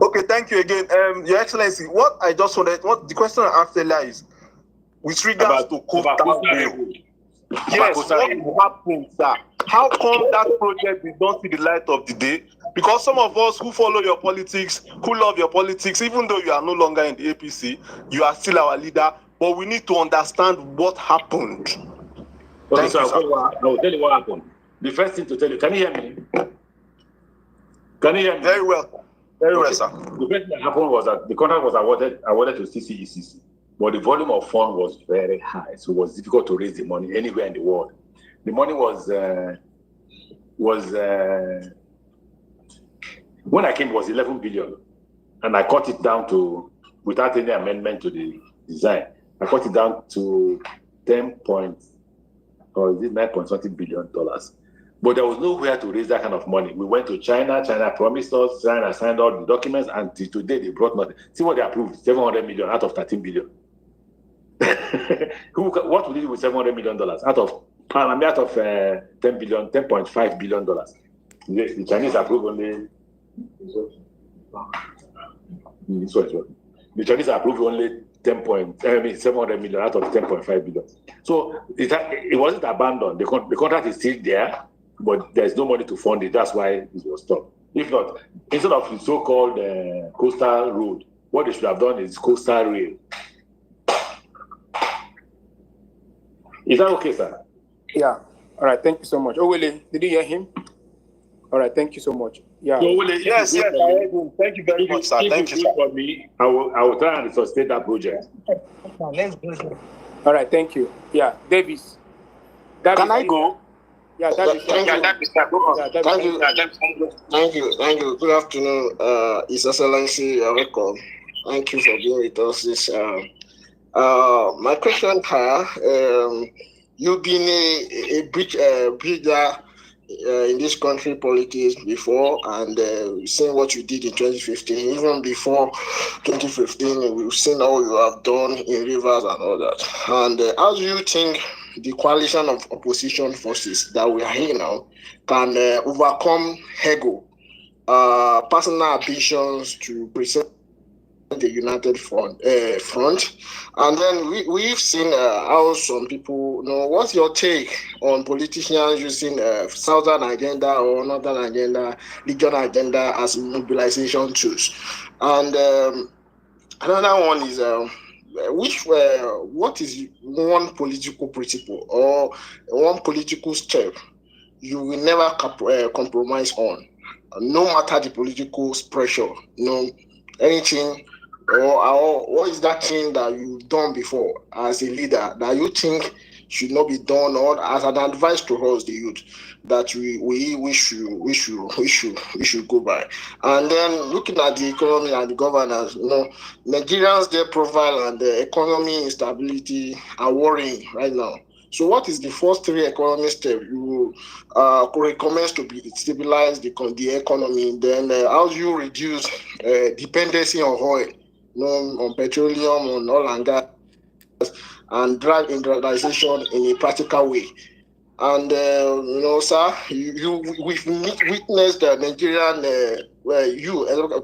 Okay, thank you again. Your Excellency, what the question I asked earlier is, with regards to Coastal Rail. Yes, what happened, sir? How come that project did not see the light of the day? Because some of us who follow your politics, who love your politics, even though you are no longer in the APC, you are still our leader, but we need to understand what happened. Okay, so I will tell you what happened. The first thing to tell you, can you hear me? Can you hear me? Very well. Very well, sir. The first thing that happened was that the contract was awarded to CCECC, but the volume of funds was very high, so it was difficult to raise the money anywhere in the world. The money was when I came, it was 11 billion, and I cut it down to, without any amendment to the design, I cut it down to 9 point something billion dollars. But there was nowhere to raise that kind of money. We went to China. China promised us. China signed all the documents, and today they brought nothing. See what they approved: 700 million out of 13 billion. What would you do with 700 million dollars out of 10 billion, 10.5 billion dollars? The Chinese approved only. The Chinese approved only 700 million out of 10.5 billion. So it wasn't abandoned. The contract is still there, but there's no money to fund it. That's why it was stopped. If not, instead of the so-called coastal road, what they should have done is coastal rail. Is that okay, sir? Yeah. All right. Thank you so much. Willie, did you hear him? All right. Thank you so much. Yeah. So, Willie, yes, I heard him. Thank you very much, sir. Thank you, sir. For me, I will try and sustain that project. Let's go. All right. Thank you. Yeah. Davis. Can I go? Yeah, Davis. Thank you. Good afternoon, His Excellency. Welcome. Thank you for being with us this. My question, you've been a breeder in this country politics before, and we've seen what you did in 2015. Even before 2015, we've seen all you have done in Rivers and all that. And how do you think the coalition of opposition forces that we are here now can overcome ego, personal ambitions to present the united front, and then we've seen how some people, what's your take on politicians using southern agenda or northern agenda, regional agenda as mobilization tools? And another one is what is one political principle or one political step you will never compromise on, no matter the political pressure, anything, or what is that thing that you've done before as a leader that you think should not be done, or as an advice to us, the youth, that we should go by? And then looking at the economy and the governance, Nigerians, their profile and the economy instability are worrying right now. So what is the first 3 economic steps you recommend to be stabilize the economy? Then how do you reduce dependency on oil, on petroleum, on oil and gas, and drive industrialization in a practical way? And sir, we've witnessed the Nigerian,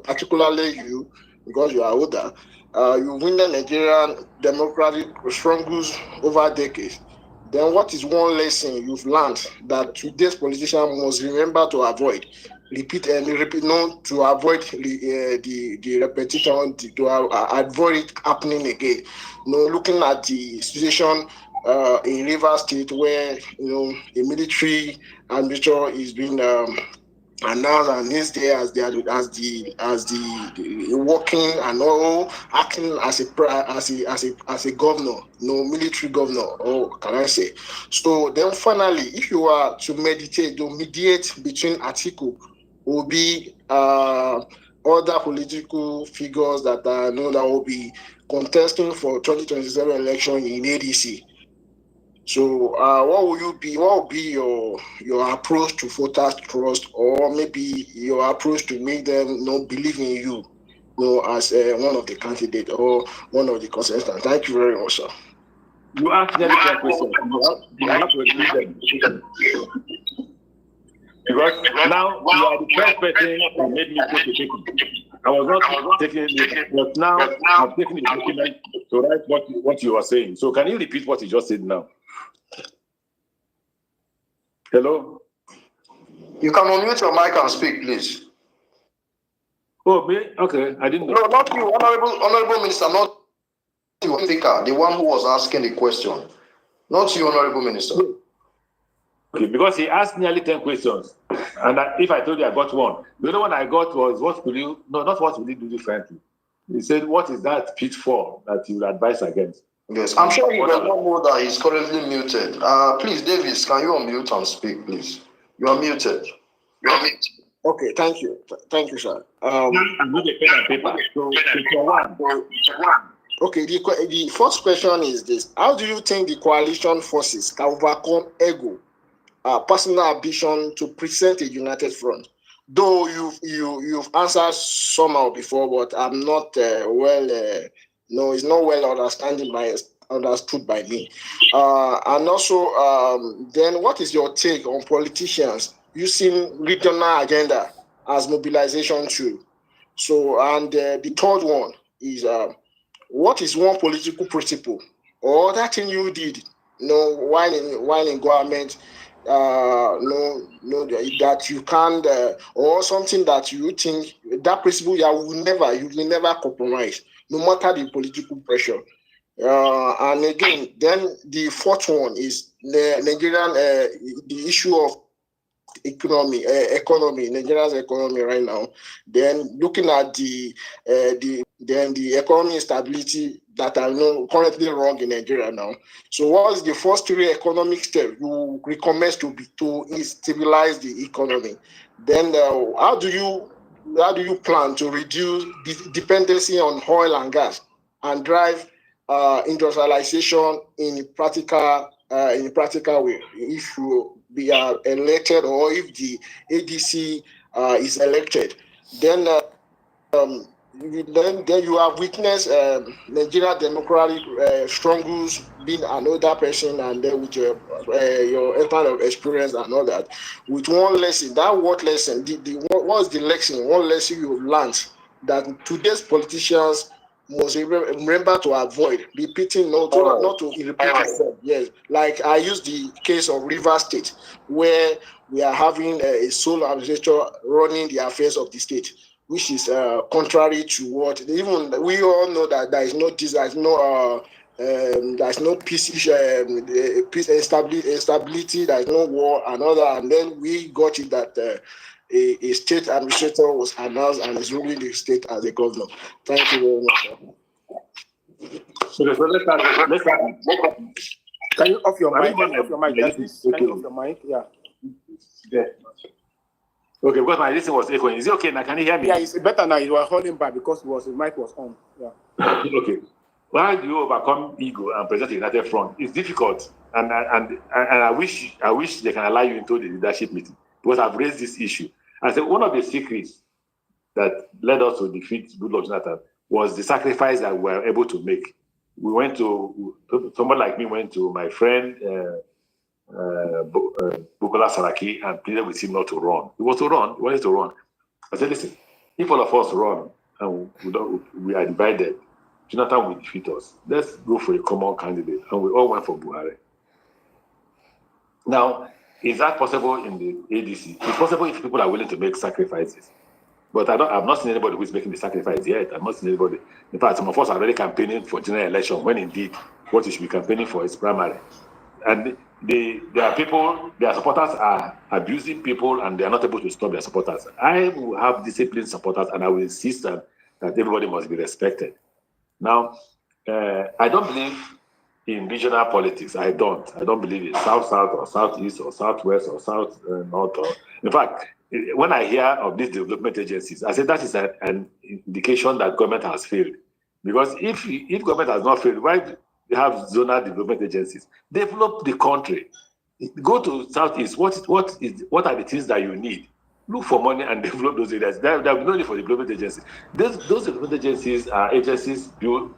particularly you, because you are older, you win the Nigerian democratic struggles over decades. Then what is one lesson you've learned that today's politician must remember to avoid? To avoid the repetition, to avoid it happening again. Looking at the situation in Rivers State, where a military ambassador is being announced, and this day as the working and all acting as a governor, military governor, or can I say? So then finally, if you are to mediate between Atiku, Obi, all other political figures that I know that will be contesting for 2027 election in ADC. So, what will be your approach to voters trust, or maybe your approach to make them believe in you, as one of the candidates or one of the contestants? Thank you very much, sir. You asked nearly 10 questions. You have to repeat them. Because now you are the first person who made me take it. I was not taking it, but now I'm taking the document to write what you are saying. So can you repeat what you just said now? Hello? You can unmute your mic and speak, please. Oh, me? Okay, I didn't know. No, not you, Honorable Minister, not you, speaker, the one who was asking the question. Not you, Honorable Minister. Okay, because he asked nearly 10 questions. And if I told you I got one, the other one I got was, not what will you do differently? He said, what is that pitfall that you would advise against? Yes, I'm sure he does not know that he's currently muted. Please, Davis, can you unmute and speak, please? You are muted. Okay, thank you. Thank you, sir. You need a pen and paper. So, okay, the first question is this. How do you think the coalition forces can overcome ego, personal ambition to present a united front? Though you've answered somehow before, but I'm not it's not well understood by me. And also, then what is your take on politicians using regional agenda as mobilization tool? So, and the third one is, what is one political principle or that thing you did, while in government, that you can't, or something that you think that principle you will never compromise, no matter the political pressure. And again, then the fourth one is the Nigerian, the issue of economy, Nigeria's economy right now. Then looking at the economic instability that are currently wrong in Nigeria now. So, what is the first 3 economic steps you recommend to stabilize the economy? Then, how do you plan to reduce dependency on oil and gas and drive industrialization in practical way? If you be elected, or if the ADC is elected, then you have witnessed Nigeria democratic struggles, being another person, and then with your kind of experience and all that. With one lesson, what lesson? What's the lesson? One lesson you've learned that today's politicians must remember to avoid repeating, not to repeat itself. Yes, like I use the case of Rivers State, where we are having a sole administrator running the affairs of the state, which is contrary to what even we all know, that there is no peace, instability, there is no war and all that. And then we got it that a state administrator was announced and is ruling the state as a governor. Thank you very much, sir. So let's start. Can you off your mic? Can you off your mic? Yeah. Okay, because my listening was echoing. Is it okay now? Can you hear me? Yeah, it's better now. You were holding back because the mic was on. Yeah. Okay. Why do you overcome ego and present a united front? It's difficult, and I wish they can allow you into the leadership meeting, because I've raised this issue. I said one of the secrets that led us to defeat Goodluck Jonathan was the sacrifice that we were able to make. We went to, someone like me went to my friend Bukola Saraki and pleaded with him not to run. He wanted to run. I said, listen, if all of us run and we are divided, Jonathan will defeat us. Let's go for a common candidate. And we all went for Buhari. Now, is that possible in the ADC? It's possible if people are willing to make sacrifices. But I've not seen anybody who's making the sacrifice yet. I've not seen anybody. In fact, some of us are already campaigning for general election, when indeed what you should be campaigning for is primary. And their supporters are abusing people, and they are not able to stop their supporters. I will have disciplined supporters, and I will insist that everybody must be respected. Now, I don't believe in regional politics. I don't believe in south-south or southeast or southwest or south-north. In fact, when I hear of these development agencies, I say that is an indication that government has failed. Because if government has not failed, why we have zonal development agencies? Develop the country. Go to Southeast. What are the things that you need? Look for money and develop those areas. There will be no need for development agencies. Those development agencies are agencies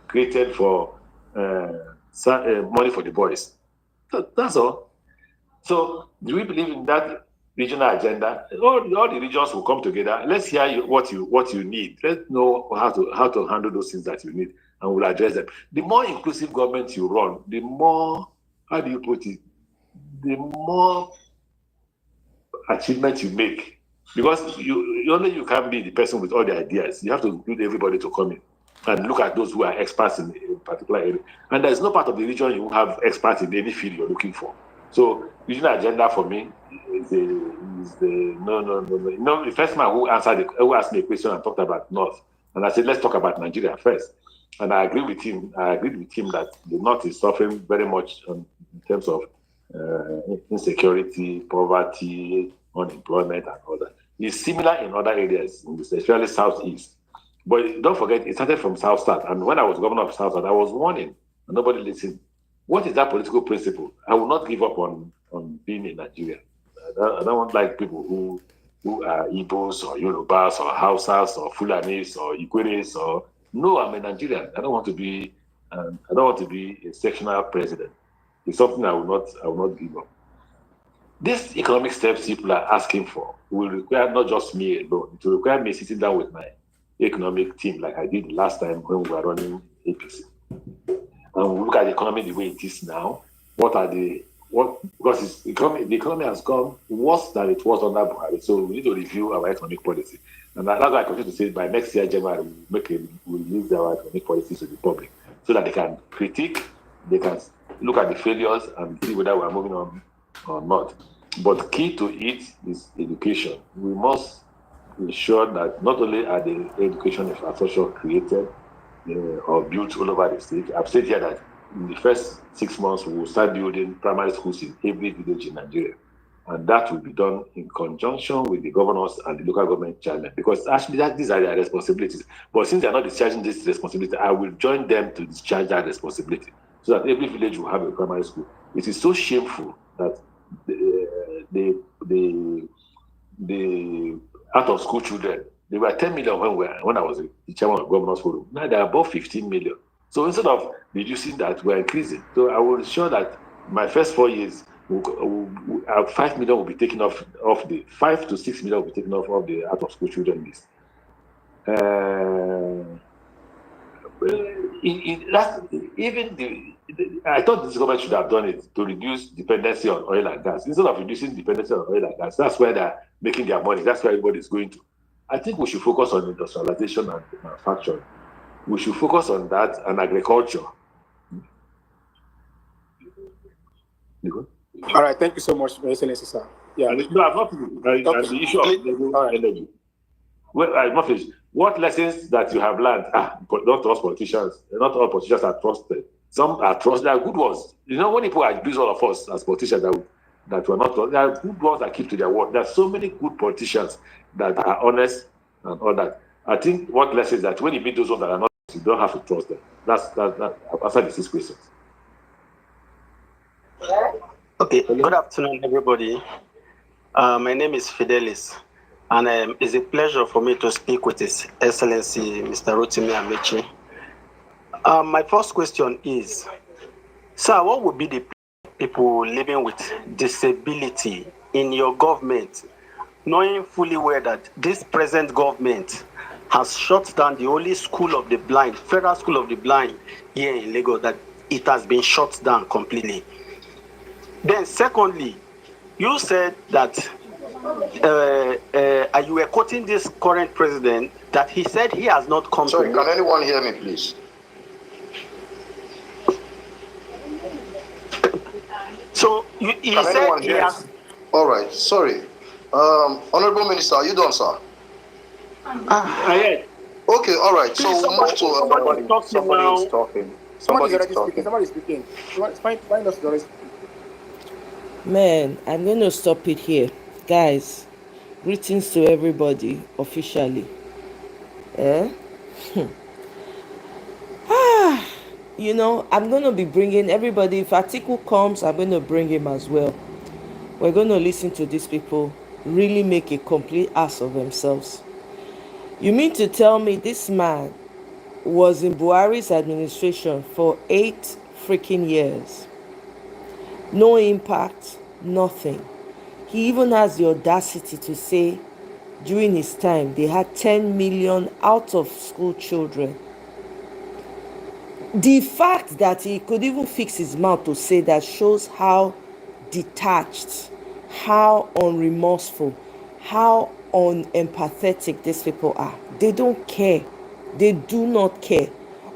created for money for the boys. That's all. So do we believe in that regional agenda? All the regions will come together. Let's hear what you need. Let's know how to handle those things that you need, and we'll address them. The more inclusive government you run, the more, how do you put it, the more achievement you make. Because you can't be the person with all the ideas. You have to include everybody to come in and look at those who are experts in a particular area. And there's no part of the region you have experts in any field you're looking for. So regional agenda for me is no. The first man who asked me a question and talked about North, and I said, let's talk about Nigeria first. And I agreed with him that the North is suffering very much in terms of insecurity, poverty, unemployment, and all that. It's similar in other areas, especially Southeast. But don't forget, it started from South South. And when I was governor of South South, I was warning, and nobody listened. What is that political principle? I will not give up on being in Nigeria. I don't want like people who are Igbos or Yorubas or Hausas or Fulanis or Ikweres or no, I'm a Nigerian. I don't want to be a sectional president. It's something I will not give up. These economic steps people are asking for will require not just me alone. It will require me sitting down with my economic team like I did last time when we were running APC. And we look at the economy the way it is now. Because the economy has gone worse than it was under Buhari. So we need to review our economic policy. And that's why I continue to say by next year, January, we'll release our economic policies to the public so that they can critique, they can look at the failures and see whether we're moving on or not. But key to it is education. We must ensure that not only are the education infrastructure created or built all over the state. I've said here that in the first 6 months, we will start building primary schools in every village in Nigeria. And that will be done in conjunction with the governors and the local government chairman, because actually these are their responsibilities. But since they're not discharging this responsibility, I will join them to discharge that responsibility so that every village will have a primary school. It is so shameful that the out of school children, they were 10 million when I was the chairman of Governors Forum. Now they're above 15 million. So instead of reducing that, we're increasing. So I will ensure that my first 4 years, 5 million will be taken off the 5 to 6 million will be taken off of the out of school children list. I thought this government should have done it to reduce dependency on oil and gas. Instead of reducing dependency on oil and gas, that's where they're making their money. That's where everybody is going to. I think we should focus on industrialization and manufacturing. We should focus on that and agriculture. All right, thank you so much, Your Excellency, sir. Yeah. And the issue of energy. Well, I'm not finished. What lessons that you have learned? But not all politicians. Not all politicians are trusted. Some are trusted. There are good ones. You know, when people abuse all of us as politicians that were not trusted, there are good ones that keep to their word. There are so many good politicians that are honest and all that. I think what lessons that when you meet those ones that are not, you don't have to trust them. That's after the 6 questions. Okay. Good afternoon, everybody. My name is Fidelis. And it's a pleasure for me to speak with His Excellency, Mr. Rotimi Amaechi. My first question is, sir, what would be the people living with disability in your government, knowing fully well that this present government has shut down the only school of the blind, Federal School of the Blind here in Lagos, that it has been shut down completely? Then secondly, you said that you were quoting this current president that he said he has not come. Sorry, can anyone hear me, please? So he said he has. All right, sorry. Honorable Minister, are you done, sir? Yes. Okay, all right. So we'll move to somebody's talking. Somebody's speaking. Find us. Man, I'm going to stop it here. Guys, Greetings to everybody officially. Eh? You know, I'm going to be bringing everybody. If Atiku comes, I'm going to bring him as well. We're going to listen to these people really make a complete ass of themselves. You mean to tell me this man was in Buhari's administration for 8 freaking years? No impact, nothing. He even has the audacity to say during his time they had 10 million out of school children. The fact that he could even fix his mouth to say that shows how detached, how unremorseful, how unempathetic these people are. They don't care. They do not care.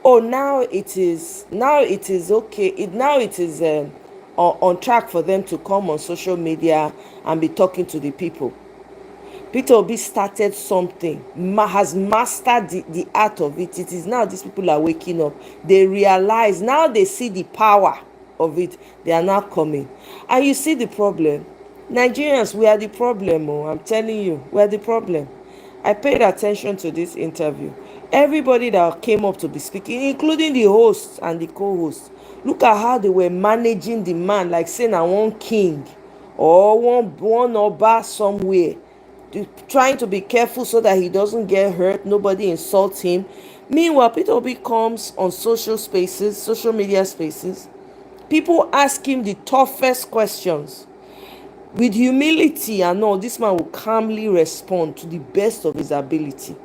Oh, now it is okay. Now it is on track for them to come on social media and be talking to the people. Peter Obi started something, has mastered the art of it. It is now these people are waking up. They realize, now they see the power of it. They are now coming. And you see the problem. Nigerians, we are the problem. Oh, I'm telling you, we are the problem. I paid attention to this interview. Everybody that came up to be speaking, including the hosts and the co-hosts, look at how they were managing the man like saying I one king or one oba somewhere, trying to be careful so that he doesn't get hurt, nobody insults him. Meanwhile, Peter Obi comes on social spaces, social media spaces, people ask him the toughest questions. With humility and all, this man will calmly respond to the best of his ability.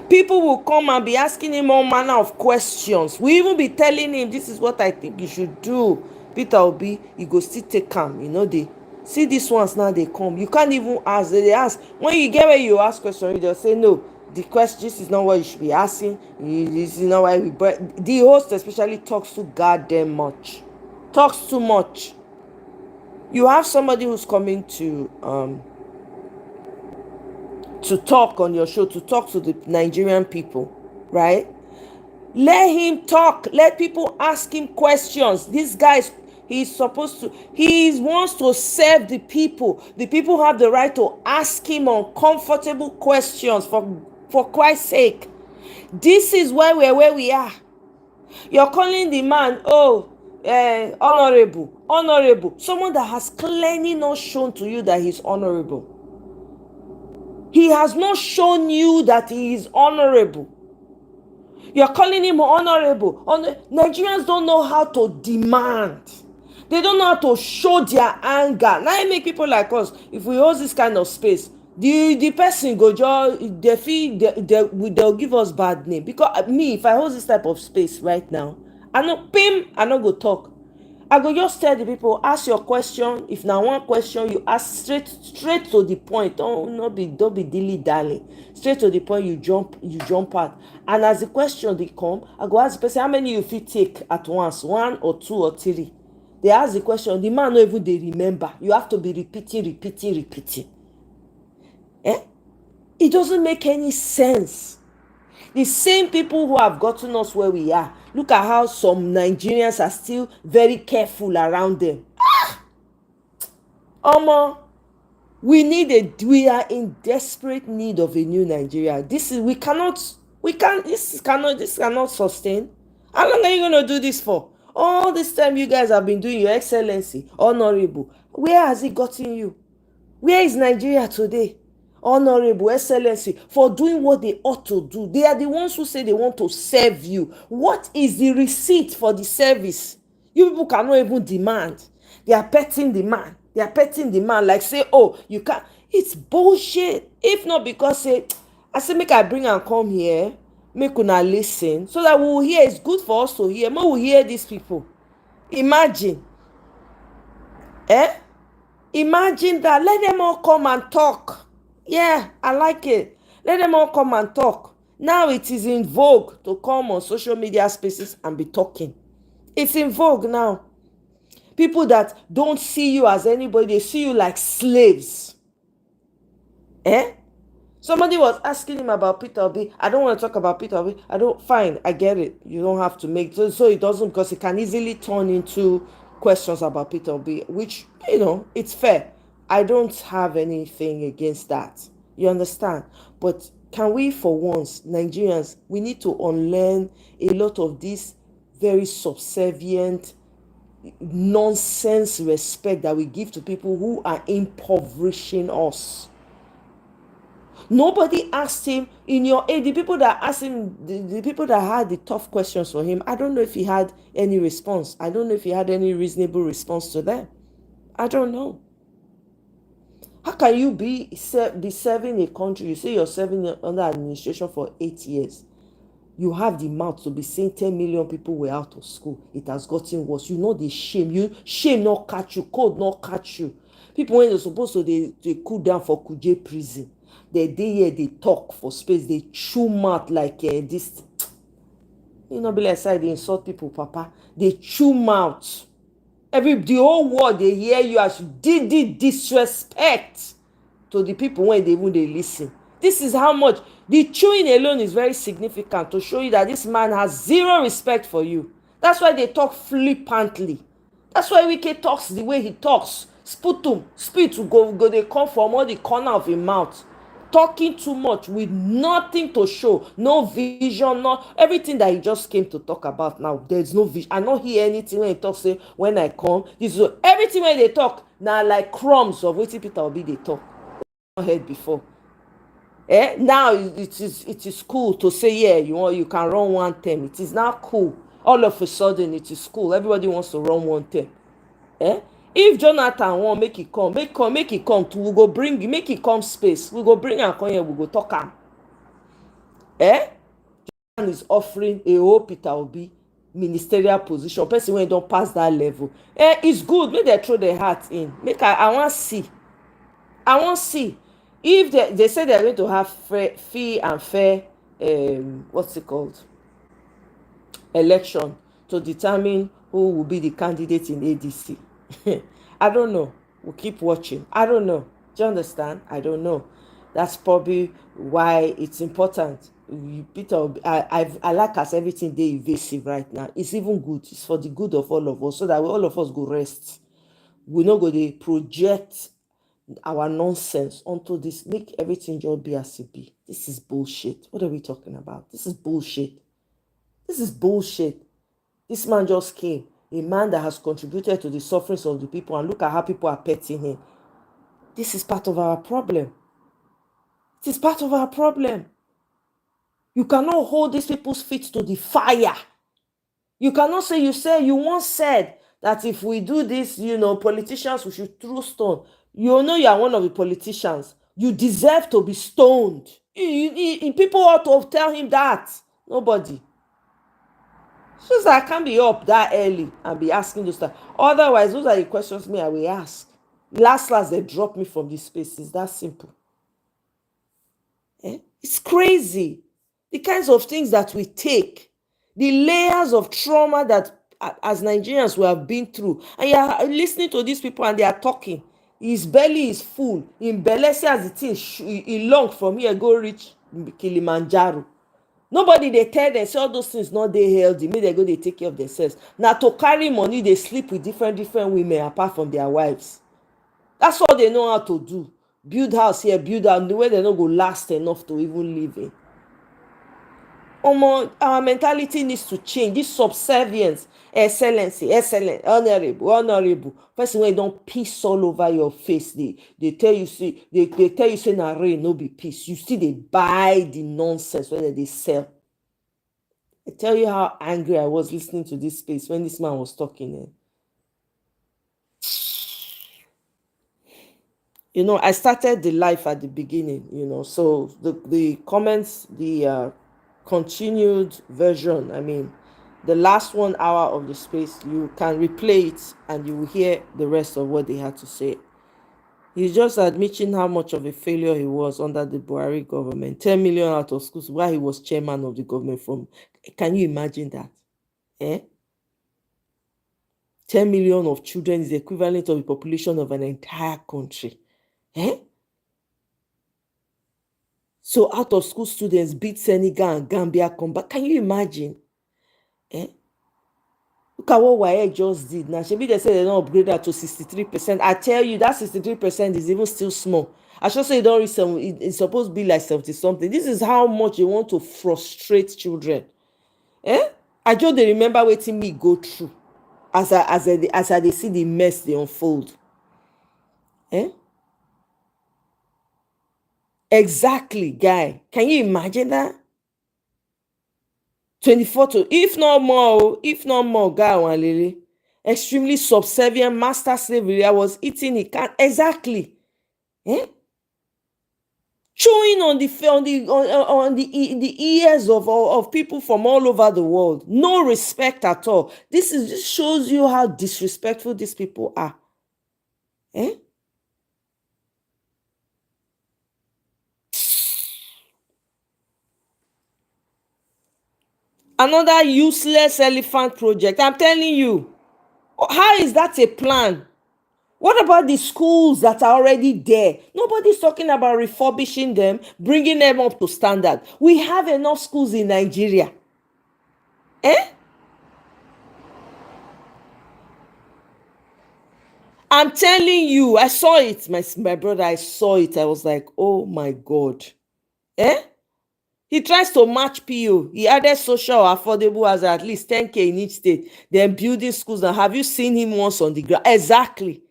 People will come and be asking him all manner of questions. We even be telling him, this is what I think you should do. Peter Obi, he go still take calm. You know, they see these ones now, they come. You can't even ask. They ask. When you get where you ask questions, you just say, no, the question, this is not what you should be asking. This is not why we... But the host especially talks too goddamn much. Talks too much. You have somebody who's coming to talk on your show, to talk to the Nigerian people, right? Let him talk. Let people ask him questions. This guy, he wants to serve the people. The people have the right to ask him uncomfortable questions, for Christ's sake. This is why we're where we are. You're calling the man, honorable. Someone that has clearly not shown to you that he's honorable. He has not shown you that he is honorable. You're calling him honorable. Nigerians don't know how to demand. They don't know how to show their anger. Now it make people like us, if we hold this kind of space, the person go just, they'll give us bad name. Because me, if I hold this type of space right now, I not go talk. I go just tell the people, ask your question. If now one question, you ask straight to the point. Don't be dilly-dally. Straight to the point, you jump out. And as the question they come, I go ask the person, how many you fit take at once? 1 or 2 or 3. They ask the question, the man no even they remember. You have to be repeating. It doesn't make any sense. The same people who have gotten us where we are, look at how some Nigerians are still very careful around them. We are in desperate need of a new Nigeria. This cannot sustain. How long are you going to do this for? All this time you guys have been doing your excellency, honorable. Where has it gotten you? Where is Nigeria today? Honorable, excellency, for doing what they ought to do. They are the ones who say they want to serve you. What is the receipt for the service? You people cannot even demand. They are petting the man. Like say, oh, you can't. It's bullshit. If not because I say make I bring and come here, make una listen, so that we will hear. It's good for us to hear. More we hear these people. Imagine. Imagine that. Let them all come and talk. Yeah, I like it. Let them all come and talk. Now it is in vogue to come on social media spaces and be talking. It's in vogue now. People that don't see you as anybody, they see you like slaves. Somebody was asking him about Peter Obi. I don't want to talk about Peter Obi. Fine, I get it. You don't have to make so it doesn't, because it can easily turn into questions about Peter Obi, which, it's fair. I don't have anything against that. You understand? But can we, for once, Nigerians, we need to unlearn a lot of this very subservient nonsense respect that we give to people who are impoverishing us. Nobody asked him in your age, the people that asked him, the people that had the tough questions for him, I don't know if he had any response. I don't know if he had any reasonable response to them. I don't know. How can you be serving a country? You say you're serving under administration for 8 years. You have the mouth to be saying 10 million people were out of school. It has gotten worse. You know the shame. You shame not catch you. Cold not catch you. People when they're supposed to they cool down for Kuje prison. They here they talk for space. They chew mouth like this. You know be like say they insult people, Papa. They chew mouth. The whole world they hear you as you did disrespect to the people when they listen. This is how much the chewing alone is very significant to show you that this man has zero respect for you. That's why they talk flippantly. That's why Wike talks the way he talks. Sputum, spit to go they come from all the corner of his mouth. Talking too much with nothing to show, no vision, not everything that he just came to talk about now. There's no vision. I don't hear anything when he talks. Say when I come, this is everything when they talk now like crumbs of what Peter Obi they talk. Not heard before. Now it is cool to say yeah you can run one term. It is now cool. All of a sudden it is cool. Everybody wants to run one term. If Jonathan want make it come to we go bring make it come space. We go bring am come here, we go talk am. Jonathan is offering a whole Peter Obi ministerial position. Person wey don pass that level. It's good make dem throw their heart in. Make I wan see. If they say they're going to have free and fair what's it called, election to determine who will be the candidate in ADC. I don't know. We'll keep watching. I don't know. Do you understand? I don't know. That's probably why it's important. Peter, I like as everything dey evasive right now. It's even good. It's for the good of all of us, so that all of us go rest. We no go dey project our nonsense onto this. Make everything just be as it be. This is bullshit. What are we talking about? This is bullshit. This man just came, a man that has contributed to the sufferings of the people, and look at how people are petting him. This is part of our problem. You cannot hold these people's feet to the fire. You cannot say you once said that if we do this, politicians, we should throw stone. You know you are one of the politicians. You deserve to be stoned. People ought to tell him that. Nobody. It's just that I can't be up that early and be asking those stuff. Otherwise, those are the questions I will ask. Last, they drop me from this space. It's that simple. It's crazy. The kinds of things that we take, the layers of trauma that as Nigerians we have been through. And you are listening to these people and they are talking. His belly is full. In belly as the thing, he long from here, go reach Kilimanjaro. Nobody they tell them say all those things not they healthy. Make they go they take care of themselves. Now to carry money, they sleep with different women apart from their wives. That's all they know how to do. Build house here, build out the way they don't go last enough to even live in. Our mentality needs to change. This subservience, excellency, excellent, honorable. Person when don't peace all over your face. They tell you say they tell you say na rain no be peace. You see they buy the nonsense when they sell. I tell you how angry I was listening to this space when this man was talking. I started the life at the beginning, so the comments, the continued version, the last 1 hour of the space, you can replay it and you will hear the rest of what they had to say. He's just admitting how much of a failure he was under the Buhari government. 10 million out of schools while he was chairman of the government from. Can you imagine that? 10 million of children is the equivalent of the population of an entire country. So out of school students beat Senegal and Gambia come back. Can you imagine? Look at what WAEC just did. Now, maybe they say they don't upgrade that to 63%. I tell you, that 63% is even still small. I should say it's supposed to be like 70 something. This is how much you want to frustrate children. I just dey remember wetin me go through as I dey see the mess dey unfold. Exactly, guy. Can you imagine that? 24 to, if not more, guy Wanlele. Extremely subservient master slavery. I was eating it. Exactly. Chewing on the ears of people from all over the world. No respect at all. This shows you how disrespectful these people are. Another useless elephant project. I'm telling you. How is that a plan? What about the schools that are already there? Nobody's talking about refurbishing them, bringing them up to standard. We have enough schools in Nigeria. I'm telling you, I saw it. My brother, I saw it. I was like, oh my God. He tries to match PO. He added social affordable as at least 10K in each state. Then building schools. Now, have you seen him once on the ground? Exactly.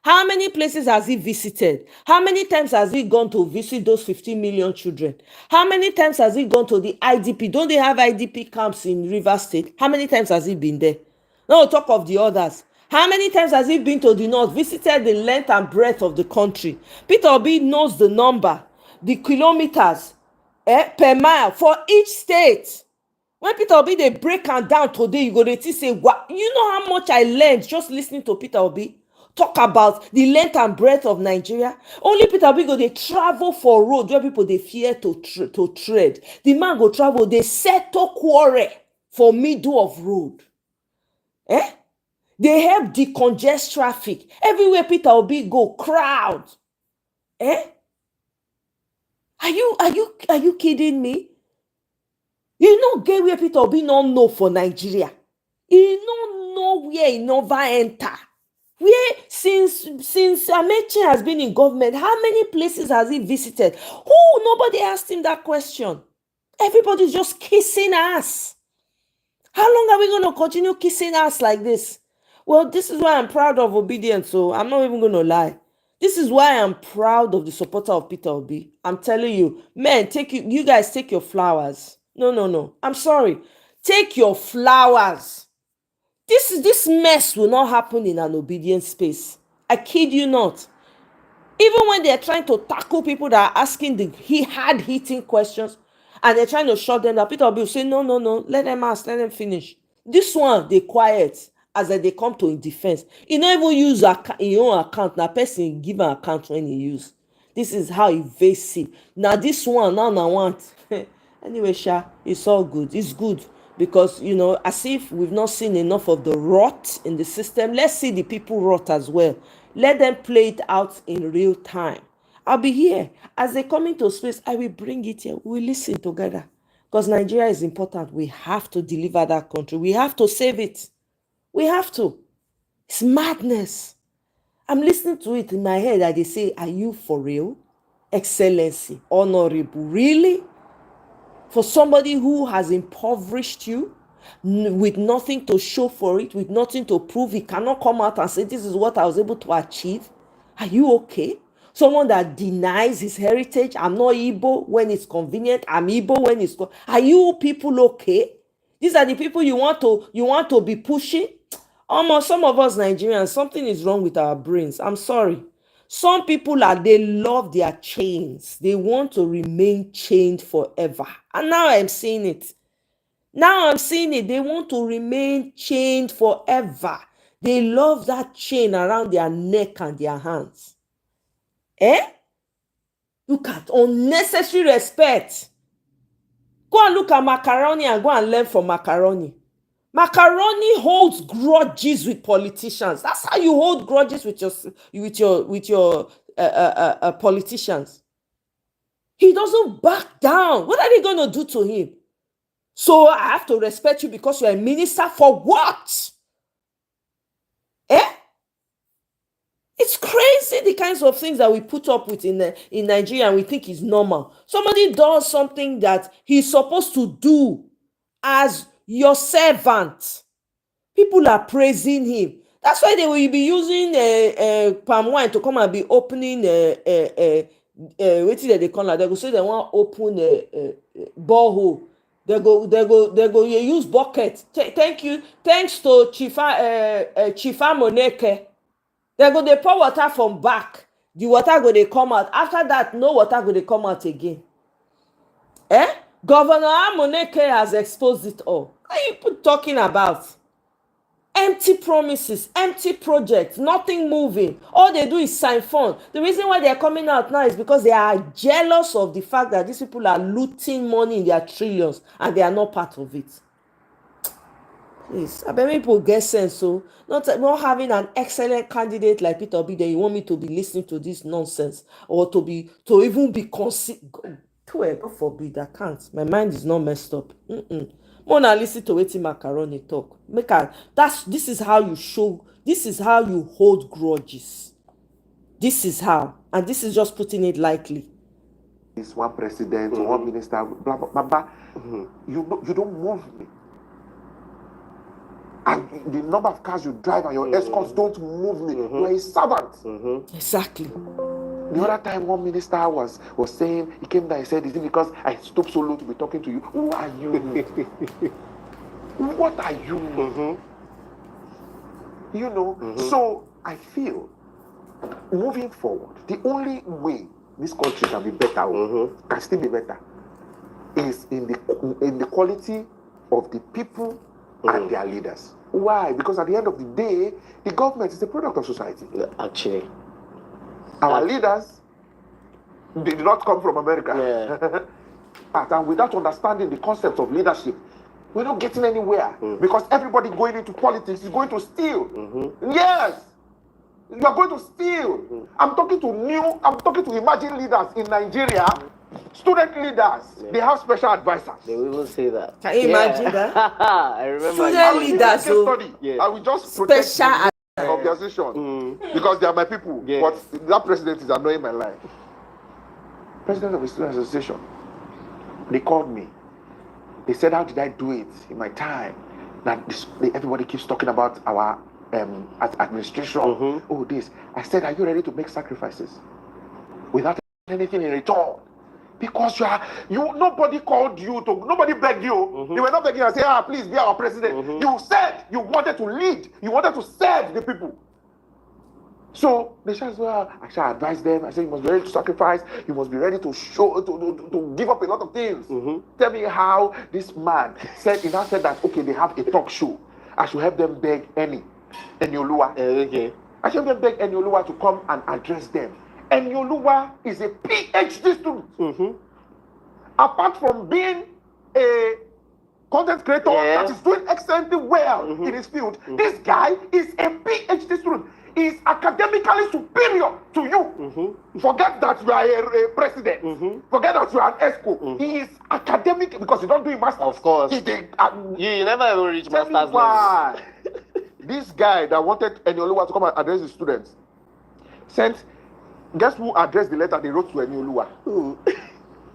How many places has he visited? How many times has he gone to visit those 15 million children? How many times has he gone to the IDP? Don't they have IDP camps in Rivers State? How many times has he been there? No talk of the others. How many times has he been to the north, visited the length and breadth of the country? Peter Obi knows the number, the kilometers per mile for each state. When Peter Obi dey break am down today, you go dey think say, wow, you know how much I learned just listening to Peter Obi talk about the length and breadth of Nigeria. Only Peter Obi go dey travel for road where people dey fear to tread. The man go travel, dey settle quarrel for middle of road. They help decongest traffic. Everywhere Peter Obi go, crowd. Are you kidding me? You know get where Peter Obi no know for Nigeria. He no know where he never enter. Where since Amaechi has been in government, how many places has he visited? Who? Nobody asked him that question. Everybody's just kissing ass. How long are we going to continue kissing ass like this? Well, this is why I'm proud of obedience, so I'm not even going to lie. This is why I'm proud of the supporter of Peter Obi. I'm telling you, man, you guys take your flowers. No. I'm sorry. Take your flowers. This mess will not happen in an obedient space. I kid you not. Even when they're trying to tackle people that are asking the hard-hitting questions, and they're trying to shut them down, Peter Obi will say, no, let them ask, let them finish. This one, they quiet as they come to in defense. He don't even use his own account. Now, person give an account when he use. This is how evasive. Now, this one, now I want. Anyway, Sha, it's all good. It's good. Because, as if we've not seen enough of the rot in the system, let's see the people rot as well. Let them play it out in real time. I'll be here. As they come into space, I will bring it here. We'll listen together. Because Nigeria is important. We have to deliver that country. We have to save it. We have to. It's madness. I'm listening to it in my head and they say, are you for real? Excellency, honorable, really? For somebody who has impoverished you with nothing to show for it, with nothing to prove, he cannot come out and say, this is what I was able to achieve. Are you okay? Someone that denies his heritage. I'm not Igbo when it's convenient. I'm Igbo when it's... Are you people okay? These are the people you want to be pushing? Almost some of us Nigerians, something is wrong with our brains. I'm sorry. Some people they love their chains. They want to remain chained forever. And now I'm seeing it. They want to remain chained forever. They love that chain around their neck and their hands. Look at unnecessary respect. Go and look at Macaroni and go and learn from Macaroni. Macaroni holds grudges with politicians. That's how you hold grudges with your politicians. He doesn't back down. What are they going to do to him? So I have to respect you because you're a minister for what? It's crazy the kinds of things that we put up with in Nigeria and we think is normal. Somebody does something that he's supposed to do as your servant. People are praising him. That's why they will be using palm wine to come and be opening wetin they call am. They go say they want open borehole. They go use bucket. Thank you. Thanks to Chifa Moneke. They go dey pour water from back. The water go dey come out. After that, no water go dey come out again. Governor Amoneke has exposed it all. What are you people talking about? Empty promises, empty projects, nothing moving. All they do is sign fund. The reason why they are coming out now is because they are jealous of the fact that these people are looting money in their trillions and they are not part of it. Please, I bet people get sense. So not having an excellent candidate like Peter Obi, then you want me to be listening to this nonsense or to even be God forbid, I can't. My mind is not messed up. Mona listen to wetin Macaroni talk. This is how you show. This is how you hold grudges. This is how, and this is just putting it lightly. It's one president, one minister, blah blah blah. You don't move me. And the number of cars you drive and your escorts don't move me. You're a servant. Exactly. The other time one minister was saying, he came down and said, is it because I stooped so low to be talking to you? Who are you? What are you? You know, so I feel moving forward, the only way this country can be better, can still be better, is in the quality of the people and their leaders. Why? Because at the end of the day, the government is a product of society. Actually. Our leaders did not come from America. And without understanding the concept of leadership, we're not getting anywhere. Because everybody going into politics is going to steal. Yes! You are going to steal. I'm talking to emerging leaders in Nigeria. Student leaders, they have special advisors. They will even say that. Can you imagine that? I remember. Student leaders, so I will just protect special the organization because they are my people. But that president is annoying my life. President of the Student Association, they called me. They said, how did I do it in my time? That everybody keeps talking about our administration. Oh, this. I said, are you ready to make sacrifices without anything in return? Because nobody called you nobody begged you. They were not begging you and say, please be our president. You said you wanted to lead. You wanted to serve the people. So they said, well, I shall advise them. I said, you must be ready to sacrifice. You must be ready to show, to give up a lot of things. Tell me how this man said, he now said that, okay, they have a talk show. I should help them beg Enioluwa. I should help them beg Enioluwa to come and address them. Enioluwa is a PhD student. Apart from being a content creator that is doing excellently well in his field, this guy is a PhD student. He is academically superior to you. Forget that you are a president. Forget that you are an ESCO. He is academic because you don't do a master's. Of course. You never even reach master's level. Why? This guy that wanted Enioluwa to come and address the students sent. Guess who addressed the letter they wrote to Enioluwa?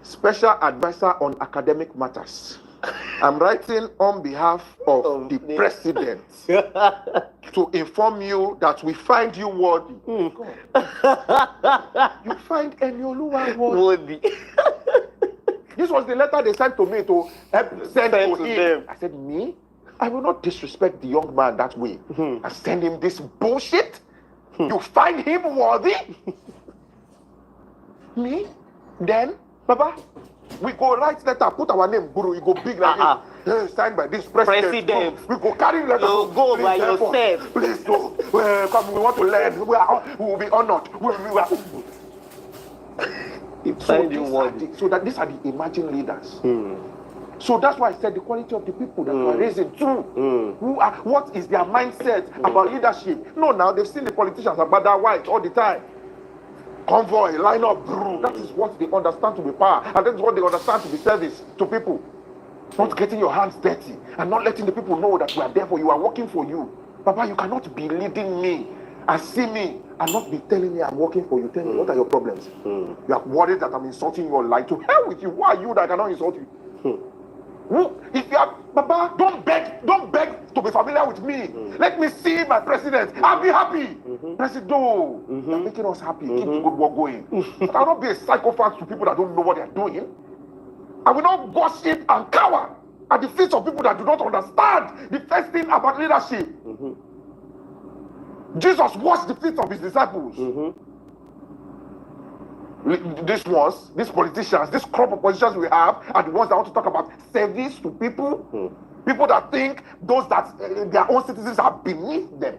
Special advisor on academic matters. I'm writing on behalf of the president to inform you that we find you worthy. You find Enioluwa worthy. This was the letter they sent to me to send to him. I said, me? I will not disrespect the young man that way and send him this bullshit. You find him worthy? Me? Then, Baba, we go write letter, put our name, Guru, you go big like this. Signed by this president. We go carry letter. You go by yourself. Please go. Come, we want to learn. We will be honored. So that these are the emerging leaders. So that's why I said the quality of the people that we're raising too. What is their mindset about leadership? No, now they've seen the politicians about that white all the time. Convoy, line up, that is what they understand to be power, and that is what they understand to be service to people. Not getting your hands dirty and not letting the people know that we are there for you, are working for you. Papa, you cannot be leading me and see me and not be telling me I'm working for you. Tell me, what are your problems? You are worried that I'm insulting you or lying. To hell with you. Who are you that I cannot insult you? If you are, Baba, don't beg to be familiar with me. Let me see my president. I'll be happy. President, you're making us happy. Keep the good work going. But I'll not be a psychopath to people that don't know what they're doing. I will not gossip and cower at the feet of people that do not understand the first thing about leadership. Jesus washed the feet of his disciples. These politicians, this crop of politicians we have are the ones that want to talk about service to people. People that think those that their own citizens are beneath them.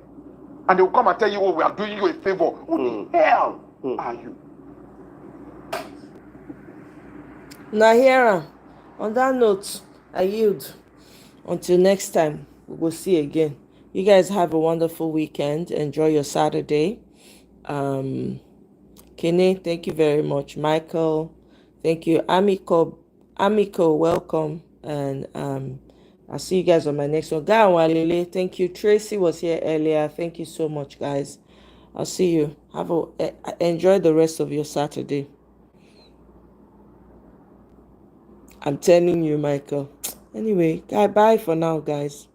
And they will come and tell you, oh, we are doing you a favor. Who the hell are you? Nahira, on that note, I yield. Until next time, we will see again. You guys have a wonderful weekend. Enjoy your Saturday. Kenny, thank you very much. Michael, thank you. Amiko, welcome. And I'll see you guys on my next one. Gawalele, thank you. Tracy was here earlier. Thank you so much, guys. I'll see you. Enjoy the rest of your Saturday. I'm telling you, Michael. Anyway, bye for now, guys.